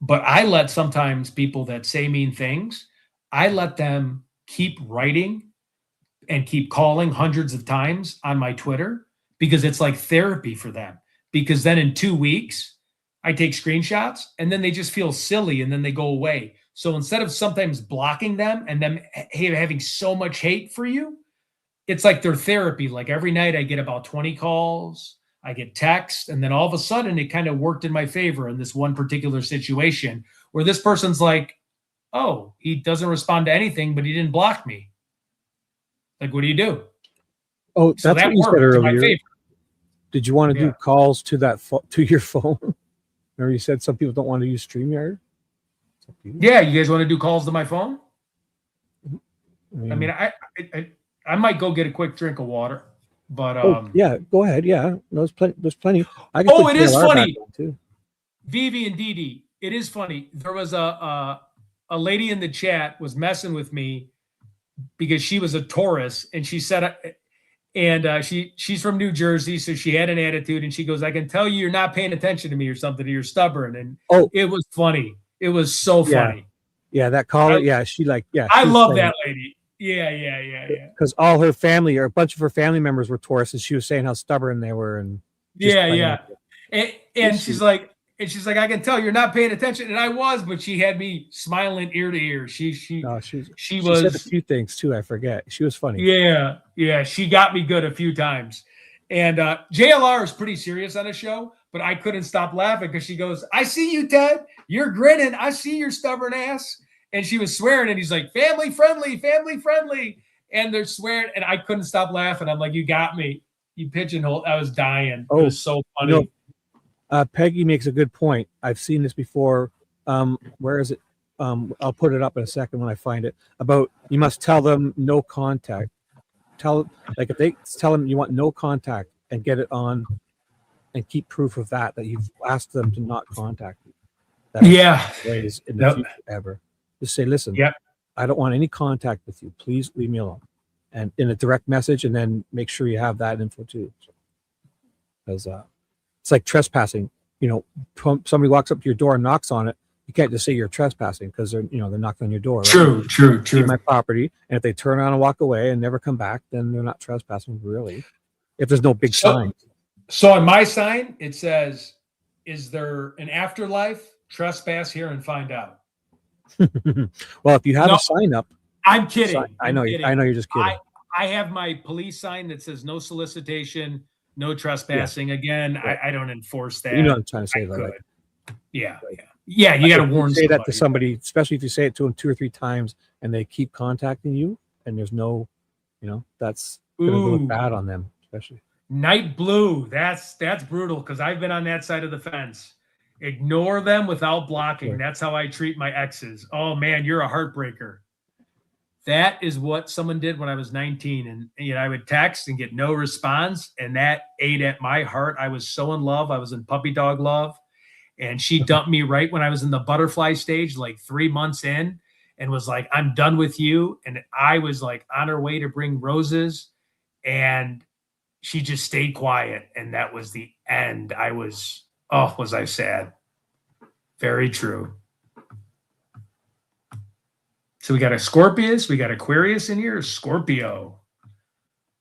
But I let sometimes people that say mean things, I let them keep writing and keep calling hundreds of times on my Twitter because it's like therapy for them. Because then in 2 weeks, I take screenshots and then they just feel silly and then they go away. So instead of sometimes blocking them and them having so much hate for you, it's like their therapy. Like every night I get about 20 calls, I get texts, and then all of a sudden it kind of worked in my favor in this one particular situation where this person's like, oh, he doesn't respond to anything, but he didn't block me. Like, what do you do? Oh, So that's that what you said worked in my earlier. favor. Did you want to do calls to that to your phone? Or you said some people don't want to use StreamYard? Yeah, you guys want to do calls to my phone? I mean, I might go get a quick drink of water, but yeah, go ahead. Yeah, there's plenty. I can it is JLR funny. too. Vivi and Didi, it is funny. There was a lady in the chat was messing with me because she was a Taurus, and she said, and she's from New Jersey, so she had an attitude, and she goes, "I can tell you're not paying attention to me or something. Or you're stubborn." And it was funny. It was so funny. Yeah, that caller. She I love that lady. Yeah. Because all her family, or a bunch of her family members, were Taurus, and she was saying how stubborn they were, and and she's like, I can tell you're not paying attention, and I was, but she had me smiling ear to ear. She said a few things too. I forget. She was funny. Yeah. She got me good a few times, and JLR is pretty serious on the show, but I couldn't stop laughing because she goes, "I see you, Ted. You're grinning. I see your stubborn ass." And she was swearing, and he's like, family friendly. And they're swearing, and I couldn't stop laughing. I'm like, you got me. You pigeonholed. I was dying. It was so funny. Peggy makes a good point. I've seen this before. Where is it? I'll put it up in a second when I find it. About you must tell them no contact. If they tell them you want no contact and get it on and keep proof of that you've asked them to not contact you. Ways in the future ever. Just say, listen, I don't want any contact with you. Please leave me alone. And in a direct message, and then make sure you have that info too. Because it's like trespassing. Somebody walks up to your door and knocks on it. You can't just say you're trespassing because they're knocking on your door. Right? True. My property. And if they turn around and walk away and never come back, then they're not trespassing really. If there's no big sign. So on my sign, it says, is there an afterlife? Trespass here and find out. Well, if you have a sign up, I'm kidding. I know you're just kidding. I have my police sign that says no solicitation, no trespassing. Again, I don't enforce that. You know what I'm trying to say, though. Yeah. You got to warn. Say that to somebody, especially if you say it to them 2 or 3 times, and they keep contacting you, and there's no, that's going to look bad on them, especially. Night blue. That's brutal because I've been on that side of the fence. Ignore them without blocking. That's how I treat my exes. Oh man, you're a heartbreaker. That is what someone did when I was 19, and I would text and get no response, and that ate at my heart. I was so in love. I was in puppy dog love, and she dumped me right when I was in the butterfly stage, like 3 months in, and was like, "I'm done with you." And I was like on her way to bring roses, and she just stayed quiet, and that was the end. Was I sad? Very true. So we got a Scorpius, we got Aquarius in here. Scorpio.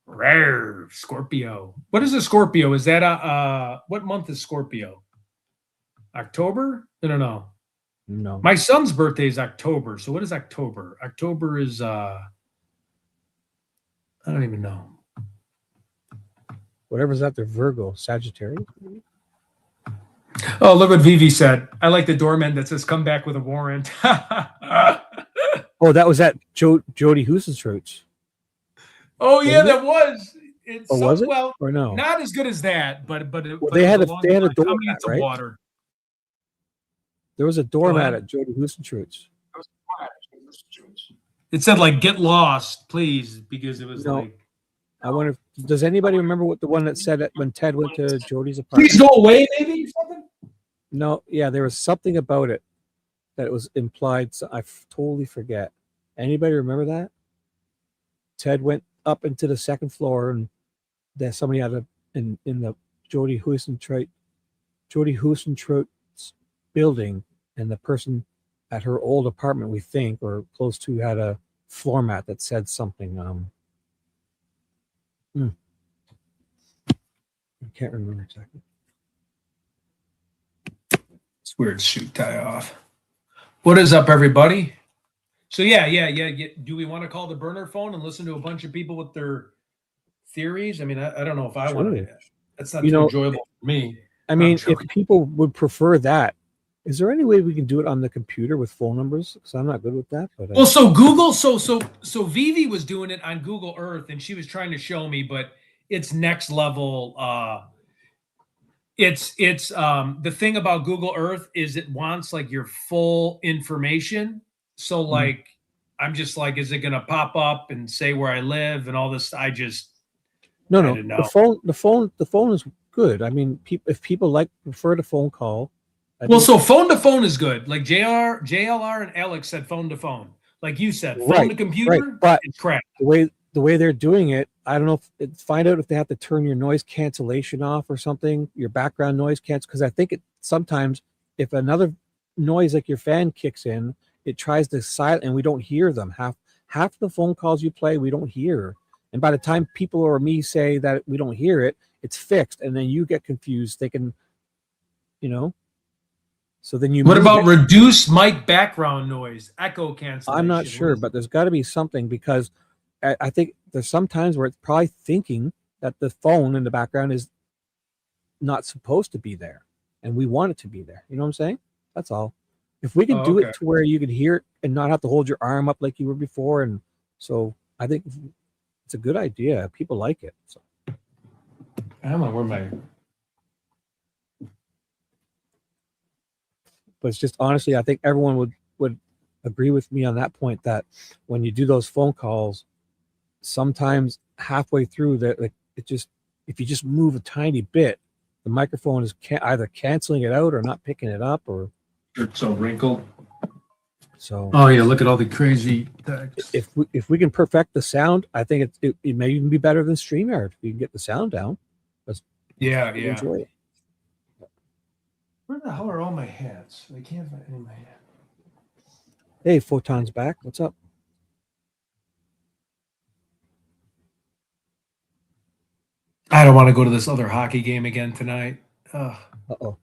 Rare Scorpio. What is a Scorpio? Is that what month is Scorpio? October? No. My son's birthday is October. So what is October? October is I don't even know. Whatever's after Virgo, Sagittarius. Oh, look what Vivi said. I like the doorman that says, "Come back with a warrant." Oh, that was at Jodi HUISENTRUIT. Oh, yeah, that was. It's Or was it? well, Or no? not as good as that, but they had a doormat, doormat, right? Water. There was a doormat at Jodi HUISENTRUIT's. It said like "Get lost, please," because it was like. I wonder. Does anybody remember what the one that said it when Ted went to Jodi's apartment? Please go away, maybe something. No, yeah, there was something about it that it was implied. So I totally forget. Anybody remember that? Ted went up into the second floor, and there's somebody had in the Jodi HUISENTRUIT's building, and the person at her old apartment, we think, or close to, had a floor mat that said something. I can't remember exactly. It's weird suit tie off. What is up, everybody? So yeah. Do we want to call the burner phone and listen to a bunch of people with their theories? I mean, I don't know if I want to. That's not too enjoyable for me. I mean, if people would prefer that, is there any way we can do it on the computer with phone numbers? Because I'm not good with that. But well, so Google, so Vivi was doing it on Google Earth, and she was trying to show me, but it's next level. It's the thing about Google Earth is it wants like your full information. So like, I'm just like, is it going to pop up and say where I live and all this? I just no. The phone is good. I mean, if people prefer the phone call. So phone to phone is good. Like JLR and Alex said phone to phone. Like you said, phone to computer, right. But it's crap. The way they're doing it, I don't know find out if they have to turn your noise cancellation off or something, your background noise cancel, because I think sometimes if another noise like your fan kicks in, it tries to silence, and we don't hear them. Half the phone calls you play, we don't hear. And by the time people or me say that we don't hear it, it's fixed, and then you get confused thinking, So then you. What about reduce mic background noise, echo cancellation? I'm not sure, but there's got to be something, because I think there's some times where it's probably thinking that the phone in the background is not supposed to be there, and we want it to be there. You know what I'm saying? That's all. If we can do it to where you can hear it and not have to hold your arm up like you were before, and so I think it's a good idea. People like it. So I don't know where my. But it's just, honestly, I think everyone would agree with me on that point, that when you do those phone calls, sometimes halfway through that, like, if you just move a tiny bit, the microphone is either canceling it out or not picking it up, or it's so wrinkled. So oh yeah, look at all the crazy text. If we can perfect the sound, I think it may even be better than StreamYard if you can get the sound down. Yeah. Enjoy it. Where the hell are all my hats? I can't find any of my hats. Hey, Photon's back. What's up? I don't want to go to this other hockey game again tonight. Uh-oh.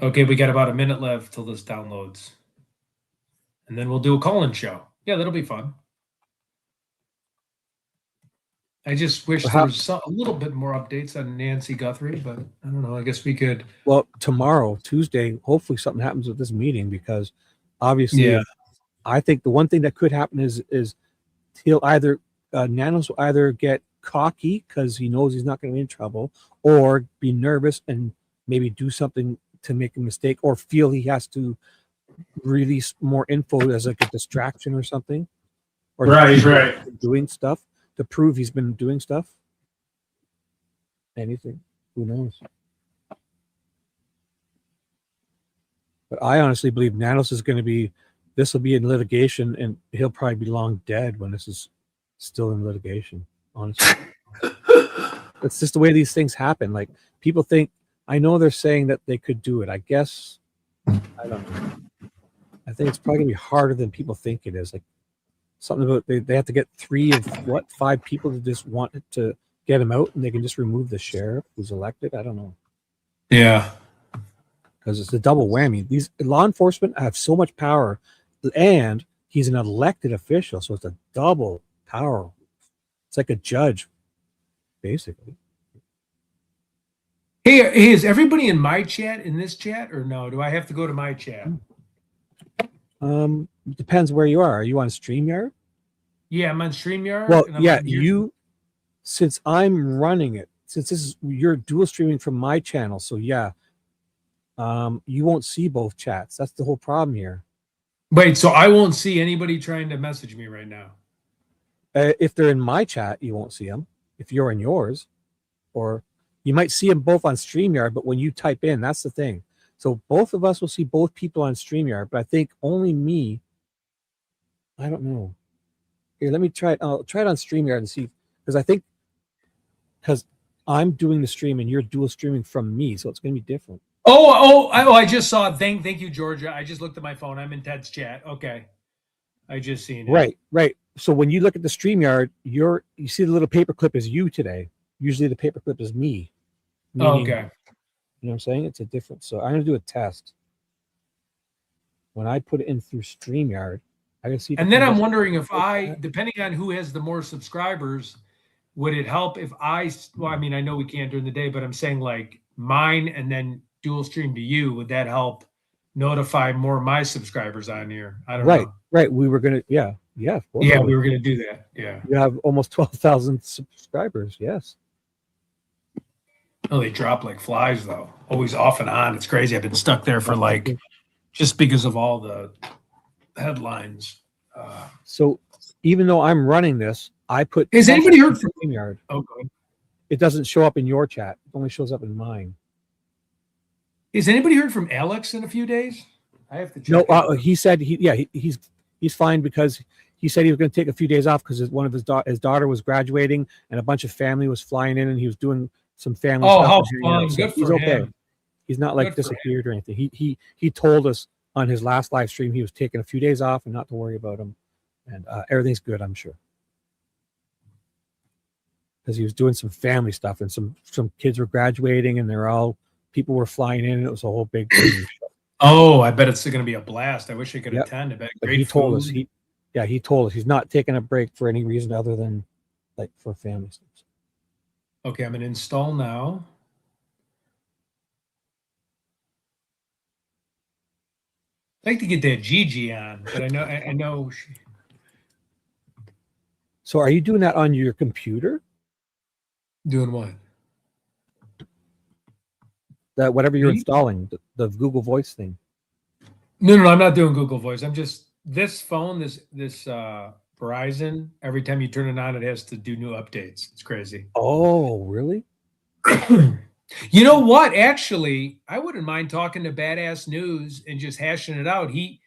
Okay, we got about a minute left till this downloads. And then we'll do a call-in show. Yeah, that'll be fun. I just wish there was a little bit more updates on Nancy Guthrie, but I don't know. I guess we could. Well, tomorrow, Tuesday, hopefully something happens with this meeting, because obviously, I think the one thing that could happen is he'll either Nanos will either get cocky because he knows he's not going to be in trouble, or be nervous and maybe do something to make a mistake, or feel he has to release more info as like a distraction or something, or right doing stuff to prove he's been doing stuff. Anything, who knows? But I honestly believe Nanos is going to be. This will be in litigation, and he'll probably be long dead when this is still in litigation. Honestly, it's just the way these things happen. Like, people think. I know they're saying that they could do it. I guess I don't know. I think it's probably gonna be harder than people think it is. Like, something about they have to get 3 of 5 people to just want to get him out, and they can just remove the sheriff who's elected. I don't know. Yeah, because it's a double whammy. These law enforcement have so much power, and he's an elected official, so it's a double power. It's like a judge, basically. Hey, is everybody in my chat, in this chat, or no? Do I have to go to my chat? depends where you are. Are you on StreamYard? Yeah, I'm on StreamYard. Well, and I'm yeah, on your- you, since I'm running it, since this is, you're dual streaming from my channel. So yeah, you won't see both chats. That's the whole problem here. Wait, so I won't see anybody trying to message me right now. If they're in my chat, you won't see them. If you're in yours, or you might see them both on StreamYard, but when you type in, that's the thing. So both of us will see both people on StreamYard, but I think only me. I don't know. Here, let me try it. I'll try it on StreamYard and see, because I'm doing the stream and you're dual streaming from me, so it's going to be different. I just saw it. Thank you, Georgia. I just looked at my phone. I'm in Ted's chat. Okay. I just seen it. Right. So when you look at the StreamYard, you see the little paperclip is you today. Usually the paperclip is me. Oh, Meaning, okay. you know what I'm saying? It's a difference. So I'm going to do a test. When I put it in through StreamYard, I can see. And then I'm wondering if depending on who has the more subscribers, would it help if well, I mean, I know we can't during the day, but I'm saying like mine and then dual stream to you. Would that help notify more of my subscribers on here? I don't know. Right. We were going to, yeah. Of course Yeah, we were going to do that. Yeah. You have almost 12,000 subscribers. Yes. Oh, they drop like flies though. Always off and on. It's crazy. I've been stuck there for like, just because of all the headlines. So even though I'm running this, I put. Has anybody heard from StreamYard? Oh, good. It doesn't show up in your chat. It only shows up in mine. Has anybody heard from Alex in a few days? I have to check. No, he said he's fine because he said he was going to take a few days off because one of his daughter was graduating and a bunch of family was flying in and he was doing some family stuff. How fun! Good he's for okay. him. He's not like disappeared or anything. He told us on his last live stream he was taking a few days off and not to worry about him, and everything's good, I'm sure. Because he was doing some family stuff and some kids were graduating and people were flying in and it was a whole big thing. Oh, I bet it's going to be a blast. I wish I could attend. I bet But great he told us food. he told us he's not taking a break for any reason other than like for family stuff. Okay, I'm going to install now. I'd like to get that Gigi on, but I know. So are you doing that on your computer? Doing what? That whatever you're installing, the Google Voice thing. No, I'm not doing Google Voice. I'm just this phone, this Verizon. Every time you turn it on, it has to do new updates. It's crazy. Oh, really? You know what? Actually, I wouldn't mind talking to Badass News and just hashing it out. He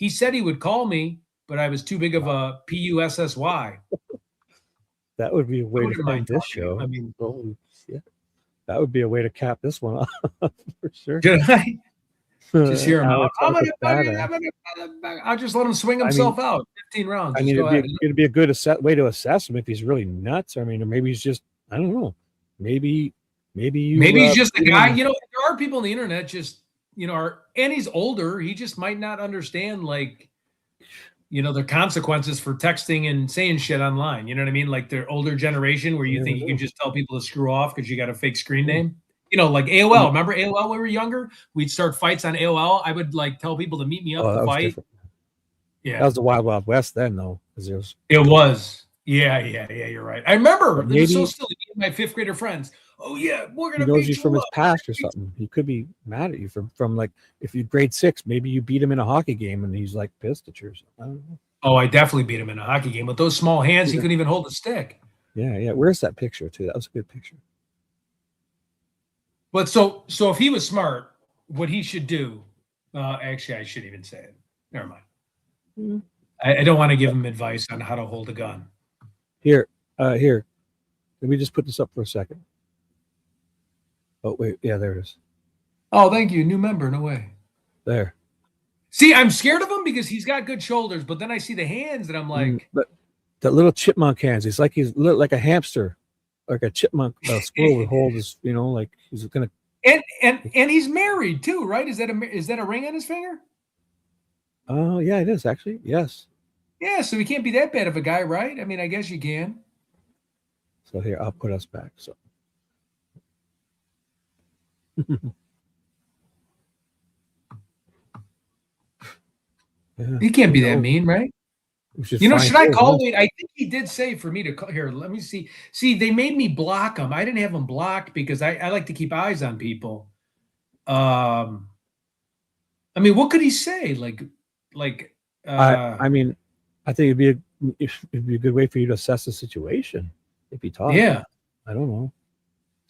said he would call me, but I was too big of a PUSSY. That would be a way to end this show. I mean, holy shit. That would be a way to cap this one off for sure. Did I? Just hear him out. I'll just let him swing himself out. 15 rounds. I mean, it'd be a good way to assess him if he's really nuts. I mean, or maybe he's just, I don't know. Maybe he's just a guy. You know, there are people on the internet just, and he's older. He just might not understand, like, the consequences for texting and saying shit online. You know what I mean? Like the older generation where you think you can just tell people to screw off because you got a fake screen name. Like AOL. Remember AOL when we were younger? We'd start fights on AOL. I would like tell people to meet me up to fight. Different. Yeah. That was the Wild Wild West then, though. It was. Yeah, you're right. I remember. It was so silly. My fifth grader friends. Oh yeah, we're gonna. He knows you from his past or something. He could be mad at you from like if you grade 6, maybe you beat him in a hockey game and he's like pissed at you or something. I don't know. Oh, I definitely beat him in a hockey game with those small hands. He couldn't even hold a stick. Yeah. Where's that picture too? That was a good picture. But so if he was smart, what he should do? Actually, I shouldn't even say it. Never mind. Mm-hmm. I don't want to give him advice on how to hold a gun. Here. Let me just put this up for a second. Oh wait, yeah, there it is. Oh, thank you, new member. No way. There. See, I'm scared of him because he's got good shoulders, but then I see the hands and I'm like, but that little chipmunk hands. He's like a hamster, like a chipmunk. Squirrel would hold his, like he's gonna. And he's married too, right? Is that a ring on his finger? Oh yeah, it is actually. Yes. Yeah, so he can't be that bad of a guy, right? I mean, I guess you can. So here, I'll put us back. So. Yeah. He can't be that mean, right? Should I call Wade? I think he did say for me to call. Here, let me see. See, they made me block him. I didn't have him blocked because I like to keep eyes on people. I mean, what could he say? I mean, I think it'd be a good way for you to assess the situation if you talk. Yeah. I don't know.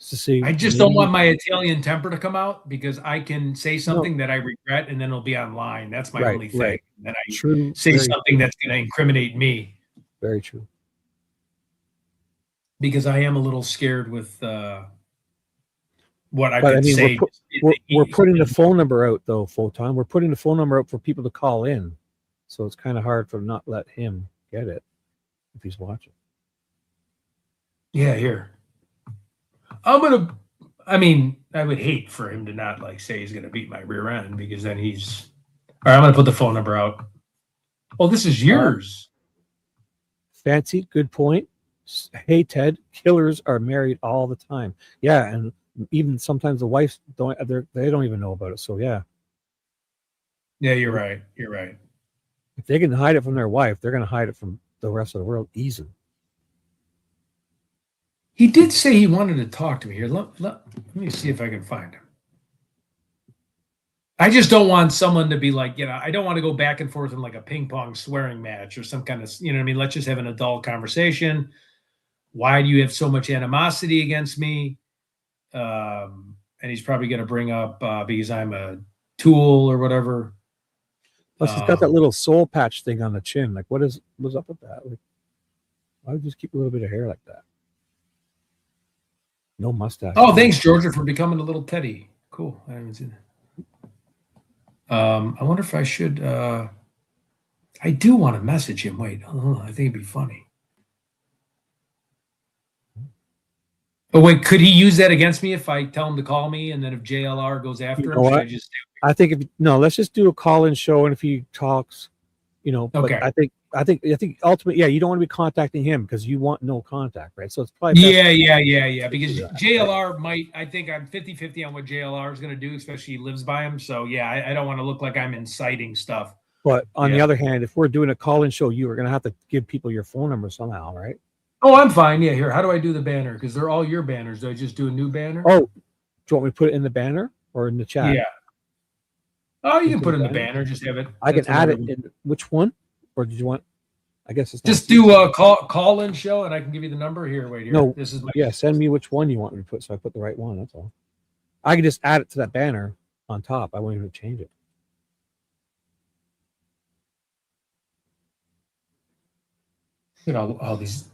To see. I just don't want my Italian temper to come out because I can say something that I regret and then it'll be online. That's my only thing. Right. Then I True. say something that's going to incriminate me. Very true. Because I am a little scared with what I could say. We're putting the phone number out though, Photon. We're putting the phone number out for people to call in. So it's kind of hard to not let him get it if he's watching. Yeah, here. I would hate for him to not say he's gonna beat my rear end because then he's all right. I'm gonna put the phone number out. Oh, this is yours. Fancy, good point. Hey Ted, killers are married all the time. Yeah, and even sometimes the wives they don't even know about it. So yeah. Yeah, you're right. You're right. If they can hide it from their wife, they're gonna hide it from the rest of the world easily. He did say he wanted to talk to me here. Let me see if I can find him. I just don't want someone to be I don't want to go back and forth in a ping pong swearing match or some kind of, what I mean? Let's just have an adult conversation. Why do you have so much animosity against me? And he's probably going to bring up because I'm a tool or whatever. Plus, he's got that little soul patch thing on the chin. What's up with that? Why would you just keep a little bit of hair like that? No mustache. Oh, thanks, Georgia, for becoming a little Teddy. Cool. I haven't seen that. I wonder if I should. I do want to message him. Wait, I think it'd be funny. Oh, wait, could he use that against me if I tell him to call me and then if JLR goes after him? Should I think let's just do a call-in show, and if he talks, okay. But I think ultimately, yeah, you don't want to be contacting him because you want no contact, right? So it's probably yeah. Because JLR might, I think I'm 50-50 on what JLR is going to do, especially he lives by him. So yeah, I don't want to look like I'm inciting stuff. But on the other hand, if we're doing a call-in show, you are going to have to give people your phone number somehow, right? Oh, I'm fine. Yeah, here. How do I do the banner? Because they're all your banners. Do I just do a new banner? Oh, do you want me to put it in the banner or in the chat? Yeah. Oh, you can put it in the banner. Just have it. I can add it in which one? Or did you want? I guess it's just do a call-in show, and I can give you the number here. Wait here. No, this is my. Yeah, send me which one you want me to put, so I put the right one. That's all. I can just add it to that banner on top. I won't even change it. All these.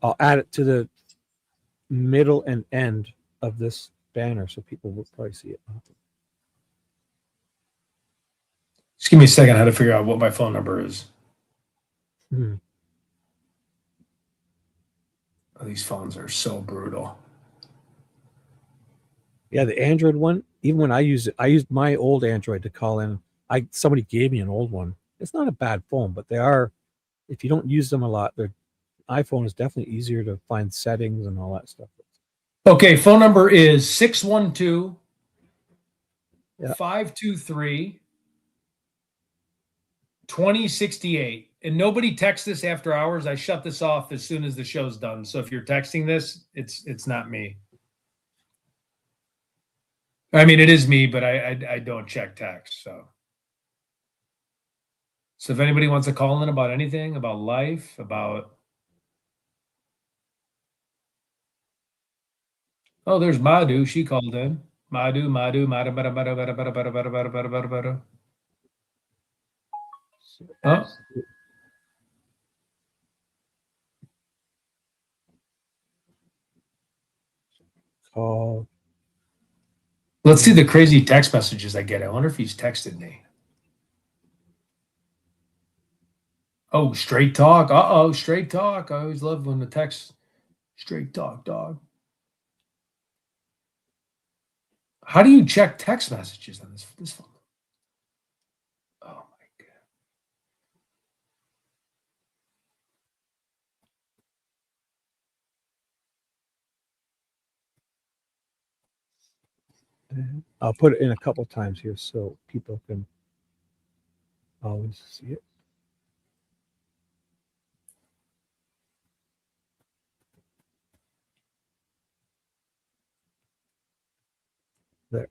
I'll add it to the middle and end of this banner, so people will probably see it. Just give me a second. I had to figure out what my phone number is. Oh, these phones are so brutal. Yeah, the Android one. Even when I use it, I used my old Android to call in. Somebody gave me an old one. It's not a bad phone, but they are. If you don't use them a lot, their iPhone is definitely easier to find settings and all that stuff. Okay, phone number is 612 523 2068. And nobody texts this after hours. I shut this off as soon as the show's done. So if you're texting this, it's not me. I mean, it is me, but I don't check text. So if anybody wants to call in about anything, about life, about. Oh, there's Madhu. She called in. Madhu. Oh. Call. Let's see the crazy text messages I get. I wonder if he's texted me. Oh, straight talk. Uh-oh, straight talk. I always love when the text straight talk, dog. How do you check text messages on this phone? Oh my God. I'll put it in a couple times here so people can Always see it. There.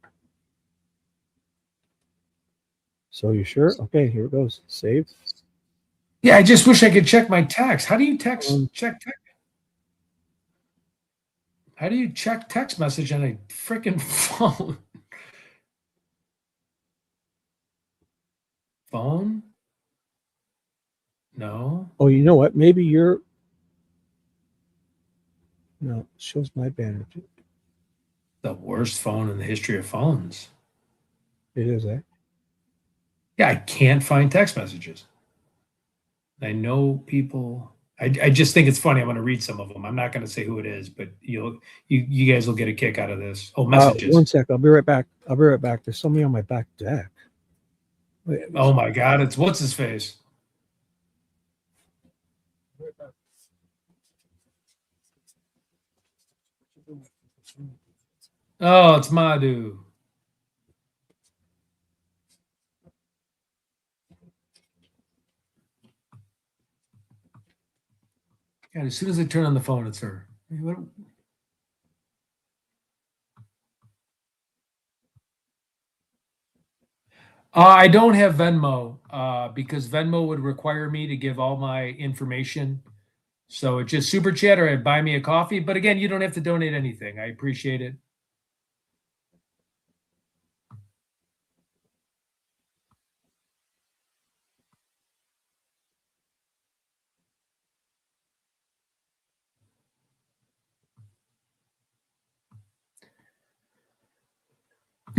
So you sure? Okay, here it goes. Save. Yeah, I just wish I could check my text. How do you check text? How do you check text message on a freaking phone? Phone? No. Oh, you know what? Maybe you're. No, it shows my banner. The worst phone in the history of phones. It is, eh? Yeah, I can't find text messages. I know people. I just think it's funny. I'm going to read some of them. I'm not going to say who it is, but you guys will get a kick out of this. Oh, messages. 1 sec. I'll be right back. There's somebody on my back deck. Wait, oh my God! It's what's his face. Oh, it's Madhu. And as soon as I turn on the phone, it's her. I don't have Venmo because Venmo would require me to give all my information. So it's just super chat or buy me a coffee. But again, you don't have to donate anything. I appreciate it.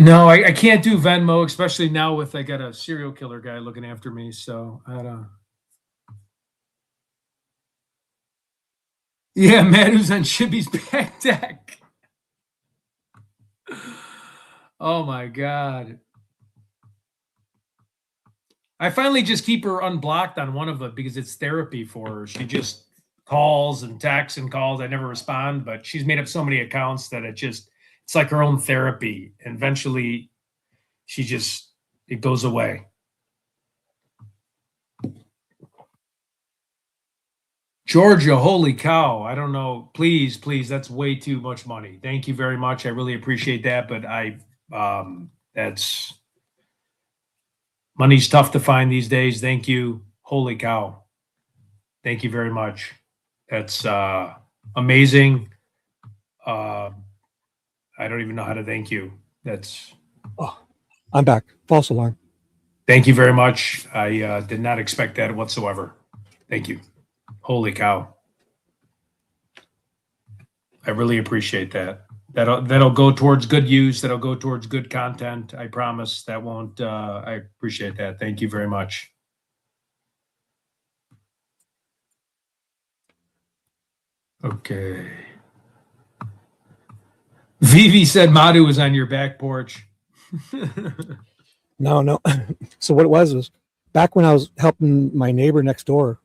No, I can't do Venmo, especially now with I got a serial killer guy looking after me. So I don't. Yeah, Madhu's on Shibby's back deck. Oh my God. I finally just keep her unblocked on one of them because it's therapy for her. She just calls and texts and calls. I never respond, but she's made up so many accounts that it's like her own therapy. And eventually it goes away. Georgia, holy cow. I don't know. Please, that's way too much money. Thank you very much. I really appreciate that. But money's tough to find these days. Thank you. Holy cow. Thank you very much. That's amazing. I don't even know how to thank you. Oh, I'm back. False alarm. Thank you very much. I did not expect that whatsoever. Thank you. Holy cow. I really appreciate that. That'll go towards good use. That'll go towards good content. I promise that won't. I appreciate that. Thank you very much. Okay. Vivi said Madhu was on your back porch. No. So what it was back when I was helping my neighbor next door,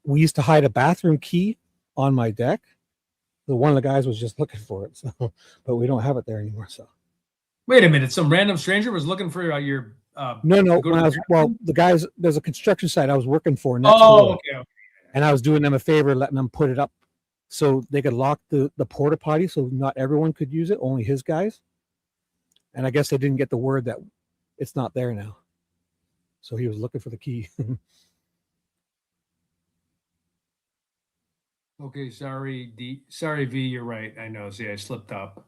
we used to hide a bathroom key on my deck. The one of the guys was just looking for it, so but we don't have it there anymore. So wait a minute, some random stranger was looking for your no. When there's a construction site I was working for next door. Okay. And I was doing them a favor, letting them put it up so they could lock the porta potty so not everyone could use it, only his guys. And I guess they didn't get the word that it's not there now. So he was looking for the key. Okay, sorry, V, you're right. I know. See, I slipped up.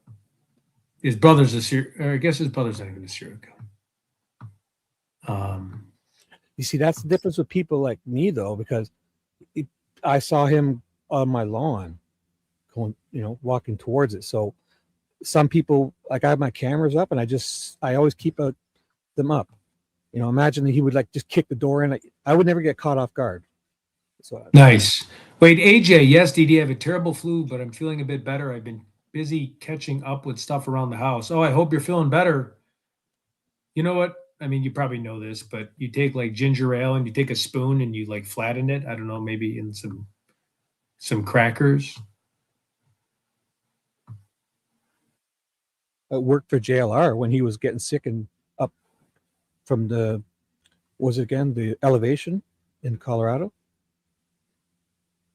His brother's I guess his brother's not even a serial killer. You see, that's the difference with people like me, though, because I saw him on my lawn going, walking towards it. So some people, like I have my cameras up and I always keep them up. Imagine that he would just kick the door in. I would never get caught off guard. Nice. Wait, AJ, yes, DD, I have a terrible flu, but I'm feeling a bit better. I've been busy catching up with stuff around the house. Oh, I hope you're feeling better. You know what? I mean, you probably know this, but you take ginger ale and you take a spoon and you flatten it. I don't know, maybe in some crackers. It worked for JLR when he was getting sick and up from the was it again the elevation in Colorado?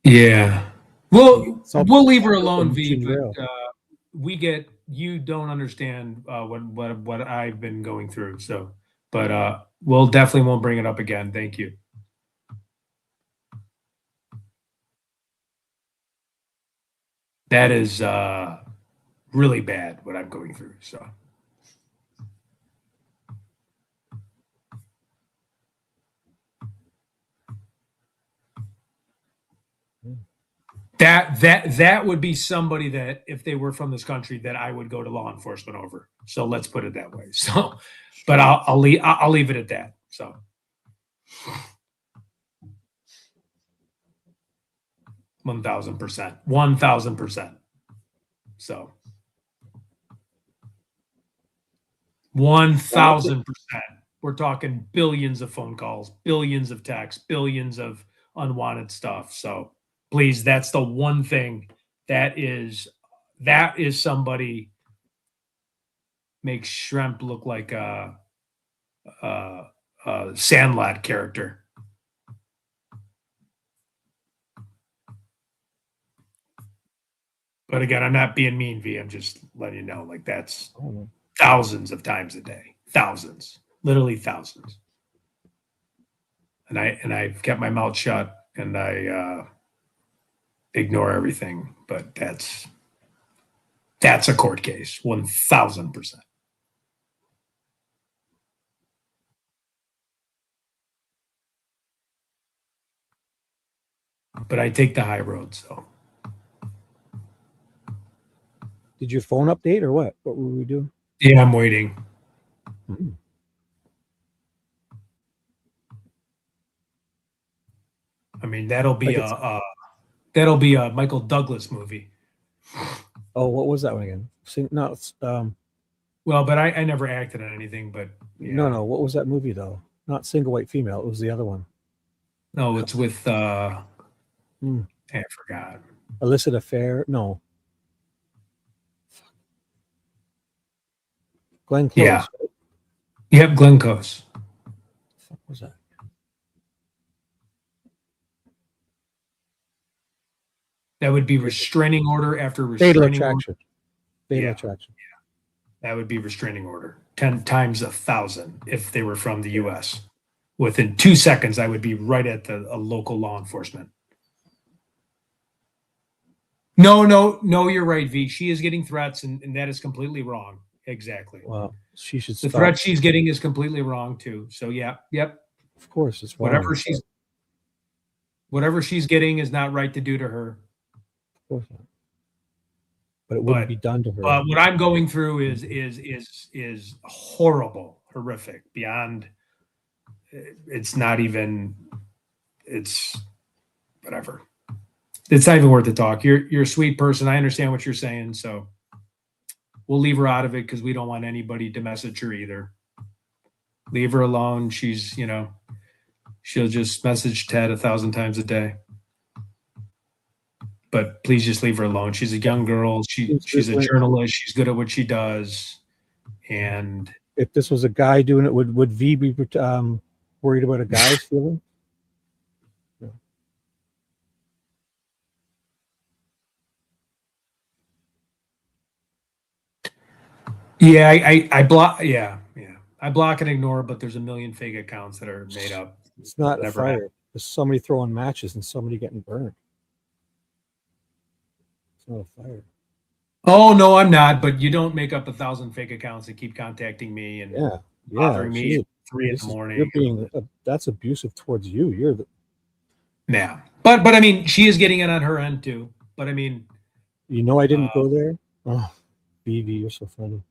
Yeah. We'll leave her alone, From V. Junior But you don't understand what I've been going through. So, but we'll definitely won't bring it up again. Thank you. That is really bad what I'm going through. So. That would be somebody that, if they were from this country, that I would go to law enforcement over. So let's put it that way. So, but I'll leave it at that. So, 1,000%, 1,000%. So, 1,000%. We're talking billions of phone calls, billions of texts, billions of unwanted stuff. So please, that's the one thing that is somebody makes Shrimp look like a Sandlot character. But again, I'm not being mean, V. I'm just letting you know, like, that's thousands of times a day, thousands, literally thousands. And I've kept my mouth shut and I ignore everything. But that's a court case, 1,000%. But I take the high road, so. Did your phone update or what? What were we doing? Yeah, I'm waiting. Mm-hmm. I mean, that'll be a Michael Douglas movie. Oh, what was that one again? No, it's well, but I never acted on anything. But yeah. No. What was that movie though? Not Single White Female. It was the other one. No, it's with I forgot. Illicit Affair. No. Glenn Close. Yeah. Right? Yep, Glenn Close. What was that? That would be restraining order after restraining Fatal Attraction. Fatal Attraction. Yeah. That would be restraining order. 10 times 1,000 if they were from the U.S. Within 2 seconds, I would be right at a local law enforcement. No, you're right, V. She is getting threats, and that is completely wrong. Exactly. Well, she should The stop. threat she's getting is completely wrong too. So yep. Of course, it's wrong. Whatever she's getting is not right to do to her. Of course not. But it wouldn't be done to her. But what I'm going through is horrible, horrific, beyond. It's not even. It's whatever. It's not even worth the talk. You're a sweet person. I understand what you're saying. So we'll leave her out of it because we don't want anybody to message her either. Leave her alone. She's, she'll just message Ted 1,000 times a day. But please just leave her alone. She's a young girl. She's a journalist. She's good at what she does. And if this was a guy doing it, would V be worried about a guy's feeling? No. Yeah, I block. Yeah. I block and ignore, but there's a million fake accounts that are made up. It's not a fire. There's somebody throwing matches and somebody getting burned. It's not a fire. Oh no, I'm not. But you don't make up 1,000 fake accounts that keep contacting me and bothering me at 3 a.m. That's abusive towards you. You're the. Yeah, but I mean, she is getting it on her end too. But I mean, I didn't go there. Oh, BV, you're so funny.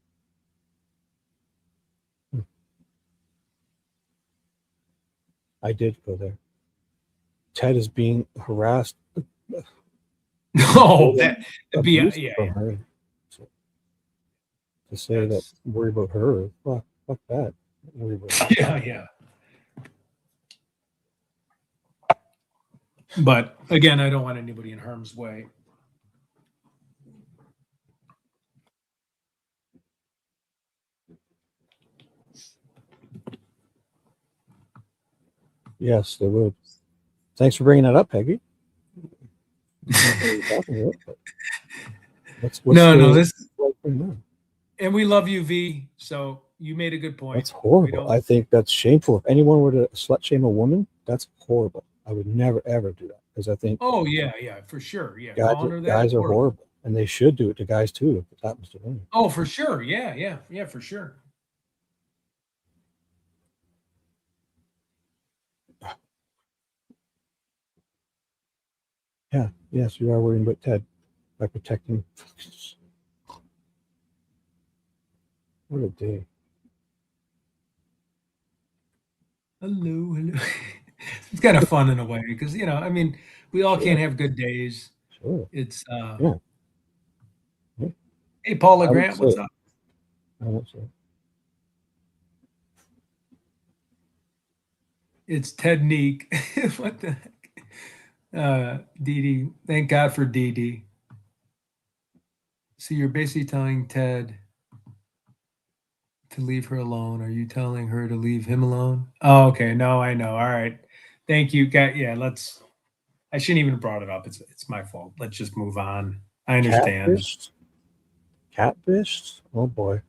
I did go there. Ted is being harassed. No, that'd be yeah. So, to say that worry about her, fuck that. Worry about her. Yeah. But again, I don't want anybody in harm's way. Yes, they would. Thanks for bringing that up, Peggy. No, this. And we love you, V. So you made a good point. That's horrible. I think that's shameful. If anyone were to slut shame a woman, that's horrible. I would never ever do that because I think. Oh yeah, for sure. Yeah, guys are horrible, and they should do it to guys too if it happens to women. Oh, for sure. Yeah, for sure. Yeah. Yes, you are worrying about Ted by protecting. What a day. Hello. It's kind of fun in a way because I mean, we all can't have good days. Sure. It's yeah. Hey, Paula Grant, what's up? I won't say. It's Ted Neek. What the heck? Dee. Thank God for Dee. So you're basically telling Ted to leave her alone. Are you telling her to leave him alone? Oh, okay. No, I know. All right. Thank you. Yeah, I shouldn't even have brought it up. It's my fault. Let's just move on. I understand. Catfished? Oh boy.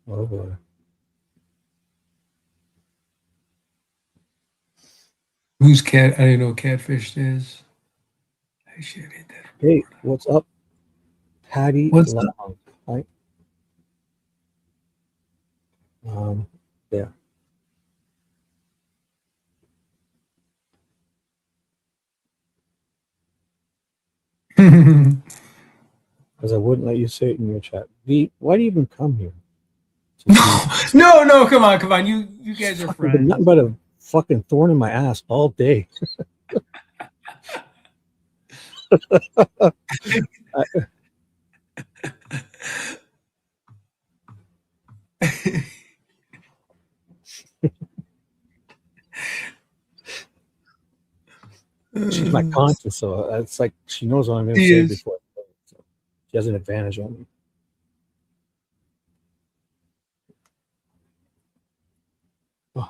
Oh boy. Who's cat? I didn't know what catfished is. I should have hit that. Hey, what's up? Patty. What's Long. up? Right? Yeah. Because I wouldn't let you say it in your chat. V, why do you even come here? No, come on. You guys are friends. Nothing but a fucking thorn in my ass all day. She's my conscience, so it's like she knows what I'm going to say before. So she has an advantage on me.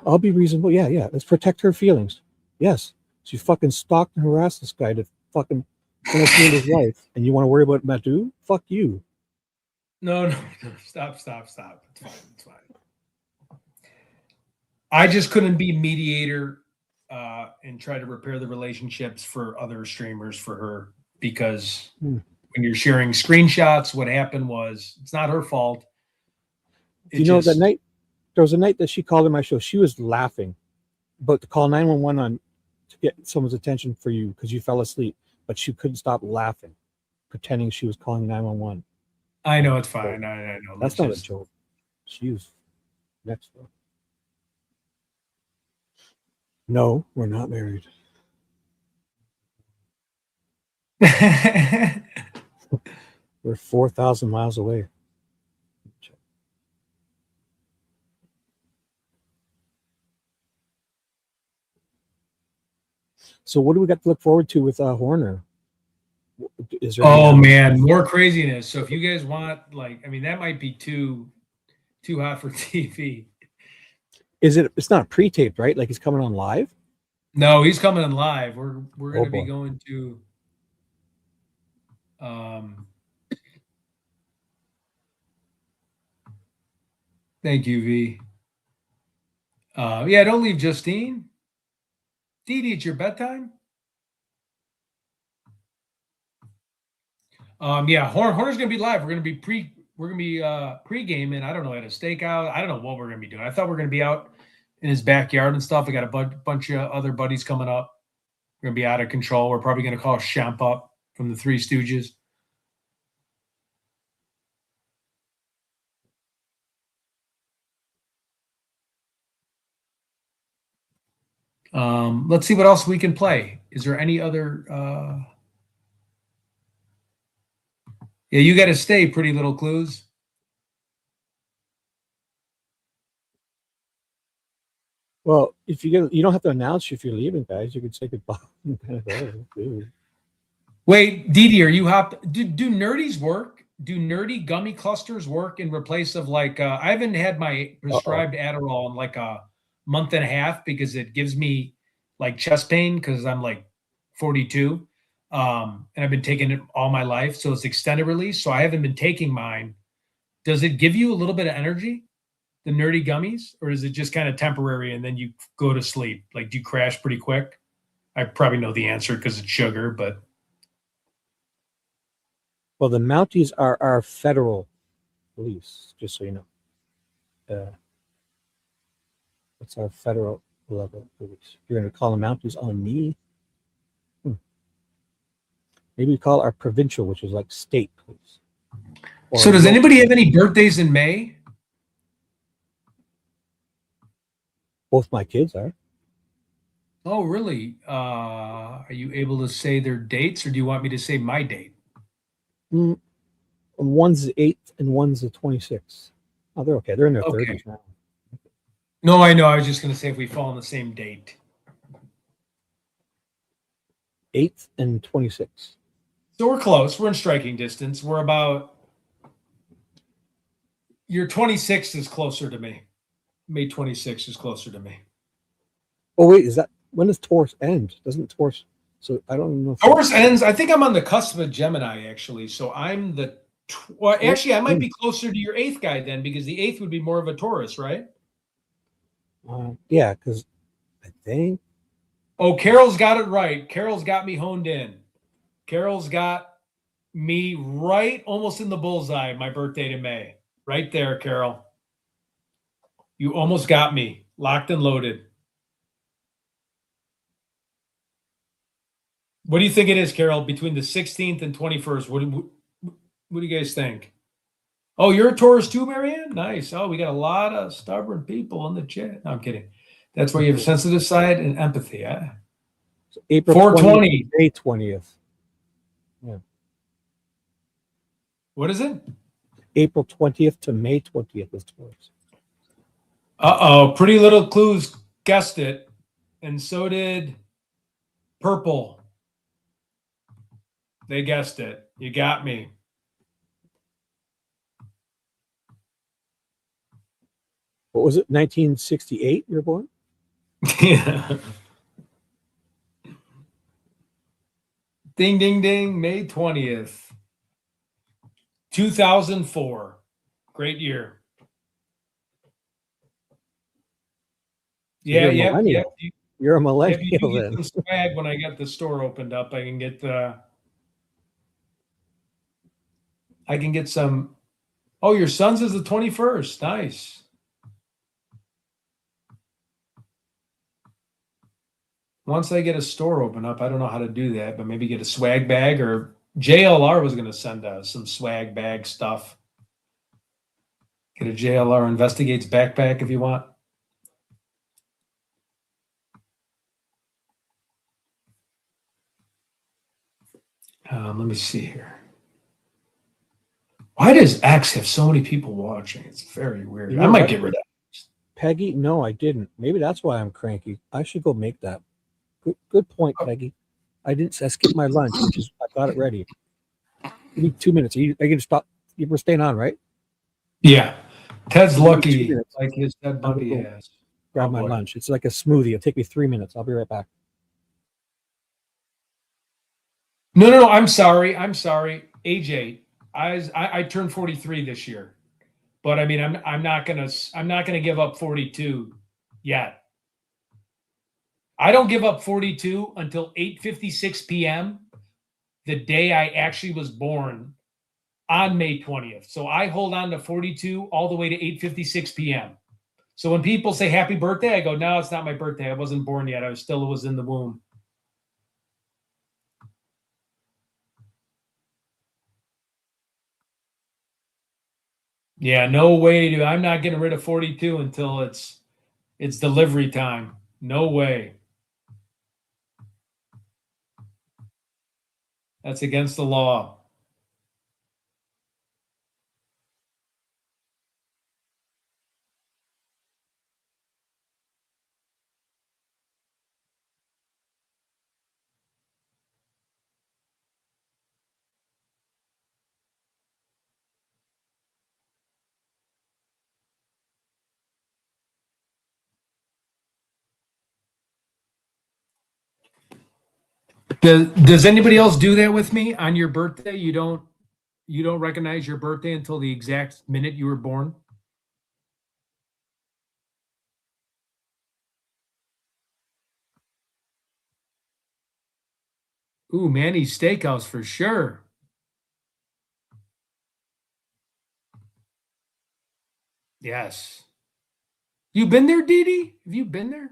I'll be reasonable. Yeah. Let's protect her feelings. Yes. She fucking stalked and harassed this guy to fucking finish his life. And you want to worry about Madhu? Fuck you. No. Stop. It's fine. I just couldn't be mediator and try to repair the relationships for other streamers for her because when you're sharing screenshots, what happened was it's not her fault. That night, there was a night that she called in my show. She was laughing, but to call 911 on to get someone's attention for you because you fell asleep, but she couldn't stop laughing, pretending she was calling 911. I know it's fine. I know. That's not a joke. She was next door. No, we're not married. We're 4,000 miles away. So what do we got to look forward to with Horner? Is there man, more craziness. So if you guys want, that might be too hot for TV. It's not pre-taped, right? Like he's coming on live? No, he's coming on live. We're going to be going to thank you, V. Don't leave Justine. Dee, it's your bedtime? Horner's gonna be live. We're gonna be pre-gaming. I don't know, at a stakeout. I don't know what we're gonna be doing. I thought we are gonna be out in his backyard and stuff. I got a bunch of other buddies coming up. We're gonna be out of control. We're probably gonna call Champ up from the Three Stooges. Let's see what else we can play. Is there any other you got to stay, Pretty Little Clues. Well, if you don't have to announce if you're leaving, guys. You could say goodbye. Wait, Dee, are you hopped? Do nerdies work? Do nerdy gummy clusters work in replace of I haven't had my prescribed Adderall in month and a half because it gives me like chest pain because I'm like 42. And I've been taking it all my life. So it's extended release. So I haven't been taking mine. Does it give you a little bit of energy, the nerdy gummies, or is it just kind of temporary and then you go to sleep? Like, do you crash pretty quick? I probably know the answer because it's sugar, but. Well, the Mounties are our federal police, just so you know. It's our federal level police. You're going to call the Mounties on me? Maybe we call our provincial, which is like state police. So does anybody have any birthdays in May? Both my kids are. Oh, really? Are you able to say their dates, or do you want me to say my date? One's the 8th and one's the 26th. Oh, they're okay. They're in their 30s now. No, I know. I was just going to say if we fall on the same date. 8th and 26th. So we're close. We're in striking distance. We're about. Your 26th is closer to me. May 26th is closer to me. Oh, wait. Is that when does Taurus end? Doesn't Taurus? So I don't know. Taurus ends. I think I'm on the cusp of Gemini, actually. So I'm the. Well, actually, I might be closer to your 8th guy then, because the 8th would be more of a Taurus, right? Yeah, because I think. Oh, Carol's got it right. Carol's got me honed in. Carol's got me right almost in the bullseye, my birthday to May. Right there, Carol. You almost got me. Locked and loaded. What do you think it is, Carol, between the 16th and 21st? What do you guys think? Oh, you're a Taurus too, Marianne? Nice. Oh, we got a lot of stubborn people in the chat. No, I'm kidding. That's where you have a sensitive side and empathy. Huh? So April 420. May 20th. Yeah. What is it? April 20th to May 20th is Taurus. Uh-oh. Pretty Little Clues guessed it. And so did Purple. They guessed it. You got me. What was it? 1968 you were born? Yeah. Ding, ding, ding. May 20th. 2004. Great year. Yeah, You're a millennial. You're a millennial you can then. get some swag when I get the store opened up. I can get some. Oh, your son's is the 21st. Nice. Once I get a store open up, I don't know how to do that, but maybe get a swag bag, or JLR was going to send us some swag bag stuff. Get a JLR Investigates backpack if you want. Let me see here. Why does X have so many people watching? It's very weird. I might get rid of it. Peggy, no, I didn't. Maybe that's why I'm cranky. I should go make that. Good point, Peggy. I skipped my lunch, which is I got it ready. Give me 2 minutes. Are you going to stop? You were staying on, right? Yeah. Ted's lucky, like his Ted Bundy has. Grab my lunch. It's like a smoothie. It'll take me 3 minutes. I'll be right back. No. I'm sorry. AJ, I turned 43 this year, but I mean, I'm not gonna give up 42 yet. I don't give up 42 until 8:56 p.m. the day I actually was born on May 20th. So I hold on to 42 all the way to 8:56 p.m. So when people say happy birthday, I go, no, it's not my birthday. I wasn't born yet. I was in the womb. Yeah, no way, dude. I'm not getting rid of 42 until it's delivery time. No way. That's against the law. Does anybody else do that with me on your birthday? You don't recognize your birthday until the exact minute you were born? Ooh, Manny's Steakhouse for sure. Yes. You been there, Dee? Have you been there?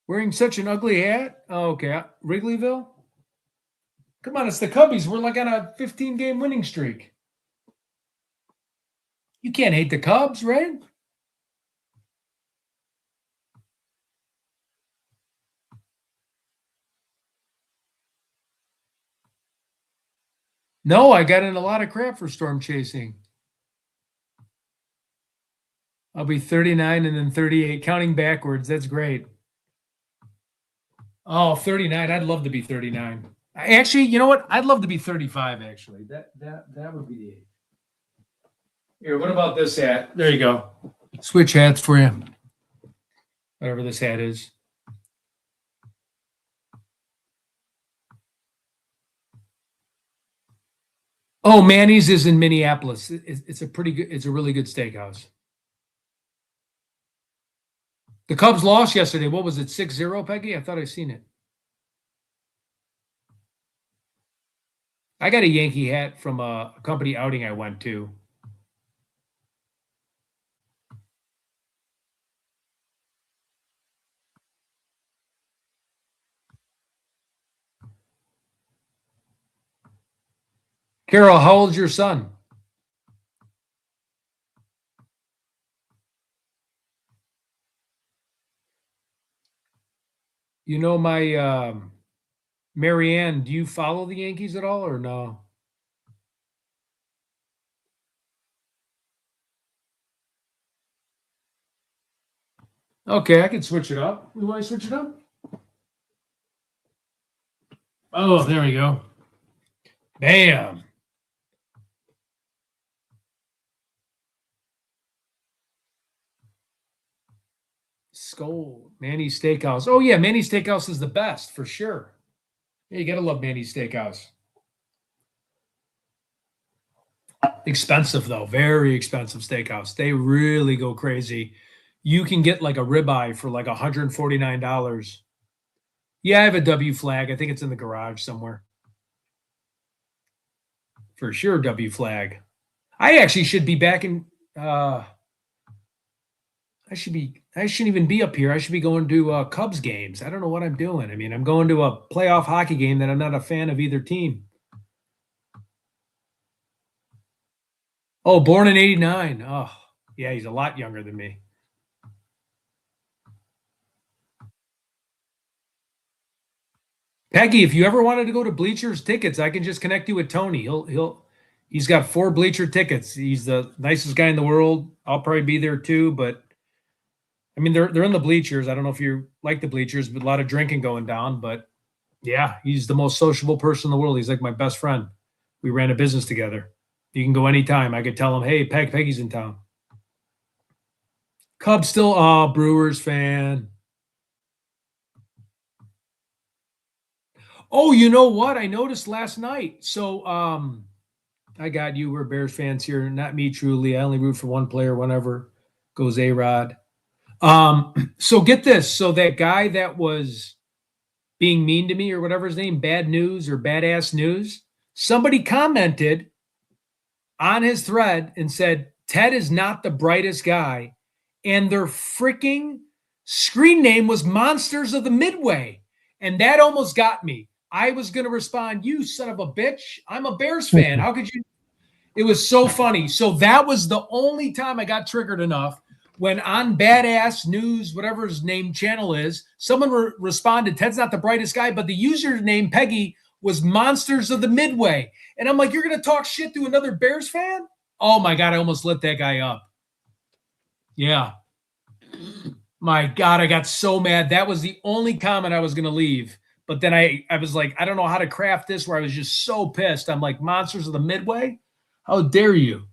Wearing such an ugly hat? Oh, okay. Wrigleyville? Come on, it's the Cubbies. We're like on a 15-game winning streak. You can't hate the Cubs, right? No, I got in a lot of crap for storm chasing. I'll be 39 and then 38, counting backwards. That's great. Oh, 39. I'd love to be 39. Actually, you know what? I'd love to be 35, actually. That would be the age. Here, what about this hat? There you go. Switch hats for you. Whatever this hat is. Oh, Manny's is in Minneapolis. It's a really good steakhouse. The Cubs lost yesterday. What was it, 6-0, Peggy? I thought I seen it. I got a Yankee hat from a company outing I went to. Carol, how old's your son? You know, my Marianne, do you follow the Yankees at all or no? Okay, I can switch it up. You want to switch it up? Oh, there we go. Bam. Skull, Manny's Steakhouse. Oh, yeah, Manny's Steakhouse is the best for sure. Yeah, you got to love Manny's Steakhouse. Expensive, though. Very expensive steakhouse. They really go crazy. You can get like a ribeye for like $149. Yeah, I have a W flag. I think it's in the garage somewhere. For sure, W flag. I actually should be back in I shouldn't even be up here. I should be going to Cubs games. I don't know what I'm doing. I mean, I'm going to a playoff hockey game that I'm not a fan of either team. Oh, born in 89. Oh, yeah, he's a lot younger than me. Peggy, if you ever wanted to go to Bleachers tickets, I can just connect you with Tony. He's got 4 Bleacher tickets. He's the nicest guy in the world. I'll probably be there too, but I mean, they're in the bleachers. I don't know if you like the bleachers, but a lot of drinking going down. But yeah, he's the most sociable person in the world. He's like my best friend. We ran a business together. You can go anytime. I could tell him, hey, Peggy's in town. Cubs still, Brewers fan. Oh, you know what? I noticed last night. So I got you. We're Bears fans here. Not me, truly. I only root for one player whenever goes A-Rod. So get this. So that guy that was being mean to me or whatever his name, Bad News or Badass News, somebody commented on his thread and said, Ted is not the brightest guy. And their freaking screen name was Monsters of the Midway. And that almost got me. I was going to respond, you son of a bitch. I'm a Bears fan. How could you? It was so funny. So that was the only time I got triggered enough. When on Badass News, whatever his name channel is, someone responded, Ted's not the brightest guy, but the username, Peggy, was Monsters of the Midway. And I'm like, you're going to talk shit to another Bears fan? Oh, my God, I almost lit that guy up. Yeah. My God, I got so mad. That was the only comment I was going to leave. But then I was like, I don't know how to craft this, where I was just so pissed. I'm like, Monsters of the Midway? How dare you?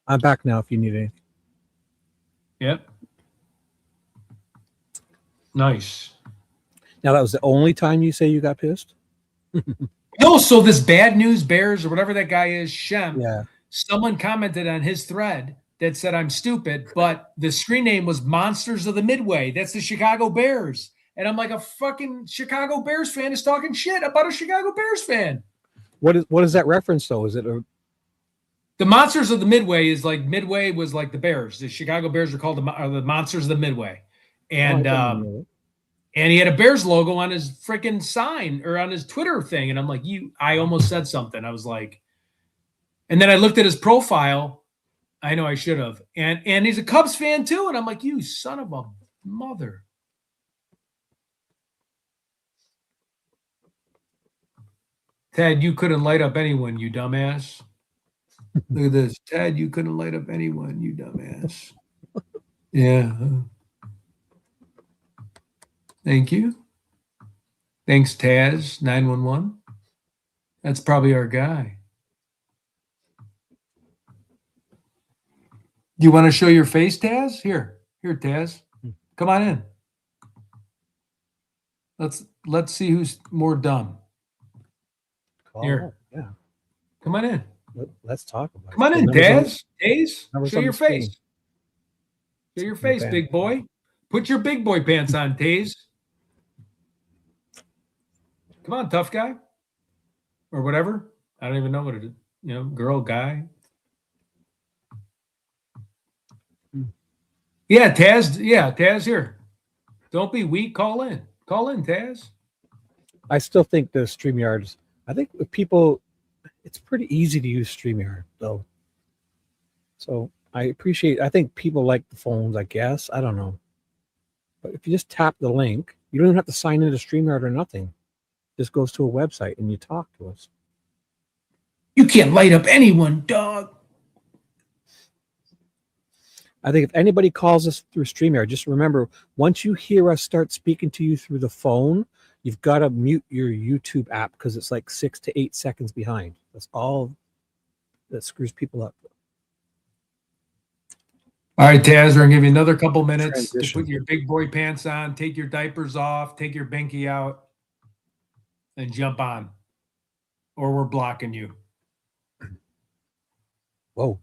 I'm back now if you need anything. Yep. Nice. Now that was the only time you say you got pissed? No, so this Bad News Bears or whatever that guy is, Shem, Yeah. someone commented on his thread that said I'm stupid, but the screen name was Monsters of the Midway. That's the Chicago Bears. And I'm like, a fucking Chicago Bears fan is talking shit about a Chicago Bears fan. What is that reference though? Is it The Monsters of the Midway is like Midway was like the Bears. The Chicago Bears are called the Monsters of the Midway. And and he had a Bears logo on his freaking sign or on his Twitter thing. And I'm like, I almost said something. I was like, and then I looked at his profile. I know I should have. And he's a Cubs fan too. And I'm like, you son of a mother. Ted, you couldn't light up anyone, you dumbass. Look at this. Ted, you couldn't light up anyone, you dumbass. Yeah. Thank you. Thanks, Taz 911. That's probably our guy. Do you want to show your face, Taz? Here, Taz. Come on in. Let's see who's more dumb. Here. Yeah. Come on in. Let's talk about it. Come on in, Taz. Taz, show your face. Show your face, big boy. Put your big boy pants on, Taz. Come on, tough guy. Or whatever. I don't even know what it is. You know, girl, guy. Yeah, Taz. Yeah, Taz here. Don't be weak. Call in. Call in, Taz. I still think the StreamYards, I think with people, it's pretty easy to use StreamYard though. So I think people like the phones, I guess. I don't know. But if you just tap the link, you don't even have to sign into StreamYard or nothing. It just goes to a website and you talk to us. You can't light up anyone, dog. I think if anybody calls us through StreamYard, just remember, once you hear us start speaking to you through the phone, you've got to mute your YouTube app because it's like 6 to 8 seconds behind. That's all that screws people up. All right, Taz, we're going to give you another couple minutes to put your big boy pants on, take your diapers off, take your binky out, and jump on. Or we're blocking you. Whoa.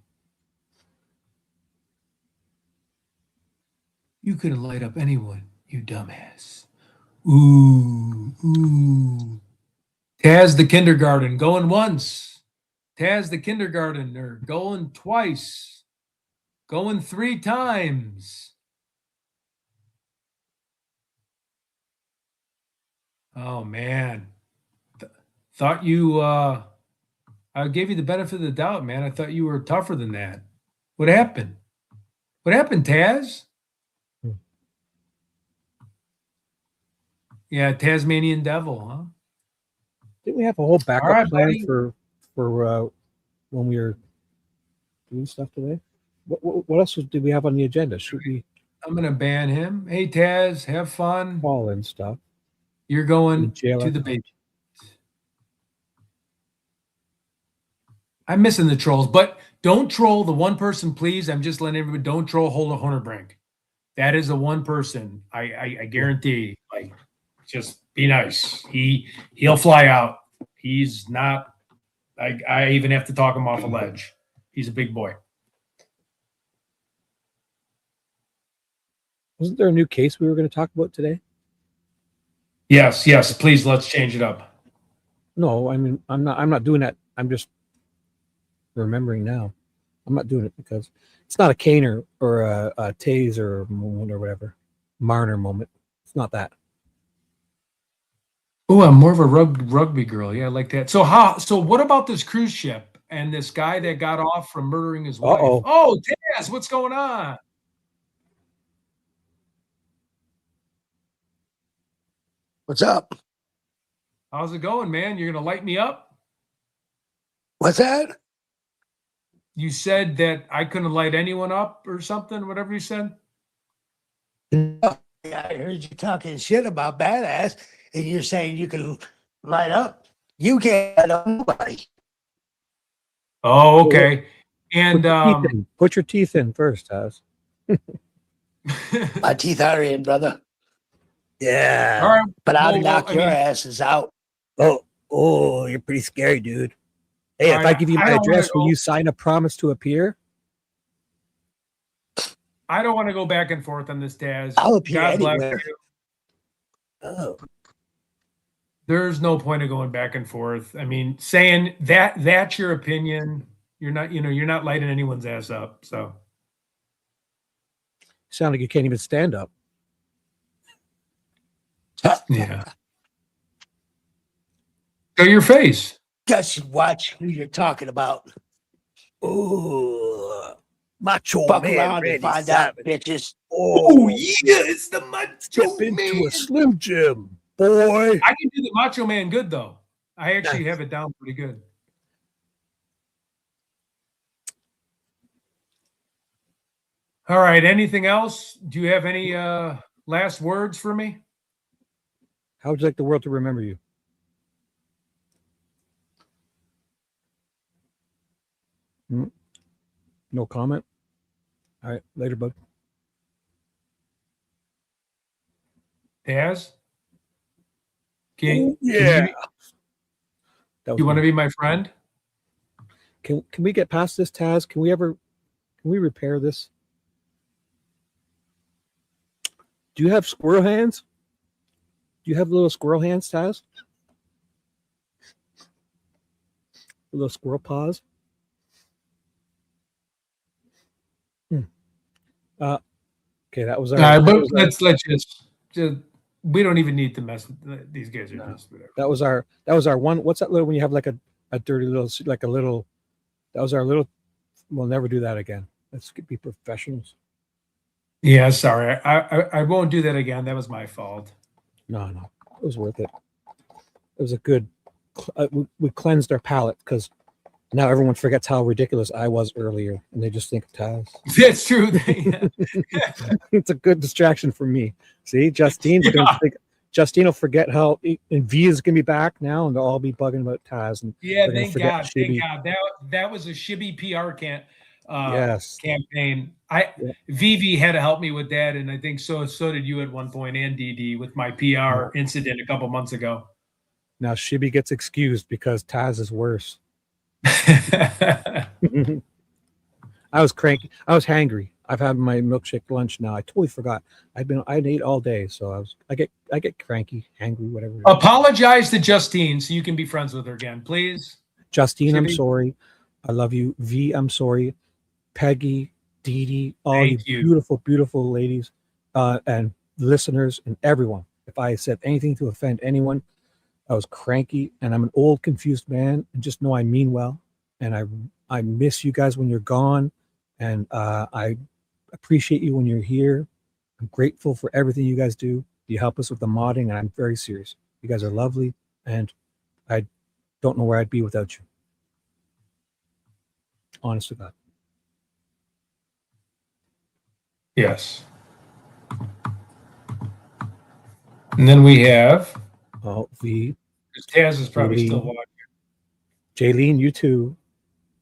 You couldn't light up anyone, you dumbass. Ooh. Taz the kindergarten, going once. Taz the kindergartner, going twice. Going 3 times. Oh, man. Thought you, I gave you the benefit of the doubt, man. I thought you were tougher than that. What happened? What happened, Taz? Yeah, Tasmanian devil, huh? Didn't we have a whole backup right, plan buddy. for when we were doing stuff today? What else did we have on the agenda? Should we I'm going to ban him. Hey, Taz, have fun. call in stuff? You're going In jail to the after- baby. I'm missing the trolls, but don't troll the one person, please. I'm just letting everybody, don't troll Honerbrink. That is the one person. I guarantee. Like, just be nice. He'll fly out. He's not. I even have to talk him off a ledge. He's a big boy. Wasn't there a new case we were going to talk about today? Yes. Please, let's change it up. No, I mean I'm not doing that. I'm just remembering now. I'm not doing it because it's not a Kepner or a Taser moment or whatever. Marner moment. It's not that. Oh, I'm more of a rugby girl. Yeah, I like that. So what about this cruise ship and this guy that got off from murdering his wife? Uh-oh. Oh, Taz, what's going on? What's up? How's it going, man? You're gonna light me up? What's that? You said that I couldn't light anyone up or something, whatever you said. Yeah, I heard you talking shit about badass, and you're saying you can light up. You can't light up nobody. Oh, okay. And Put your teeth in first, Taz. My teeth are in, brother. Yeah. All right. But I'll Well, knock I your mean- asses out. Oh, you're pretty scary, dude. Hey, All if right, I give you I my don't wanna address, will go- you sign a promise to appear? I don't want to go back and forth on this, Taz. I'll appear God bless anywhere. you. Oh. There's no point of going back and forth. I mean, saying that's your opinion. You're not lighting anyone's ass up. So Sound like you can't even stand up. yeah. Go your face. You guys should watch who you're talking about. Oh, macho Fuck man, around Randy and find Savage. out, bitches. Oh, yeah, it's the macho step into a Slim Jim, boy. I can do the Macho Man good though. I actually have it down pretty good. All right. Anything else? Do you have any last words for me? How would you like the world to remember you? No comment. All right, later, bud. Taz? Yeah. You want to be my friend? Can we get past this, Taz? Can we repair this? Do you have squirrel hands? Do you have little squirrel hands, Taz? Little squirrel paws? Okay, that was our. But let's just we don't even need to mess with these guys. Are just whatever. That was our one. What's that little when you have like a dirty little like a little? That was our little. We'll never do that again. Let's be professionals. Yeah, sorry. I won't do that again. That was my fault. No, it was worth it. It was a good. We cleansed our palate because now everyone forgets how ridiculous I was earlier, and they just think of Taz. That's true. It's a good distraction for me. See, Justine's gonna think. Justine will forget how and V is gonna be back now, and they'll all be bugging about Taz. And Yeah, they're gonna thank forget God. Shibby. Thank God. That was a Shibby PR Yes. campaign. Vivi had to help me with that, and I think so did you at one point, and DD with my PR incident a couple months ago. Now Shibby gets excused because Taz is worse. I was cranky. I was hangry. I've had my milkshake lunch now. I totally forgot. I ate all day, so I get cranky, hangry, whatever. Apologize to Justine so you can be friends with her again, please. Justine, I'm Shibby? sorry. I love you. V, I'm sorry. Peggy, Dee Dee, all you Thank you. beautiful, beautiful ladies, and listeners and everyone. If I said anything to offend anyone, I was cranky, and I'm an old, confused man, and just know I mean well. And I miss you guys when you're gone, and I appreciate you when you're here. I'm grateful for everything you guys do. You help us with the modding, and I'm very serious. You guys are lovely, and I don't know where I'd be without you. Honest to God. Yes. And then we have V. Taz is probably still Jaylene. watching. Jaylene, you too.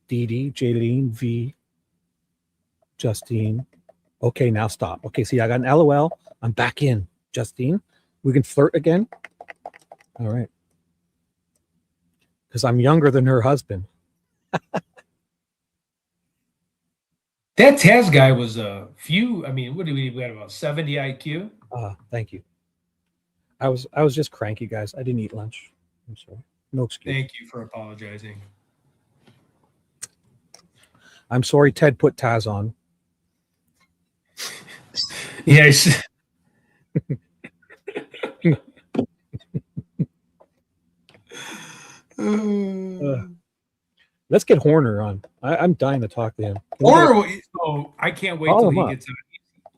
Dee Dee, Jaylene, V, Justine. Okay, now stop. Okay, see, I got an LOL. I'm back in. Justine, we can flirt again. All right. Because I'm younger than her husband. That Taz guy was a few. I mean, what do we had about 70 IQ? Thank you. I was just cranky, guys. I didn't eat lunch. I'm sorry. No excuse. Thank you for apologizing. I'm sorry Ted put Taz on. Yes. Let's get Horner on. I'm dying to talk to him. Or I can't wait Call till him he up. gets on.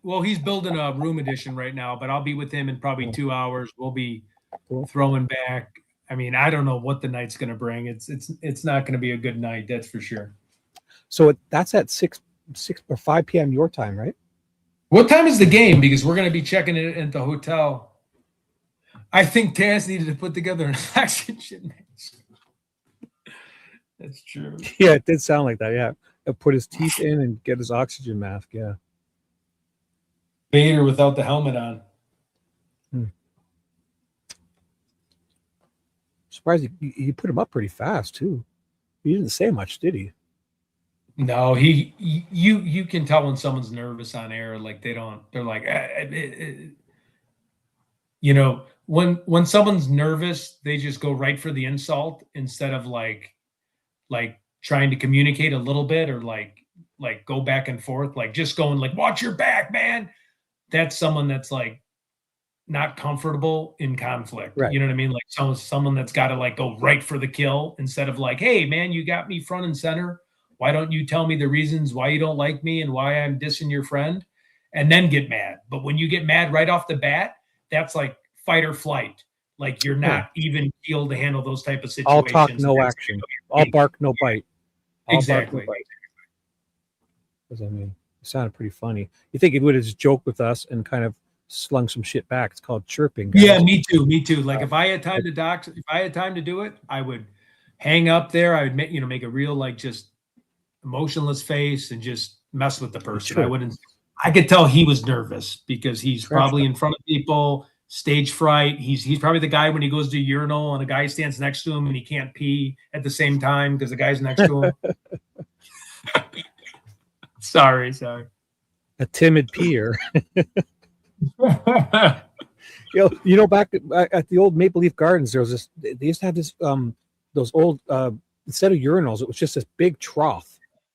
Well, he's building a room edition right now, but I'll be with him in probably 2 hours. We'll be throwing back. I mean, I don't know what the night's going to bring. It's not going to be a good night, that's for sure. So that's at 6 or 5 p.m. your time, right? What time is the game? Because we're going to be checking it at the hotel. I think Taz needed to put together an oxygen match. That's true. Yeah, it did sound like that. Yeah. He'll put his teeth in and get his oxygen mask. Yeah. Vader without the helmet on. surprised you put him up pretty fast too. He didn't say much, did he? No, you can tell when someone's nervous on air. Like they're like, you know, when someone's nervous, they just go right for the insult instead of like trying to communicate a little bit or like go back and forth, like just going like, watch your back, man. That's someone that's like not comfortable in conflict. Right. You know what I mean? Like someone that's got to like go right for the kill instead of like, hey man, you got me front and center. Why don't you tell me the reasons why you don't like me and why I'm dissing your friend, and then get mad? But when you get mad right off the bat, that's like fight or flight. Like you're not even keeled to handle those type of situations. All talk, no action. All bark, no bite. All Exactly. Bark, no bite. Because I mean, it sounded pretty funny. You think he would have just joked with us and kind of slung some shit back? It's called chirping. Guys. Yeah, me too. Like if I had time to do it, I would hang up there. I would make a real like just emotionless face and just mess with the person. Sure. I could tell he was nervous because he's probably in front of people, stage fright. He's probably the guy when he goes to a urinal and a guy stands next to him and he can't pee at the same time because the guy's next to him. Sorry. A timid peer. You know, back at the old Maple Leaf Gardens, there was this. They used to have this. Those old instead of urinals, it was just this big trough.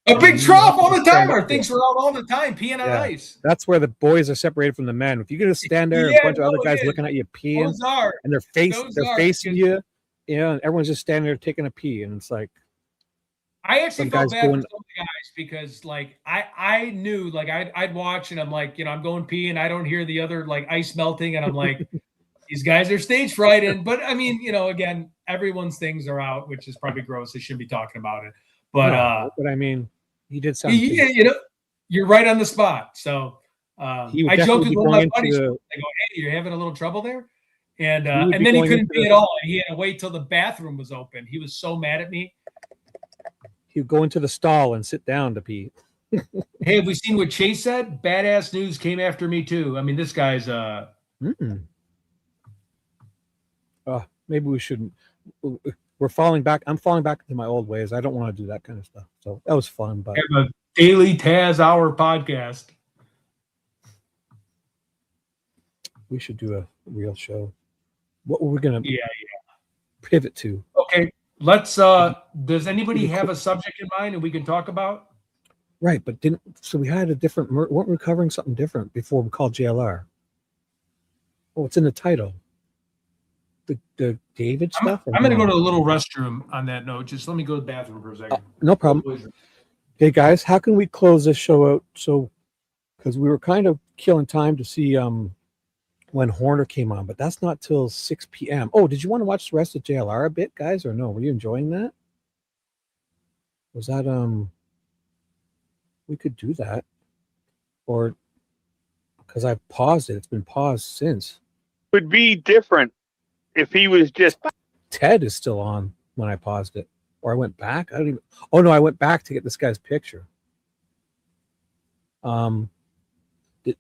A big trough all the time. Our things were out all the time, peeing on ice. That's where the boys are separated from the men. If you're gonna stand there and a bunch of other guys looking at you peeing, and they're facing you, and everyone's just standing there taking a pee, and it's like. I actually felt bad for some of the guys because like I knew like I'd watch and I'm like, you know, I'm going pee and I don't hear the other like ice melting and I'm like, these guys are stage frightened. But I mean, you know, again, everyone's things are out, which is probably gross. They shouldn't be talking about it. But but I mean, he did sound. Yeah, you know, you're right on the spot. So I joked with one of my buddies. I go, hey, you're having a little trouble there, and then he couldn't pee at all. He had to wait till the bathroom was open. He was so mad at me. He'd go into the stall and sit down to pee. Hey, have we seen what Chase said? Badass news came after me too. I mean, this guy's maybe we shouldn't. We're falling back. I'm falling back into my old ways. I don't want to do that kind of stuff. So that was fun. But have a daily Taz Hour podcast. We should do a real show. What were we gonna pivot to? Okay. Let's does anybody have a subject in mind that we can talk about? Right, but we had a different, weren't we covering something different before we called JLR? Oh, it's in the title. The David stuff? I'm going to go to a little restroom on that note. Just let me go to the bathroom for a second. No problem. Hey guys, how can we close this show out? So, because we were kind of killing time to see when Horner came on, but that's not till 6 p.m. Oh, did you want to watch the rest of JLR a bit, guys, or no? Were you enjoying that? Was that we could do that, or because I paused it. It's been paused since. Would be different if he was just. Ted is still on when I paused it, or I went back. I don't even. Oh no, I went back to get this guy's picture.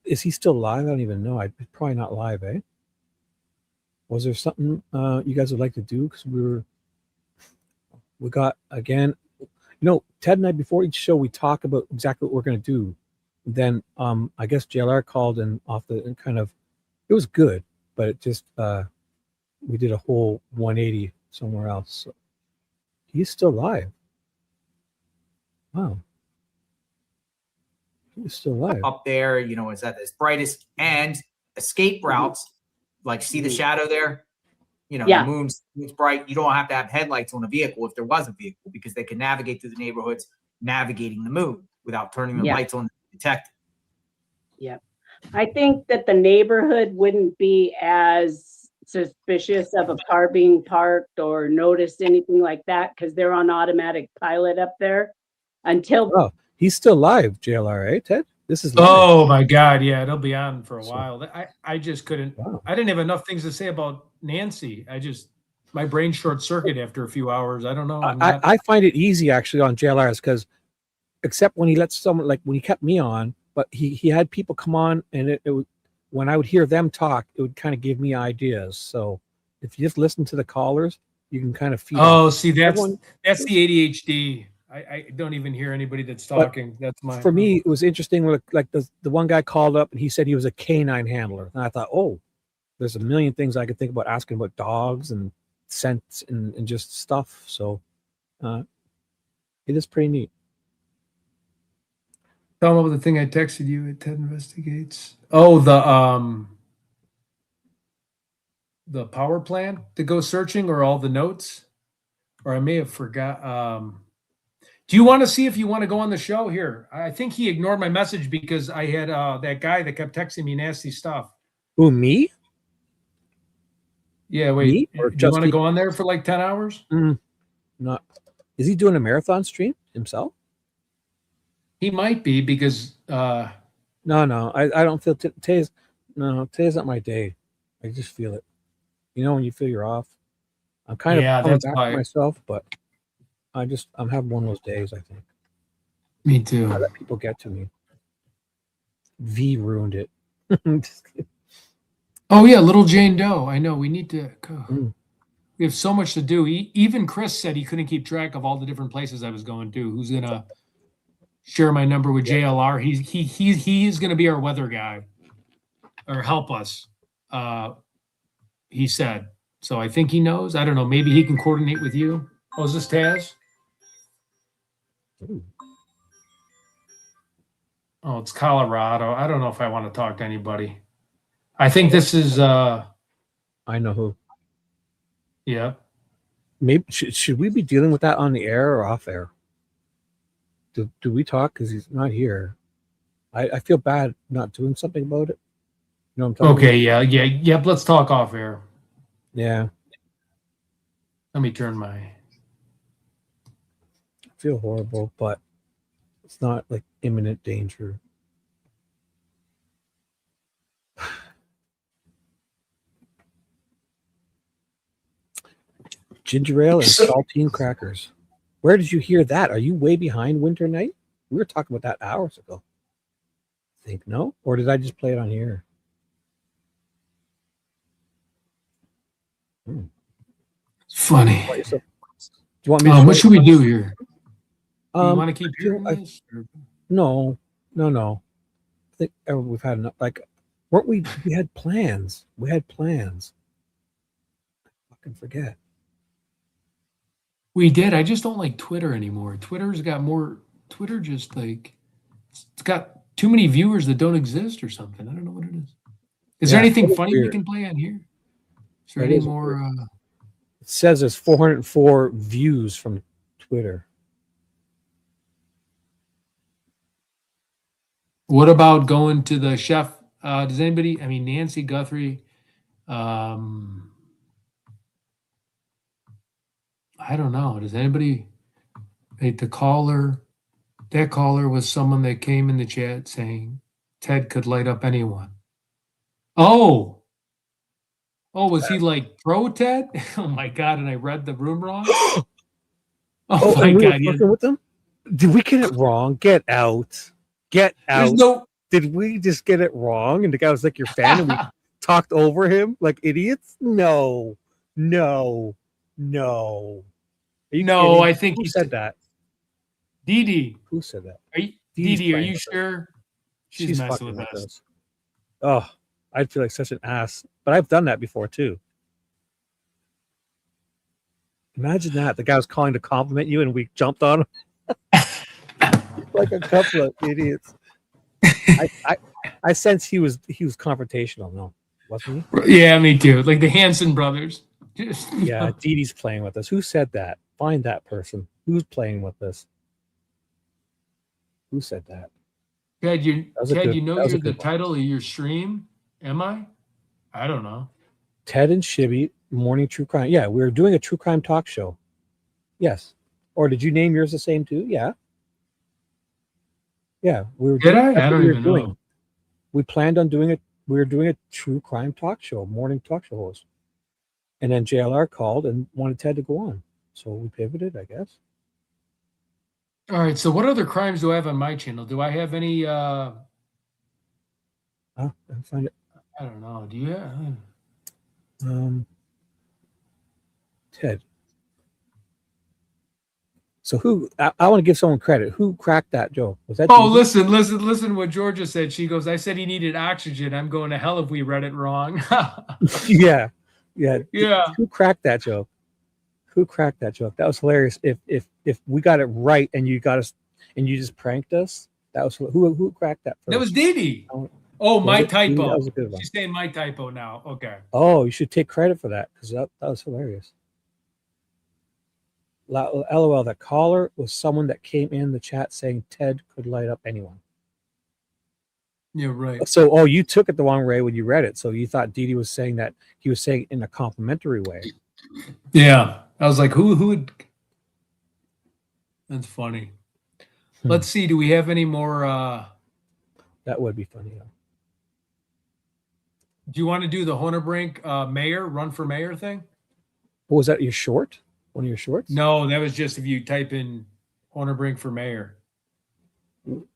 Is he still live? I don't even know. I'd probably not live, eh? Was there something you guys would like to do? Because we got again. You know, Ted and I before each show we talk about exactly what we're going to do. Then I guess JLR called and kind of it was good, but it just we did a whole 180 somewhere else. So he's still live. Wow. He's still alive. Up there, you know, is at its brightest, and escape routes, like see the shadow there, you know, the moon's bright. You don't have to have headlights on a vehicle if there was a vehicle, because they can navigate through the neighborhoods navigating the moon without turning the lights on to detect it. Yeah. I think that the neighborhood wouldn't be as suspicious of a car being parked or noticed anything like that because they're on automatic pilot up there until. Oh, he's still live, JLR, eh, Ted? This is live. Oh my God, yeah, it'll be on for a while. I just couldn't. Wow. I didn't have enough things to say about Nancy. My brain short circuit after a few hours. I don't know. I find it easy actually on JLRs because, except when he lets someone, like when he kept me on, but he had people come on, and it would, when I would hear them talk, it would kind of give me ideas. So if you just listen to the callers, You can kind of feed. Oh, off. see, that's Everyone, the ADHD. I don't even hear anybody that's talking. That's my. For me, it was interesting. Like the one guy called up and he said he was a canine handler, and I thought, oh, there's a million things I could think about asking about dogs and scents and just stuff. So, it is pretty neat. Tell them about the thing I texted you at Ted Investigates. Oh, the power plant to go searching, or all the notes, or I may have forgot. Do you want to see if you want to go on the show here? I think he ignored my message because I had that guy that kept texting me nasty stuff. Who, me? Yeah, wait. Me? Or do you want to go on there for like 10 hours? Not. Is he doing a marathon stream himself? He might be because. No, I don't feel today's not my day. I just feel it. You know when you feel you're off. I'm kind of coming back to myself, but I'm having one of those days. I think. Me too. I let people get to me. V ruined it. Oh yeah, little Jane Doe. I know we need to go. We have so much to do. Even Chris said he couldn't keep track of all the different places I was going to. Who's gonna share my number with JLR? He is gonna be our weather guy or help us. He said. So I think he knows. I don't know. Maybe he can coordinate with you. Oh, is this Taz? Ooh. Oh, it's Colorado. I don't know if I want to talk to anybody. I think this is I know who. Yeah. Maybe should we be dealing with that on the air or off air? Do we talk because he's not here? I feel bad not doing something about it. You know what I'm talking about? Yep. Let's talk off air. Yeah. Let me turn my. I feel horrible, but it's not like imminent danger. Ginger ale and saltine crackers. Where did you hear that? Are you way behind Winter Night? We were talking about that hours ago. I think no? Or did I just play it on here? It's funny. Do you want me what should we do here? Do you want to keep hearing this? No. I think we've had enough. Like, weren't we? We had plans. I fucking forget. We did. I just don't like Twitter anymore. Twitter's got more. Twitter just like it's got too many viewers that don't exist or something. I don't know what it is. Is there anything funny we can play on here? Is there any more? It says there's 404 views from Twitter. What about going to the chef? Does anybody? I mean, Nancy Guthrie. I don't know. Does anybody? The caller. That caller was someone that came in the chat saying Ted could light up anyone. Oh, was he like pro Ted? Oh my God! And I read the room wrong. Oh my God! Fucking with them? Did we get it wrong? Get out! Get out! Did we just get it wrong? And the guy was like your fan, and we talked over him like idiots? No. No, I think who said that. Dee. Who said that? Dee, are you sure? She's messing with us. Oh, I'd feel like such an ass. But I've done that before too. Imagine that. The guy was calling to compliment you and we jumped on him. Like a couple of idiots. I sense he was confrontational, no, wasn't he? Yeah, me too. Like the Hanson brothers. Yeah, Dee's playing with us. Who said that? Find that person. Who's playing with us? Who said that? Ted, you know you're the title of your stream? Am I? I don't know. Ted and Shibby, Morning True Crime. Yeah, we were doing a true crime talk show. Yes. Or did you name yours the same too? Yeah. Yeah. We were Did I? I don't even know. We planned on doing it. We were doing a true crime talk show, morning talk show host. And then JLR called and wanted Ted to go on. So we pivoted, I guess. All right. So what other crimes do I have on my channel? Do I have any I'll find it. I don't know. Do you have Ted. So I want to give someone credit. Who cracked that joke? Was that? Oh, Jodi? listen what Georgia said. She goes, I said he needed oxygen. I'm going to hell if we read it wrong. Yeah. Yeah. Who cracked that joke? Who cracked that joke? That was hilarious. If we got it right and you got us and you just pranked us, that was who cracked that first? That was Didi. Oh, my typo. That was a good one. She's saying my typo now. Okay. Oh, you should take credit for that because that was hilarious. LOL, that caller was someone that came in the chat saying Ted could light up anyone. Yeah, right. So, you took it the wrong way when you read it. So you thought Didi was saying that he was saying in a complimentary way. Yeah. I was like, who would? That's funny. Let's see. Do we have any more? That would be funny. Yeah. Do you want to do the Honerbrink mayor run for mayor thing? What was that? Your short? One of your shorts? No, that was just if you type in Honerbrink for mayor.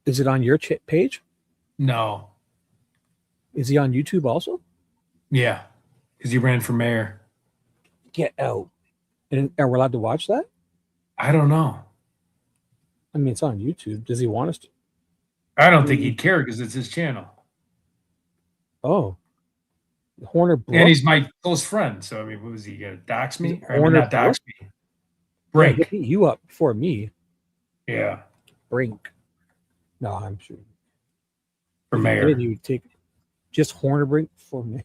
Is it on your page? No. Is he on YouTube also? Yeah, because he ran for mayor. Get out. And are we allowed to watch that? I don't know. I mean, it's on YouTube. Does he want us to? I don't think he'd care because it's his channel. Oh. Horner Brook. And he's my close friend. So, I mean, what was he going to dox me? Or, Horner not dox Brook? me. Brink. Yeah, he beat you up before me. Yeah. Brink. No, I'm sure. For mayor. You would take just Horner Brink for me.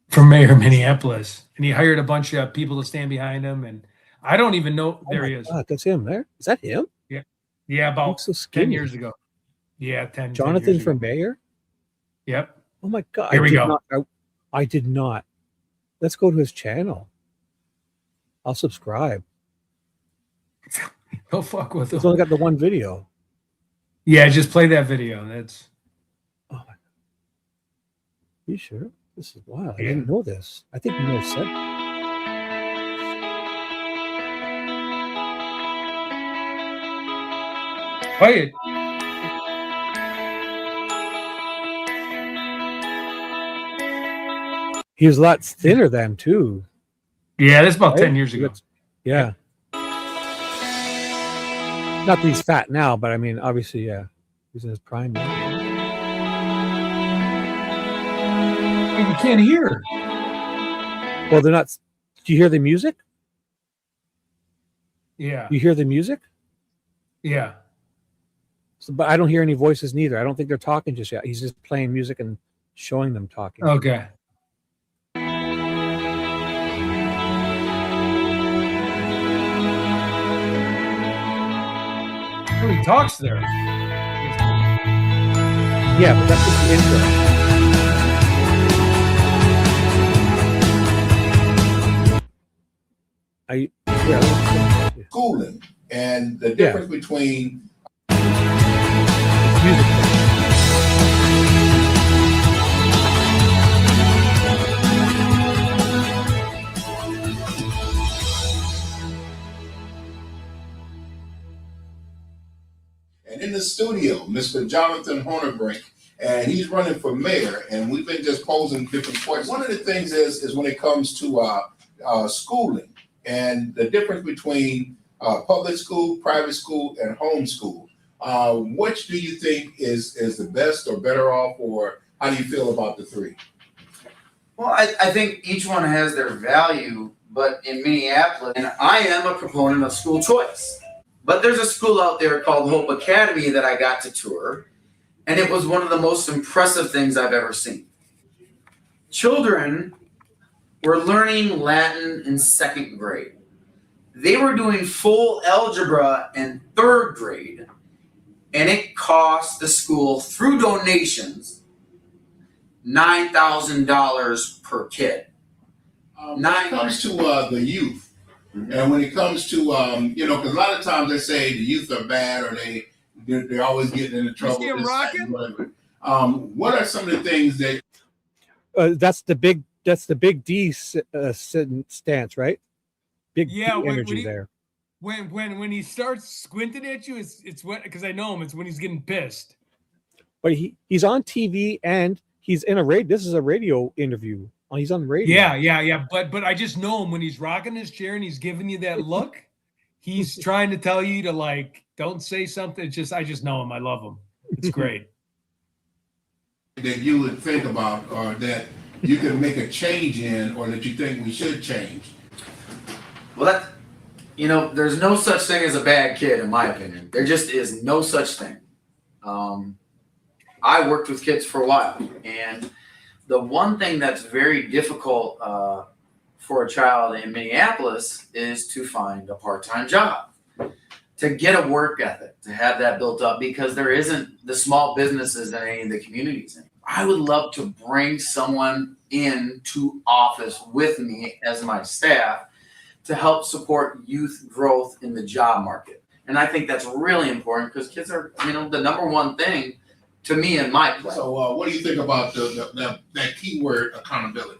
For mayor of Minneapolis. And he hired a bunch of people to stand behind him. And I don't even know. There he is. God, that's him there. Is that him? Yeah. Yeah, about so 10 years ago. Yeah, 10 Jonathan 10 from Mayor? Yep. Oh my God. Here we go. I did not. Let's go to his channel. I'll subscribe. Go fuck with him. He's only got the one video. Yeah, just play that video. That's. Oh my God. You sure? This is wild. I didn't know this. I think you may have said. Play it. He was a lot thinner then too. Yeah, that's about Right? 10 years ago. Yeah. Not that he's fat now, but I mean, obviously, yeah. He's in his prime now. You can't hear. Well, they're not. Do you hear the music? Yeah. You hear the music? Yeah. So, but I don't hear any voices neither. I don't think they're talking just yet. He's just playing music and showing them talking. Okay. Oh, he talks there. Yeah, but that's just the intro. Schooling and the difference between music. And in the studio, Mr. Jonathan Honerbrink, and he's running for mayor, and we've been just posing different questions. One of the things is when it comes to schooling and the difference between public school, private school, and homeschool. Which do you think is the best or better off, or how do you feel about the three? Well, I think each one has their value, but in Minneapolis, and I am a proponent of school choice. But there's a school out there called Hope Academy that I got to tour, and it was one of the most impressive things I've ever seen. Children were learning Latin in 2nd grade. They were doing full algebra in 3rd grade, and it cost the school, through donations, $9,000 per kid. When it comes to the youth, and when it comes to, because a lot of times they say the youth are bad or they're always getting into trouble. You see him rocking? What are some of the things that? That's the big D stance, right? Big D energy there. When he starts squinting at you, it's what, because I know him. It's when he's getting pissed. But he's on TV and he's in a radio. This is a radio interview. Oh, he's on radio. Yeah. But I just know him when he's rocking his chair and he's giving you that look. he's trying to tell you to like, don't say something. It's just, I just know him. I love him. It's great. That you would think about, or that you can make a change in, or that you think we should change? Well, there's no such thing as a bad kid, in my opinion. There just is no such thing. I worked with kids for a while, and the one thing that's very difficult for a child in Minneapolis is to find a part-time job, to get a work ethic, to have that built up, because there isn't the small businesses in any of the communities. I would love to bring someone into office with me as my staff to help support youth growth in the job market. And I think that's really important because kids are, the number one thing to me in my plan. So what do you think about that keyword accountability?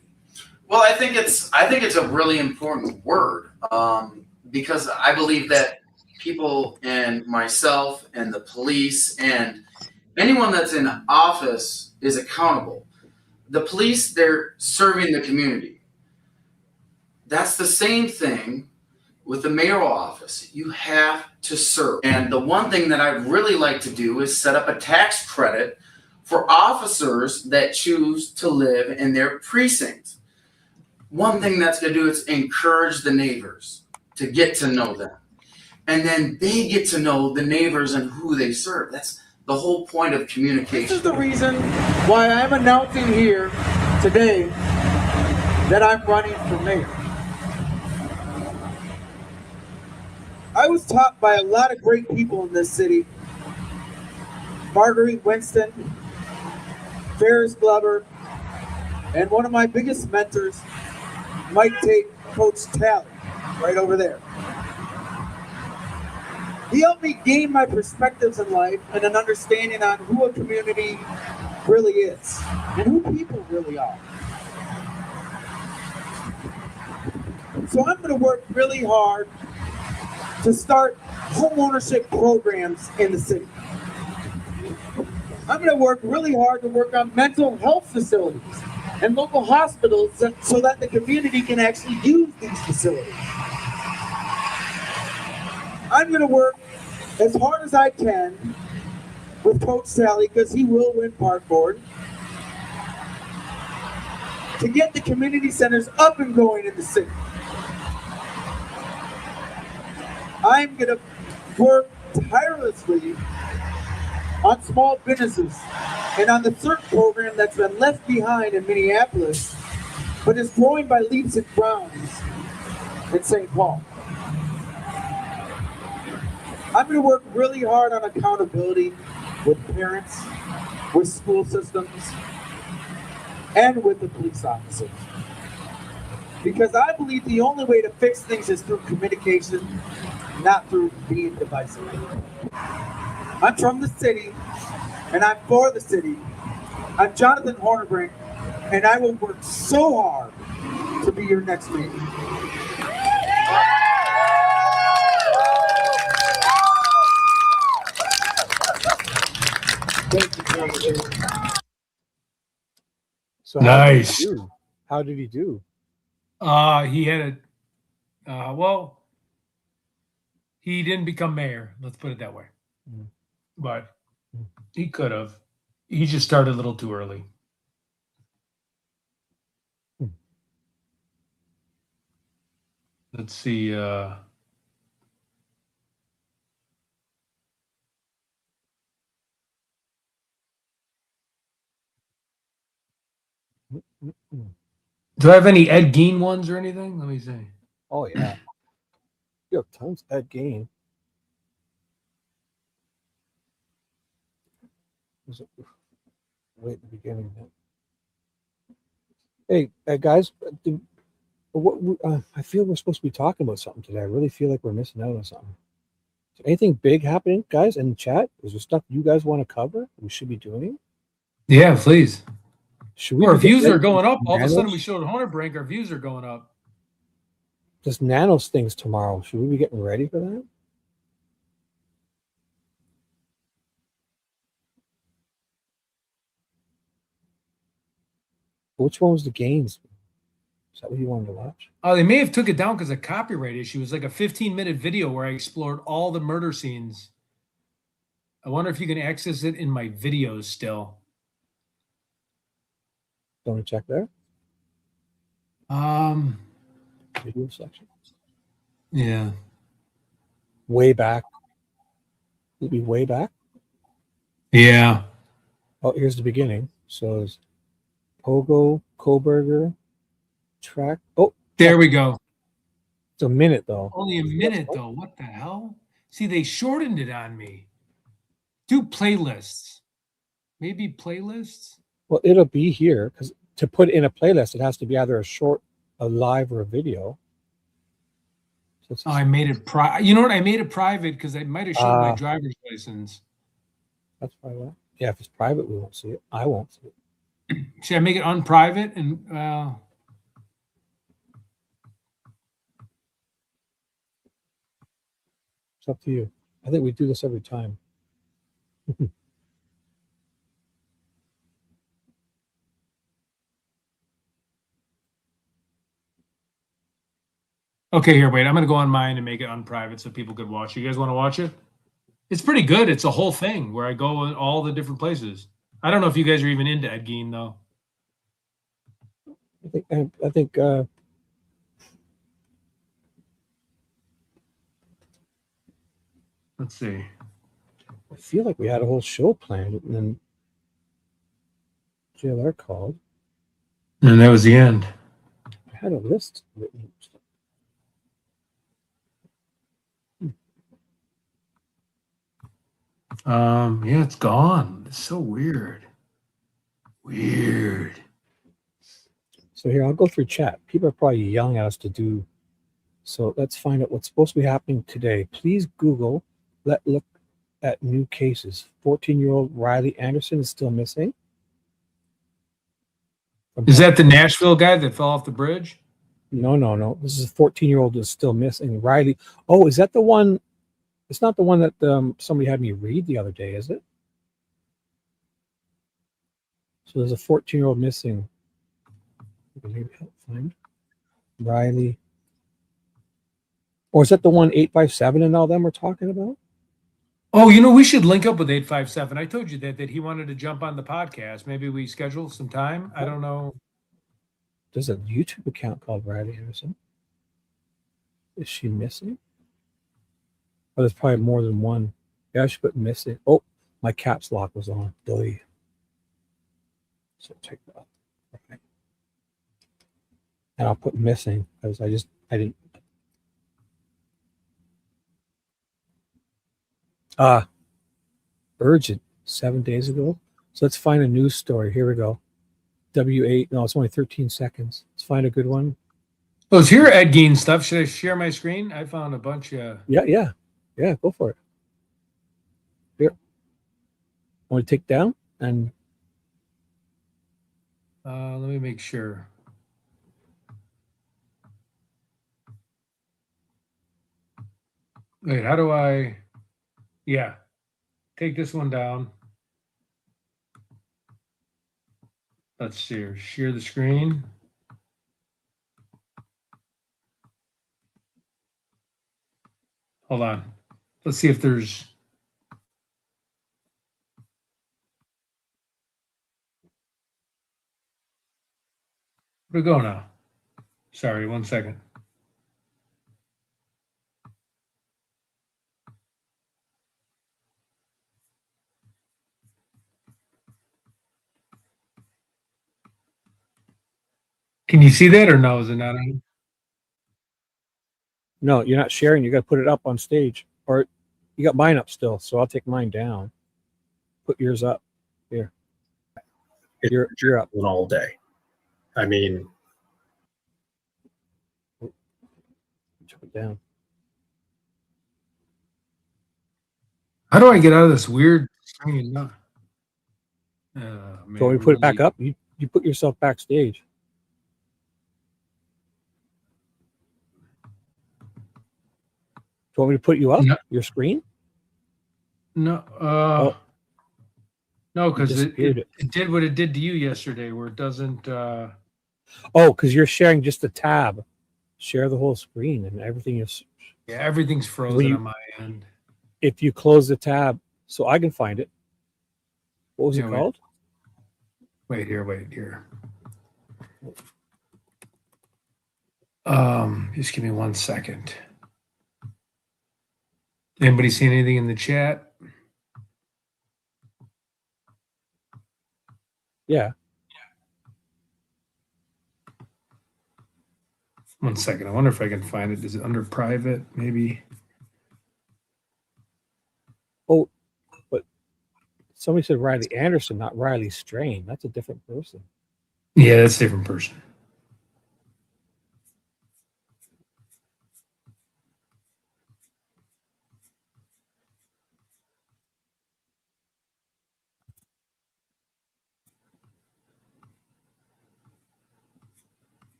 Well, I think it's a really important word because I believe that people and myself and the police and anyone that's in office is accountable. The police, they're serving the community. That's the same thing with the mayoral office. You have to serve. And the one thing that I'd really like to do is set up a tax credit for officers that choose to live in their precinct. One thing that's going to do is encourage the neighbors to get to know them. And then they get to know the neighbors and who they serve. That's the whole point of communication. This is the reason why I'm announcing here today that I'm running for mayor. I was taught by a lot of great people in this city. Marguerite Winston, Ferris Glover, and one of my biggest mentors, Mike Tate, Coach Talley, right over there. He helped me gain my perspectives in life and an understanding on who a community really is and who people really are. So I'm going to work really hard to start home ownership programs in the city. I'm going to work really hard to work on mental health facilities and local hospitals so that the community can actually use these facilities. I'm going to work as hard as I can with Coach Sally, because he will win park board, to get the community centers up and going in the city. I'm going to work tirelessly on small businesses and on the CERT program that's been left behind in Minneapolis, but is growing by leaps and bounds in St. Paul. I'm going to work really hard on accountability with parents, with school systems, and with the police officers. Because I believe the only way to fix things is through communication, not through being divisive. I'm from the city, and I'm for the city. I'm Jonathan Hornerbrink, and I will work so hard to be your next mayor. Thank you. So Nice. How did he do? He had well, he didn't become mayor. Let's put it that way. But he could have. He just started a little too early. Let's see. Do I have any Ed Gein ones or anything? Let me see. Oh yeah, you have tons of Ed Gein. Was it way at the beginning? Hey, guys, I feel we're supposed to be talking about something today. I really feel like we're missing out on something. Is there anything big happening, guys, in the chat? Is there stuff you guys want to cover? We should be doing. Yeah, please. Should we? Our be views getting are going up. All of a sudden, Nanos? we showed Hornerbrink. Our views are going up. Just Nanos things tomorrow. Should we be getting ready for that? Which one was the gains? Is that what you wanted to watch? Oh, they may have took it down because of copyright issue. It was like a 15-minute video where I explored all the murder scenes. I wonder if you can access it in my videos still. Don't we check there? Video section. Yeah. Way back. It'd be way back. Yeah. Oh, here's the beginning. So it's Pogo, Koberger, track. Oh, there we go. It's a minute though. Only a minute though. What the hell? See, they shortened it on me. Do playlists. Maybe playlists. Well, it'll be here because to put in a playlist, it has to be either a live or a video. So Oh, I made it private. You know what? I made it private because I might have showed my driver's license. That's probably why. Yeah, if it's private, we won't see it. I won't see it. Should I make it unprivate? And it's up to you. I think we do this every time. okay, here, wait. I'm going to go on mine and make it unprivate so people could watch. You guys want to watch it? It's pretty good. It's a whole thing where I go in all the different places. I don't know if you guys are even into Ed Gein, though. I think let's see. I feel like we had a whole show planned and then JLR called. And that was the end. I had a list written. Yeah, it's gone. It's so weird. Weird. So here, I'll go through chat. People are probably yelling at us to do. So let's find out what's supposed to be happening today. Please Google, look at new cases. 14-year-old Riley Anderson is still missing. Is that the Nashville guy that fell off the bridge? No. This is a 14-year-old is still missing. Riley. Oh, is that the one? It's not the one that somebody had me read the other day, is it? So there's a 14-year-old missing. Maybe help find Riley. Or is that the one 857 and all them we're talking about? Oh, you know, we should link up with 857. I told you that he wanted to jump on the podcast. Maybe we schedule some time. I don't know. There's a YouTube account called Riley Anderson. Is she missing? Oh, there's probably more than one. Yeah, I should put missing. Oh, my caps lock was on. Delete. So take that off. Okay. And I'll put missing because I didn't. Urgent 7 days ago. So let's find a news story. Here we go. W8. No, it's only 13 seconds. Let's find a good one. Oh, it's here Ed Gein stuff. Should I share my screen? I found a bunch of. Yeah, go for it. Here. Want to take down and. Let me make sure. Wait, how do I? Yeah, take this one down. Let's see here. Share the screen. Hold on. Let's see if there's. Where'd it go now? Sorry, 1 second. Can you see that or no? Is it not on? No, you're not sharing. You got to put it up on stage, or you got mine up still. So I'll take mine down. Put yours up. Here. You're up all day. I mean, took it down. How do I get out of this weird screen? So we put it back up. You put yourself backstage. Do you want me to put you up? No. Your screen? No. No, because it did what it did to you yesterday, where it doesn't. Oh, because you're sharing just the tab. Share the whole screen and everything is. Yeah, everything's frozen on my end. If you close the tab, so I can find it. What was it called? Wait here. Just give me 1 second. Anybody see anything in the chat? Yeah. 1 second. I wonder if I can find it. Is it under private? Maybe. Oh, but somebody said Riley Anderson, not Riley Strain. That's a different person. Yeah, that's a different person.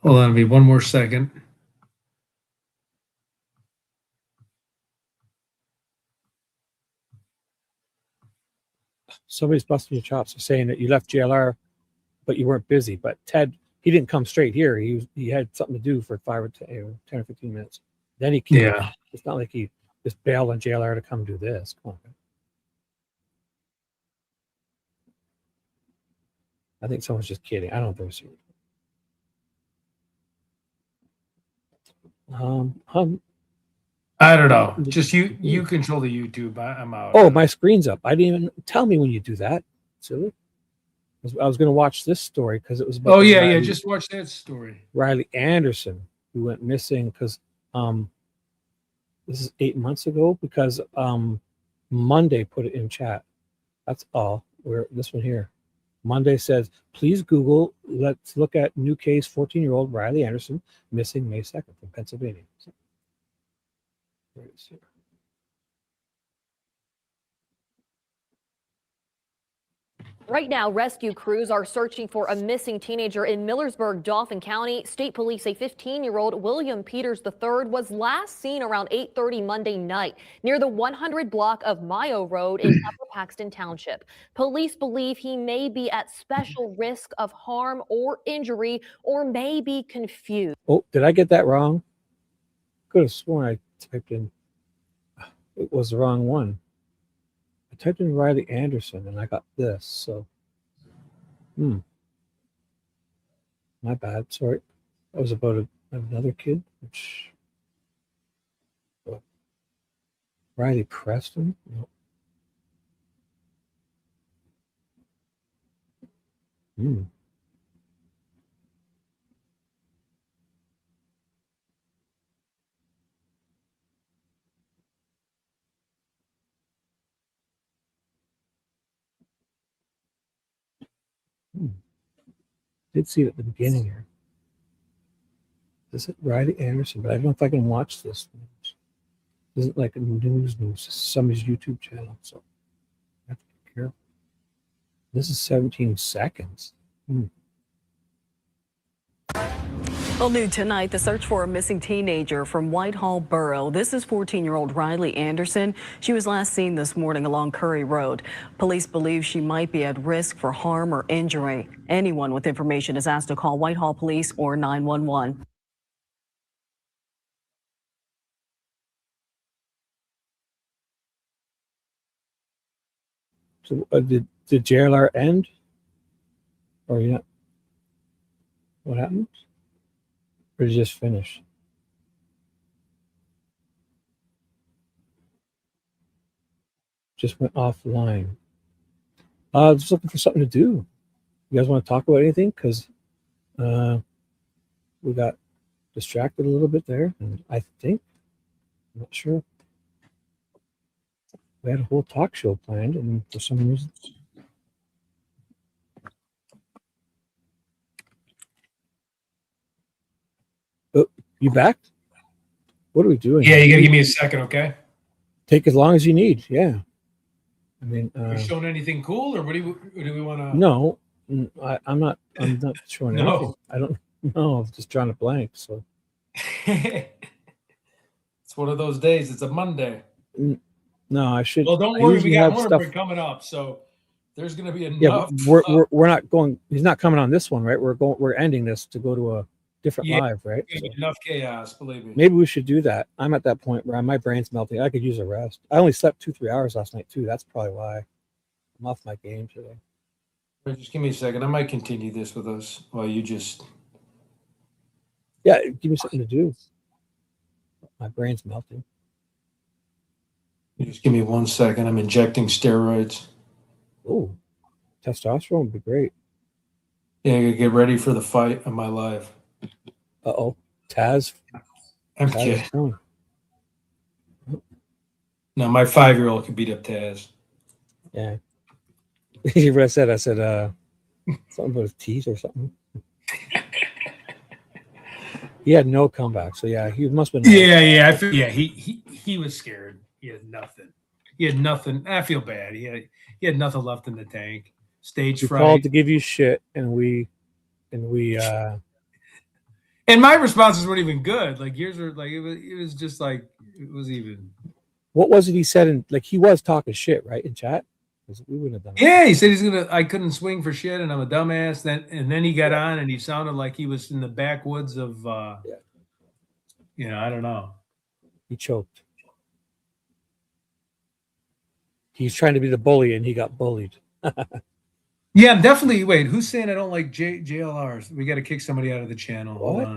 Hold on, me 1 more second. Somebody's busting your chops for saying that you left JLR, but you weren't busy. But Ted, he didn't come straight here. He had something to do for 5 or 10 or 15 minutes. Then he came. Yeah. It's not like he just bailed on JLR to come do this. Come on. I think someone's just kidding. I don't think so. I don't know. Just you control the YouTube. I'm out. Oh, my screen's up. I didn't even tell me when you do that. Silly. I was going to watch this story because it was about. Oh yeah. Just watch that story. Riley Anderson, who went missing because this is 8 months ago because Monday put it in chat. That's all. This one here. Monday says, please Google. Let's look at new case. 14-year-old Riley Anderson missing May 2nd from Pennsylvania. Right now, rescue crews are searching for a missing teenager in Millersburg, Dauphin County. State police say 15-year-old William Peters III was last seen around 8:30 Monday night near the 100 block of Mayo Road in Upper Paxton Township. Police believe he may be at special risk of harm or injury or may be confused. Oh, did I get that wrong? Could have sworn I typed in. It was the wrong one. I typed in Riley Anderson and I got this. So, my bad. Sorry. That was about another kid. Riley Preston. No. Did see it at the beginning here. Is it Riley Anderson? But I don't know if I can watch this. This isn't like a news. It's somebody's YouTube channel. So I have to be careful. This is 17 seconds. Well, new tonight, the search for a missing teenager from Whitehall Borough. This is 14-year-old Riley Anderson. She was last seen this morning along Curry Road. Police believe she might be at risk for harm or injury. Anyone with information is asked to call Whitehall Police or 911. So did JLR end? Or you not? What happened? Or did you just finish? Just went offline. Just looking for something to do. You guys want to talk about anything? Because we got distracted a little bit there, and I think, I'm not sure. We had a whole talk show planned, and for some reason. Oh, you back? What are we doing? Yeah, you gotta give me a second, okay? Take as long as you need. Yeah. I mean, Are you showing anything cool, or what do we want to? No, I'm not showing No. anything. I don't know. I'm just drawing a blank. So It's one of those days. It's a Monday. no, I should. Well, don't I worry. We usually got have more stuff. coming up. So There's going to be enough. Yeah, we're not going. He's not coming on this one, right? We're ending this to go to a different live, right? So, enough chaos, believe me. Maybe we should do that. I'm at that point where my brain's melting. I could use a rest. I only slept 2-3 hours last night too. That's probably why I'm off my game today. Just give me a second. I might continue this with us while you just. Yeah, give me something to do. My brain's melting. You just give me 1 second. I'm injecting steroids. Oh, testosterone would be great. Yeah, get ready for the fight of my life. Uh-oh. Taz. I'm kidding. No, my 5-year-old could beat up Taz. Yeah. You read I said something about his teeth or something. He had no comeback. So yeah, he must have been. Yeah. He was scared. He had nothing. I feel bad. He had nothing left in the tank. Stage fright. Called to give you shit, and we. And my responses weren't even good. Like yours were like it was just like it was even. What was it he said? And like he was talking shit, right, in chat. We wouldn't have done it. Yeah, he said I couldn't swing for shit, and I'm a dumbass. Then he got on, and he sounded like he was in the backwoods of. I don't know. He choked. He's trying to be the bully, and he got bullied. Yeah, I'm definitely. Wait, who's saying I don't like JLRs? We got to kick somebody out of the channel. Hold on.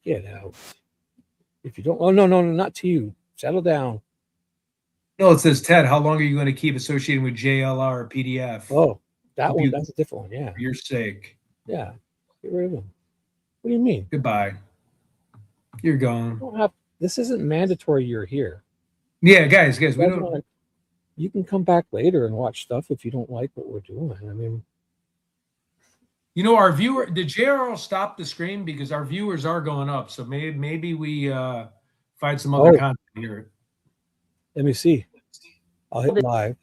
Get out. If you don't, oh no, not to you. Settle down. No, it says Ted. How long are you going to keep associating with JLR or PDF? Oh, that one. That's a different one. Yeah. For your sake. Yeah. Get rid of them. What do you mean? Goodbye. You're gone. This isn't mandatory. You're here. Yeah, guys, we don't. You can come back later and watch stuff if you don't like what we're doing. I mean, our viewer, did JRL stop the stream because our viewers are going up? So maybe we find some other content here. Let me see. I'll hit live.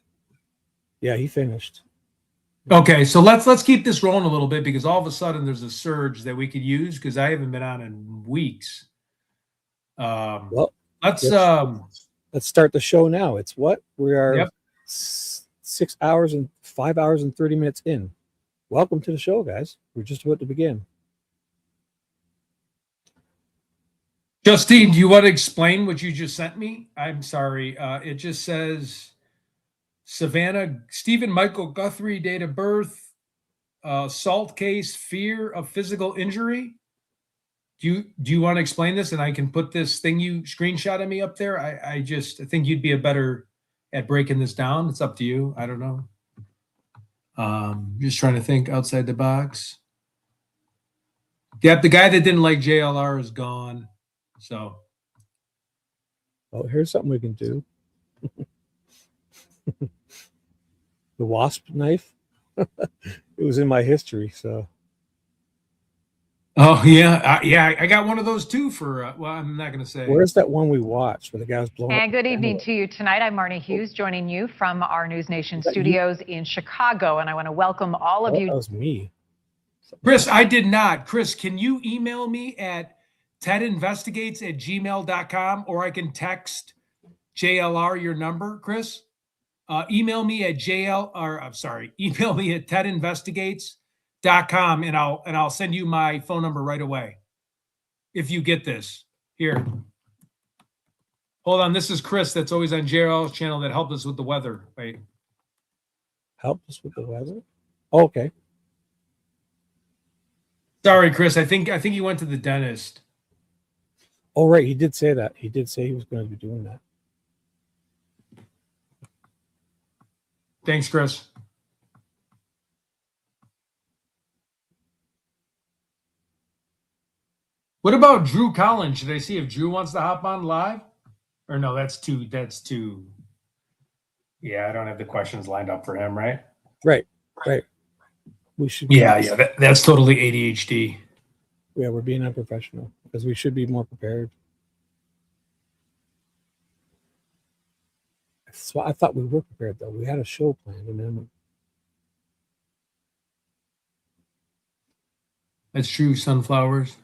Yeah, he finished. Okay, so let's keep this rolling a little bit because all of a sudden there's a surge that we could use because I haven't been on in weeks. Well, let's start the show now. It's what we are 6 hours and 5 hours and 30 minutes in. Welcome to the show, guys. We're just about to begin. Justine, do you want to explain what you just sent me? I'm sorry. It just says Savannah, Stephen Michael Guthrie, date of birth, assault case, fear of physical injury. Do you want to explain this? And I can put this thing you screenshot of me up there. I think you'd be a better at breaking this down. It's up to you. I don't know. Just trying to think outside the box. Yep, the guy that didn't like JLR is gone. So. Oh, here's something we can do. The wasp knife. It was in my history, so. Oh yeah, I got one of those too. For well, I'm not going to say. Where's that one we watched where the guy was blowing? And good evening to you tonight. I'm Marnie Hughes, joining you from our News Nation studios in Chicago, and I want to welcome all of you. That was me, Chris. I did not. Chris, can you email me at tedinvestigates@gmail.com, or I can text JLR your number, Chris. Email me at email me at tedinvestigates.com, and I'll send you my phone number right away. If you get this. Here. Hold on, this is Chris that's always on JL's channel that helped us with the weather. Wait. Helped us with the weather? Oh, okay. Sorry, Chris. I think he went to the dentist. Oh, right. He did say that. He did say he was going to be doing that. Thanks, Chris. What about Drew Collins? Should I see if Drew wants to hop on live? Or no, that's too. Yeah, I don't have the questions lined up for him, right? Right. We should. Yeah, that's totally ADHD. Yeah, we're being unprofessional because we should be more prepared. So I thought we were prepared though. We had a show planned, and then. That's true. Sunflowers.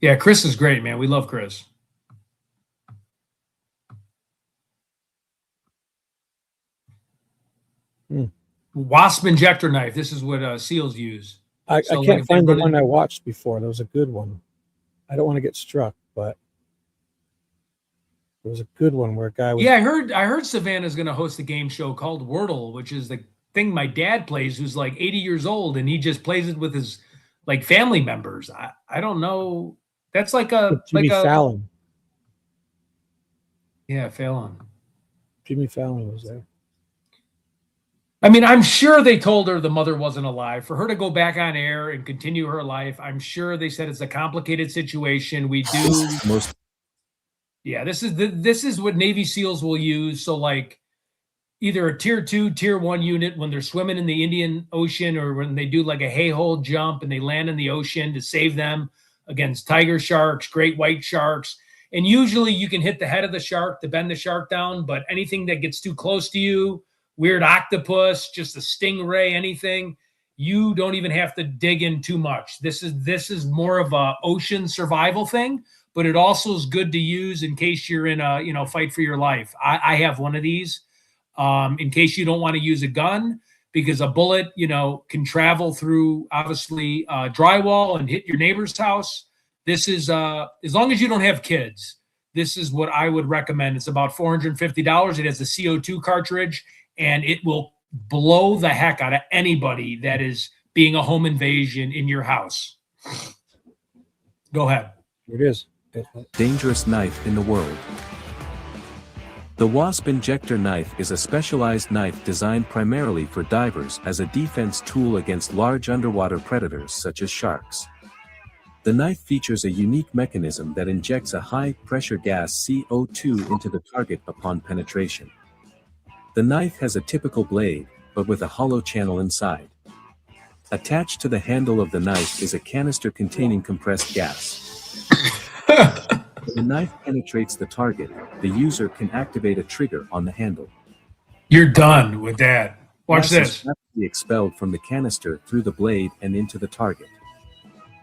Yeah, Chris is great, man. We love Chris. wasp injector knife. This is what SEALs use. I So, like, can't if they find the run one in- I watched before. There was a good one. I don't want to get struck, but there was a good one where a guy was. Yeah, I heard Savannah's going to host a game show called Wordle, which is the thing my dad plays, who's like 80 years old, and he just plays it with his like family members. I don't know. That's like Jimmy Fallon. Yeah, Fallon. Jimmy Fallon was there. I mean, I'm sure they told her the mother wasn't alive. For her to go back on air and continue her life, I'm sure they said it's a complicated situation. We do. Yeah, this is what Navy SEALs will use. So, like, either a tier 2, tier 1 unit when they're swimming in the Indian Ocean, or when they do like a hay-hole jump and they land in the ocean to save them against tiger sharks, great white sharks. And usually you can hit the head of the shark to bend the shark down, but anything that gets too close to you, weird octopus, just a stingray, anything, you don't even have to dig in too much. This is more of a ocean survival thing, but it also is good to use in case you're in a fight for your life. I have one of these in case you don't want to use a gun, because a bullet can travel through obviously drywall and hit your neighbor's house. This is as long as you don't have kids, this is what I would recommend. It's about $450. It has a CO2 cartridge, and it will blow the heck out of anybody that is being a home invasion in your house. Go ahead. Here it is. Dangerous knife in the world. The Wasp Injector Knife is a specialized knife designed primarily for divers as a defense tool against large underwater predators such as sharks. The knife features a unique mechanism that injects a high-pressure gas CO2 into the target upon penetration. The knife has a typical blade, but with a hollow channel inside. Attached to the handle of the knife is a canister containing compressed gas. When the knife penetrates the target, the user can activate a trigger on the handle. You're done with that. Watch Gas is this. rapidly expelled from the canister through the blade and into the target.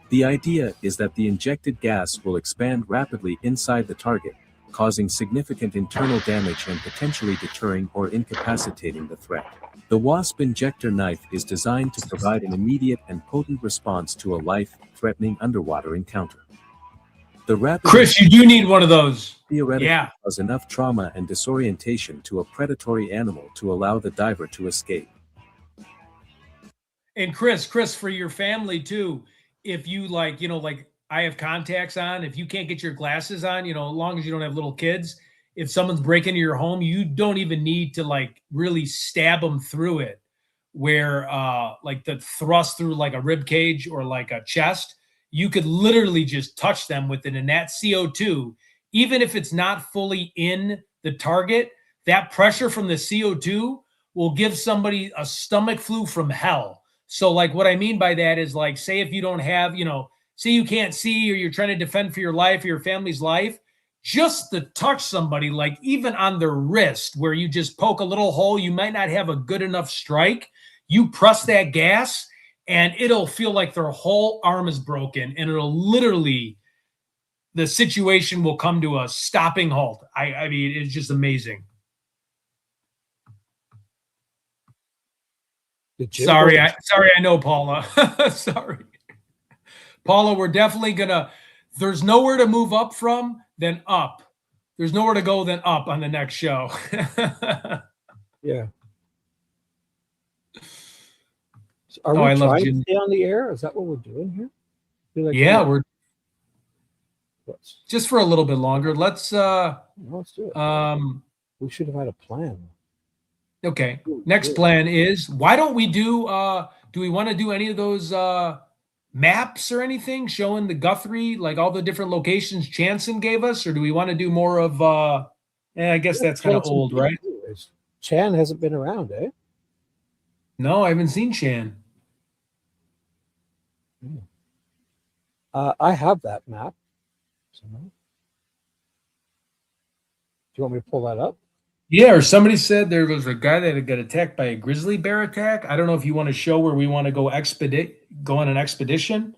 The idea is that the injected gas will expand rapidly inside the target, causing significant internal damage and potentially deterring or incapacitating the threat. The Wasp Injector Knife is designed to provide an immediate and potent response to a life-threatening underwater encounter. The rapid Chris, you do need one of those. Theoretically Yeah. cause enough trauma and disorientation to a predatory animal to allow the diver to escape. And Chris, for your family too, if you like I have contacts on, if you can't get your glasses on, as long as you don't have little kids, if someone's breaking into your home, you don't even need to like really stab them through it, where like the thrust through like a rib cage or like a chest. You could literally just touch them with it, and that CO2, even if it's not fully in the target, that pressure from the CO2 will give somebody a stomach flu from hell. So like what I mean by that is, like, say if you don't have, say you can't see, or you're trying to defend for your life or your family's life, just to touch somebody, like even on their wrist, where you just poke a little hole, you might not have a good enough strike, you press that gas, and it'll feel like their whole arm is broken, and it'll literally, the situation will come to a stopping halt. I mean, it's just amazing. Sorry, I know, Paula. Sorry. Paula, we're definitely gonna, there's nowhere to move up from, then up. There's nowhere to go than up on the next show. Yeah. Are Oh, I we love trying to Jim. stay on the air? Is that what we're doing here? Feel like Yeah, we're just for a little bit longer. Let's do it. We should have had a plan. Okay. Next plan is, why don't we do we want to do any of those maps or anything showing the Guthrie, like all the different locations Chanson gave us, or do we want to do more of I guess that's kind of Chanson old, right? Chan hasn't been around, eh? No, I haven't seen Chan. I have that map. So, do you want me to pull that up? Yeah, or somebody said there was a guy that had got attacked by a grizzly bear attack. I don't know if you want to show where we want to go on an expedition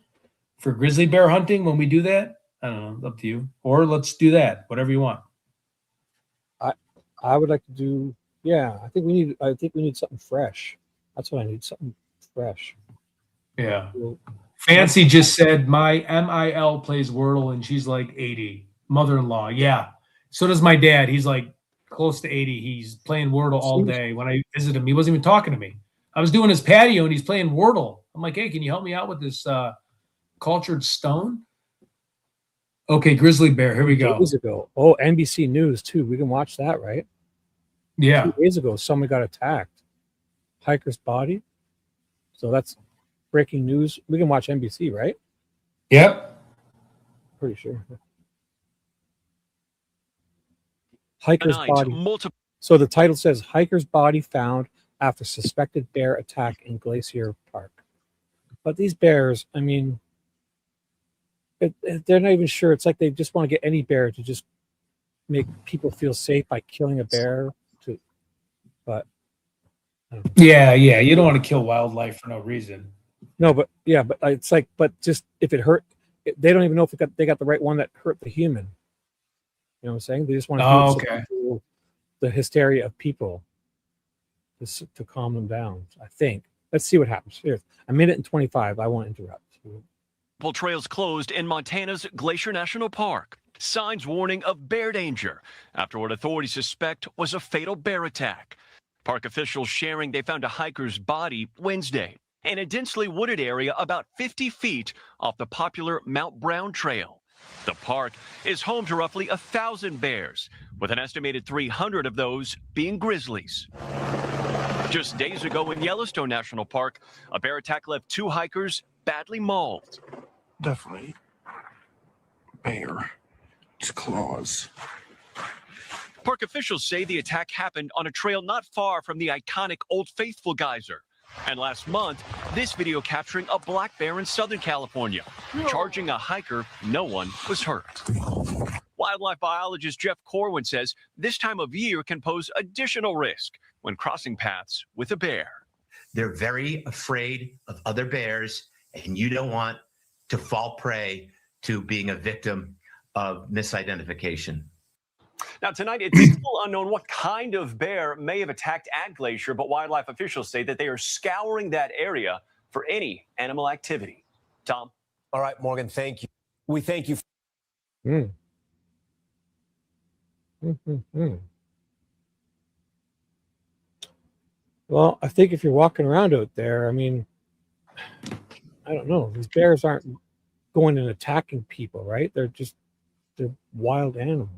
for grizzly bear hunting when we do that. I don't know, up to you. Or let's do that, whatever you want. I would like to do, yeah, I think we need something fresh. That's what I need. Something fresh. Yeah. Well, Fancy just said my MIL plays Wordle and she's like 80. Mother-in-law. Yeah. So does my dad. He's like close to 80. He's playing Wordle all day. When I visited him, he wasn't even talking to me. I was doing his patio and he's playing Wordle. I'm like, hey, can you help me out with this cultured stone? Okay, grizzly bear. Here we go. Days ago. Oh, NBC News too. We can watch that, right? Yeah. 2 days ago, someone got attacked. Hiker's body. So that's breaking news. We can watch NBC, right? Yep. Pretty sure. Hiker's body. So the title says hiker's body found after suspected bear attack in Glacier Park. But these bears, I mean, they're not even sure. It's like they just want to get any bear to just make people feel safe by killing a bear. But yeah, you don't want to kill wildlife for no reason. No, but yeah, but it's like, but just if it hurt, they don't even know if they got the right one that hurt the human. You know what I'm saying? They just want to do the hysteria of people to calm them down. I think. Let's see what happens. Here, a minute and 25. I won't interrupt. Trails closed in Montana's Glacier National Park. Signs warning of bear danger after what authorities suspect was a fatal bear attack. Park officials sharing they found a hiker's body Wednesday in a densely wooded area about 50 feet off the popular Mount Brown Trail. The park is home to roughly 1,000 bears, with an estimated 300 of those being grizzlies. Just days ago in Yellowstone National Park, a bear attack left 2 hikers badly mauled. Definitely bear. Its claws. Park officials say the attack happened on a trail not far from the iconic Old Faithful geyser. And last month, this video capturing a black bear in Southern California. Charging a hiker, no one was hurt. Wildlife biologist Jeff Corwin says this time of year can pose additional risk when crossing paths with a bear. They're very afraid of other bears, and you don't want to fall prey to being a victim of misidentification. Now, tonight, it's still unknown what kind of bear may have attacked at Glacier, but wildlife officials say that they are scouring that area for any animal activity. Tom? All right, Morgan, thank you. We thank you. Well, I think if you're walking around out there, I mean, I don't know. These bears aren't going and attacking people, right? They're wild animals.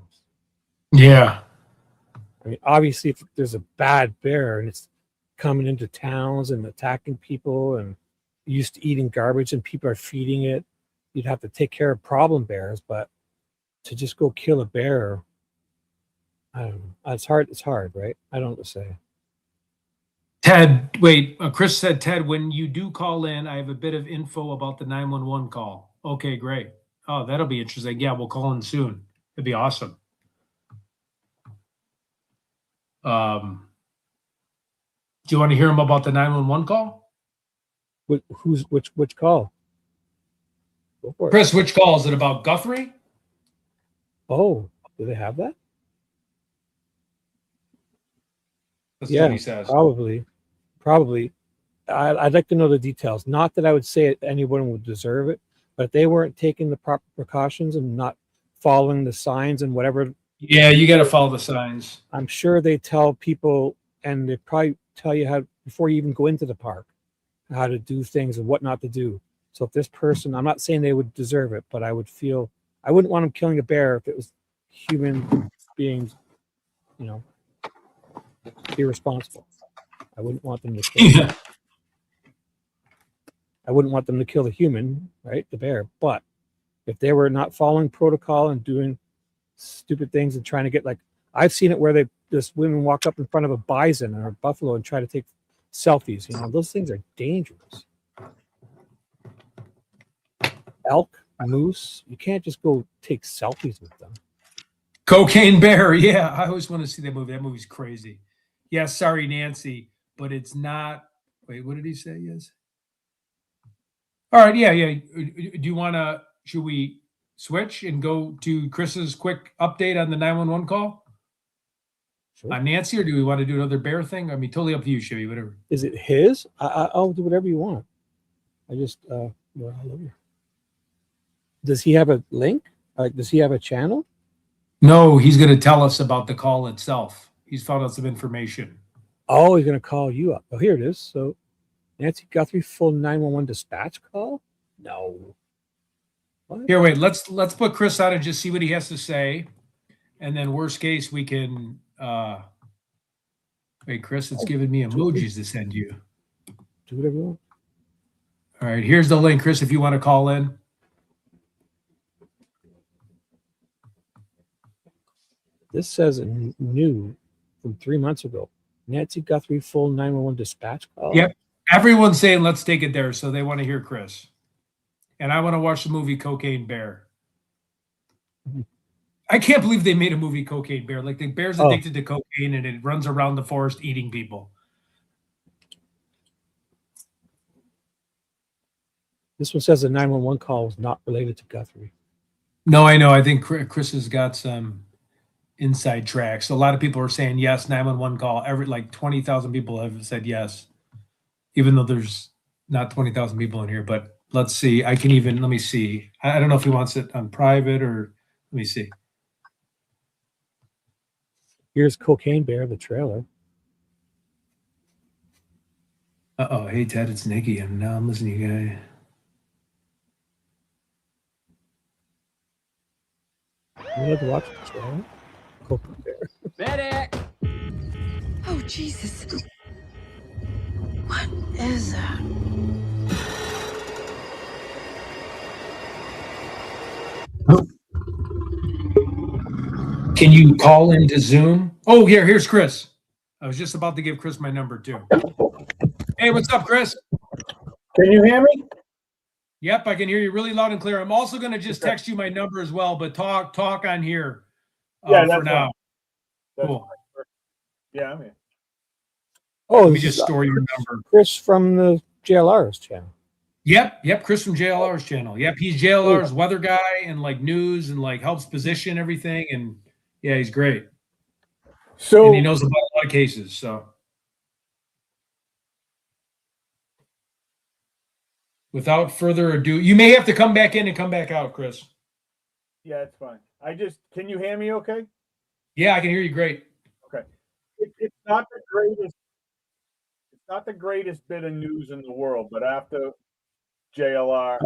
Yeah. I mean, obviously, if there's a bad bear and it's coming into towns and attacking people and used to eating garbage and people are feeding it, you'd have to take care of problem bears. But to just go kill a bear, I don't know. It's hard. It's hard, right? I don't know what to say. Ted, wait. Chris said, Ted, when you do call in, I have a bit of info about the 911 call. Okay, great. Oh, that'll be interesting. Yeah, we'll call in soon. It'd be awesome. Do you want to hear him about the 911 call? Which call? Go for it. Chris, which call? Is it about Guthrie? Oh, do they have that? That's yeah, what he says. Probably. I'd like to know the details. Not that I would say anyone would deserve it, but if they weren't taking the proper precautions and not following the signs and whatever. Yeah, you got to follow the signs. I'm sure they tell people, and they probably tell you how, before you even go into the park, how to do things and what not to do. So if this person, I'm not saying they would deserve it, but I would feel, I wouldn't want them killing a bear if it was human beings, you know, irresponsible. I wouldn't want them to kill I wouldn't want them to kill the human, right? The bear. But if they were not following protocol and doing stupid things and trying to get, like, I've seen it where this women walk up in front of a bison or a buffalo and try to take selfies. You know, those things are dangerous. Elk, moose, you can't just go take selfies with them. Cocaine Bear. Yeah, I always want to see that movie. That movie's crazy. Yeah, sorry, Nancy, but it's not. Wait, what did he say? Yes. All right. Yeah. Do you want to? Should we switch and go to Chris's quick update on the 911 call? Sure. Nancy, or do we want to do another bear thing? I mean, totally up to you, Shibby, whatever. Is it his? I'll do whatever you want. I just we're all over. Does he have a link? Does he have a channel? No, he's going to tell us about the call itself. He's found out some information. Oh, he's going to call you up. Oh, here it is. So, Nancy Guthrie, full 911 dispatch call? No. What? Here, wait. Let's put Chris on and just see what he has to say, and then worst case we can. Wait, Chris, it's giving me emojis to send you. Do whatever you want. All right, here's the link, Chris, if you want to call in. This says new from 3 months ago. Nancy Guthrie, full 911 dispatch call. Yep. Everyone's saying let's take it there, so they want to hear Chris. And I want to watch the movie Cocaine Bear. I can't believe they made a movie Cocaine Bear. Like the bear's addicted to cocaine and it runs around the forest eating people. This one says the 911 call was not related to Guthrie. No, I know. I think Chris has got some inside tracks. A lot of people are saying yes, 911 call. Like 20,000 people have said yes, even though there's not 20,000 people in here. But let's see. Let me see. I don't know if he wants it on private or let me see. Here's Cocaine Bear, the trailer. Uh-oh. Hey, Ted, it's Nikki. And now I'm listening to you guys. You like to watch the trailer? Cocaine Bear. Medic! Oh, Jesus. What is that? Can you call into Zoom? Oh, here's Chris. I was just about to give Chris my number too. Hey, what's up, Chris? Can you hear me? Yep, I can hear you really loud and clear. I'm also going to just text you my number as well, but talk on here Yeah, for now. Cool. Fine. Yeah, I'm here. Oh, Let me just store your number. Chris from the JLR's channel. Yep, Chris from JLR's channel. Yep, he's JLR's weather guy and like news and like helps position everything. And yeah, he's great. So and he knows about a lot of cases. So without further ado, you may have to come back in and come back out, Chris. Yeah, it's fine. Can you hear me okay? Yeah, I can hear you great. Okay. It's not the greatest. It's not the greatest bit of news in the world, but after JLR.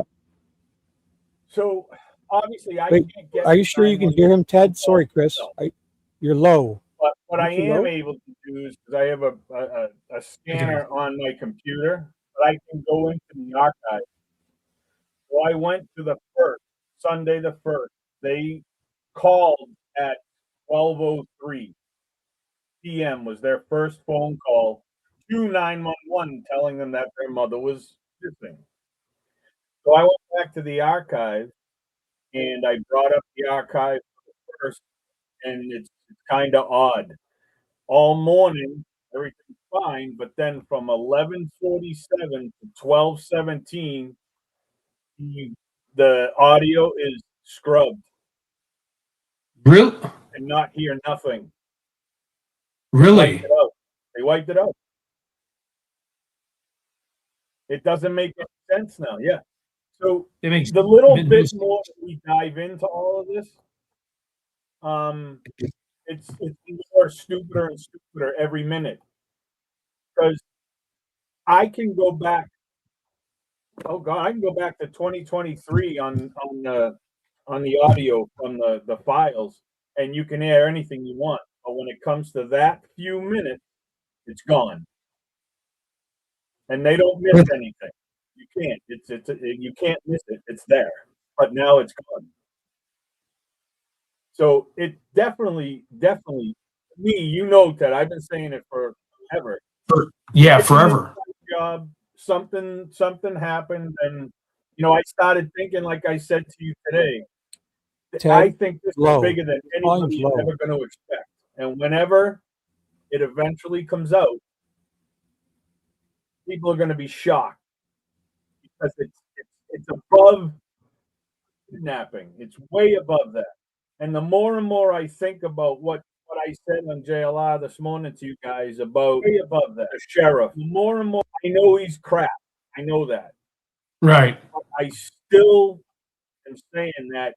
So obviously, I Wait, can't get. are you sure you can hear him, Ted? Sorry, Chris. You're low. But what I You am low? able to do is because I have a scanner on my computer, but I can go into the archive. So I went to the Sunday the 1st. They called at 12:03 p.m. was their first phone call to 911 telling them that their mother was missing. So I went back to the archive and I brought up the archive first, and it's kind of odd. All morning, everything's fine, but then from 11:47 to 12:17, the audio is scrubbed. Really? And not hear nothing. Really? They wiped it out. It doesn't make any sense now. Yeah. So it makes the little bit more that we dive into all of this, it's more stupider and stupider every minute. Because I can go back. Oh God, I can go back to 2023 on the audio from the files, and you can air anything you want. But when it comes to that few minutes, it's gone, and they don't miss anything. You can't. You can't miss it. It's there, but now it's gone. So it definitely me. You know, Ted. I've been saying it forever. Yeah, forever. Job. Something happened, and I started thinking, like I said to you today. Ted, I think this low. is bigger than anybody's Low. ever going to expect. And whenever it eventually comes out, people are going to be shocked because it's above kidnapping. It's way above that. And the more and more I think about what what I said on JLR this morning to you guys about way above that. The sheriff. More and more, I know he's crap. I know that. Right. But I still am saying that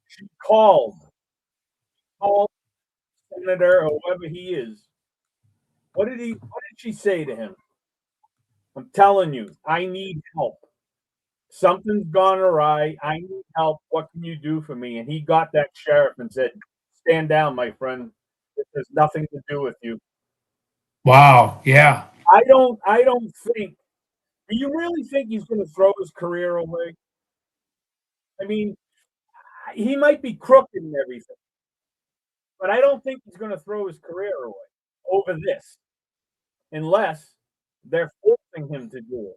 she called Senator or whoever he is. What did she say to him? I'm telling you, I need help. Something's gone awry. I need help. What can you do for me? And he got that sheriff and said, stand down, my friend. This has nothing to do with you. Wow. Yeah. I don't think, do you really think he's going to throw his career away? I mean, he might be crooked and everything, but I don't think he's going to throw his career away over this, unless they're forcing him to do it.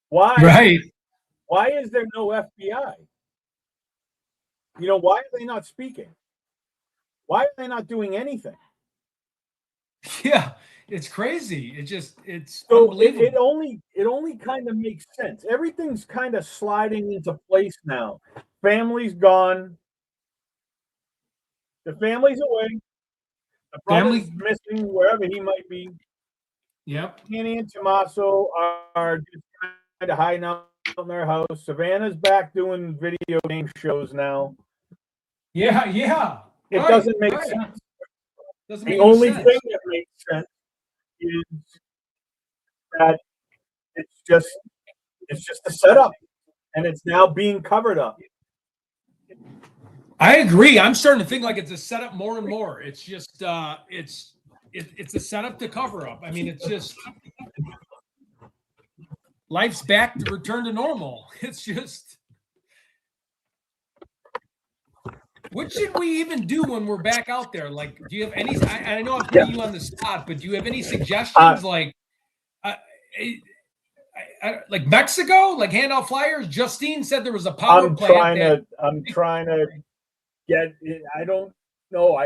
Why? Right. Why is there no FBI? You know, why are they not speaking? Why are they not doing anything? Yeah. It's crazy. It's So unbelievable. it only kind of makes sense. Everything's kind of sliding into place now. Family's gone. The family's away. The brother's missing wherever he might be. Yep. Annie and Tommaso are just kind of hiding out in their house. Savannah's back doing video game shows now. Yeah. Yeah. It Right, doesn't make right. sense. Doesn't The make any only sense. thing that makes sense is that it's just a setup, and it's now being covered up. I agree. I'm starting to think like it's a setup more and more. It's just it's a setup to cover up. I mean, it's just life's back to return to normal. It's just what should we even do when we're back out there? Like, do you have any? I know I'm putting you on the spot, but do you have any suggestions? Like Mexico, like hand out flyers. Justine said there was a power plant. I'm trying to get it. I don't know.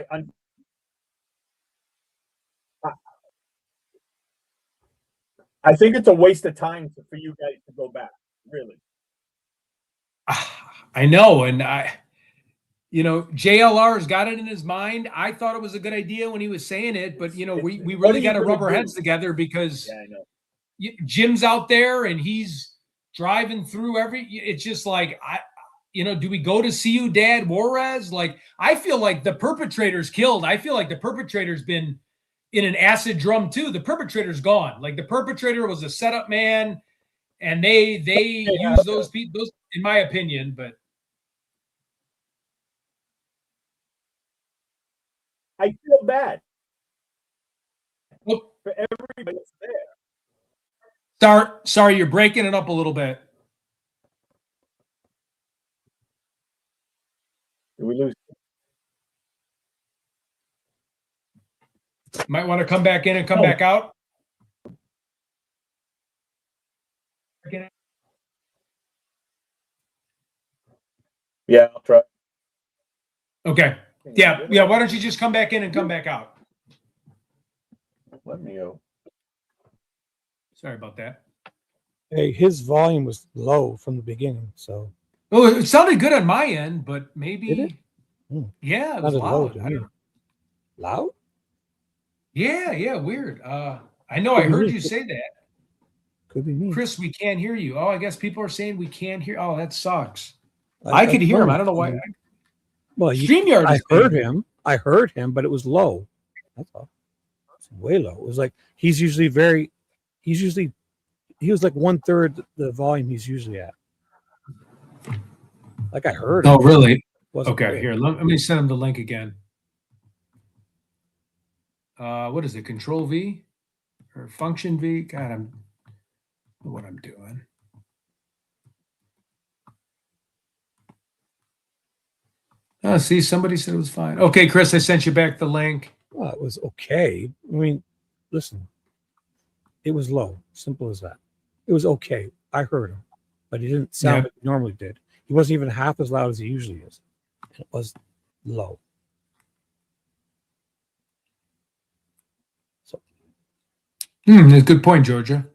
I think it's a waste of time for you guys to go back. Really. I know, and JLR's got it in his mind. I thought it was a good idea when he was saying it, but we really got to rub our heads together because I know. Jim's out there and he's driving through it's just like do we go to Ciudad Juarez? Like, I feel like the perpetrator's killed. I feel like the perpetrator's been in an acid drum too. The perpetrator's gone. Like, the perpetrator was a setup man, and they use those people, in my opinion, but I feel bad for everybody that's there. Sorry, you're breaking it up a little bit. Did we lose? Might want to come back in and come back out. Yeah, I'll try. Okay. Yeah. Why don't you just come back in and come back out? Let me go. Sorry about that. Hey, his volume was low from the beginning, so. Oh, it sounded good on my end, but maybe. Did it? Yeah, it was Sounded loud. low to me. Loud? Yeah, weird. I know I heard you say that. Could be me. Chris, we can't hear you. Oh, I guess people are saying we can't hear. Oh, that sucks. I could hear him. I don't know why. Well, StreamYard. I heard him, but it was low. That's all. It's way low. It was like he was like 1/3 the volume he's usually at. Like, I heard him. Oh, really? Wasn't Okay, good. here. Let me send him the link again. What is it? Control V or Function V? God, I don't know what I'm doing. Oh, see, somebody said it was fine. Okay, Chris, I sent you back the link. Well, it was okay. I mean, listen, it was low. Simple as that. It was okay. I heard him, but he didn't sound like he normally did. He wasn't even half as loud as he usually is. It was low. So. That's a good point, Georgia.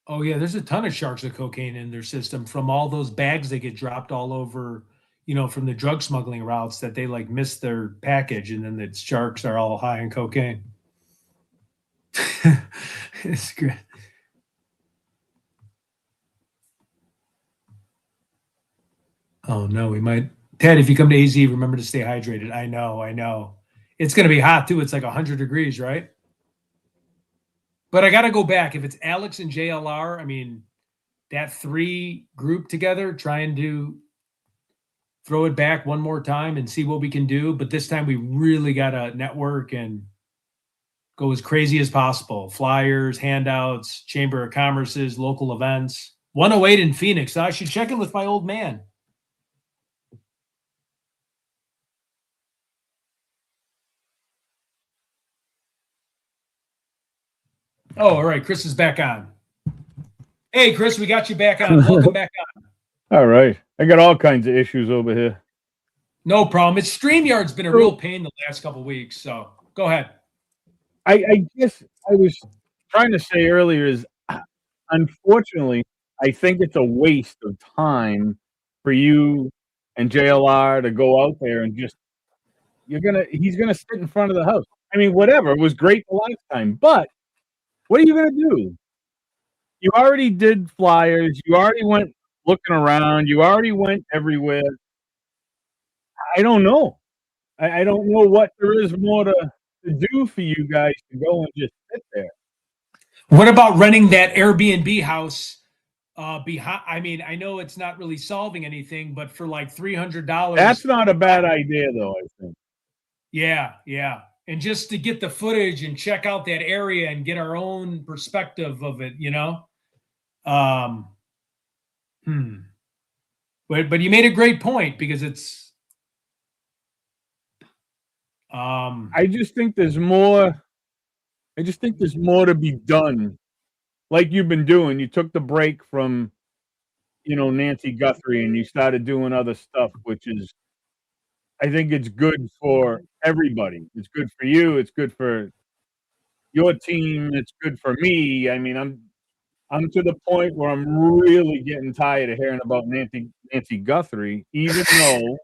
Oh yeah, there's a ton of sharks of cocaine in their system from all those bags they get dropped all over, from the drug smuggling routes that they like miss their package, and then the sharks are all high on cocaine. It's good. Oh no, we might. Ted, if you come to AZ, remember to stay hydrated. I know. It's going to be hot too. It's like 100 degrees, right? But I got to go back. If it's Alex and JLR, I mean, that 3 group together trying to throw it back one more time and see what we can do. But this time we really got to network and go as crazy as possible. Flyers, handouts, Chamber of Commerce's, local events. 108 in Phoenix. I should check in with my old man. Oh, all right. Chris is back on. Hey, Chris, we got you back on. Welcome back on. All right. I got all kinds of issues over here. No problem. It's StreamYard's been a real pain the last couple of weeks. So go ahead. I guess I was trying to say earlier is, unfortunately, I think it's a waste of time for you and JLR to go out there and just, he's going to sit in front of the house. I mean, whatever. It was great the last time, but what are you going to do? You already did flyers. You already went looking around. You already went everywhere. I don't know. I don't know what there is more to do for you guys to go and just sit there. What about renting that Airbnb house behind? I mean, I know it's not really solving anything, but for like $300. That's not a bad idea, though, I think. Yeah. And just to get the footage and check out that area and get our own perspective of it, But you made a great point because it's. I just think there's more. I just think there's more to be done, like you've been doing. You took the break from, Nancy Guthrie, and you started doing other stuff, which is, I think it's good for everybody. It's good for you. It's good for your team. It's good for me. I mean, I'm to the point where I'm really getting tired of hearing about Nancy Guthrie, even though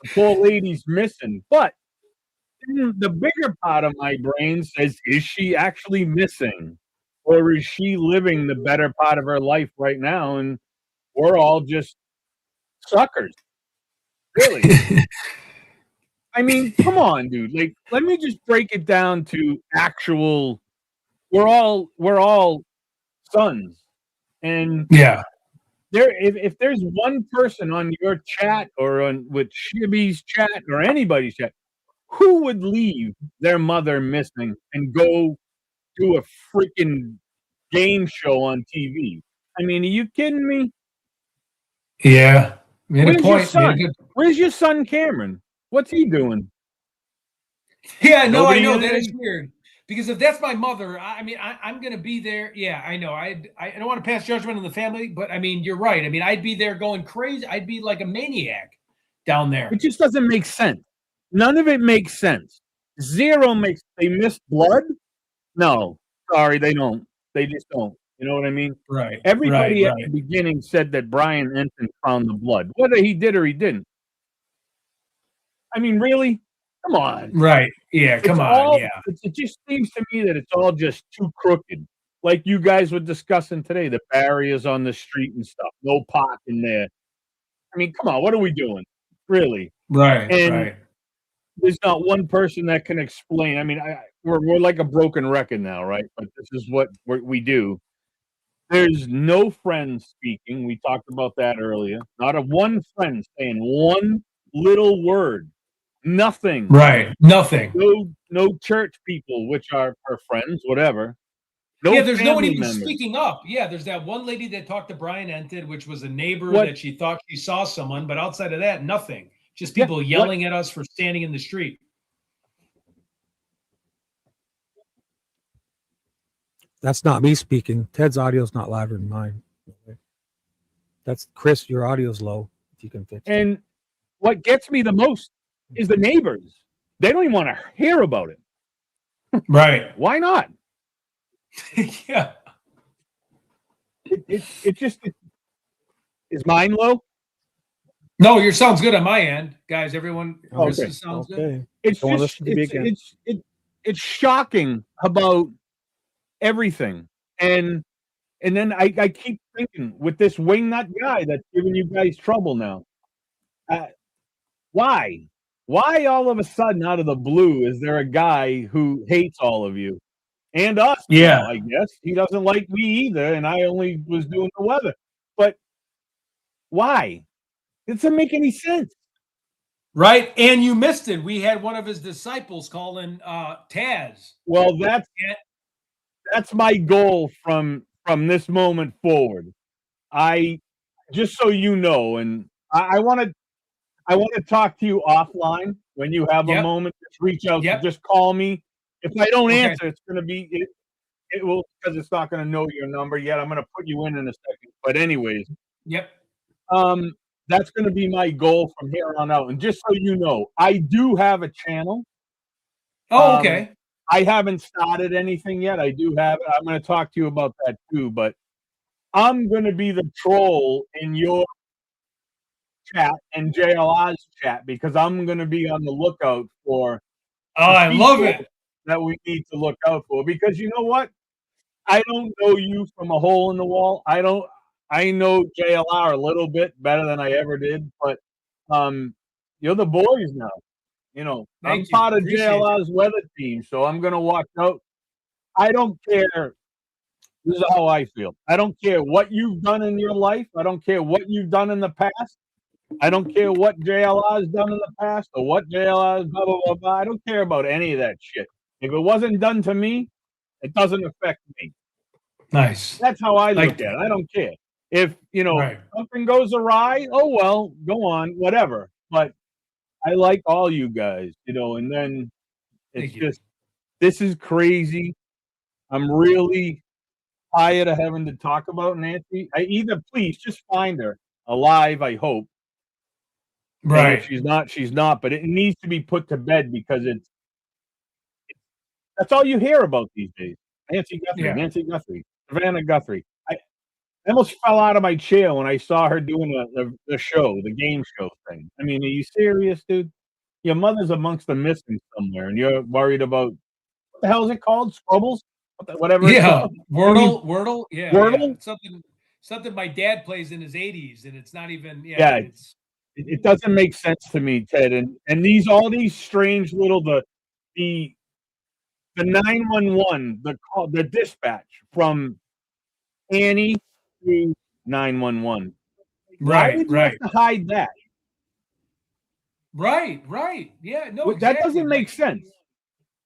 the poor lady's missing. But the bigger part of my brain says, is she actually missing? Or is she living the better part of her life right now? And we're all just suckers. Really. I mean, come on, dude. Like, let me just break it down to actual. We're all sons, and yeah. If there's one person on your chat or with Shibby's chat or anybody's chat, who would leave their mother missing and go do a freaking game show on TV? I mean, are you kidding me? Yeah. Where's your son? Where's your son, Cameron? What's he doing? Yeah, no, Nobody I know in that it? is weird. Because if that's my mother, I'm going to be there. Yeah, I know. I don't want to pass judgment on the family, but I mean, you're right. I mean, I'd be there going crazy. I'd be like a maniac down there. It just doesn't make sense. None of it makes sense. Zero makes. They miss blood? No, sorry, they don't. They just don't. You know what I mean? Right. Everybody at right. the beginning said that Brian Ensign found the blood, whether he did or he didn't. I mean, really? Come on. Right. Yeah, come on. Yeah. It just seems to me that it's all just too crooked. Like you guys were discussing today, the barriers on the street and stuff. No parking there. I mean, come on. What are we doing? Really? Right. And right. there's not one person that can explain. I mean, we're like a broken record now, right? But this is what we do. There's no friends speaking. We talked about that earlier. Not a one friend saying one little word. Nothing. Right. Nothing. No church people, which are her friends, whatever. No yeah, there's no one family even members. speaking up. Yeah, there's that one lady that talked to Brian Ented, which was a neighbor that she thought she saw someone, but outside of that, nothing. Just people yelling at us for standing in the street. That's not me speaking. Ted's audio is not louder than mine. That's Chris. Your audio's low. If you can fix it. And what gets me the most is the neighbors. They don't even want to hear about it. Right. Why not? Yeah. Is mine low? No, your sound's good on my end, guys. Everyone, Okay. Chris's sounds good. It's Don't wanna just listen to me again. it's shocking about everything, and then I keep thinking with this wingnut guy that's giving you guys trouble now. Why? Why all of a sudden out of the blue is there a guy who hates all of you and us? Yeah. Now, I guess he doesn't like me either, and I only was doing the weather. But why? It doesn't make any sense. Right, and you missed it. We had one of his disciples call in Taz. Well, that's my goal from this moment forward. I just so you know, and I want to talk to you offline when you have a moment. Just reach out, just call me. If I don't answer, it's going to be it will, because it's not going to know your number yet. I'm going to put you in a second. But anyways, that's going to be my goal from here on out. And just so you know, I do have a channel. Oh, okay. I haven't started anything yet. I do have it. I'm going to talk to you about that too. But I'm going to be the troll in your chat and JLR's chat, because I'm going to be on the lookout for. Oh, I love it. That we need to look out for, because you know what? I don't know you from a hole in the wall. I know JLR a little bit better than I ever did, but you're the boys now. You know, I'm part of JLR's weather team, so I'm gonna watch out. I don't care. This is how I feel. I don't care what you've done in your life. I don't care what you've done in the past. I don't care what JLR has done in the past or what JLR has blah, blah, blah, blah. I don't care about any of that shit. If it wasn't done to me, it doesn't affect me. Nice. That's how I look at it. I don't care. If, something goes awry, oh, well, go on, whatever. But I like all you guys, and then it's just, this is crazy. I'm really tired of having to talk about Nancy. Please just find her alive, I hope. Right. And if she's not, but it needs to be put to bed, because that's all you hear about these days. Nancy Guthrie, Savannah Guthrie. I almost fell out of my chair when I saw her doing the show, the game show thing. I mean, are you serious, dude? Your mother's amongst the missing somewhere, and you're worried about, what the hell is it called? Scrubbles? Whatever. Yeah, it's Wordle. Wordle. Yeah, Wordle? Yeah. Something my dad plays in his 80s, and it's not even. Yeah, it doesn't make sense to me, Ted. And all these strange little the 911, the dispatch from Annie to 911. Why would you have to hide that? Right. Yeah, no, That doesn't make sense.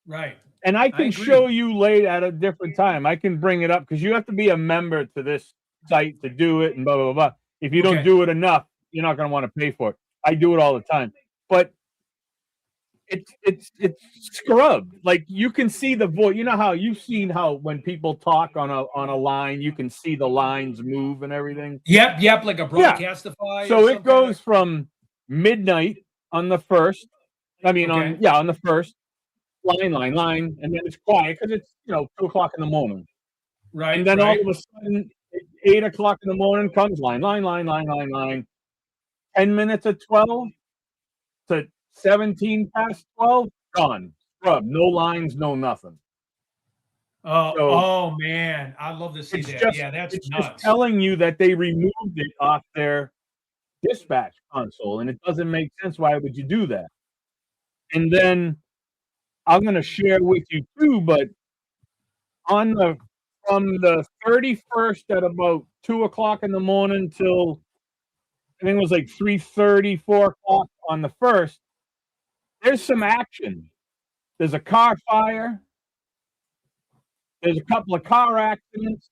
Right. And I can show you later at a different time. I can bring it up, because you have to be a member to this site to do it, and blah, blah, blah. If you don't do it enough, you're not going to want to pay for it. I do it all the time. But it's scrubbed. Like, you can see the voice. You know how you've seen how when people talk on a line, you can see the lines move and everything. Yep, like a broadcastify. So it goes from midnight on the first. I mean, on the first line, and then it's quiet because it's 2:00 in the morning. Right. And then all of a sudden, 8:00 in the morning comes line. 10 minutes at 12 to 17 past 12, gone. Scrub. No lines, no nothing. Oh man, I'd love to see that. That's it's nuts. just telling you that they removed it off their dispatch console, and it doesn't make sense. Why would you do that? And then I'm going to share with you too, but from the 31st at about 2:00 in the morning till I think it was like 3:30, 4:00 on the 1st, there's some action. There's a car fire. There's a couple of car accidents.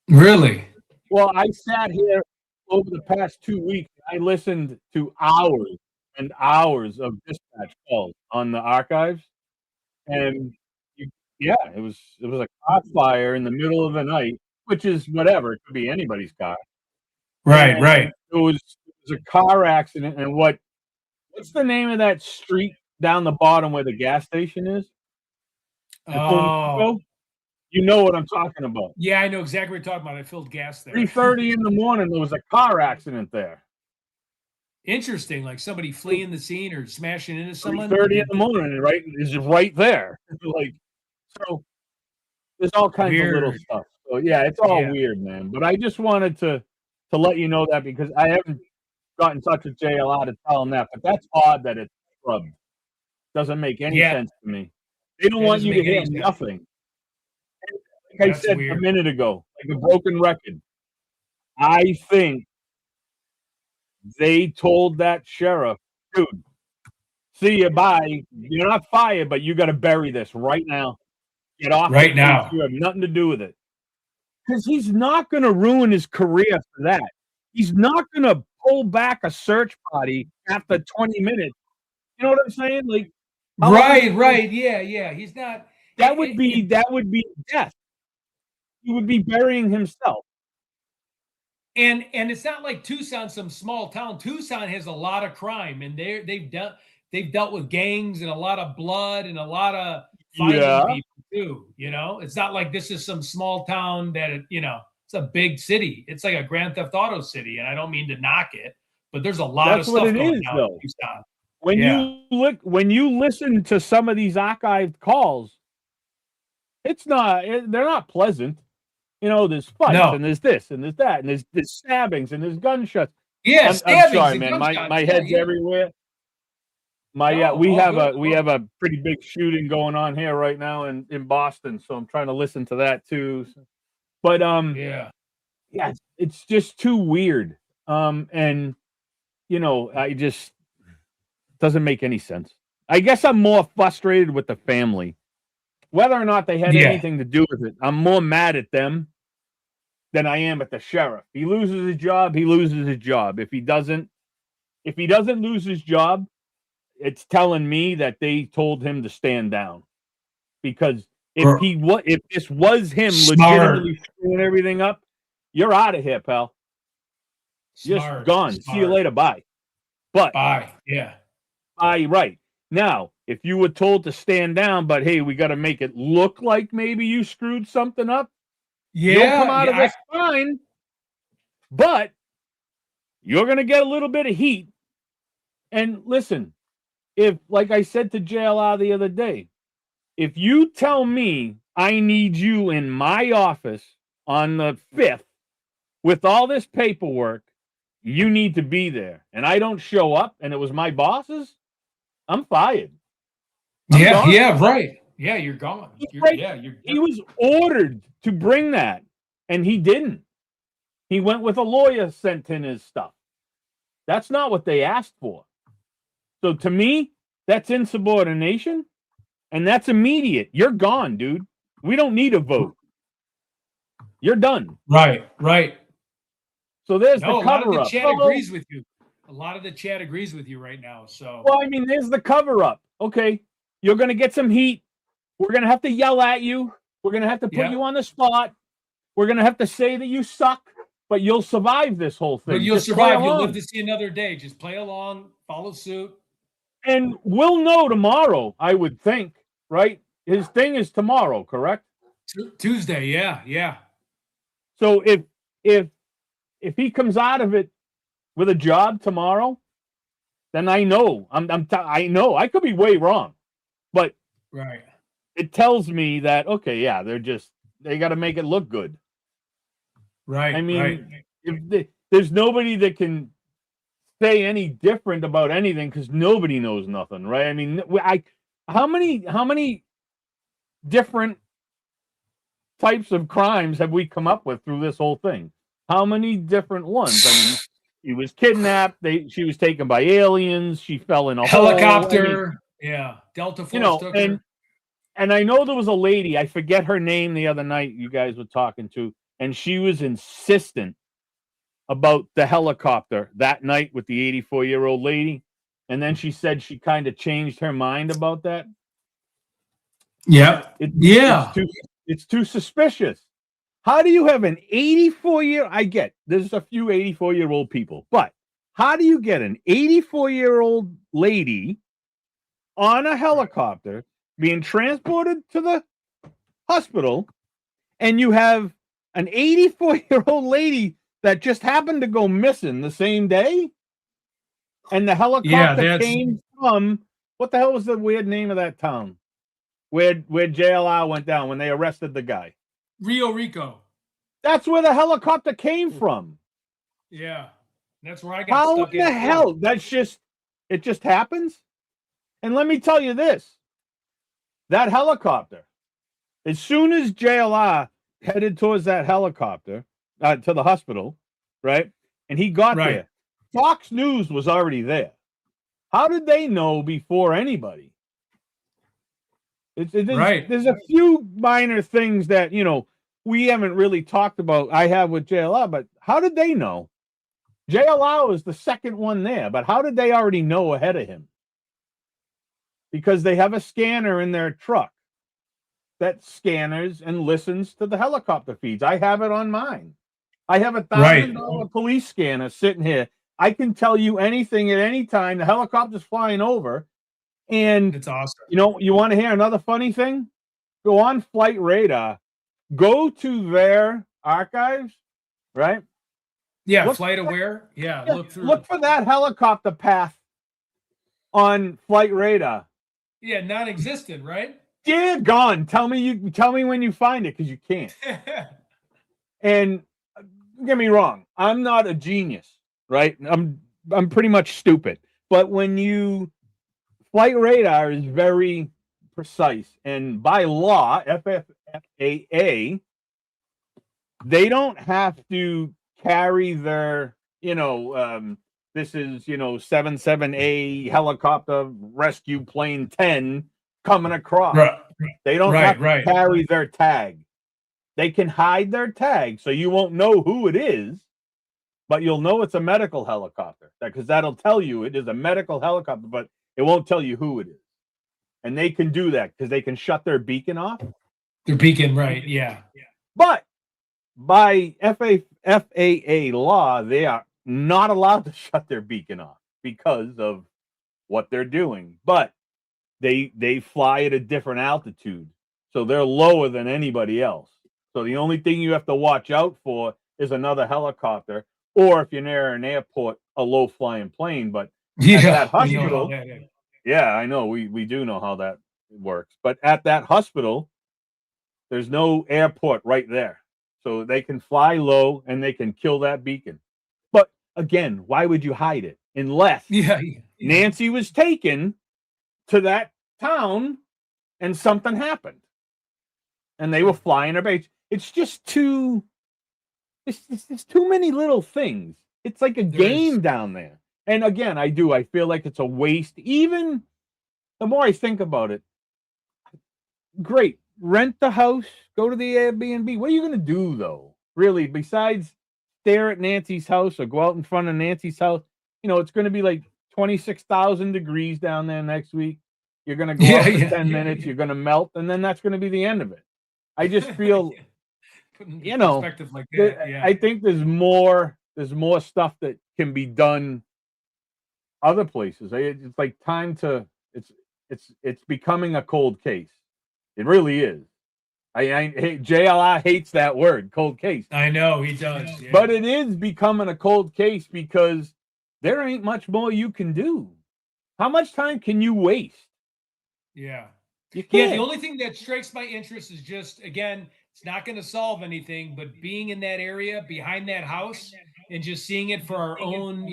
Really? Well, I sat here over the past 2 weeks. I listened to hours and hours of dispatch calls on the archives, and it was a car fire in the middle of the night, which is whatever. It could be anybody's car. Right. It was a car accident, and what's the name of that street down the bottom where the gas station is? Oh, You know what I'm talking about. Yeah, I know exactly what you're talking about. I filled gas there. 3:30 in the morning, there was a car accident there. Interesting, like somebody fleeing the scene or smashing into someone. 3:30 in the morning, right? Is right there. Like, so there's all kinds of little Weird. stuff. So yeah, it's all Yeah. weird, man. But I just wanted to let you know that because I haven't got in touch with JLR to tell him that. But that's odd that it's scrubbed. Doesn't make any Yeah. sense to me. They don't That want doesn't you to make any hear sense. nothing. Like I That's said weird. a minute ago, like a broken record. I think they told that sheriff, dude, see you, bye. You're not fired, but you got to bury this right now. Get off Right the case. now. You have nothing to do with it. Because he's not going to ruin his career for that. He's not going to pull back a search party after 20 minutes. You know what I'm saying? Like, how long Right, is- right. Yeah. He's not. That would be death. He would be burying himself. And it's not like Tucson's some small town. Tucson has a lot of crime, and they've dealt with gangs and a lot of blood and a lot of fighting Yeah. people too. You know, it's not like this is some small town that it's a big city. It's like a Grand Theft Auto city, and I don't mean to knock it, but there's a lot That's of what stuff it going is, down though. in Tucson. When Yeah. when you listen to some of these archived calls, they're not pleasant. You know, there's fights No. and there's this and there's that and there's stabbings and there's gunshots. Yeah, I'm stabbings sorry, and man. gunshots. My Yeah, head's yeah. everywhere. No, We all have good. a pretty big shooting going on here right now in Boston, so I'm trying to listen to that too. But Yeah. it's just too weird. And I just doesn't make any sense. I guess I'm more frustrated with the family. Whether or not they had Yeah. anything to do with it, I'm more mad at them than I am at the sheriff. He loses his job, he loses his job. If he doesn't lose his job, it's telling me that they told him to stand down. Because if this was him legitimately screwing everything up, you're out of here, pal. You're Smart, gone. See you smart. later. Bye. But Bye. Yeah. right. Now, if you were told to stand down, but hey, we got to make it look like maybe you screwed something up, you'll come out of this fine, but you're going to get a little bit of heat. And listen, if, like I said to JLR the other day, if you tell me I need you in my office on the 5th with all this paperwork, you need to be there, and I don't show up, and it was my bosses, I'm fired. I'm gone. Yeah, right. Yeah, you're gone. He was ordered to bring that, and he didn't. He went with a lawyer, sent in his stuff. That's not what they asked for. So to me, that's insubordination, and that's immediate. You're gone, dude. We don't need a vote. You're done. Right. So there's No, the a lot of cover the up. chat agrees with you. A lot of the chat agrees with you right now. So Well, I mean, there's the cover up. Okay, you're gonna get some heat. We're gonna have to yell at you. We're gonna have to put you on the spot. We're gonna have to say that you suck, but you'll survive this whole thing. but you'll Just play survive. You'll along. live to see another day. Just play along, follow suit. And we'll know tomorrow, I would think, right? His thing is tomorrow, correct? Tuesday, yeah. So if he comes out of it with a job tomorrow, then I know. I know. I could be way wrong, but Right. it tells me that okay, yeah, they got to make it look good. Right. I mean, right. there's nobody that can say any different about anything because nobody knows nothing, right? I mean, how many different types of crimes have we come up with through this whole thing? How many different ones? I mean, he was kidnapped. She was taken by aliens. She fell in a Helicopter. hole. Yeah. Delta Force took her. And I know there was a lady, I forget her name the other night you guys were talking to, and she was insistent about the helicopter that night with the 84-year-old lady. And then she said she kind of changed her mind about that. Yeah. It's too suspicious. How do you have an 84-year? I get there's a few 84-year-old people, but how do you get an 84-year-old lady on a helicopter being transported to the hospital and you have an 84-year-old lady that just happened to go missing the same day, and the helicopter came from, what the hell was the weird name of that town where JLR went down when they arrested the guy? Rio Rico. That's where the helicopter came from. Yeah, that's where I got How stuck in the in. hell? It just happens. And let me tell you this: that helicopter, as soon as JLR headed towards that helicopter to the hospital, right, and he got there, Fox News was already there. How did they know before anybody? There's a few minor things that, we haven't really talked about. I have with JLR, but how did they know? JLR was the second one there, but how did they already know ahead of him? Because they have a scanner in their truck that scanners and listens to the helicopter feeds. I have it on mine. I have a $1,000 police scanner sitting here. I can tell you anything at any time. The helicopter's flying over. And it's awesome. You want to hear another funny thing? Go on Flight Radar, go to their archives, right? Yeah, Flight Aware. Yeah, look through. Look for that helicopter path on Flight Radar. Yeah, non-existent, right? Dear gone. Tell me when you find it, because you can't. And don't get me wrong, I'm not a genius, right? I'm pretty much stupid. But when Flight Radar is very precise, and by law, FAA, they don't have to carry their, this is, 77A helicopter rescue plane 10 coming across. Right. They don't have to carry their tag. They can hide their tag so you won't know who it is, but you'll know it's a medical helicopter, because that'll tell you it is a medical helicopter, but it won't tell you who it is. And they can do that because they can shut their beacon off. Their beacon, right, yeah. But by FAA law, they are not allowed to shut their beacon off because of what they're doing. But they fly at a different altitude, so they're lower than anybody else. So the only thing you have to watch out for is another helicopter, or if you're near an airport, a low-flying plane. But at that hospital, yeah, I know, we do know how that works. But at that hospital, there's no airport right there. So they can fly low and they can kill that beacon. But again, why would you hide it? Unless Nancy was taken to that town and something happened. And they were flying her base. It's just too many little things. It's like a game down there. And again, I feel like it's a waste. Even the more I think about it, great. Rent the house, go to the Airbnb. What are you going to do, though? Really, besides stare at Nancy's house or go out in front of Nancy's house? It's going to be like 26,000 degrees down there next week. You're going to go out for 10 minutes. You're going to melt, and then that's going to be the end of it. I just feel, perspective like that, I think there's more stuff that can be done other places. It's like time to. It's becoming a cold case. It really is. JLI hates that word, cold case. I know he does. Yeah. But it is becoming a cold case because there ain't much more you can do. How much time can you waste? Yeah. You can't. Yeah, the only thing that strikes my interest is just, again, it's not going to solve anything, but being in that area behind that house and just seeing it for our own,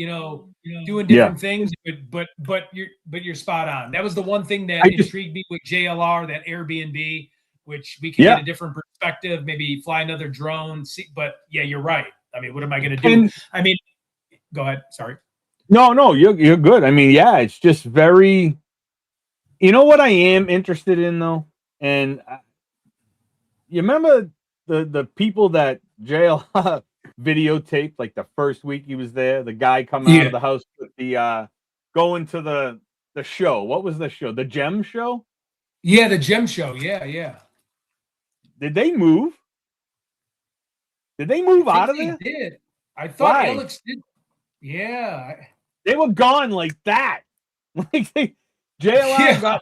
doing different things. But you're spot on. That was the one thing that intrigued me with JLR, that Airbnb, which we can get a different perspective, maybe fly another drone. But yeah, you're right. I mean, what am I going to do? Go ahead. Sorry. No, you're good. I mean, yeah, it's just very. You know what I am interested in, though? And you remember the people that JLR videotaped, like the first week he was there, the guy coming out of the house with the going to the show. What was the show? The Gem Show? Yeah, the Gem Show. Yeah. Did they move? Did they move out of there? They did. I thought Alex did. Yeah. They were gone like that. Like JLR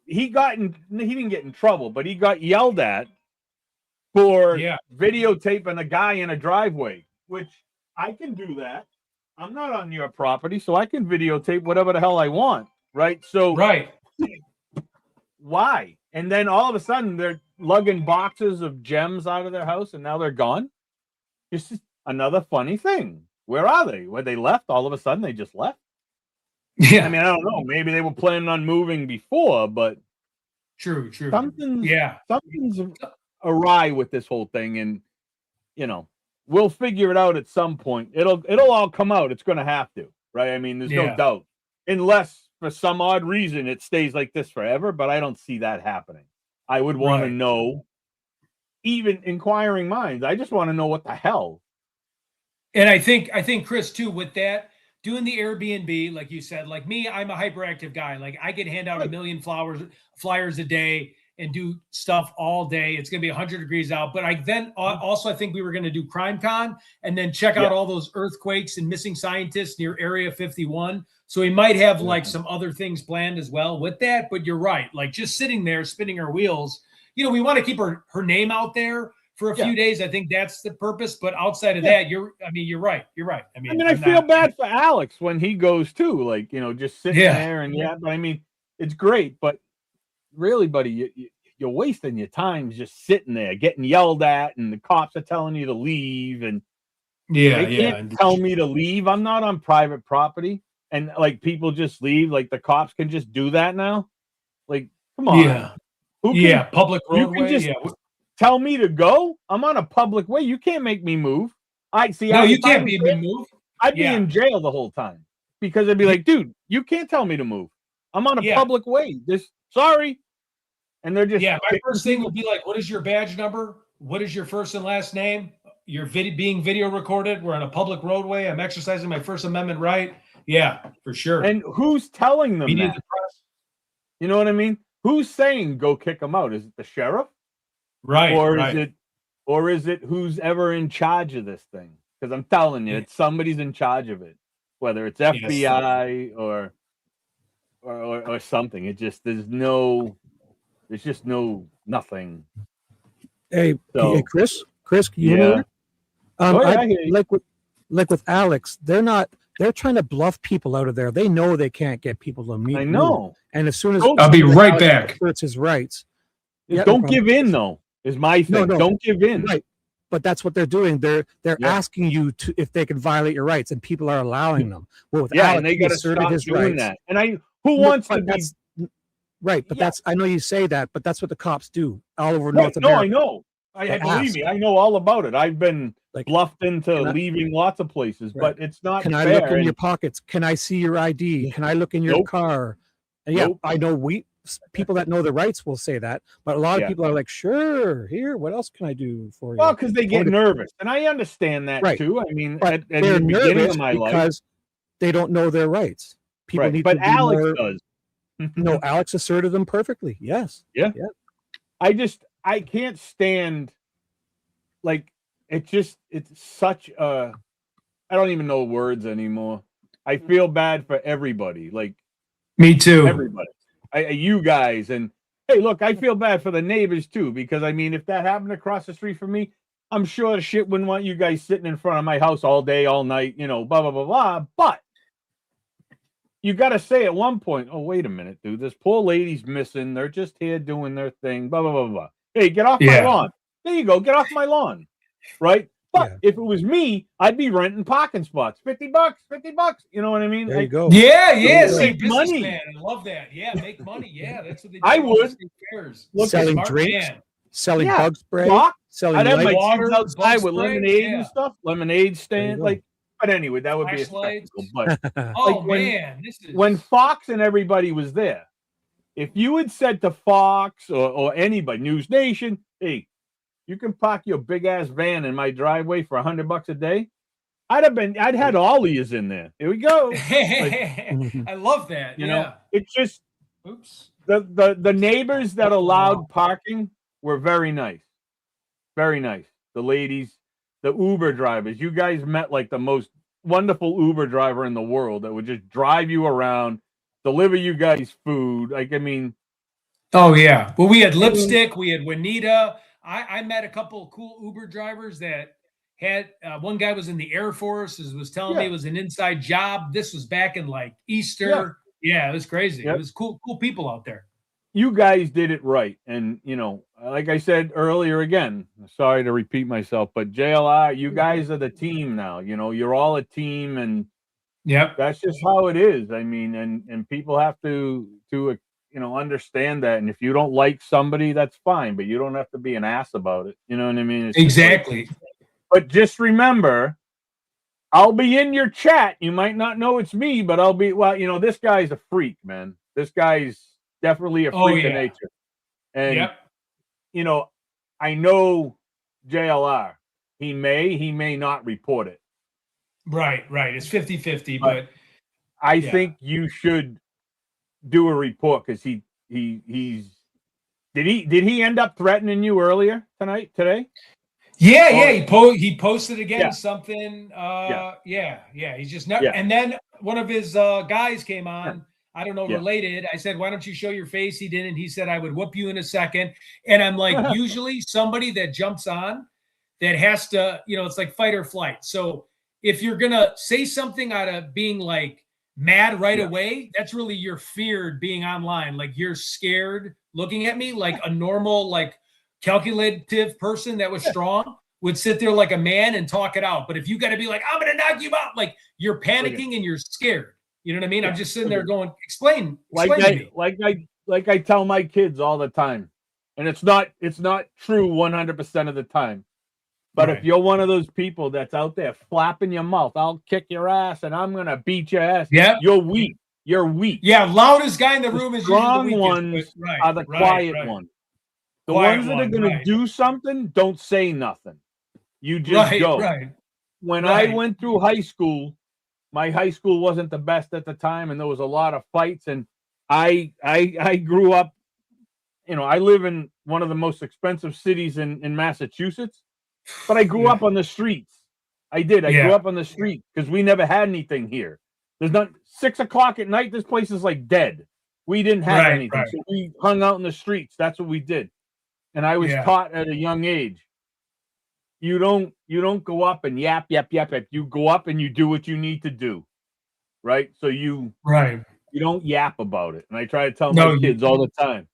he didn't get in trouble, but he got yelled at for videotaping a guy in a driveway, which I can do that. I'm not on your property, so I can videotape whatever the hell I want, right? So why? And then all of a sudden they're lugging boxes of gems out of their house and now they're gone. It's just another funny thing. Where are they? Were they left? All of a sudden they just left? Yeah. I mean, I don't know. Maybe they were planning on moving before, but true. Something's awry with this whole thing, and we'll figure it out at some point. It'll all come out. It's going to have to, right? I mean, there's no doubt, unless for some odd reason it stays like this forever. But I don't see that happening. I would want to know, even inquiring minds. I just want to know what the hell. And I think Chris too, with that, doing the Airbnb, like you said, like me, I'm a hyperactive guy. Like I could hand out 1 million flyers a day and do stuff all day. It's going to be 100 degrees out. But I think we were going to do Crime Con and then check out all those earthquakes and missing scientists near Area 51. So we might have like some other things planned as well with that. But you're right. Like just sitting there spinning our wheels, we want to keep her name out there for a few days. I think that's the purpose. But outside of that, you're right. I mean, I feel bad for Alex when he goes too, like, just sitting there and but I mean, it's great, but really, buddy, you're wasting your time just sitting there getting yelled at and the cops are telling you to leave and they can't tell me to leave. I'm not on private property and like people just leave. Like the cops can just do that now. Like, come on. Public roadway. You can just tell me to go. I'm on a public way. You can't make me move. You can't be moved. I'd be in jail the whole time because I'd be like, dude, you can't tell me to move. I'm on a public way. Sorry. And they're just my first thing would be like, what is your badge number? What is your first and last name? You're being video recorded. We're on a public roadway. I'm exercising my First Amendment right. Yeah, for sure. And who's telling them that? You know what I mean? Who's saying go kick them out? Is it the sheriff? Right. Or is it who's ever in charge of this thing? Because I'm telling you, it's somebody's in charge of it, whether it's FBI or something. It just there's just nothing. Hey, Chris, you know, I hear you. like with Alex, they're trying to bluff people out of there. They know they can't get people to meet. I know. And as soon as I'll be right back. Asserts his rights. Don't give in though. Is my thing. No. Don't give in. Right. But that's what they're doing. They're asking you to if they can violate your rights, and people are allowing them. Well, with Alex, and they got to stop his doing rights. that. And who wants to be right? But that's I know you say that, but that's what the cops do all over North America. No, I know. Believe me, I know all about it. I've been bluffed into leaving lots of places, but it's not. Can fair. I look in your pockets? Can I see your ID? Can I look in your car? And I know people that know their rights will say that, but a lot of people are like, sure, here, what else can I do for you? Well, because they get nervous, and I understand that too. I mean, at the beginning of my life, because they don't know their rights. People need but to be Alex more, does. No, Alex asserted them perfectly. Yes. Yeah. I can't stand, like, it's such a, I don't even know words anymore. I feel bad for everybody. Like, me too. Everybody. You guys. And hey, look, I feel bad for the neighbors too, because I mean, if that happened across the street from me, I'm sure the shit wouldn't want you guys sitting in front of my house all day, all night, blah, blah, blah, blah. But you got to say at one point, oh, wait a minute, dude, this poor lady's missing. They're just here doing their thing, blah, blah, blah, blah. Hey, get off my lawn. There you go. Get off my lawn. Right. But if it was me, I'd be renting parking spots. $50, $50. You know what I mean? There you go. Yeah. Make money. Man. I love that. Yeah. Make money. Yeah. That's what they do. I would. Selling drinks, selling bug spray, selling I'd have my lights. kids outside with lemonade and stuff. Lemonade stand. Like, but anyway, that would be a spectacle. But when Fox and everybody was there, if you had said to Fox or anybody, News Nation, hey, you can park your big ass van in my driveway for $100 a day, I'd had all of yous in there. Here we go. I love that. You know, it's just the neighbors that allowed parking were very nice. Very nice. The ladies, the Uber drivers. You guys met like the most wonderful Uber driver in the world that would just drive you around, deliver you guys food. Like, I mean. Oh, yeah. Well, we had Lipstick. We had Juanita. I met a couple of cool Uber drivers that had one guy was in the Air Force, was telling me it was an inside job. This was back in like Easter. Yeah, it was crazy. It was cool people out there. You guys did it right. And, like I said earlier, again, sorry to repeat myself, but JLR, you guys are the team now. You're all a team, and that's just how it is. I mean, and people have to understand that. And if you don't like somebody, that's fine, but you don't have to be an ass about it. You know what I mean? It's exactly. But just remember, I'll be in your chat. You might not know it's me, but I'll be, this guy's a freak, man. This guy's definitely a freak of nature. And, I know JLR. He may not report it. Right. It's 50-50, but I think you should do a report, because he's did he end up threatening you earlier today? He posted again something. He's just not. And then one of his guys came on. I don't know, related. I said, why don't you show your face? He didn't. He said, I would whoop you in a second. And I'm like, usually somebody that jumps on that has to, it's like fight or flight. So if you're going to say something out of being like mad right away, that's really you're feared being online. Like you're scared looking at me, like a normal, like calculative person that was strong would sit there like a man and talk it out. But if you got to be like, I'm going to knock you out, like you're panicking and you're scared. You know what I mean? I'm just sitting there going, explain to me. Like I tell my kids all the time, and it's not true 100% of the time. But if you're one of those people that's out there flapping your mouth, I'll kick your ass and I'm gonna beat your ass. You're weak. You're weak. Yeah, loudest guy in the room is strong usually the ones are the quiet ones. The ones that are gonna do something, don't say nothing. You just go. When I went through high school, my high school wasn't the best at the time, and there was a lot of fights. And I grew up, I live in one of the most expensive cities in Massachusetts, but I grew up on the streets. I did. I grew up on the street because we never had anything here. There's not 6 o'clock at night. This place is like dead. We didn't have anything. So we hung out in the streets. That's what we did. And I was taught at a young age, you don't go up and yap. You go up and you do what you need to do. Right. So you don't yap about it. And I try to tell my kids all the time,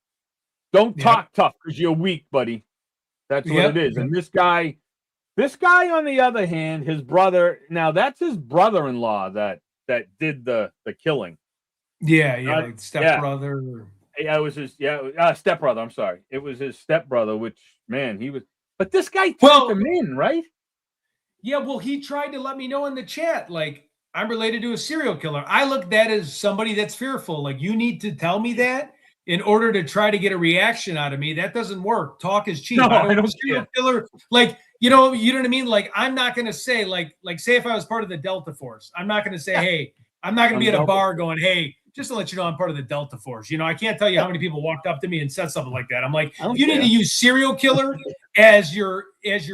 don't talk tough because you're weak, buddy. That's what it is. And this guy, on the other hand, his brother, now that's his brother-in-law that did the killing. Like stepbrother. Yeah, it was his stepbrother. I'm sorry. It was his stepbrother, which, man, he was. But this guy took him in, right? Yeah, well, he tried to let me know in the chat, like, I'm related to a serial killer. I look at that as somebody that's fearful. Like, you need to tell me that in order to try to get a reaction out of me. That doesn't work. Talk is cheap. No, I don't serial killer. Like, you know what I mean? Like, I'm not going to say, like, say if I was part of the Delta Force, I'm not going to say, hey, I'm not going to be at a bar going, hey, just to let you know I'm part of the Delta Force. I can't tell you how many people walked up to me and said something like that. I'm like, if you need to use serial killer as your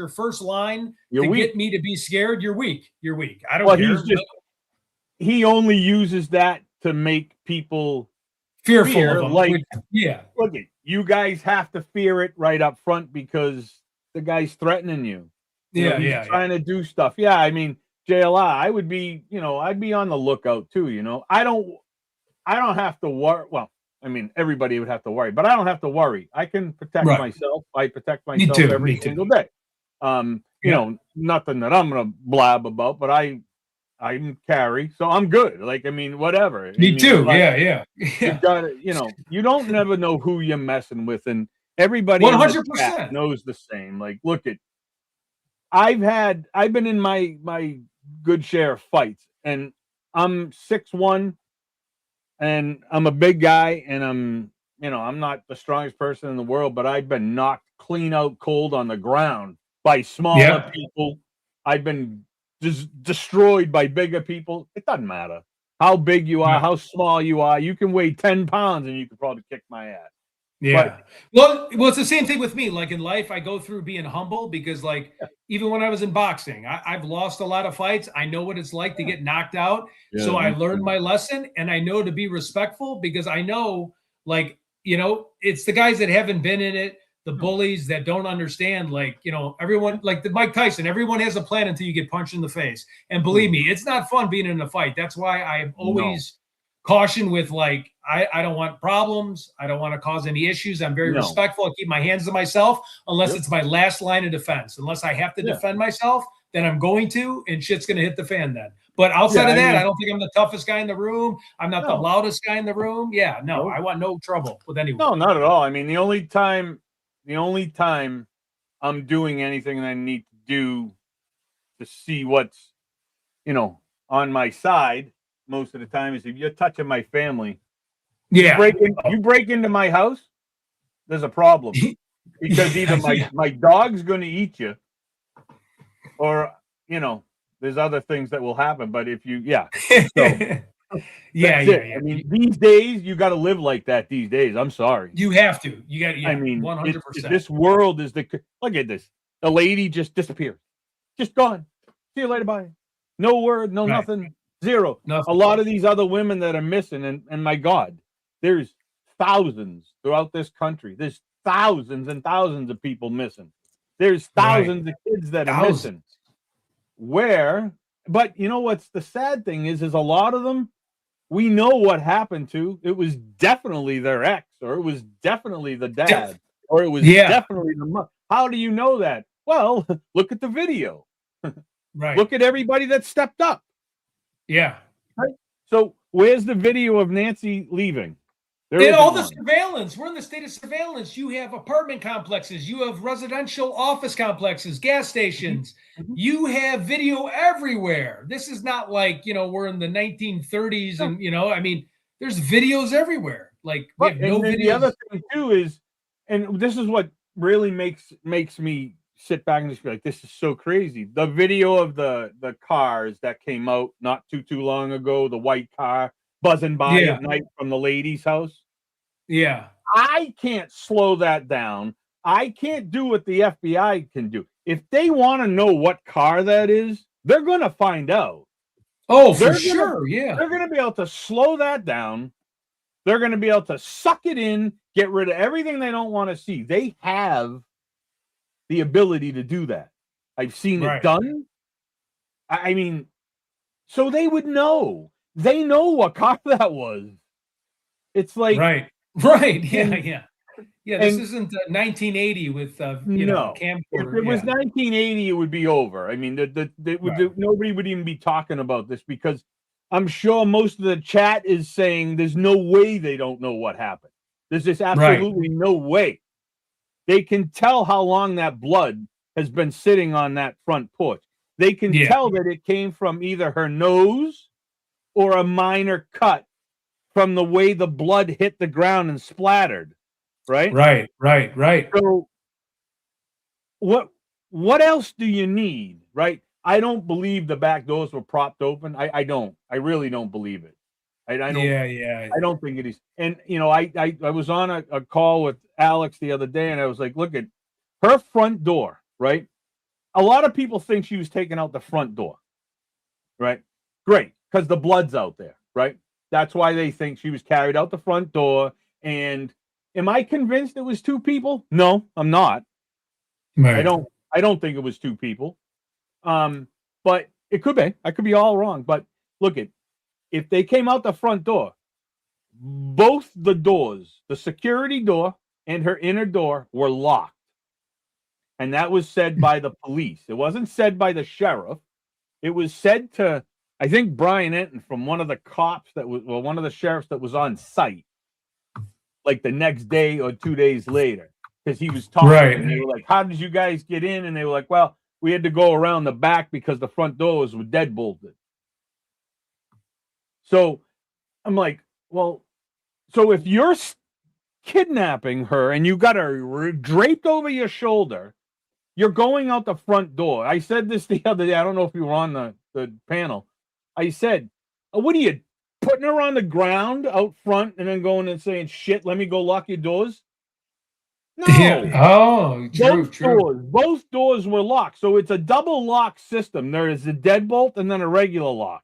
first line get me to be scared, you're weak. You're weak. I don't care. He only uses that to make people fearful of him. Like, look, you guys have to fear it right up front because the guy's threatening you. He's trying to do stuff. Yeah, I mean, JLI, I would be, I'd be on the lookout too. I don't have to worry. Well, I mean, everybody would have to worry, but I don't have to worry. I can protect myself. I protect myself every single day. Nothing that I'm gonna blab about, but I'm carry, so I'm good. Like, I mean, whatever. Me too. Yeah. You gotta, you don't never know who you're messing with, and everybody 100% knows the same. Like, look at, I've been in my good share of fights, and I'm 6'1", and I'm a big guy, and I'm not the strongest person in the world, but I've been knocked clean out cold on the ground by smaller people. I've been destroyed by bigger people. It doesn't matter how big you are, how small you are. You can weigh 10 pounds and you can probably kick my ass. Yeah. Well, it's the same thing with me. Like, in life, I go through being humble because, like, even when I was in boxing, I've lost a lot of fights. I know what it's like to get knocked out. So I learned my lesson, and I know to be respectful because I know, like, it's the guys that haven't been in it the bullies that don't understand, like, you know, everyone, like the Mike Tyson, everyone has a plan until you get punched in the face. And believe me, it's not fun being in a fight. That's why I always caution with, like, I don't want problems. I don't want to cause any issues. I'm very respectful. I keep my hands to myself unless it's my last line of defense. Unless I have to defend myself, then I'm going to, and shit's going to hit the fan then. But outside of that, I don't think I'm the toughest guy in the room. I'm not the loudest guy in the room. Yeah, no, I want no trouble with anyone. No, not at all. I mean, the only time I'm doing anything that I need to do to see what's, you know, on my side most of the time is if you're touching my family. Yeah. You break into my house, there's a problem. Because either my dog's going to eat you, or, you know, there's other things that will happen. But if you, so, I mean, these days you got to live like that. These days, I'm sorry, you have to. You got. I mean, 100%. This world is look at this. The lady just disappeared, just gone. See you later, bye. No word, no nothing, zero. Nothing. A lot of these other women that are missing, and my God, there's thousands throughout this country. There's thousands and thousands of people missing. There's thousands of kids that are missing. But you know what's the sad thing is a lot of them, we know what happened to. It was definitely their ex, or it was definitely the dad, or it was definitely the mother. How do you know that? Well, look at the video. Right. Look at everybody that stepped up. Yeah. Right? So where's the video of Nancy leaving? And all the surveillance. We're in the state of surveillance. You have apartment complexes. You have residential office complexes, gas stations. You have video everywhere. This is not like, you know, we're in the 1930s and, you know, I mean, there's videos everywhere. Like, we have no videos. The other thing, too, is, and this is what really makes me sit back and just be like, this is so crazy. The video of the cars that came out not too long ago, the white car buzzing by at night from the lady's house. Yeah. I can't slow that down. I can't do what the FBI can do. If they want to know what car that is, they're going to find out. Oh, for sure. Yeah. They're going to be able to slow that down. They're going to be able to suck it in, get rid of everything they don't want to see. They have the ability to do that. I've seen it done. I mean, so they would know. They know what car that was. It's like right. Yeah. This isn't 1980 with you know, camcorder. If it was 1980, it would be over. I mean, nobody would even be talking about this, because I'm sure most of the chat is saying there's no way they don't know what happened. There's just absolutely no way. They can tell how long that blood has been sitting on that front porch. They can tell that it came from either her nose or a minor cut from the way the blood hit the ground and splattered, right? Right. So what else do you need, right? I don't believe the back doors were propped open. I don't. I really don't believe it. I don't. I don't think it is. And you know, I was on a call with Alex the other day, and I was like, look at her front door, right? A lot of people think she was taking out the front door, right? Great, because the blood's out there, right? That's why they think she was carried out the front door. And am I convinced it was two people? No, I'm not. Right. I don't think it was two people. But it could be. I could be all wrong. But look if they came out the front door, both the doors, the security door and her inner door, were locked. And that was said by the police. It wasn't said by the sheriff. It was said to, I think, Brian Enton, from one of the cops one of the sheriffs that was on site, like the next day or 2 days later, because he was talking. And they were like, how did you guys get in? And they were like, well, we had to go around the back because the front doors were deadbolted. So I'm like, well, so if you're kidnapping her and you got her draped over your shoulder, you're going out the front door. I said this the other day. I don't know if you were on the panel. I said, what are you, putting her on the ground out front and then going and saying, shit, let me go lock your doors? No. Oh, true. Both doors were locked. So it's a double lock system. There is a deadbolt and then a regular lock.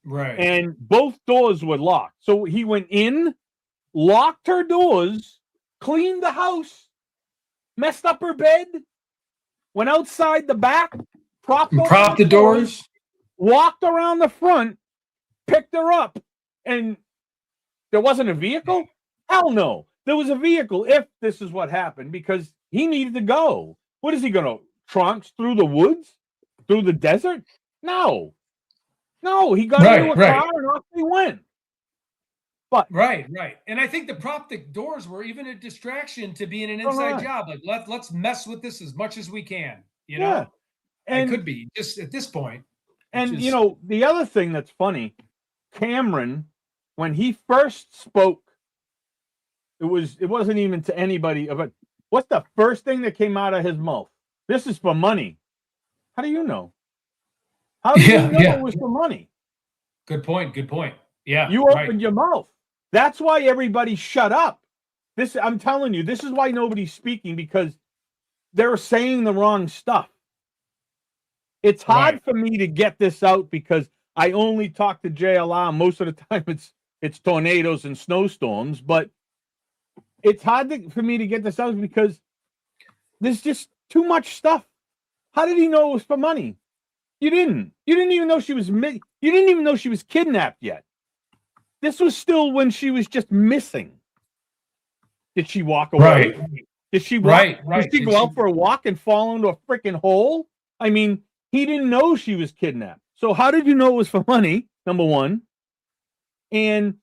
Right. And both doors were locked. So he went in, locked her doors, cleaned the house, messed up her bed, went outside the back, propped the doors, walked around the front, picked her up, and there wasn't a vehicle? Hell no. There was a vehicle if this is what happened because he needed to go. What is he going to trunks through the woods? Through the desert? No. No, he got into a car and off they went. But right. And I think the propped door were even a distraction to being an inside job. Like let's mess with this as much as we can. You know? And it could be just at this point. And you know, the other thing that's funny, Cameron, when he first spoke, it wasn't even to anybody. But what's the first thing that came out of his mouth? This is for money. How do you know? How do you know it was for money? Good point. Yeah. You opened your mouth. That's why everybody shut up. I'm telling you, this is why nobody's speaking, because they're saying the wrong stuff. It's hard for me to get this out because I only talk to JLR. Most of the time it's tornadoes and snowstorms, but it's hard for me to get this out because there's just too much stuff. How did he know it was for money? You didn't even know she was you didn't even know she was kidnapped yet. This was still when she was just missing. Did she walk away? Did she walk? Did she go out for a walk and fall into a freaking hole? I mean, he didn't know she was kidnapped. So how did you know it was for money? Number one. And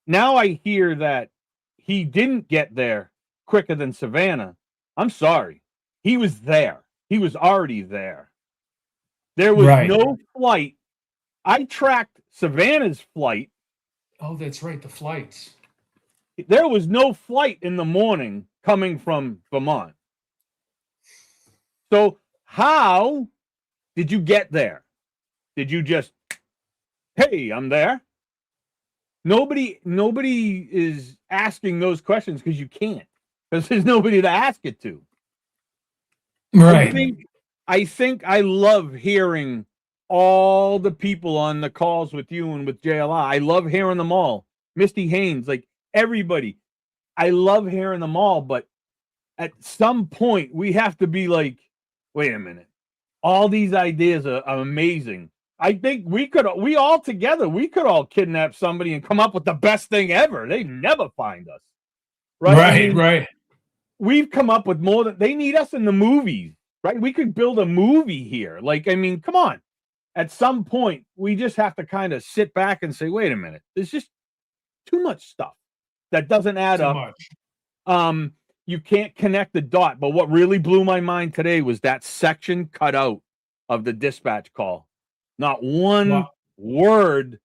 now I hear that he didn't get there quicker than Savannah. I'm sorry. He was there. He was already there. There was no flight. I tracked Savannah's flight. Oh, that's right. The flights. There was no flight in the morning coming from Vermont. So how did you get there? Did you just, hey, I'm there? Nobody is asking those questions because you can't. Because there's nobody to ask it to. Right. I think I love hearing all the people on the calls with you and with JLR. I love hearing them all. Misty Haynes, like everybody. I love hearing them all, but at some point we have to be like, wait a minute. All these ideas are amazing. I think we could all kidnap somebody and come up with the best thing ever. They never find us. Right. We've come up with more than they need us in the movies, right? We could build a movie here. Like, I mean, come on. At some point, we just have to kind of sit back and say, wait a minute, there's just too much stuff that doesn't add up. You can't connect the dot. But what really blew my mind today was that section cut out of the dispatch call. Not one word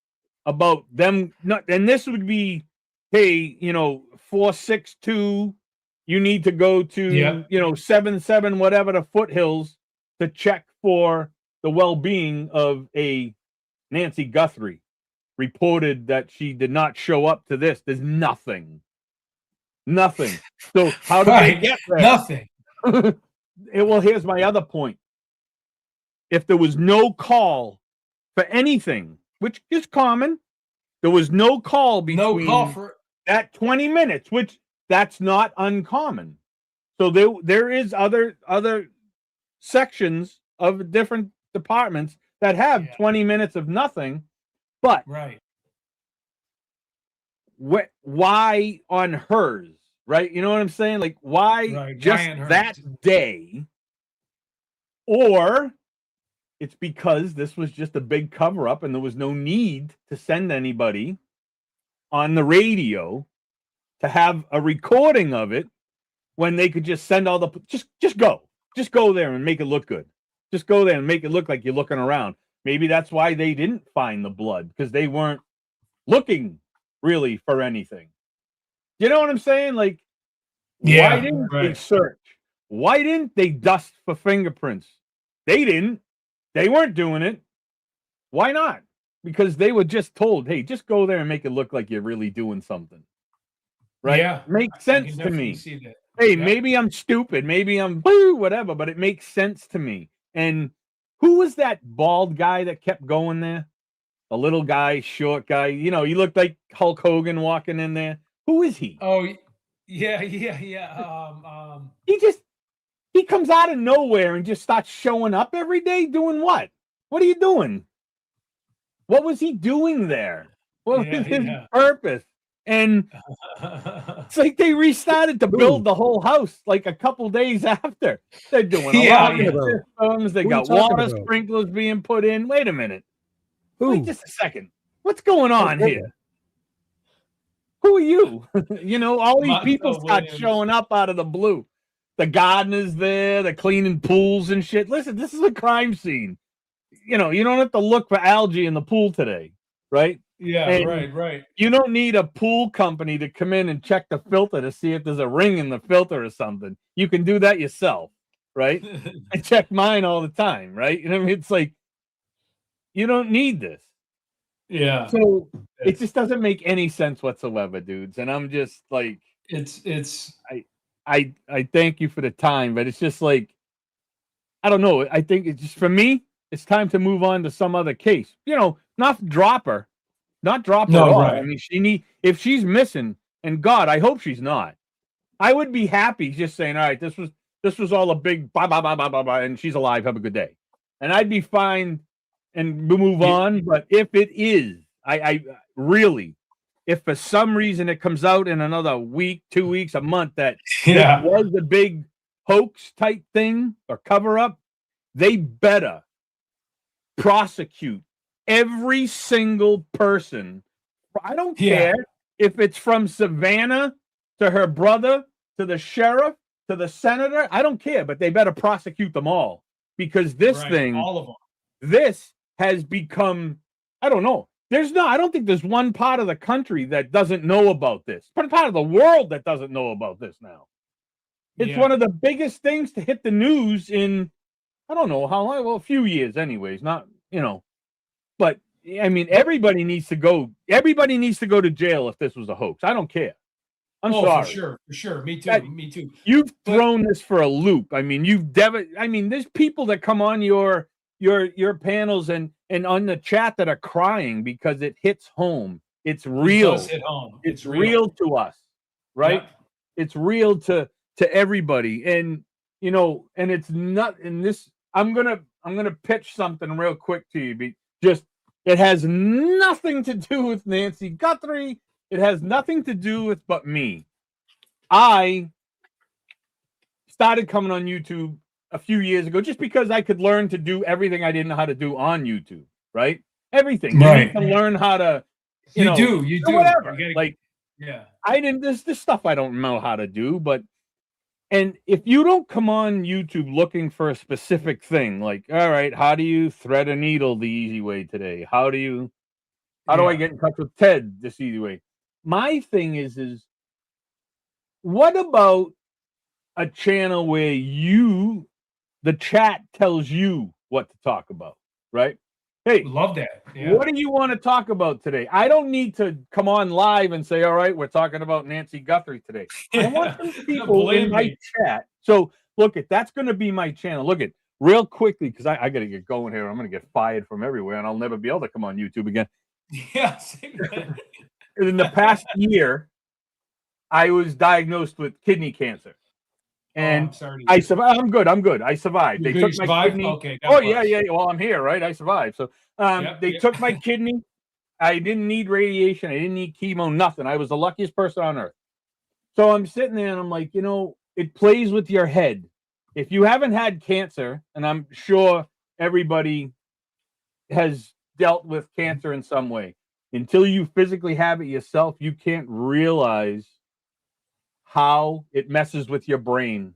about them. And this would be, hey, 462, you need to go to, 77, whatever the foothills to check for the well-being of a Nancy Guthrie. Reported that she did not show up to this. There's nothing. So how do they get there? Nothing. Well, here's my other point. If there was no call for anything, which is common, there was no call between that 20 minutes, which that's not uncommon. So there is other sections of different departments that have 20 minutes of nothing, but why on hers, right? You know what I'm saying? Like, why just that day? Or it's because this was just a big cover up and there was no need to send anybody on the radio to have a recording of it when they could just send all the just go there and make it look good. Just go there and make it look like you're looking around. Maybe that's why they didn't find the blood, because they weren't looking really for anything. You know what I'm saying? Like, why didn't they search? Why didn't they dust for fingerprints? They didn't. They weren't doing it. Why not? Because they were just told, hey, just go there and make it look like you're really doing something. Right? Yeah. Makes sense to me. Hey, maybe I'm stupid. Maybe I'm whatever, but it makes sense to me. And who was that bald guy that kept going there? A little guy, short guy. He looked like Hulk Hogan walking in there. Who is he? Oh, yeah. He comes out of nowhere and just starts showing up every day doing what? What are you doing? What was he doing there? What was his purpose? And it's like they restarted to build the whole house like a couple days after. They're doing alarm systems. They got water sprinklers being put in. Wait a minute. Wait just a second. What's going on here? Who are you? You know, all these people start showing up out of the blue. The gardener's there. They're cleaning pools and shit. Listen, this is a crime scene. You know, you don't have to look for algae in the pool today, right? Yeah, And right. you don't need a pool company to come in and check the filter to see if there's a ring in the filter or something. You can do that yourself, right? I check mine all the time, right? You know what I mean? It's like, you don't need this. Yeah. So it just doesn't make any sense whatsoever, dudes. And I'm just like, I thank you for the time, but it's just like, I don't know. I think it's just, for me, it's time to move on to some other case. You know, not drop her. Not drop her at all. Right. I mean, if she's missing, and God, I hope she's not. I would be happy just saying, all right, this was all a big blah blah blah blah blah blah, and she's alive. Have a good day, and I'd be fine and move on. But if it is, I really, if for some reason it comes out in another week, 2 weeks, a month that it was a big hoax type thing or cover up, they better prosecute every single person. I don't care if it's from Savannah to her brother to the sheriff to the senator. I don't care, but they better prosecute them all, because this thing, all of them, this has become, I don't know. I don't think there's one part of the country that doesn't know about this. Part of the world that doesn't know about this now. It's one of the biggest things to hit the news in, I don't know how long, well, a few years anyways, not, you know. But I mean, everybody needs to go to jail if this was a hoax. I don't care. I'm sorry. For sure. Me too. You've thrown this for a loop. I mean, there's people that come on your panels and on the chat that are crying because it hits home. It's real. It does hit home. It's real to us, right? Yep. It's real to everybody. And you know, and it's not in this. I'm gonna pitch something real quick to you. It has nothing to do with Nancy Guthrie. It has nothing to do with but me. I started coming on YouTube a few years ago just because I could learn to do everything I didn't know how to do on YouTube, right? Everything. You need to learn how to, you do. Whatever. There's stuff I don't know how to do, and if you don't come on YouTube looking for a specific thing, like, all right, how do you thread a needle the easy way today? How do I get in touch with Ted this easy way? My thing is what about a channel where the chat tells you what to talk about, right? Hey, love that. Yeah. What do you want to talk about today? I don't need to come on live and say, all right, we're talking about Nancy Guthrie today. I want some people in my chat. So look, that's going to be my channel. Look at real quickly, because I got to get going here. I'm going to get fired from everywhere, and I'll never be able to come on YouTube again. Yeah. In the past year, I was diagnosed with kidney cancer. And I survived. I'm good. I survived. They took my kidney. Okay, yeah. Well, I'm here, right? I survived. So they took my kidney. I didn't need radiation. I didn't need chemo, nothing. I was the luckiest person on earth. So I'm sitting there and I'm like, you know, it plays with your head. If you haven't had cancer, and I'm sure everybody has dealt with cancer in some way, until you physically have it yourself, you can't realize how it messes with your brain.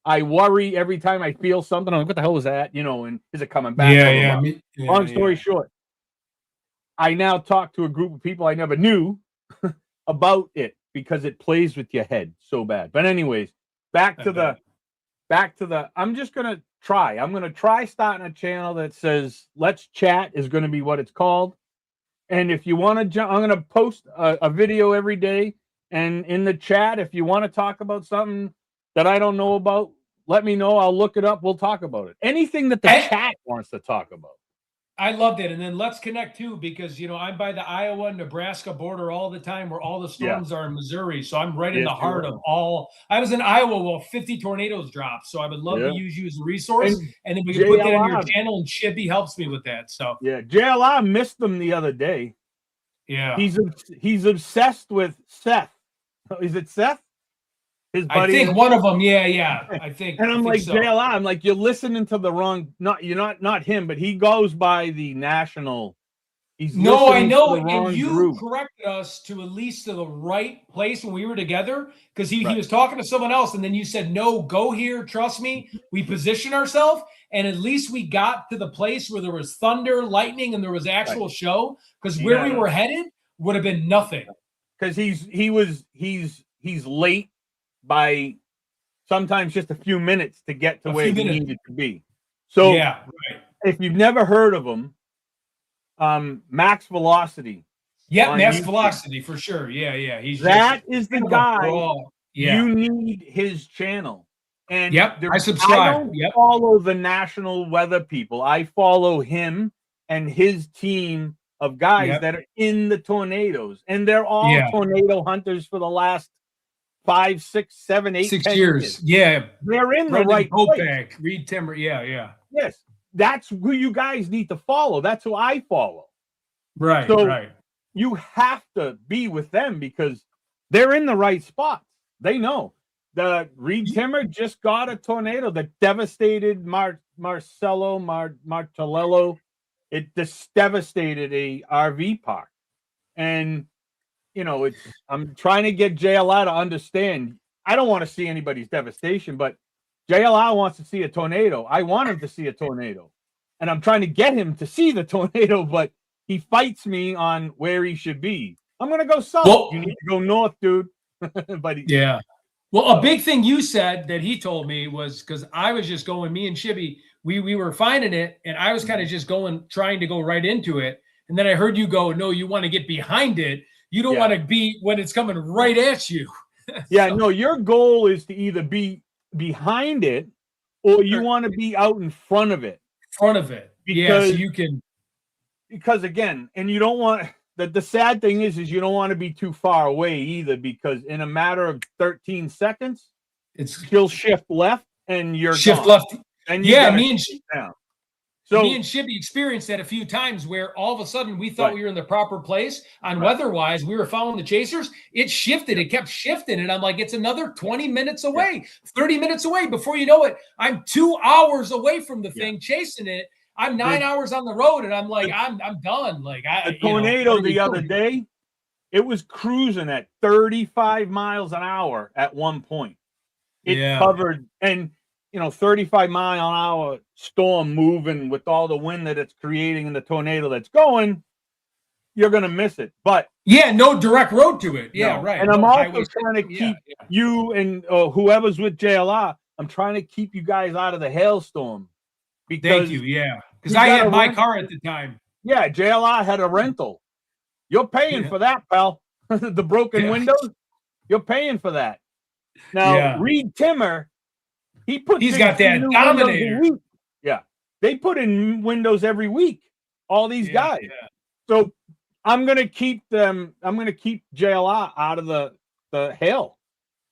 I worry every time I feel something. I'm like, what the hell is that? You know, and is it coming back? Long story short, I now talk to a group of people I never knew about it because it plays with your head so bad. But anyways, back to the I'm just going to try. I'm going to try starting a channel that says Let's Chat is going to be what it's called. And if you want to, I'm going to post a video every day. And in the chat, if you want to talk about something that I don't know about, let me know. I'll look it up. We'll talk about it. Anything that the chat wants to talk about. I loved it. And then let's connect too, because I'm by the Iowa, Nebraska border all the time, where all the storms are in Missouri. So I'm right in the heart of all. I was in Iowa while 50 tornadoes dropped. So I would love to use you as a resource. And then we can put that on your channel, and Shibby helps me with that. So yeah, JLR missed them the other day. Yeah. He's obsessed with Seth. Is it Seth? His buddy. I think one of them. Yeah. I think. And I'm like, so. JLR, I'm like, you're listening to the wrong, not him, but he goes by the national. He's I know. to the wrong And you group. corrected us to at least to the right place when we were together, because he was talking to someone else. And then you said, no, go here. Trust me. We position ourselves. And at least we got to the place where there was thunder, lightning, and there was actual show, because where we were headed would have been nothing. Because he's late by sometimes just a few minutes to get to where he needed to be. So if you've never heard of him, Max Velocity. Yeah, Max YouTube. Velocity for sure. Yeah. That is the guy. Yeah. You need his channel. And I subscribe. I don't follow the national weather people. I follow him and his team of guys that are in the tornadoes. And they're all tornado hunters for the last 5, 6, 7, 8, 6 10 years. Yeah. They're in the right place. Reed Timmer. Yeah. Yes. That's who you guys need to follow. That's who I follow. Right. So you have to be with them because they're in the right spots. They know. The Reed Timmer just got a tornado that devastated Martellello. It just devastated a RV park. And I'm trying to get JLR to understand. I don't want to see anybody's devastation, but JLR wants to see a tornado. I want him to see a tornado. And I'm trying to get him to see the tornado, but he fights me on where he should be. I'm going to go south. Well, you need to go north, dude. But well, a big thing you said that he told me was, because I was just going, me and Shibby, we were finding it, and I was kind of just trying to go right into it. And then I heard you go, no, you want to get behind it. You don't want to be when it's coming right at you. No, your goal is to either be behind it or you want to be out in front of it. Because so you can. Because again, and you don't want the sad thing is you don't want to be too far away either, because in a matter of 13 seconds, she'll shift left and you're shift gone. Left. And me and Shibby experienced that a few times where all of a sudden we thought we were in the proper place on weather-wise. We were following the chasers. It shifted. It kept shifting. And I'm like, it's another 20 minutes away, 30 minutes away. Before you know it, I'm 2 hours away from the thing chasing it. I'm 9 hours on the road, and I'm like, I'm done. Like a tornado the other day, it was cruising at 35 miles an hour at one point. It covered, and 35-mile-an-hour storm moving with all the wind that it's creating and the tornado that's going, you're gonna miss it. But no direct road to it. No. And I'm also trying to keep you and whoever's with JLR. I'm trying to keep you guys out of the hailstorm. Because thank you. Because I had my car at the time. Yeah, JLR had a rental. You're paying for that, pal. The broken windows, you're paying for that. Now, Reed Timmer, he's got that Dominator. Yeah, they put in windows every week. All these guys. So I'm gonna keep them. I'm gonna keep JLR out of the hail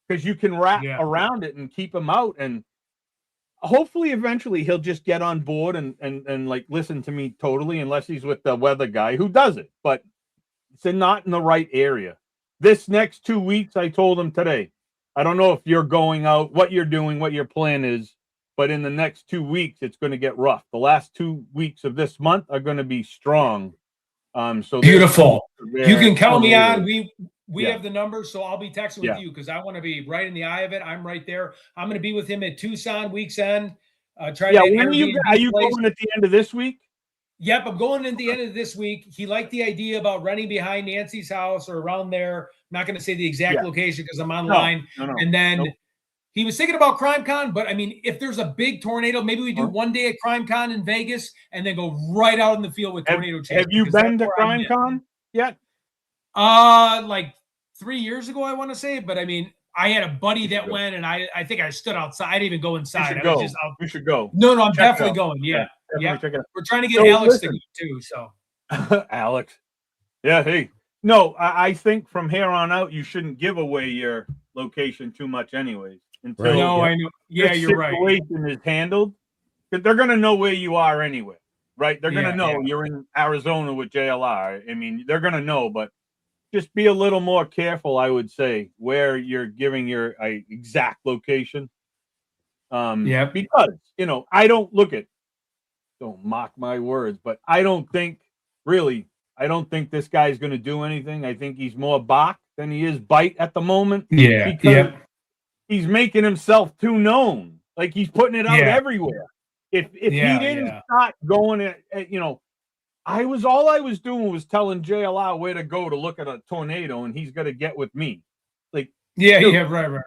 because you can wrap around it and keep them out. And hopefully eventually he'll just get on board and like listen to me totally, unless he's with the weather guy who does it, but it's not in the right area. This next 2 weeks, I told him today, I don't know if you're going out, what you're doing, what your plan is, but in the next 2 weeks, it's going to get rough. The last 2 weeks of this month are going to be strong. So beautiful. You can count me on. We have the numbers, so I'll be texting with you because I want to be right in the eye of it. I'm right there. I'm going to be with him at Tucson week's end. When are you going at the end of this week? Yep, I'm going at the end of this week. He liked the idea about running behind Nancy's house or around there. I'm not going to say the exact location because I'm online. No. And then he was thinking about CrimeCon, but I mean, if there's a big tornado, maybe we do one day at CrimeCon in Vegas and then go right out in the field with tornado chase. Have you been to CrimeCon yet? Like 3 years ago, I want to say, but I mean, I had a buddy that went, and I think I stood outside. I didn't even go inside. You should I was go. just out. You should go. No, I'm Check it definitely out. going. Yeah. Definitely check it out. We're trying to get So, Alex to listen. go too. So Alex. Yeah, hey. No, I think from here on out, you shouldn't give away your location too much anyways. Until No, I know. Yeah, this you're right. situation is handled. 'Cause they're going to know where you are anyway, right? They're going to know you're in Arizona with JLR. I mean, they're going to know, but just be a little more careful, I would say, where you're giving your exact location. Because, I don't don't mock my words, but I don't think this guy's going to do anything. I think he's more bark than he is bite at the moment. Yeah. Because he's making himself too known. Like he's putting it out everywhere. If he didn't start going at all I was doing was telling JLR where to go to look at a tornado, and he's going to get with me. Like, dude, right.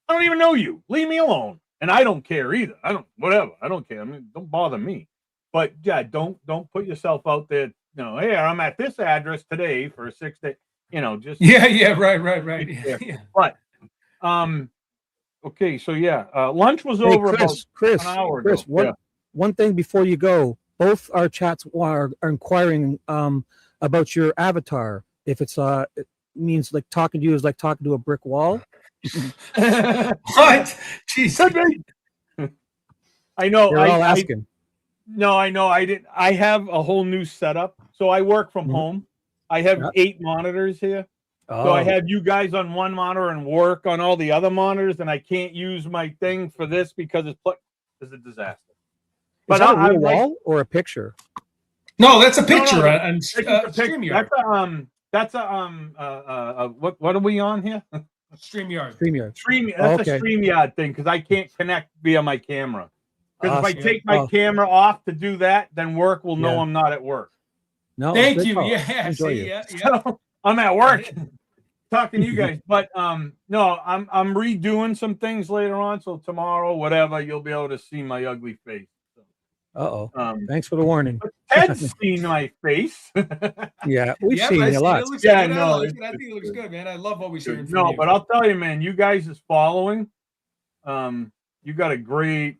I don't even know you. Leave me alone. And I don't care either. I don't care. I mean, don't bother me. But yeah, don't put yourself out there. Hey, I'm at this address today for 6 days. Just right. Yeah. But okay, so lunch was over Chris, about an hour Chris, ago. one thing before you go, both our chats are inquiring about your avatar. If it's it means like talking to you is like talking to a brick wall. What? Jeez. I know. They're all asking. No, I know. I have a whole new setup. So I work from home. I have 8 monitors here. So I have you guys on one monitor and work on all the other monitors, and I can't use my thing for this because it's a disaster. Is that a real wall or a picture? No, that's a picture. StreamYard. That's what are we on here? StreamYard. That's a StreamYard thing because I can't connect via my camera. Because if I take my camera off to do that, then work will know I'm not at work. No, thank you. So I'm at work talking to you guys. But no, I'm redoing some things later on. So tomorrow, whatever, you'll be able to see my ugly face. Thanks for the warning. Ted's seen my face. Yeah, we've seen you a lot. I think it looks good, man. I love what we see. No, but I'll tell you, man, you guys is following. You got a great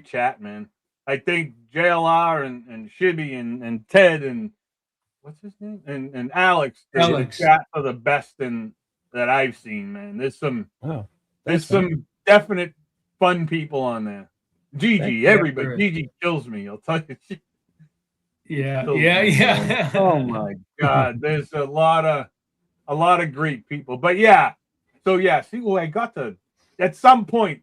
chat, man. I think JLR and Shibby and Ted and what's his name and Alex. The chat are the best that I've seen, man. There's some definite fun people on there. Gigi, everybody. Gigi kills me. I'll tell you. Yeah. Oh my God, there's a lot of great people. But yeah, so see, I got to at some point.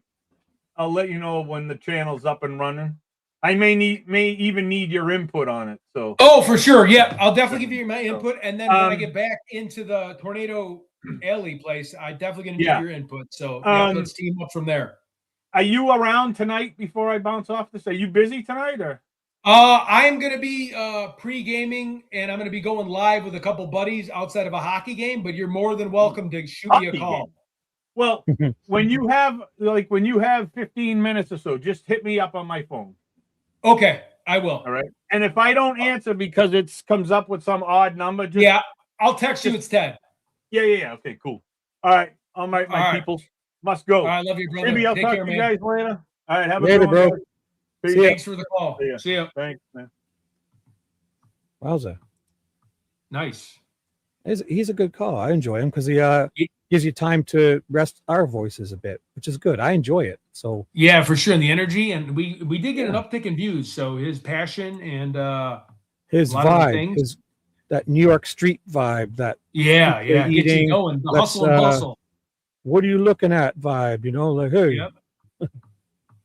I'll let you know when the channel's up and running. I may even need your input on it. So for sure. Yeah, I'll definitely give you my input, and then when I get back into the Tornado Alley place, I definitely gonna need your input. So let's team up from there. Are you around tonight before I bounce off this? Are you busy tonight or? I'm going to be pre-gaming, and I'm going to be going live with a couple buddies outside of a hockey game, but you're more than welcome to shoot me a call. Game. Well, when you have 15 minutes or so, just hit me up on my phone. Okay, I will. All right. And if I don't answer because it comes up with some odd number, I'll text you. It's Ted. Yeah. Okay, cool. All right. All right, my people. Must go. I love you, brother. Maybe I'll Take talk care, to you man. guys later. All right, have Later, a good one. bro. Thanks for the call. See ya. Thanks, man. Wowza. Nice. He's a good call. I enjoy him because he gives you time to rest our voices a bit, which is good. I enjoy it. So yeah, for sure. And the energy, and we did get an uptick in views. So his passion and his vibe, that New York street vibe, that get you going, the hustle and bustle. What are you looking at vibe? Like, hey. Yep.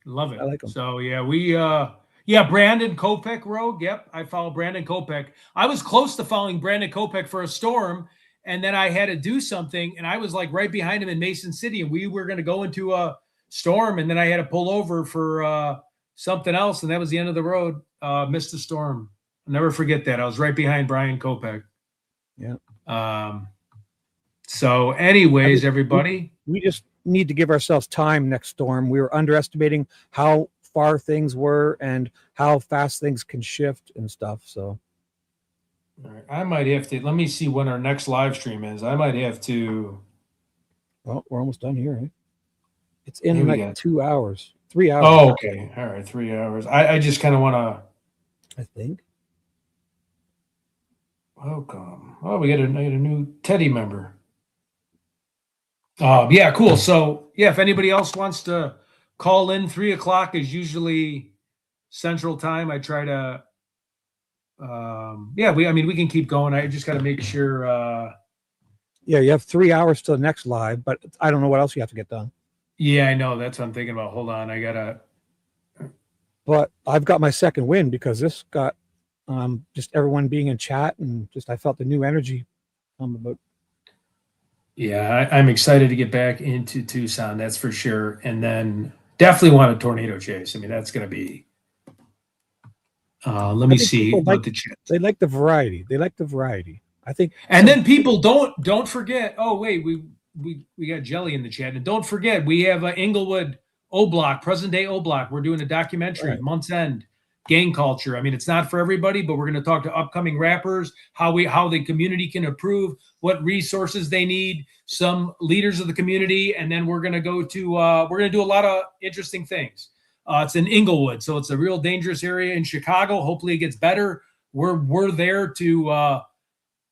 Love it. I like him. So we Brandon Kopech Rogue. Yep, I follow Brandon Kopech. I was close to following Brandon Kopech for a storm, and then I had to do something, and I was like right behind him in Mason City, and we were going to go into a storm, and then I had to pull over for something else, and that was the end of the road. Missed the storm. I'll never forget that. I was right behind Brian Kopech. Yeah. So anyways, everybody. We just need to give ourselves time next storm. We were underestimating how far things were and how fast things can shift and stuff. So all right. I might have to, let me see when our next live stream is. I might have to Well, we're almost done here. Eh? It's in Here we like go. 2 hours, 3 hours. Oh, okay. All right, 3 hours. I just kind of want to. I think. Welcome. Oh, we got a new Teddy member. Yeah, cool. So yeah, if anybody else wants to call in, 3 o'clock is usually Central Time. I try to. We can keep going. I just got to make sure. Yeah, you have 3 hours till the next live, but I don't know what else you have to get done. Yeah, I know. That's what I'm thinking about. Hold on, I gotta. But I've got my second win because this got just everyone being in chat and just I felt the new energy. About. Yeah, I'm excited to get back into Tucson. That's for sure. And then definitely want a tornado chase. I mean, that's going to be. Let me see what the chat. They like the variety. They like the variety. I think. And then people don't forget. Oh wait, we got Jelly in the chat, and don't forget we have Inglewood O Block, present day O Block. We're doing a documentary, Right. Month's End, gang culture. I mean, it's not for everybody, but we're going to talk to upcoming rappers, how the community can improve, what resources they need, some leaders of the community, and then we're going to go to we're going to do a lot of interesting things. It's in Inglewood, so it's a real dangerous area in Chicago. Hopefully, it gets better. We're there to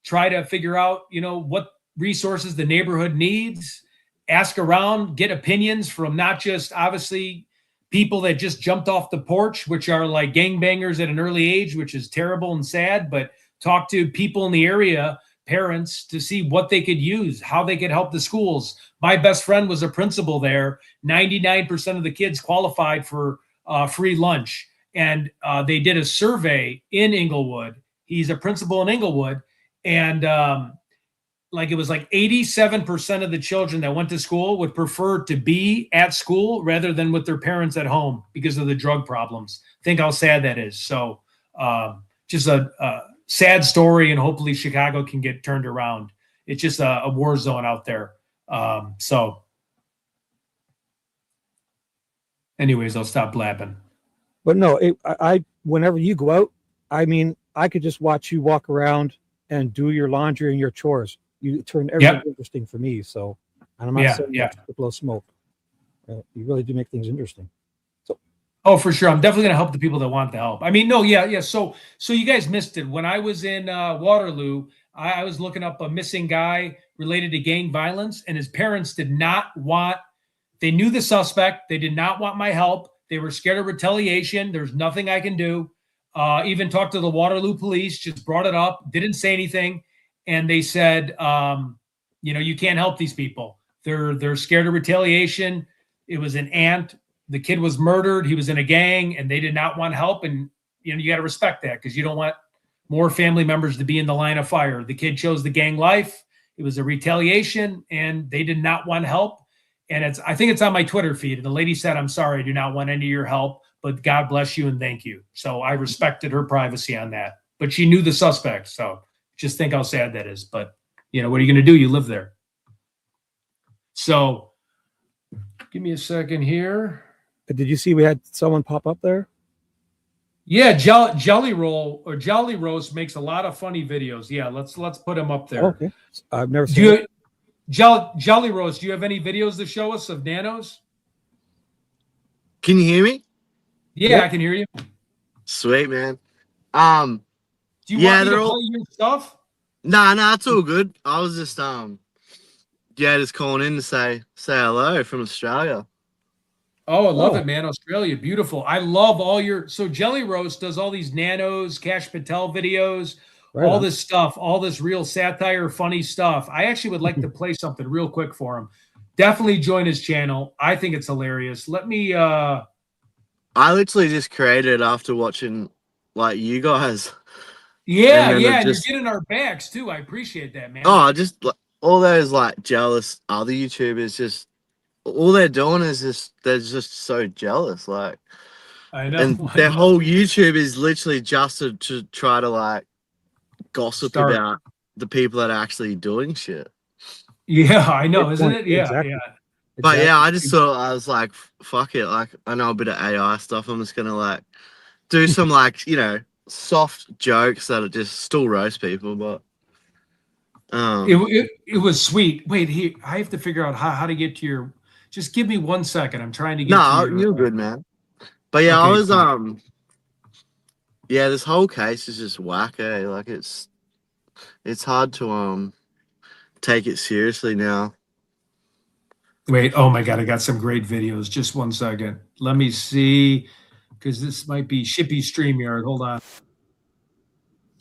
try to figure out, what resources the neighborhood needs, ask around, get opinions from not just obviously people that just jumped off the porch, which are like gangbangers at an early age, which is terrible and sad, but talk to people in the area, parents, to see what they could use, how they could help the schools. My best friend was a principal there. 99% of the kids qualified for free lunch. And they did a survey in Inglewood. He's a principal in Inglewood. And it was like 87% of the children that went to school would prefer to be at school rather than with their parents at home because of the drug problems. Think how sad that is. So just a sad story, and hopefully Chicago can get turned around. It's just a war zone out there. So anyways, I'll stop blabbing. But no, I whenever you go out, I mean, I could just watch you walk around and do your laundry and your chores. You turn everything interesting for me. So, and I'm not saying that to blow smoke. You really do make things interesting. So, oh, for sure, I'm definitely going to help the people that want the help. I mean, no, yeah. So you guys missed it when I was in Waterloo. I was looking up a missing guy related to gang violence, and his parents did not want. They knew the suspect. They did not want my help. They were scared of retaliation. There's nothing I can do. Even talked to the Waterloo police, just brought it up, didn't say anything. And they said, you can't help these people. They're scared of retaliation. It was an aunt. The kid was murdered. He was in a gang, and they did not want help. And, you got to respect that because you don't want more family members to be in the line of fire. The kid chose the gang life. It was a retaliation, and they did not want help. And I think it's on my Twitter feed. And the lady said, "I'm sorry, I do not want any of your help, but God bless you and thank you." So I respected her privacy on that. But she knew the suspect. So just think how sad that is. But, what are you going to do? You live there. So give me a second here. Did you see we had someone pop up there? Yeah, Jelly Roll or Jolly Roast makes a lot of funny videos. Yeah, let's put him up there. Okay. I've never seen it. Jolly Roast, do you have any videos to show us of nanos? Can you hear me? Yeah, I can hear you. Sweet, man. Do you want me to play your stuff? Nah, it's all good. I was just just calling in to say hello from Australia. Oh, I love it, man. Australia, beautiful. I love so Jelly Roast does all these nanos, Cash Patel videos, all this stuff, all this real satire, funny stuff. I actually would like to play something real quick for him. Definitely join his channel. I think it's hilarious. Let me I literally just created it after watching you guys. Yeah, and you're getting our backs too. I appreciate that, man. Oh, just all those jealous other YouTubers, just all they're doing is they're just so jealous. I know. And their whole YouTube is literally just to try to gossip about the people that are actually doing shit. Yeah, I know, isn't it? Yeah, exactly. yeah. But yeah, I just thought, I was like, fuck it. I know a bit of AI stuff. I'm just gonna do some soft jokes that are just still roast people, but It was sweet. Wait, I have to figure out how to get to your. Just give me 1 second. I'm trying to get. No, to your, you're good, man. But yeah, I Okay, was cool. yeah, this whole case is just whack, eh? Like it's hard to take it seriously now. Wait, oh my God, I got some great videos. Just 1 second. Let me see, because this might be Shibby StreamYard. Hold on.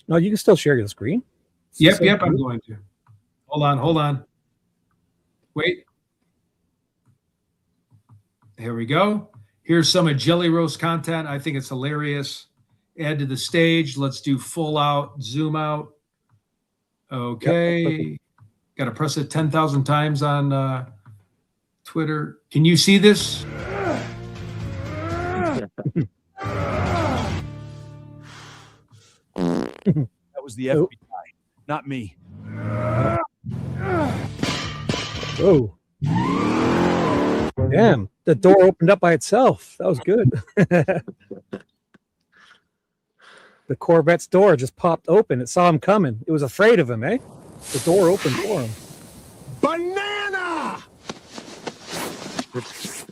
No, you can still share your screen. Yep, I'm going to. Hold on. Wait. Here we go. Here's some of Jelly Roast content. I think it's hilarious. Add to the stage. Let's do full out, zoom out. Okay. Got to press it 10,000 times on Twitter. Can you see this? That was the FBI, not me. Oh. Damn, the door opened up by itself. That was good. The Corvette's door just popped open. It saw him coming. It was afraid of him, eh? The door opened for him. Banana!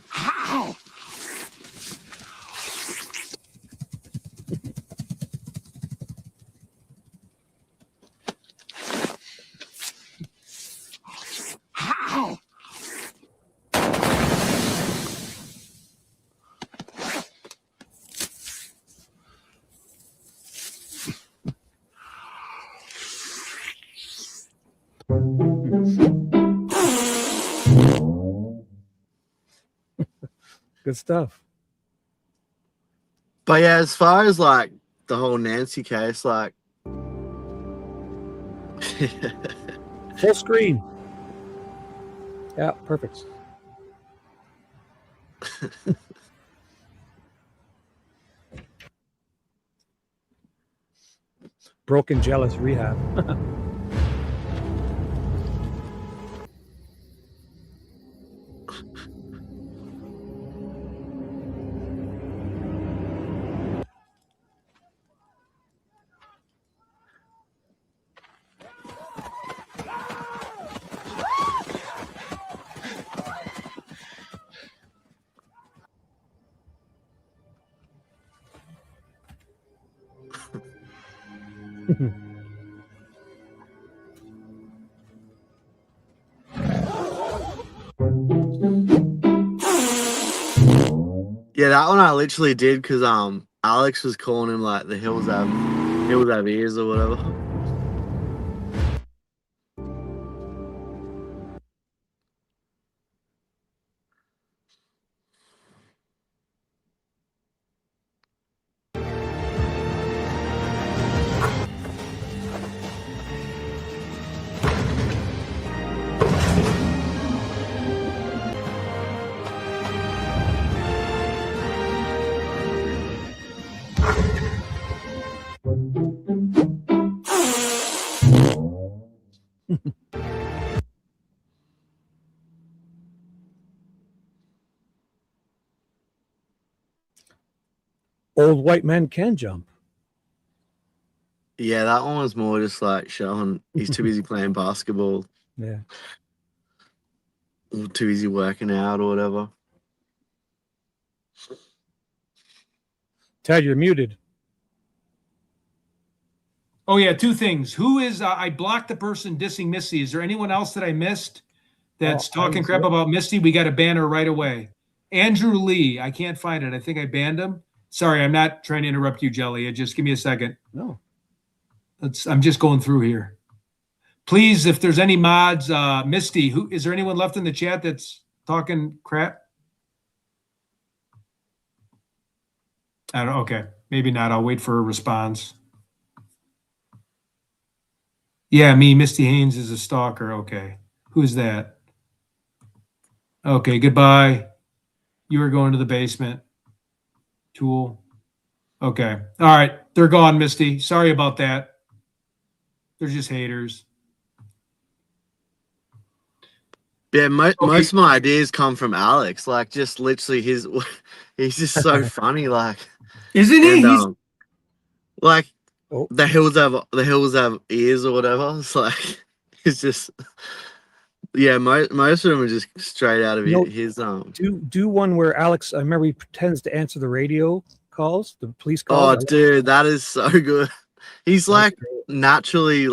How? How? Good stuff. But yeah, as far as like the whole Nancy case, like full screen. Yeah, perfect. Broken jealous rehab. yeah, that one I literally did because Alex was calling him like the hills have ears or whatever. Old white men can jump. Yeah, that one was more just like showing he's too busy playing basketball. Yeah. Or too busy working out or whatever. Ted, you're muted. Oh yeah, two things. Who is I blocked the person dissing Misty. Is there anyone else that I missed that's talking crap about Misty? We got to ban her right away. Andrew Lee, I can't find it. I think I banned him. Sorry, I'm not trying to interrupt you, Jelly. Just give me a second. No. I'm just going through here. Please, if there's any mods, Misty, is there anyone left in the chat that's talking crap? I don't. Okay, maybe not. I'll wait for a response. Yeah, me, Misty Haynes is a stalker. Okay, who's that? Okay, goodbye. You are going to the basement. Tool. Okay. All right. They're gone, Misty. Sorry about that. They're just haters. Yeah, most of my ideas come from Alex. Like, just literally he's just so funny. Like, isn't he? And, like the hills have ears or whatever. It's like It's just, yeah, most of them are just straight out of his Do one where Alex, I remember he pretends to answer the radio calls, the police Oh, calls. dude, that is so good. He's like naturally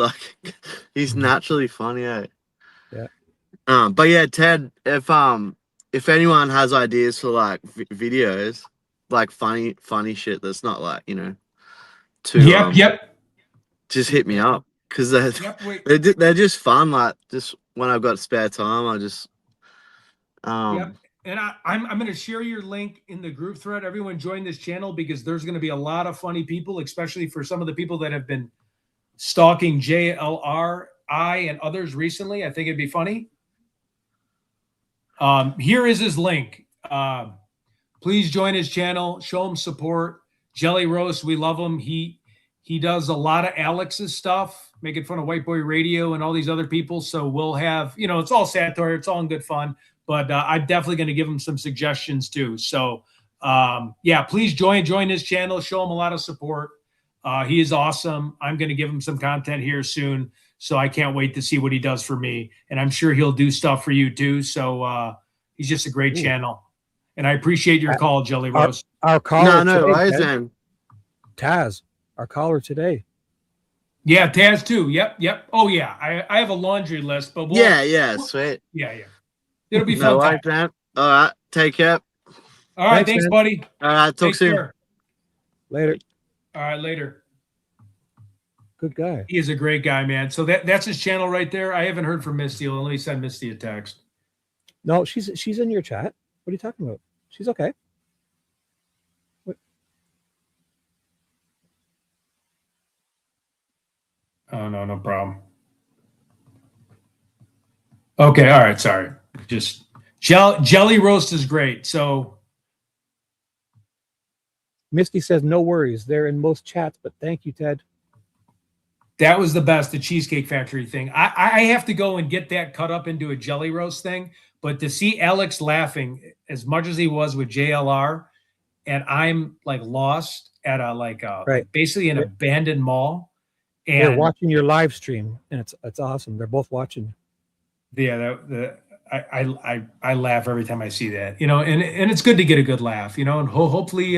he's naturally funny. Eh? Yeah. But yeah, Ted, if anyone has ideas for like videos, like funny shit that's not like, you know, too Yep. just hit me up, because they're just fun. Like, just when I've got spare time, I just Yep. And I'm going to share your link in the group thread. Everyone join this channel, because there's going to be a lot of funny people, especially for some of the people that have been stalking JLR, and others recently. I think it'd be funny. Here is his link. Please join his channel. Show him support. Jelly Roast, we love him. He does a lot of Alex's stuff, making fun of White Boy Radio and all these other people. So we'll have, you know, it's all satire. It's all in good fun. But I'm definitely going to give him some suggestions too. So yeah, please join his channel. Show him a lot of support. He is awesome. I'm going to give him some content here soon. So I can't wait to see what he does for me. And I'm sure he'll do stuff for you too. So he's just a great channel. And I appreciate your call, Jelly Roast. Our caller no, today, Taz, our caller today. Yeah, Taz too. Yep. Oh yeah, I have a laundry list, but yeah, sweet. Yeah. It'll be fun. Right, man. All right, take care. All right, thanks, buddy. All right, talk soon. Care. Later. All right, later. Good guy. He is a great guy, man. So that's his channel right there. I haven't heard from Misty. Let me send Misty a text. No, she's in your chat. What are you talking about? She's okay. What? Oh, no problem. Okay, all right, sorry. Just Jelly Roast is great. So Misty says, no worries. They're in most chats, but thank you, Ted. that was the best, the Cheesecake Factory thing. I have to go and get that cut up into a Jelly Roast thing. But to see Alex laughing as much as he was with JLR, and I'm like lost at basically an abandoned mall. And they're watching your live stream, and it's awesome. They're both watching. Yeah, I laugh every time I see that, you know, and it's good to get a good laugh, you know, and hopefully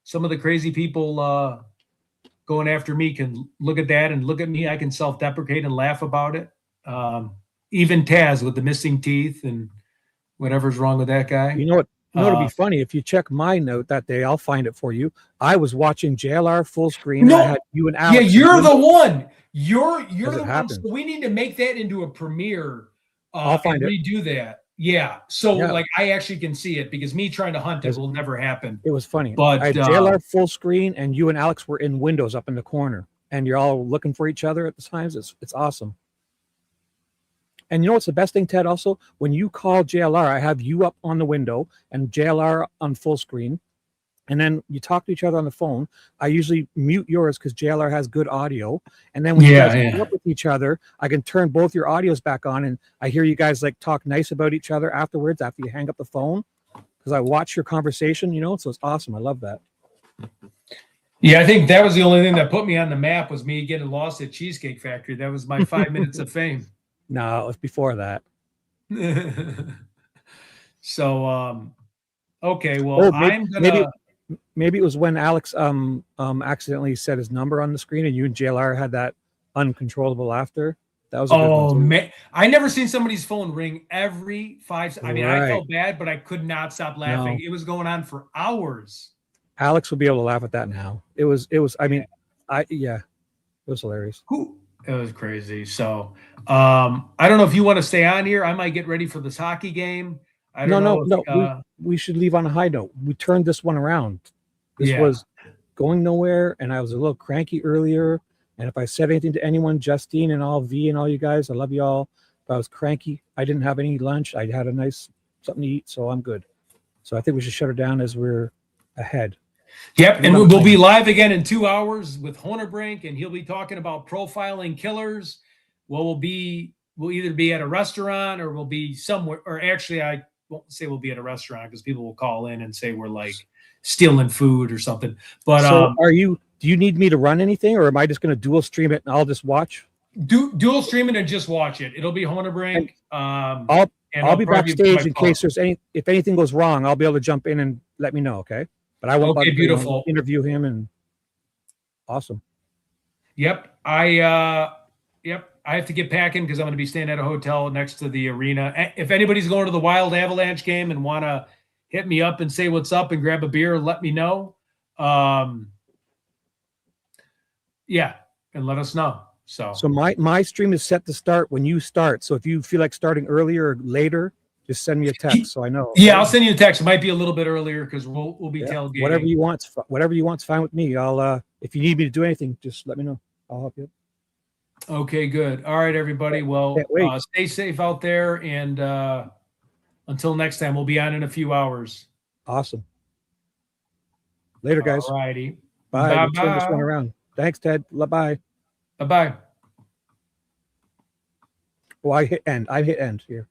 some of the crazy people going after me can look at that and look at me. I can self-deprecate and laugh about it. Even Taz with the missing teeth and whatever's wrong with that guy. You know what? It'll be funny if you check my note that day. I'll find it for you. I was watching JLR full screen. No, and I had you and Alex. Yeah, you're the one. You're the one. Happened. So we need to make that into a premiere. I'll find and it. redo that. Yeah. So like I actually can see it, because me trying to hunt it will never happen. It was funny. But I had JLR full screen, and you and Alex were in windows up in the corner, and you're all looking for each other at the times. It's awesome. And you know what's the best thing, Ted? Also, when you call JLR, I have you up on the window and JLR on full screen, and then you talk to each other on the phone. I usually mute yours because JLR has good audio. And then when you guys come up with each other, I can turn both your audios back on, and I hear you guys like talk nice about each other afterwards after you hang up the phone, because I watch your conversation, you know, so it's awesome. I love that. Yeah, I think that was the only thing that put me on the map, was me getting lost at Cheesecake Factory. That was my 5 minutes of fame. No, it was before that. So, okay, well, maybe it was when Alex accidentally set his number on the screen, and you and JLR had that uncontrollable laughter. That was a good one too. Man, I never seen somebody's phone ring every 5. I mean, I felt bad, but I could not stop laughing. No. It was going on for hours. Alex will be able to laugh at that now. It was. I mean, it was hilarious. It was crazy. So I don't know if you want to stay on here. I might get ready for this hockey game. I don't know. We should leave on a high note. We turned this one around. This was going nowhere, and I was a little cranky earlier. And if I said anything to anyone, Justine and all V and all you guys, I love you all. If I was cranky, I didn't have any lunch. I had a nice something to eat, so I'm good. So I think we should shut it down as we're ahead. Yep, and we'll be live again in 2 hours with Honerbrink, and he'll be talking about profiling killers. Well, we'll either be at a restaurant or we'll be somewhere, or actually I won't say we'll be at a restaurant because people will call in and say we're like stealing food or something. But so do you need me to run anything, or am I just going to dual stream it and I'll just watch? dual stream it and just watch it. It'll be Honebrink. I'll be backstage in case there's if anything goes wrong. I'll be able to jump in and let me know. Okay, but I won't. Okay, beautiful. Interview him and awesome. Yep, I have to get packing because I'm going to be staying at a hotel next to the arena. If anybody's going to the Wild Avalanche game and want to hit me up and say what's up and grab a beer, let me know. Yeah, and let us know. So my stream is set to start when you start. So if you feel like starting earlier or later, just send me a text so I know. Yeah, I'll send you a text. It might be a little bit earlier because we'll be tailgating. Whatever you want's fine with me. I'll if you need me to do anything, just let me know. I'll help you. Okay, good. All right, everybody. Well, stay safe out there, and until next time, we'll be on in a few hours. Awesome. Later, guys. All righty. Bye. We'll turn this one around. Thanks, Ted. Bye. Bye-bye. Oh, I hit end. I hit end here.